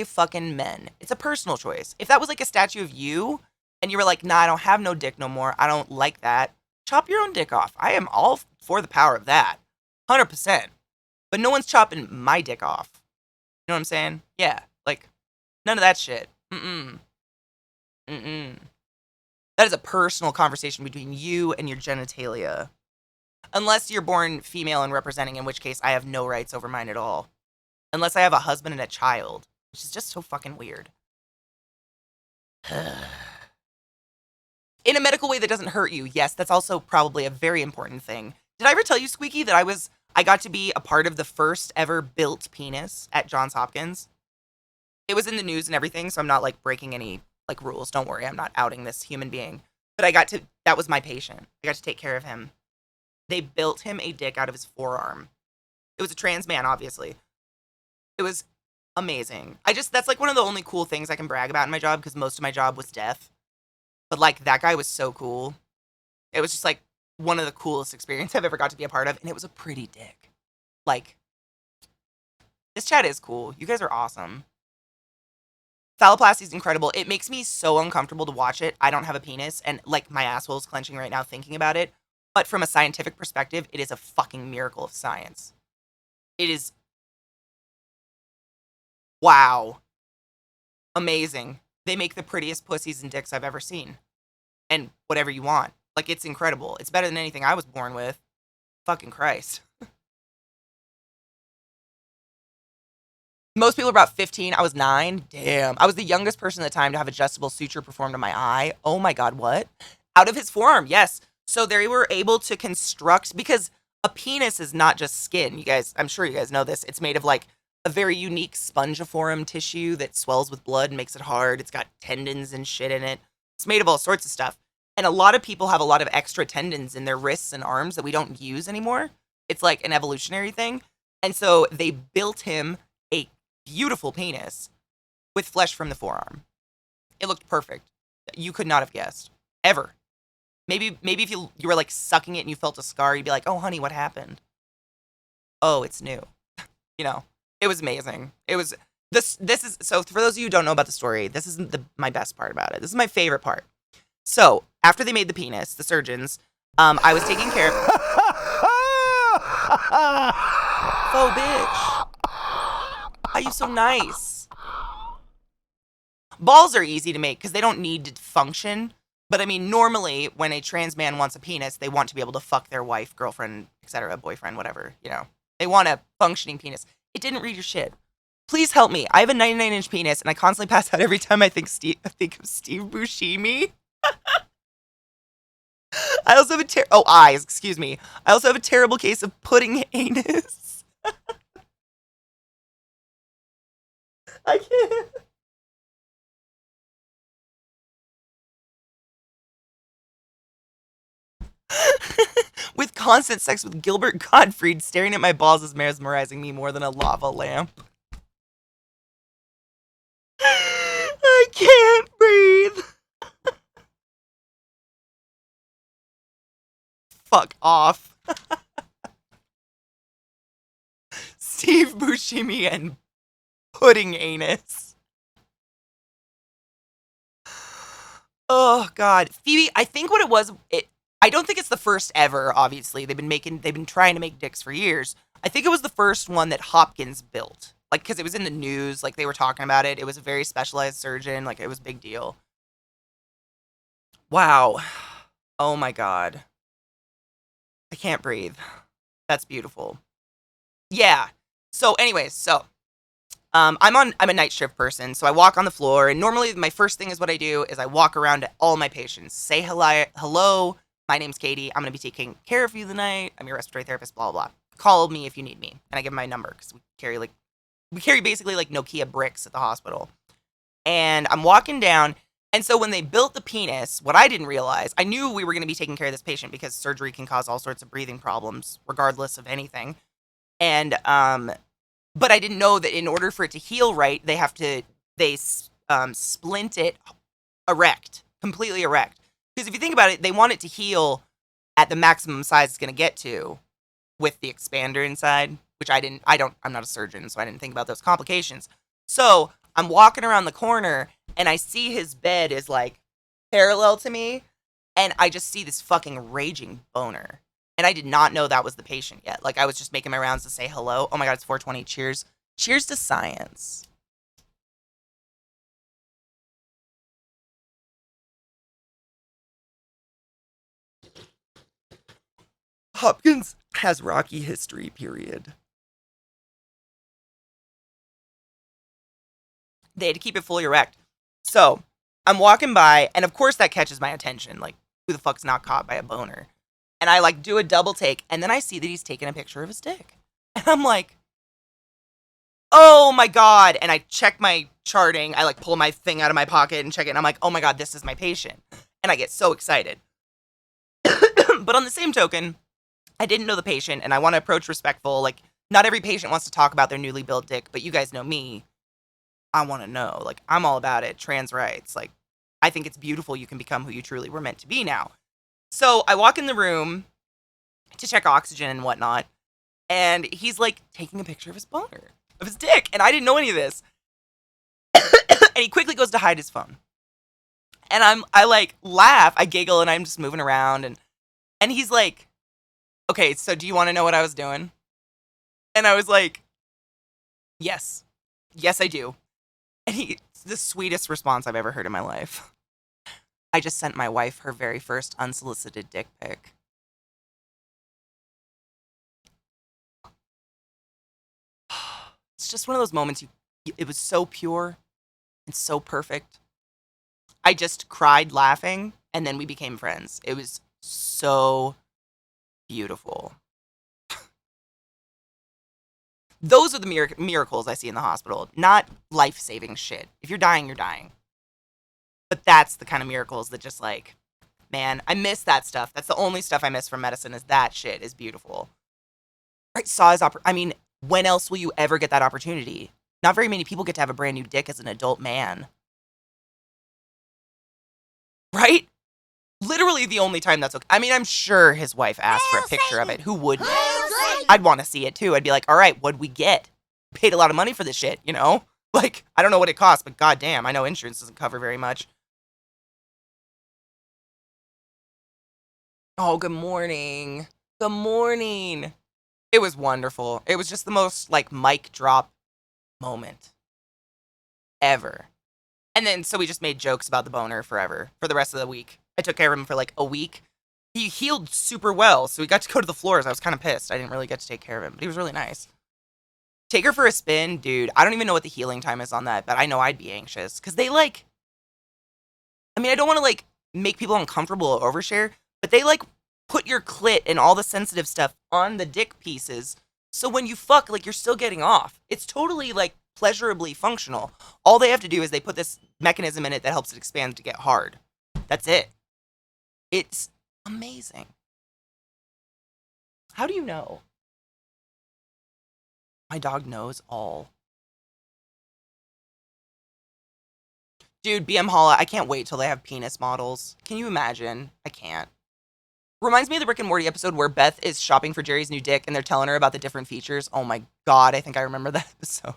Speaker 1: Fucking men. It's a personal choice. If that was like a statue of you, and you were like, nah, I don't have no dick no more, I don't like that, chop your own dick off. I am all for the power of that. 100%. But no one's chopping my dick off. You know what I'm saying? Yeah. Like, none of that shit. That is a personal conversation between you and your genitalia. Unless you're born female and representing, in which case I have no rights over mine at all. Unless I have a husband and a child, which is just so fucking weird. In a medical way that doesn't hurt you. Yes, that's also probably a very important thing. Did I ever tell you, Squeaky, that I got to be a part of the first ever built penis at Johns Hopkins? It was in the news and everything, so I'm not, like, breaking any, like, rules. Don't worry, I'm not outing this human being. But that was my patient. I got to take care of him. They built him a dick out of his forearm. It was a trans man, obviously. It was amazing. That's, like, one of the only cool things I can brag about in my job, because most of my job was deaf. But, like, that guy was so cool. It was just, like, one of the coolest experiences I've ever got to be a part of, and it was a pretty dick. Like, This chat is cool. You guys are awesome. Phalloplasty is incredible. It makes me so uncomfortable to watch it. I don't have a penis, and like my asshole is clenching right now thinking about it. But from a scientific perspective, it is a fucking miracle of science. It is, wow, amazing. They make the prettiest pussies and dicks I've ever seen. And whatever you want. Like, it's incredible. It's better than anything I was born with. Fucking Christ. Most people are about 15. I was 9. Damn. I was the youngest person at the time to have adjustable suture performed on my eye. Oh my God, what? Out of his forearm, yes. So they were able to construct, because a penis is not just skin. You guys, I'm sure you guys know this. It's made of like a very unique spongiform tissue that swells with blood and makes it hard. It's got tendons and shit in it. It's made of all sorts of stuff. And a lot of people have a lot of extra tendons in their wrists and arms that we don't use anymore. It's like an evolutionary thing. And so they built him a beautiful penis with flesh from the forearm. It looked perfect. You could not have guessed. Ever. Maybe if you were like sucking it and you felt a scar, you'd be like, oh honey, what happened? Oh, it's new. You know, it was amazing. It was, this is, so for those of you who don't know about the story, this isn't my best part about it. This is my favorite part. So, after they made the penis, the surgeons, I was taking care of... Oh, bitch. Why are you so nice? Balls are easy to make because they don't need to function. But I mean, normally, when a trans man wants a penis, they want to be able to fuck their wife, girlfriend, etc., boyfriend, whatever, you know. They want a functioning penis. It didn't read your shit. Please help me. I have a 99-inch penis, and I constantly pass out every time I think of Steve Buscemi. I also have eyes, excuse me. I also have a terrible case of pudding anus. I can't. With constant sex with Gilbert Gottfried, staring at my balls is mesmerizing me more than a lava lamp. I can't breathe. Fuck off. Steve Buscemi and pudding anus. Oh God, Phoebe. I think what it was. I don't think it's the first ever. Obviously, they've been trying to make dicks for years. I think it was the first one that Hopkins built. Like, because it was in the news. Like, they were talking about it. It was a very specialized surgeon. Like, it was a big deal. Wow. Oh my God. I can't breathe. That's beautiful. Yeah. So anyways, I'm a night shift person, so I walk on the floor, and normally my first thing is what I do is I walk around to all my patients, say hello, my name's Katie, I'm gonna be taking care of you tonight, I'm your respiratory therapist, blah blah blah. Call me if you need me, and I give my number because we carry basically like Nokia bricks at the hospital. And I'm walking down, and so when they built the penis, what I didn't realize, I knew we were gonna be taking care of this patient because surgery can cause all sorts of breathing problems, regardless of anything. And but I didn't know that in order for it to heal right, they splint it erect, completely erect. Because if you think about it, they want it to heal at the maximum size it's going to get to with the expander inside, which I'm not a surgeon, so I didn't think about those complications. So I'm walking around the corner and I see his bed is like parallel to me, and I just see this fucking raging boner. And I did not know that was the patient yet. Like, I was just making my rounds to say hello. Oh my God, it's 4:20. Cheers. Cheers to science. Hopkins has rocky history, period. They had to keep it fully erect. So, I'm walking by, and of course that catches my attention. Like, who the fuck's not caught by a boner? And I like do a double take, and then I see that he's taking a picture of his dick. And I'm like, oh my God. And I check my charting. I like pull my thing out of my pocket and check it. And I'm like, oh my God, this is my patient. And I get so excited. But on the same token, I didn't know the patient, and I want to approach respectful. Like, not every patient wants to talk about their newly built dick, but you guys know me. I want to know. Like, I'm all about it. Trans rights. Like, I think it's beautiful you can become who you truly were meant to be now. So I walk in the room to check oxygen and whatnot, and he's like taking a picture of his boner. of his dick, and I didn't know any of this. And he quickly goes to hide his phone. And I like laugh, I giggle, and I'm just moving around, and he's like, okay, so do you want to know what I was doing? And I was like, yes, I do. And it's the sweetest response I've ever heard in my life. I just sent my wife her very first unsolicited dick pic. It's just one of those moments it was so pure and so perfect. I just cried laughing, and then we became friends. It was so beautiful. Those are the miracles I see in the hospital, not life-saving shit. If you're dying, you're dying. But that's the kind of miracles that just like, man, I miss that stuff. That's the only stuff I miss from medicine is that shit is beautiful. Right, saw his when else will you ever get that opportunity? Not very many people get to have a brand new dick as an adult man. Right? Literally the only time that's okay. I mean, I'm sure his wife asked for a picture of it. Who wouldn't? I'd want to see it too. I'd be like, all right, what'd we get? Paid a lot of money for this shit, you know? Like, I don't know what it costs, but goddamn, I know insurance doesn't cover very much. Oh, good morning. Good morning. It was wonderful. It was just the most, like, mic drop moment ever. And then, so we just made jokes about the boner forever, for the rest of the week. I took care of him for, like, a week. He healed super well, so we got to go to the floors. I was kind of pissed. I didn't really get to take care of him, but he was really nice. Take her for a spin, dude. I don't even know what the healing time is on that, but I know I'd be anxious. Because they, like... I mean, I don't want to, like, make people uncomfortable or overshare, but they, like, put your clit and all the sensitive stuff on the dick pieces, so when you fuck, like, you're still getting off. It's totally, like, pleasurably functional. All they have to do is they put this mechanism in it that helps it expand to get hard. That's it. It's amazing. How do you know? My dog knows all. Dude, BM Holla, I can't wait till they have penis models. Can you imagine? I can't. Reminds me of the Rick and Morty episode where Beth is shopping for Jerry's new dick and they're telling her about the different features. Oh my god, I think I remember that episode.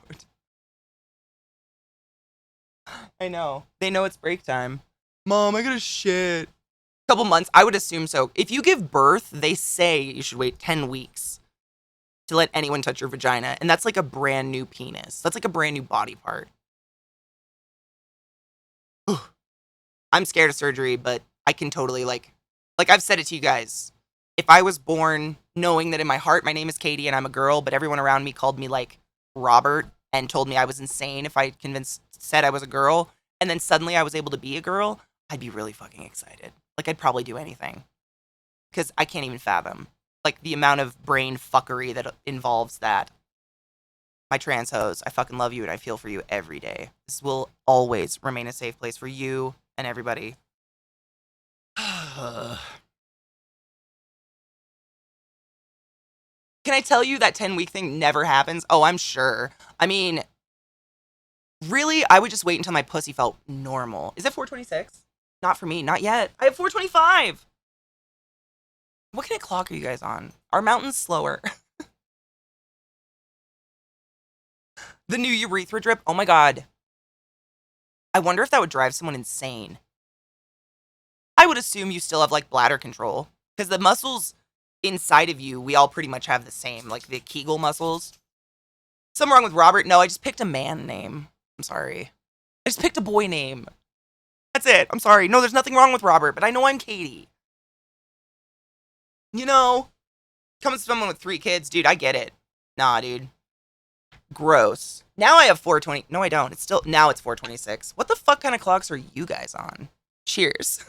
Speaker 1: I know. They know it's break time. Mom, I gotta shit. Couple months, I would assume so. If you give birth, they say you should wait 10 weeks to let anyone touch your vagina. And that's like a brand new penis. That's like a brand new body part. I'm scared of surgery, but I can totally like I've said it to you guys. If I was born knowing that in my heart my name is Katie and I'm a girl, but everyone around me called me like Robert and told me I was insane if I said I was a girl, and then suddenly I was able to be a girl, I'd be really fucking excited. Like, I'd probably do anything. Because I can't even fathom, like, the amount of brain fuckery that involves that. My trans hoes, I fucking love you and I feel for you every day. This will always remain a safe place for you and everybody. Can I tell you that 10-week thing never happens? Oh, I'm sure. I mean, really, I would just wait until my pussy felt normal. Is it 426? Not for me, not yet. I have 425. What kind of clock are you guys on? Are mountains slower? The new urethra drip? Oh my god. I wonder if that would drive someone insane. I would assume you still have, like, bladder control. Because the muscles inside of you, we all pretty much have the same. Like, the Kegel muscles. Something wrong with Robert? No, I just picked a man name. I'm sorry. I just picked a boy name. That's it. I'm sorry. No, there's nothing wrong with Robert, but I know I'm Katie. You know, coming to someone with 3 kids, dude, I get it. Nah, dude. Gross. Now I have 420. No, I don't. Now it's 426. What the fuck kind of clocks are you guys on? Cheers.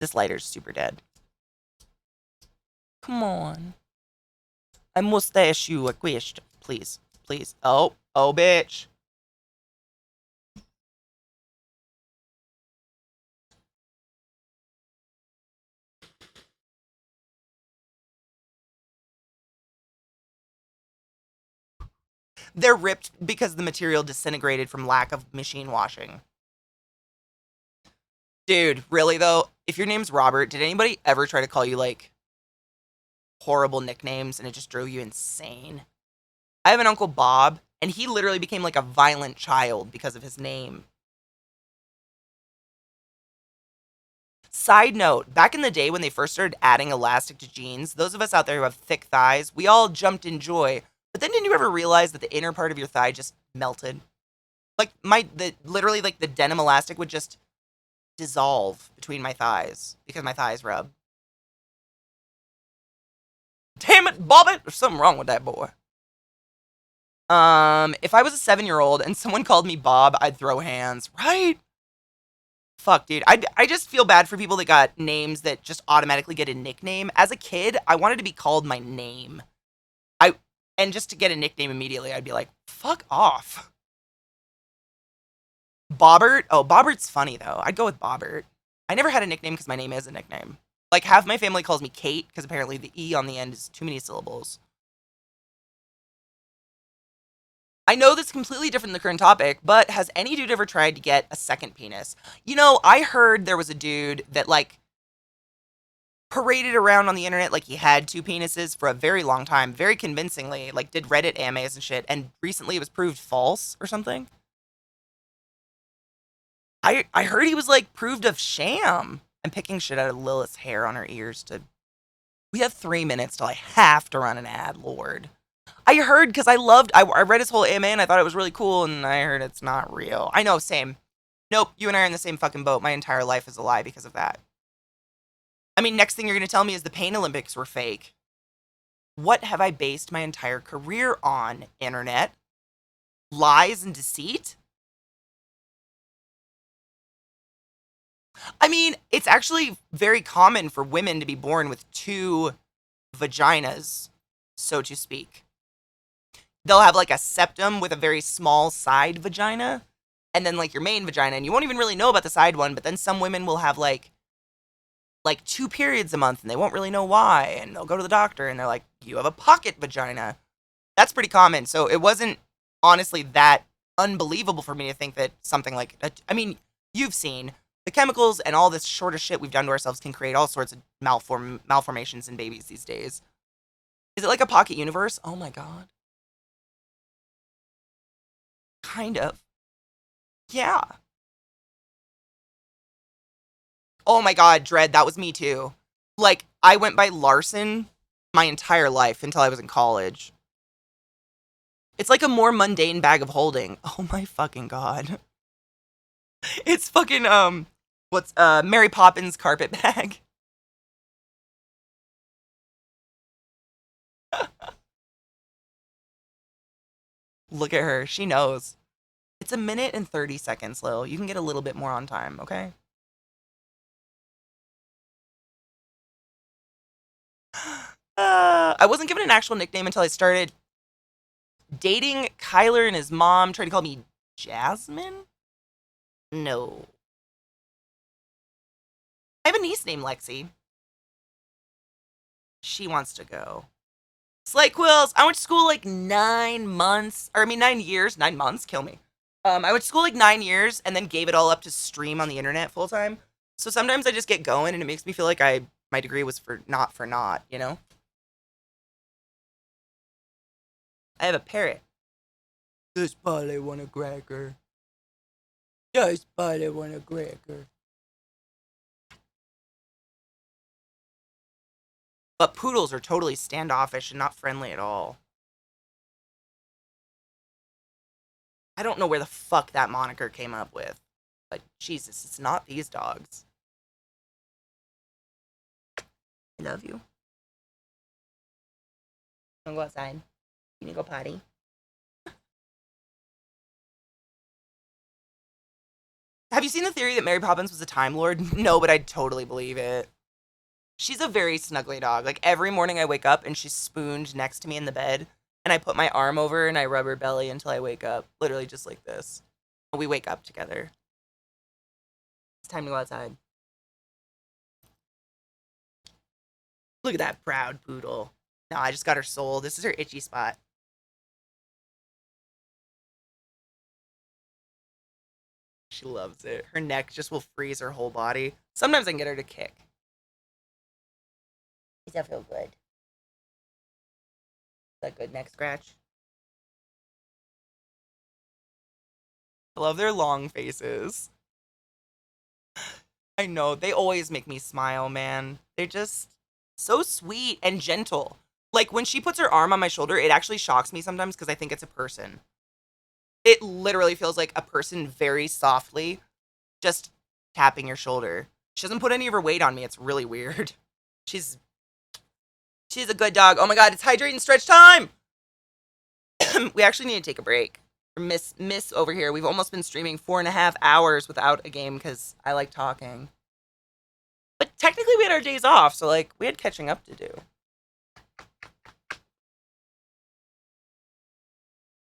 Speaker 1: This lighter's super dead. Come on. I must ask you a question. Please. Please. Oh, bitch. They're ripped because the material disintegrated from lack of machine washing. Dude, really though? If your name's Robert, did anybody ever try to call you, like, horrible nicknames and it just drove you insane? I have an Uncle Bob, and he literally became like a violent child because of his name. Side note, back in the day when they first started adding elastic to jeans, those of us out there who have thick thighs, we all jumped in joy. But then didn't you ever realize that the inner part of your thigh just melted? Like literally like the denim elastic would just dissolve between my thighs because my thighs rub. Damn it, Bobby! There's something wrong with that boy. If I was a 7-year-old and someone called me Bob, I'd throw hands, right? Fuck, dude. I just feel bad for people that got names that just automatically get a nickname. As a kid, I wanted to be called my name. And just to get a nickname immediately, I'd be like, fuck off. Bobbert? Oh, Bobbert's funny, though. I'd go with Bobbert. I never had a nickname because my name is a nickname. Like, half my family calls me Kate because apparently the E on the end is too many syllables. I know this is completely different than the current topic, but has any dude ever tried to get a second penis? You know, I heard there was a dude that, like, paraded around on the internet like he had 2 penises for a very long time, very convincingly, like, did Reddit AMAs and shit, and recently it was proved false or something. I heard he was, like, proved of sham. I'm picking shit out of Lilith's hair on her ears to... We have 3 minutes till I have to run an ad, Lord. I heard, because I read his whole AMA and I thought it was really cool, and I heard it's not real. I know, same. Nope, you and I are in the same fucking boat. My entire life is a lie because of that. I mean, next thing you're going to tell me is the Pain Olympics were fake. What have I based my entire career on, internet? Lies and deceit? I mean, it's actually very common for women to be born with 2 vaginas, so to speak. They'll have like a septum with a very small side vagina, and then like your main vagina, and you won't even really know about the side one, but then some women will have like 2 periods a month, and they won't really know why, and they'll go to the doctor, and they're like, you have a pocket vagina. That's pretty common, so it wasn't honestly that unbelievable for me to think that something like, I mean, you've seen... The chemicals and all this short of shit we've done to ourselves can create all sorts of malformations in babies these days. Is it like a pocket universe? Oh my god. Kind of. Yeah. Oh my god, Dread, that was me too. Like, I went by Larson my entire life until I was in college. It's like a more mundane bag of holding. Oh my fucking god. It's fucking, what's Mary Poppins carpet bag? Look at her. She knows. It's 1 minute and 30 seconds, Lil. You can get a little bit more on time, okay? I wasn't given an actual nickname until I started dating Kyler, and his mom tried to call me Jasmine? No. I have a niece named Lexi. She wants to go. Slay Quills. I went to school like 9 months. Or, I mean, 9 years. 9 months? Kill me. I went to school like 9 years and then gave it all up to stream on the internet full time. So sometimes I just get going and it makes me feel like my degree was for naught, you know? I have a parrot. This probably want a cracker. This probably want a cracker. But poodles are totally standoffish and not friendly at all. I don't know where the fuck that moniker came up with. But Jesus, it's not these dogs. I love you. Wanna go outside? You need to go potty? Have you seen the theory that Mary Poppins was a Time Lord? No, but I totally believe it. She's a very snuggly dog. Like, every morning I wake up and she's spooned next to me in the bed, and I put my arm over her and I rub her belly until I wake up. Literally just like this. We wake up together. It's time to go outside. Look at that proud poodle. No, I just got her soul. This is her itchy spot. She loves it. Her neck just will freeze her whole body. Sometimes I can get her to kick. Does that feel good? Is that good neck scratch? I love their long faces. I know, they always make me smile, man. They're just so sweet and gentle. Like, when she puts her arm on my shoulder, it actually shocks me sometimes because I think it's a person. It literally feels like a person very softly just tapping your shoulder. She doesn't put any of her weight on me. It's really weird. She's a good dog. Oh my god, it's hydrate and stretch time! We actually need to take a break. Miss over here. We've almost been streaming 4.5 hours without a game because I like talking. But technically we had our days off, so like we had catching up to do.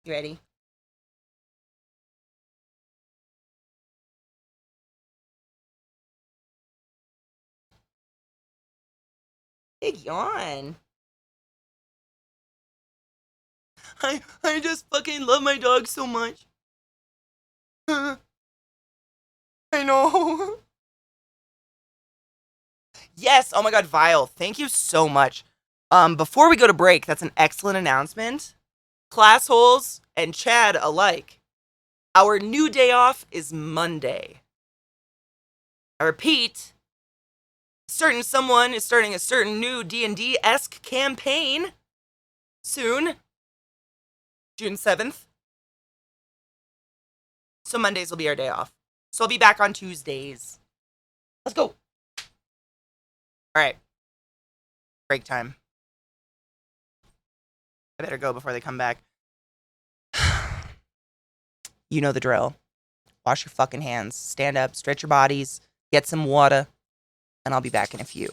Speaker 1: You ready? Big yawn. I just fucking love my dog so much. I know. Yes, oh my god, Vile, thank you so much. Before we go to break, that's an excellent announcement. Class holes and Chad alike. Our new day off is Monday. I repeat, certain someone is starting a certain new D&D-esque campaign soon. June 7th. So Mondays will be our day off. So I'll be back on Tuesdays. Let's go. All right. Break time. I better go before they come back. You know the drill. Wash your fucking hands. Stand up, stretch your bodies, get some water, and I'll be back in a few.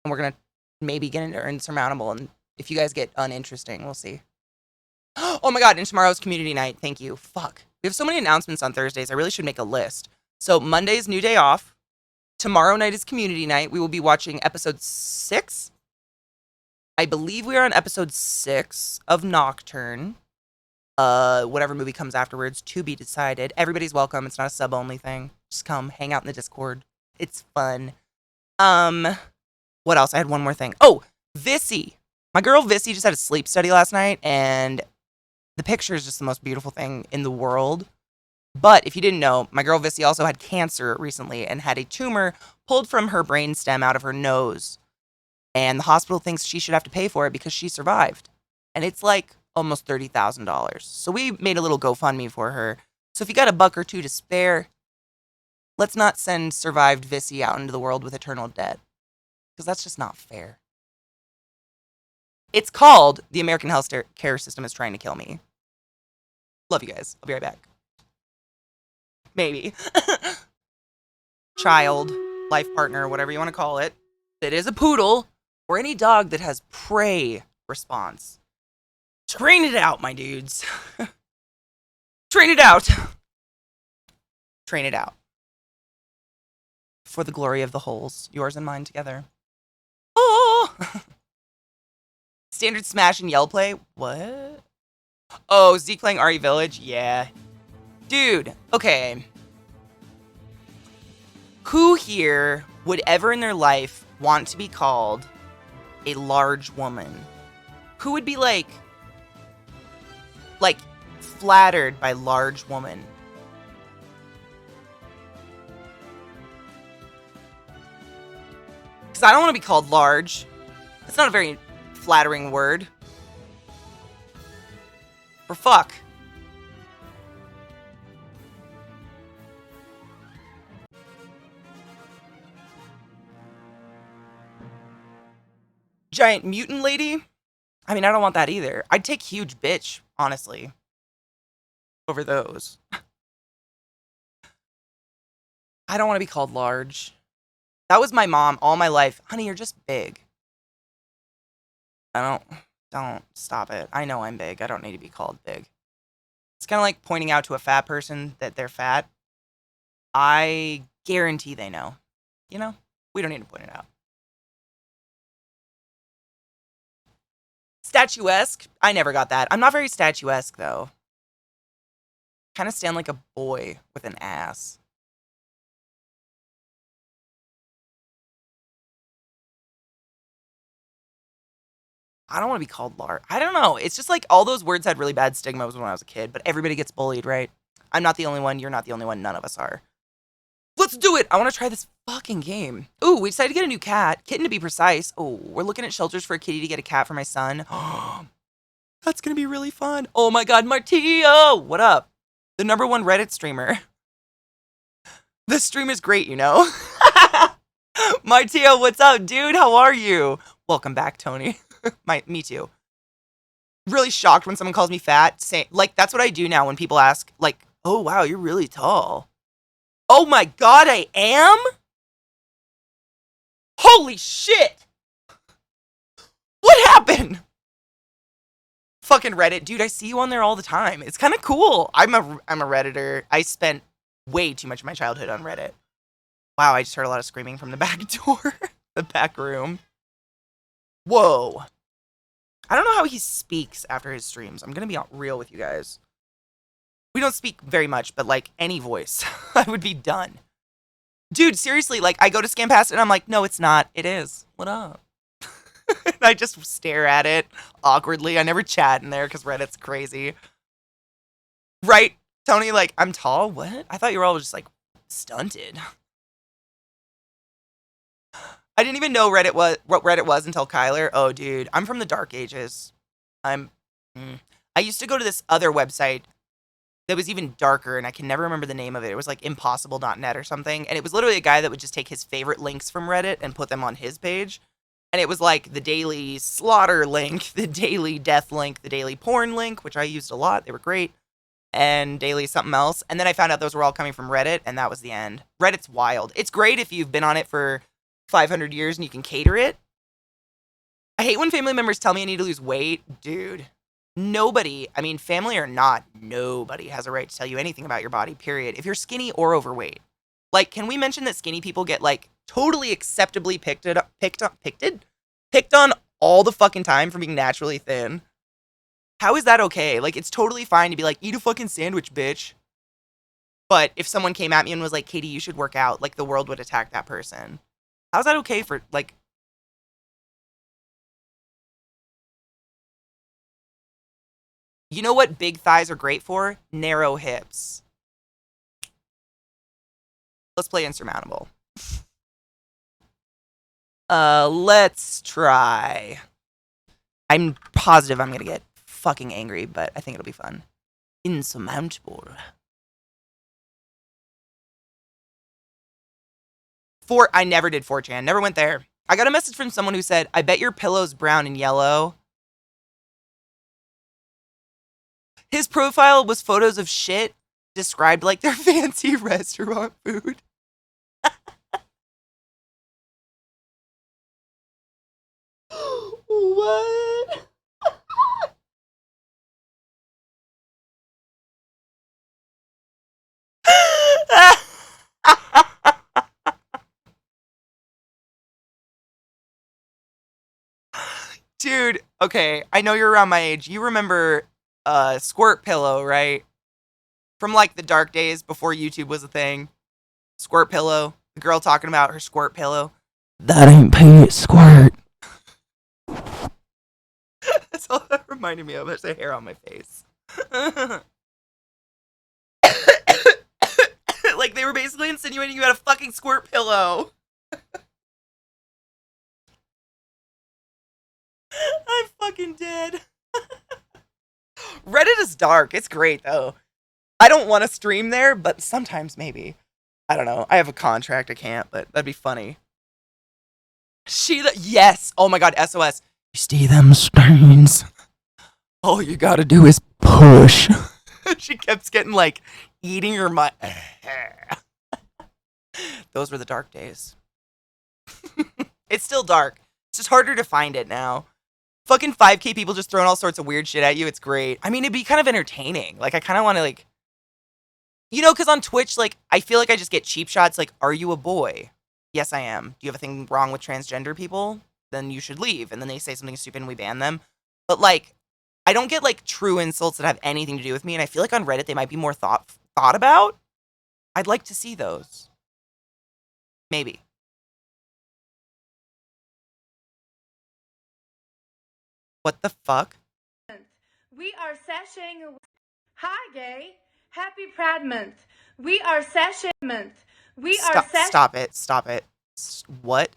Speaker 1: And we're going to maybe get into Insurmountable, and if you guys get uninteresting, we'll see. Oh my god, and tomorrow's community night. Thank you. Fuck. We have so many announcements on Thursdays. I really should make a list. So Monday's new day off. Tomorrow night is community night. We will be watching episode 6. I believe we are on episode 6 of Nocturne. Whatever movie comes afterwards, to be decided. Everybody's welcome. It's not a sub-only thing. Just come, hang out in the Discord. It's fun. What else? I had one more thing. Oh, Vissy. My girl Vissy just had a sleep study last night, and the picture is just the most beautiful thing in the world. But if you didn't know, my girl Vissy also had cancer recently and had a tumor pulled from her brainstem out of her nose. And the hospital thinks she should have to pay for it because she survived. And it's like almost $30,000. So we made a little GoFundMe for her. So if you got a buck or two to spare, let's not send survived Vissy out into the world with eternal debt. Because that's just not fair. It's called The American Health Care System is Trying to Kill Me. Love you guys. I'll be right back. Maybe. Child, life partner, whatever you want to call it. It is a poodle or any dog that has prey response. Train it out, my dudes. Train it out. Train it out. For the glory of the holes, yours and mine together. Oh! Standard smash and yell play? What? Oh, Zeke playing RE Village? Yeah. Dude, okay. Who here would ever in their life want to be called a large woman? Who would be like flattered by large woman? Because I don't want to be called large. It's not a very flattering word. For fuck. Giant mutant lady? I mean, I don't want that either. I'd take huge bitch, honestly, over those. I don't want to be called large. That was my mom all my life. Honey, you're just big. Don't stop it. I know I'm big. I don't need to be called big. It's kind of like pointing out to a fat person that they're fat. I guarantee they know. You know? We don't need to point it out. Statuesque? I never got that. I'm not very statuesque, though. Kind of stand like a boy with an ass. I don't want to be called large. I don't know. It's just like all those words had really bad stigmas when I was a kid, but everybody gets bullied, right? I'm not the only one. You're not the only one. None of us are. Let's do it. I want to try this fucking game. Ooh, we decided to get a new cat. Kitten to be precise. Oh, we're looking at shelters for a kitty to get a cat for my son. That's going to be really fun. Oh my God, Martillo. What up? The #1 Reddit streamer. This stream is great, you know? Martillo, what's up, dude? How are you? Welcome back, Tony. Me too. Really shocked when someone calls me fat. Like, that's what I do now when people ask, like, oh, wow, you're really tall. Oh my God, I am? Holy shit! What happened? Fucking Reddit. Dude, I see you on there all the time. It's kind of cool. I'm a Redditor. I spent way too much of my childhood on Reddit. Wow, I just heard a lot of screaming from the back door. The back room. Whoa. I don't know how he speaks after his streams. I'm going to be real with you guys. We don't speak very much, but like any voice, I would be done. Dude, seriously, like I go to scan past it and I'm like, no, it's not. It is. What up? And I just stare at it awkwardly. I never chat in there because Reddit's crazy. Right, Tony? Like, I'm tall? What? I thought you were all just like stunted. I didn't even know what Reddit was until Kyler. Oh, dude, I'm from the dark ages. I used to go to this other website that was even darker, and I can never remember the name of it. It was like impossible.net or something, and it was literally a guy that would just take his favorite links from Reddit and put them on his page. And it was like the daily slaughter link, the daily death link, the daily porn link, which I used a lot. They were great. And daily something else. And then I found out those were all coming from Reddit, and that was the end. Reddit's wild. It's great if you've been on it for 500 years and you can cater it. I hate when family members tell me I need to lose weight. Dude, nobody, I mean, family or not, nobody has a right to tell you anything about your body, period. If you're skinny or overweight. Like, can we mention that skinny people get, like, totally acceptably picked on all the fucking time for being naturally thin? How is that okay? Like, it's totally fine to be like, eat a fucking sandwich, bitch. But if someone came at me and was like, Katie, you should work out, like, the world would attack that person. How's that okay for, like... You know what big thighs are great for? Narrow hips. Let's play Insurmountable. Let's try. I'm positive I'm gonna get fucking angry, but I think it'll be fun. Insurmountable. I never did 4chan. Never went there. I got a message from someone who said, I bet your pillow's brown and yellow. His profile was photos of shit described like their fancy restaurant food. What? Dude, okay, I know you're around my age. You remember Squirt Pillow, right? From like the dark days before YouTube was a thing. Squirt Pillow. The girl talking about her squirt pillow. That ain't paid squirt. That's all that reminded me of. There's a hair on my face. Like they were basically insinuating you had a fucking squirt pillow. I'm fucking dead. Reddit is dark. It's great though. I don't want to stream there, but sometimes maybe. I don't know. I have a contract. I can't, but that'd be funny. Yes. Oh my God. SOS. You see them stains? All you gotta do is push. She kept getting like eating her mind. Those were the dark days. It's still dark. It's just harder to find it now. Fucking 5K people just throwing all sorts of weird shit at you. It's great. I mean, it'd be kind of entertaining. Like, I kind of want to, like... You know, because on Twitch, like, I feel like I just get cheap shots. Like, are you a boy? Yes, I am. Do you have a thing wrong with transgender people? Then you should leave. And then they say something stupid and we ban them. But, like, I don't get, like, true insults that have anything to do with me. And I feel like on Reddit they might be more thought about. I'd like to see those. Maybe. What the fuck?
Speaker 3: We are seshing. Hi, gay.
Speaker 7: Happy Pride Month. We are Session Month. We are Session.
Speaker 1: Stop it. Stop it. What?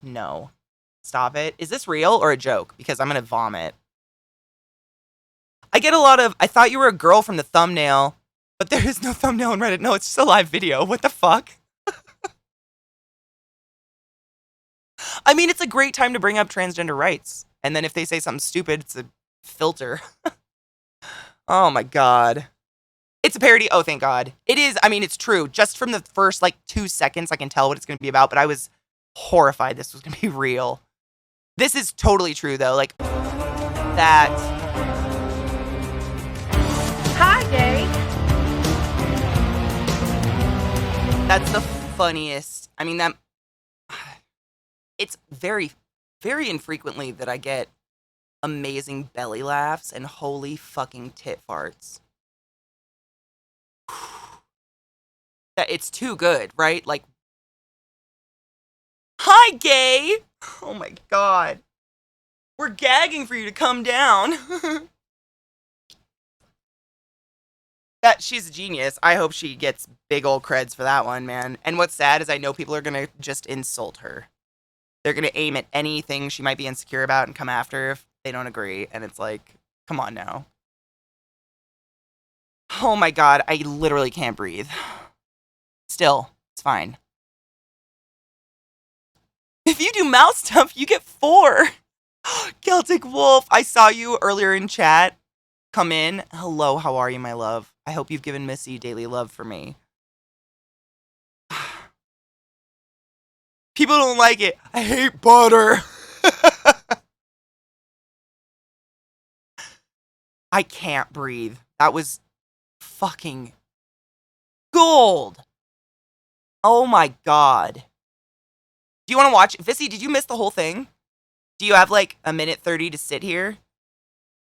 Speaker 1: No. Stop it. Is this real or a joke? Because I'm going to vomit. I get a lot of, I thought you were a girl from the thumbnail, but there is no thumbnail in Reddit. No, it's just a live video. What the fuck? I mean, it's a great time to bring up transgender rights. And then if they say something stupid, it's a filter. Oh my God. It's a parody. Oh, thank God. It is. I mean, it's true. Just from the first, 2 seconds, I can tell what it's going to be about, but I was horrified this was going to be real. This is totally true, though. That.
Speaker 7: Hi, gay.
Speaker 1: That's the funniest. I mean, that. It's very, very infrequently that I get amazing belly laughs and holy fucking tit farts. That it's too good, right? Hi, gay! Oh my God. We're gagging for you to come down. That she's a genius. I hope she gets big old creds for that one, man. And what's sad is I know people are gonna just insult her. They're gonna aim at anything she might be insecure about and come after her if they don't agree. And it's come on now. Oh my God, I literally can't breathe. Still, it's fine. If you do mouth stuff, you get 4. Celtic Wolf, I saw you earlier in chat. Come in. Hello, how are you, my love? I hope you've given Missy daily love for me. People don't like it. I hate butter. I can't breathe. That was fucking gold. Oh my God. Do you want to watch? Vissy, did you miss the whole thing? Do you have a minute 30 to sit here?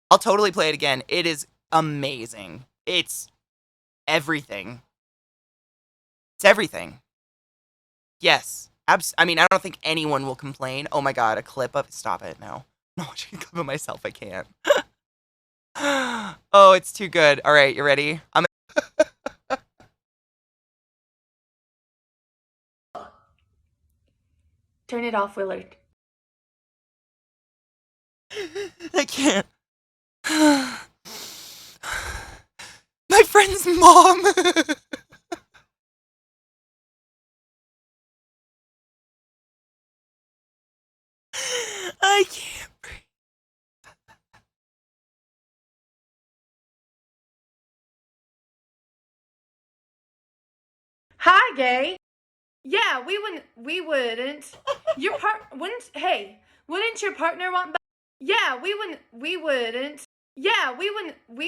Speaker 1: I'll totally play it again. It is amazing. It's everything. It's everything. Yes. I mean, I don't think anyone will complain. Oh my God, a clip of... Stop it, no. No, I'm watching a clip of myself. I can't. Oh, it's too good. All right, you ready?
Speaker 7: Turn it off, Willard.
Speaker 1: I can't. My friend's mom. I can't breathe.
Speaker 7: Hi, gay. Yeah, we wouldn't. Wouldn't your partner want Yeah, we wouldn't. Yeah, we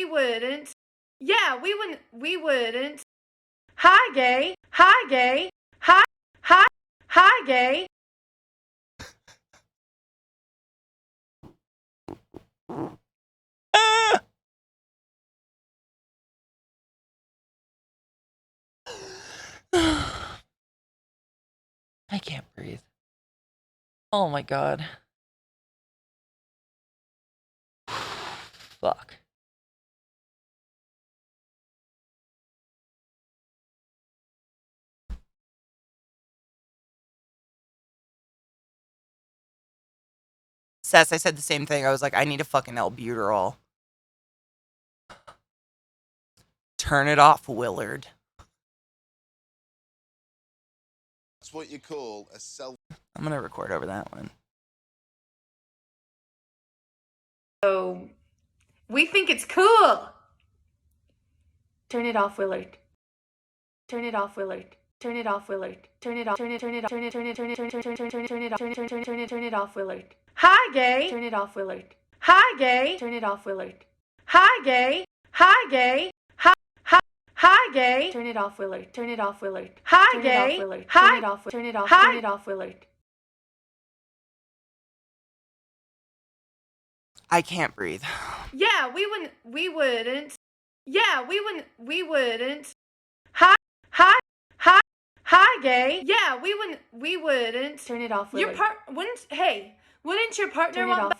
Speaker 7: wouldn't. Yeah, we wouldn't. Hi, gay. Hi, gay. Hi, gay.
Speaker 1: I can't breathe. Oh my God. Fuck. Sess, I said the same thing. I was like, I need a fucking albuterol. Turn it off, Willard.
Speaker 8: That's what you call a self.
Speaker 1: I'm gonna record over that one.
Speaker 7: So, we think it's cool. Turn it off, Willard. Turn it off, Willard. Turn it off, Willard. Turn it off. Turn it off, Willard. Hi, gay. Turn it off, Willard. Hi, gay. Turn it off, Willard. Hi, gay. Hi, gay. Hi, gay. Turn it off, Willard. Turn it off, Willard. Hi, gay. Turn it off. Turn it off. Turn it off, Willard.
Speaker 1: I can't breathe.
Speaker 7: Yeah, we wouldn't. Yeah, we wouldn't. Hi, gay. Yeah, we wouldn't. Turn it off, Willard. Wouldn't your partner want...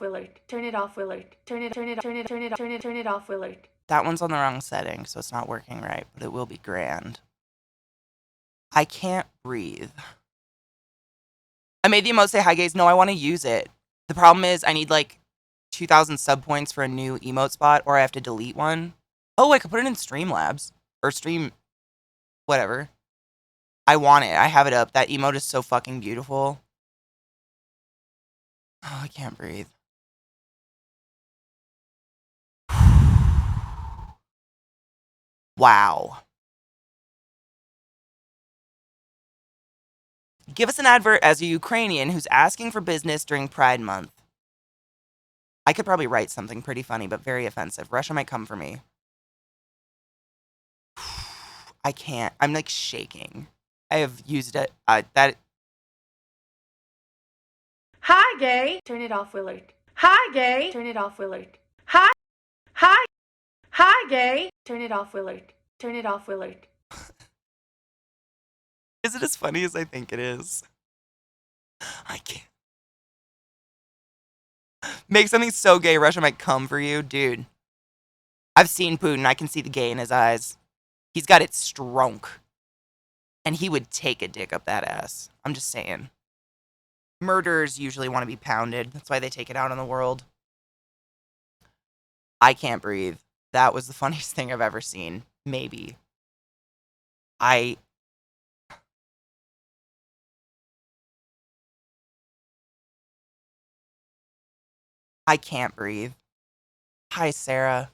Speaker 7: Turn it off, Willard. Turn it off, Willard. Turn it off, Willard.
Speaker 1: That one's on the wrong setting, so it's not working right, but it will be grand. I can't breathe. I made the emote say hi gays. No, I want to use it. The problem is I need like 2,000 sub points for a new emote spot, or I have to delete one. Oh, I could put it in Streamlabs or Stream, whatever. I want it. I have it up. That emote is so fucking beautiful. Oh, I can't breathe. Wow. Give us an advert as a Ukrainian who's asking for business during Pride Month. I could probably write something pretty funny, but very offensive. Russia might come for me. I can't. I'm like shaking. I have used it. That.
Speaker 7: Hi, gay. Turn it off, Willard. Hi, gay. Turn it off, Willard. Hi. Hi. Hi, gay. Turn it off, Willard. Turn it off, Willard.
Speaker 1: Is it as funny as I think it is? I can't. Make something so gay Russia might come for you. Dude. I've seen Putin. I can see the gay in his eyes. He's got it strong. And he would take a dick up that ass. I'm just saying. Murderers usually want to be pounded. That's why they take it out on the world. I can't breathe. That was the funniest thing I've ever seen. Maybe. I can't breathe. Hi, Sarah.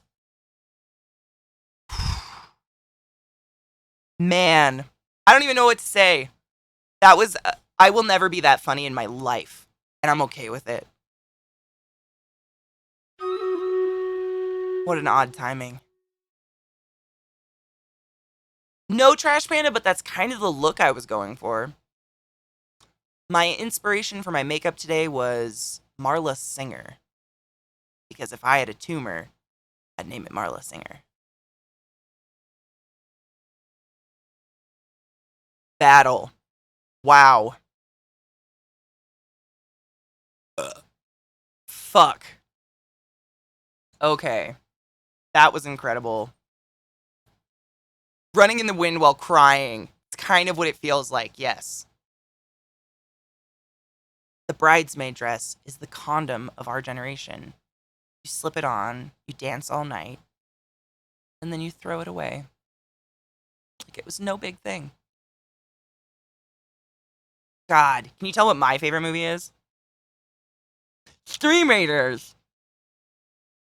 Speaker 1: Man, I don't even know what to say. That was, I will never be that funny in my life. And I'm okay with it. What an odd timing. No Trash Panda, but that's kind of the look I was going for. My inspiration for my makeup today was Marla Singer. Because if I had a tumor, I'd name it Marla Singer. Battle. Wow. Fuck. Okay. That was incredible. Running in the wind while crying. It's kind of what it feels like, yes. The bridesmaid dress is the condom of our generation. You slip it on, you dance all night, and then you throw it away. Like it was no big thing. God, can you tell what my favorite movie is? Stream Raiders!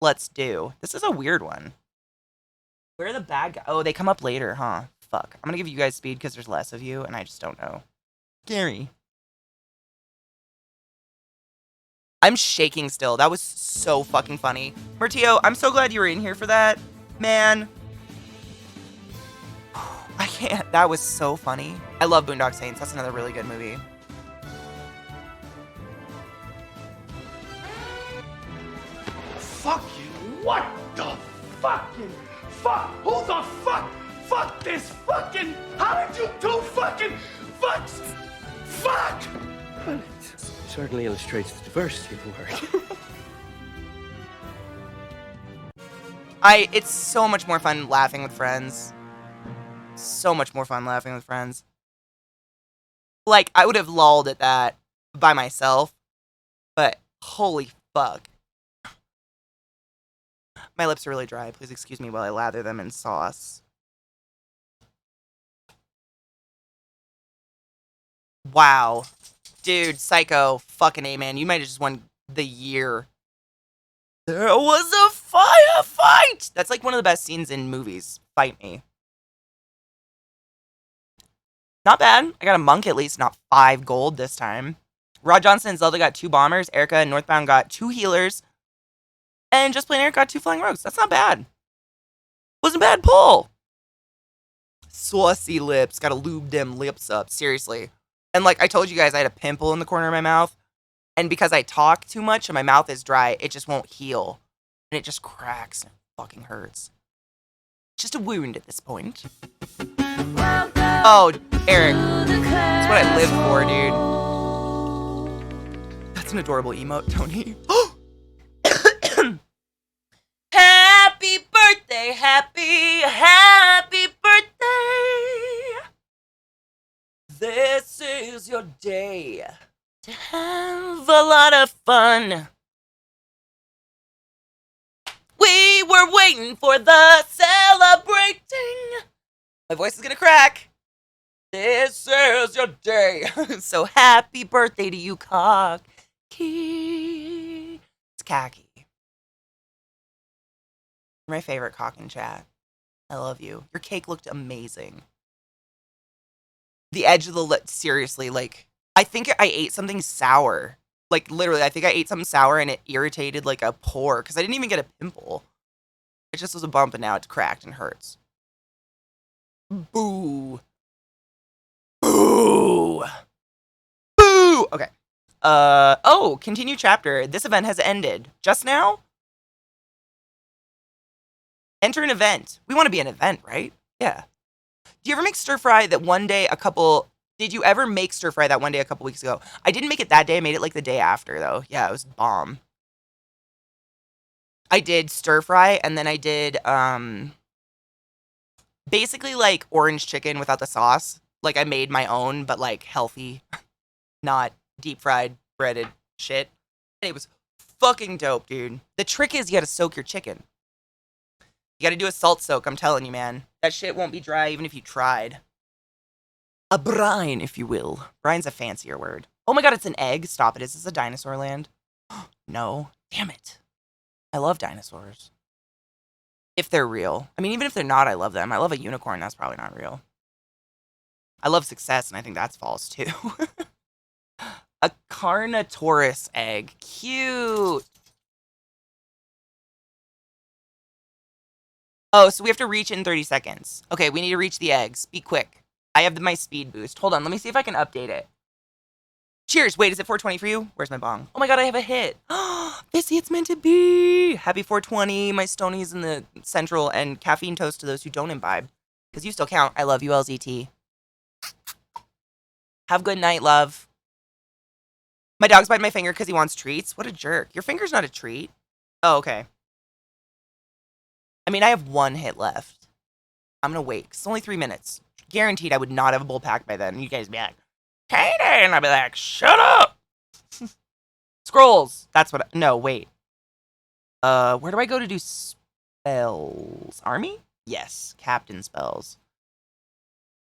Speaker 1: Let's do. This is a weird one. Where are the bad guys? Oh, they come up later, huh? Fuck. I'm gonna give you guys speed because there's less of you, and I just don't know. Gary. I'm shaking still. That was so fucking funny. Murtio, I'm so glad you were in here for that. Man. I can't. That was so funny. I love Boondock Saints. That's another really good movie.
Speaker 9: Fuck you. What the fucking fuck? Who the fuck? Fuck this fucking. How did you do fucking fuck? Fuck!
Speaker 10: Well, it certainly illustrates the diversity of the word.
Speaker 1: It's so much more fun laughing with friends. So much more fun laughing with friends. Like, I would have lulled at that by myself, but holy fuck. My lips are really dry. Please excuse me while I lather them in sauce. Wow. Dude, Psycho, fucking A, man. You might have just won the year. There was a firefight! That's like one of the best scenes in movies. Fight me. Not bad. I got a monk at least, not 5 gold this time. Rod Johnson and Zelda got 2 bombers. Erica and Northbound got 2 healers. And Just Plain Eric got 2 flying rogues. That's not bad. Wasn't a bad pull. Saucy lips. Gotta lube them lips up. Seriously. And like I told you guys, I had a pimple in the corner of my mouth. And because I talk too much and my mouth is dry, it just won't heal. And it just cracks and it fucking hurts. Just a wound at this point. Oh, Eric. That's what I live for, dude. That's an adorable emote, Tony. Happy birthday, happy birthday. This is your day to have a lot of fun. We were waiting for the celebrating. My voice is gonna crack. This is your day. So happy birthday to you, Cocky. It's Khaki. My favorite cock in chat. I love you. Your cake looked amazing. The edge of the lip, seriously, like, I think I ate something sour. Like, literally, I think I ate something sour and it irritated, like, a pore, because I didn't even get a pimple. It just was a bump and now it's cracked and hurts. Boo. Boo. Boo. Okay. Oh, continue chapter. This event has ended. Just now? Enter an event. We want to be an event, right? Yeah. Do you ever make stir fry that one day did you ever make stir fry that one day a couple weeks ago? I didn't make it that day. I made it like the day after though. Yeah, it was bomb. I did stir fry and then I did, basically like orange chicken without the sauce. Like I made my own, but like healthy, not deep fried breaded shit. And it was fucking dope, dude. The trick is you gotta soak your chicken. You gotta do a salt soak, I'm telling you, man. That shit won't be dry even if you tried. A brine, if you will. Brine's a fancier word. Oh my god, it's an egg. Stop it. Is this a dinosaur land? No. Damn it. I love dinosaurs. If they're real. I mean, even if they're not, I love them. I love a unicorn. That's probably not real. I love success, and I think that's false, too. A Carnotaurus egg. Cute. Oh, so we have to reach in 30 seconds. Okay, we need to reach the eggs. Be quick. I have my speed boost. Hold on, let me see if I can update it. Cheers. Wait, is it 420 for you? Where's my bong? Oh my god, I have a hit. Missy, it's meant to be. Happy 420. My Stonies in the central and caffeine toast to those who don't imbibe. Because you still count. I love you, LZT. Have a good night, love. My dog's biting my finger because he wants treats. What a jerk. Your finger's not a treat. Oh, okay. I mean, I have one hit left. I'm going to wait. It's only 3 minutes. Guaranteed I would not have a bull pack by then. You guys be like, Katie! And I'd be like, shut up! Scrolls. That's what no, wait. Where do I go to do spells? Army? Yes. Captain spells.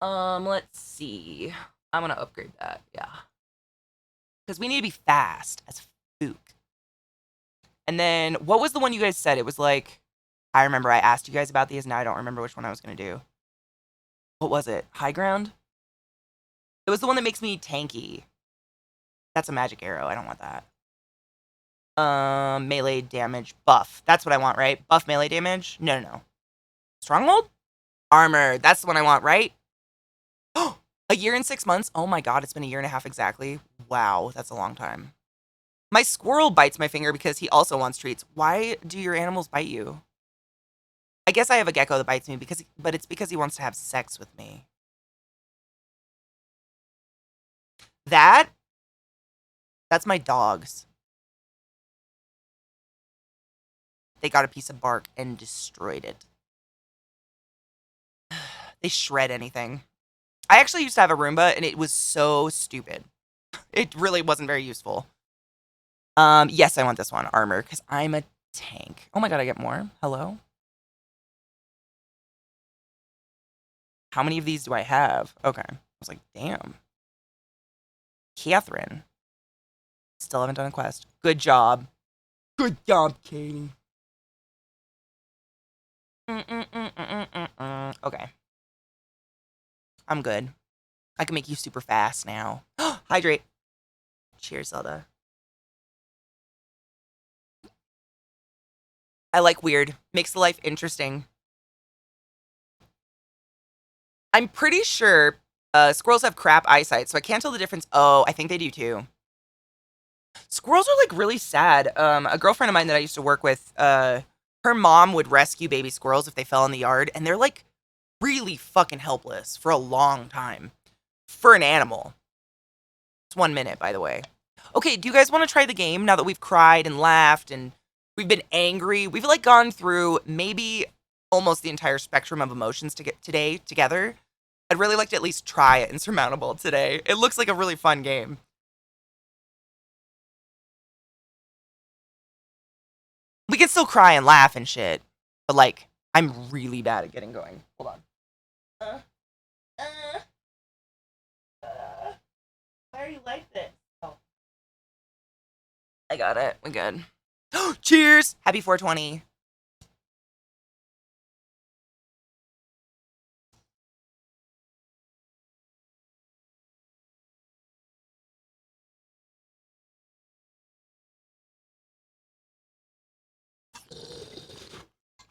Speaker 1: Let's see. I'm going to upgrade that. Yeah. Because we need to be fast as fuck. And then, what was the one you guys said? It was like, I remember I asked you guys about these, now I don't remember which one I was going to do. What was it? High ground? It was the one that makes me tanky. That's a magic arrow. I don't want that. Melee damage buff. That's what I want, right? Buff melee damage? No, no, no. Stronghold? Armor. That's the one I want, right? Oh, a year and 6 months? Oh my god, it's been a year and a half exactly. Wow, that's a long time. My squirrel bites my finger because he also wants treats. Why do your animals bite you? I guess I have a gecko that bites me, but it's because he wants to have sex with me. That's my dogs. They got a piece of bark and destroyed it. They shred anything. I actually used to have a Roomba, and it was so stupid. It really wasn't very useful. Yes, I want this one, armor, because I'm a tank. Oh my god, I get more. Hello? How many of these do I have? Okay. I was like, damn. Catherine. Still haven't done a quest. Good job. Good job, Katie. Okay. I'm good. I can make you super fast now. Hydrate. Cheers, Zelda. I like weird. Makes the life interesting. I'm pretty sure squirrels have crap eyesight, so I can't tell the difference. Oh, I think they do too. Squirrels are like really sad. A girlfriend of mine that I used to work with, her mom would rescue baby squirrels if they fell in the yard, and they're like really fucking helpless for a long time. For an animal. It's 1 minute, by the way. Okay, do you guys want to try the game now that we've cried and laughed and we've been angry? We've like gone through maybe almost the entire spectrum of emotions to get today together, I'd really like to at least try Insurmountable today. It looks like a really fun game. We can still cry and laugh and shit, but like, I'm really bad at getting going. Hold on. Why are you like this? Oh. I got it. We're good. Cheers! Happy 420.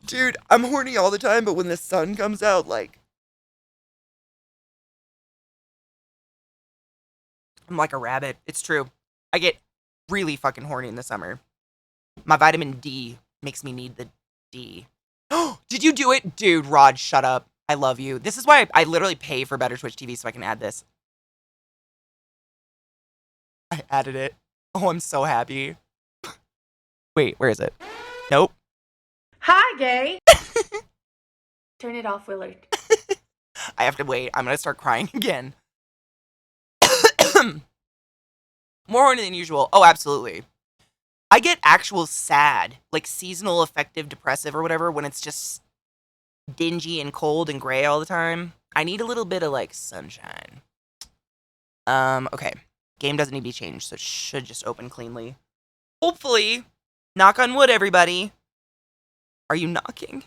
Speaker 1: Dude, I'm horny all the time, but when the sun comes out, like, I'm like a rabbit. It's true. I get really fucking horny in the summer. My vitamin D makes me need the D. Oh, did you do it? Dude, Rod, shut up. I love you. This is why I literally pay for Better Twitch TV so I can add this. I added it. Oh, I'm so happy. Wait, where is it? Nope.
Speaker 7: Hi, gay. Turn it off, Willard.
Speaker 1: I have to wait. I'm gonna start crying again. More horny than usual. Oh, absolutely. I get actual sad, like seasonal affective depressive or whatever, when it's just dingy and cold and gray all the time. I need a little bit of like sunshine. Okay. Game doesn't need to be changed, so it should just open cleanly. Hopefully. Knock on wood, everybody. Are you knocking?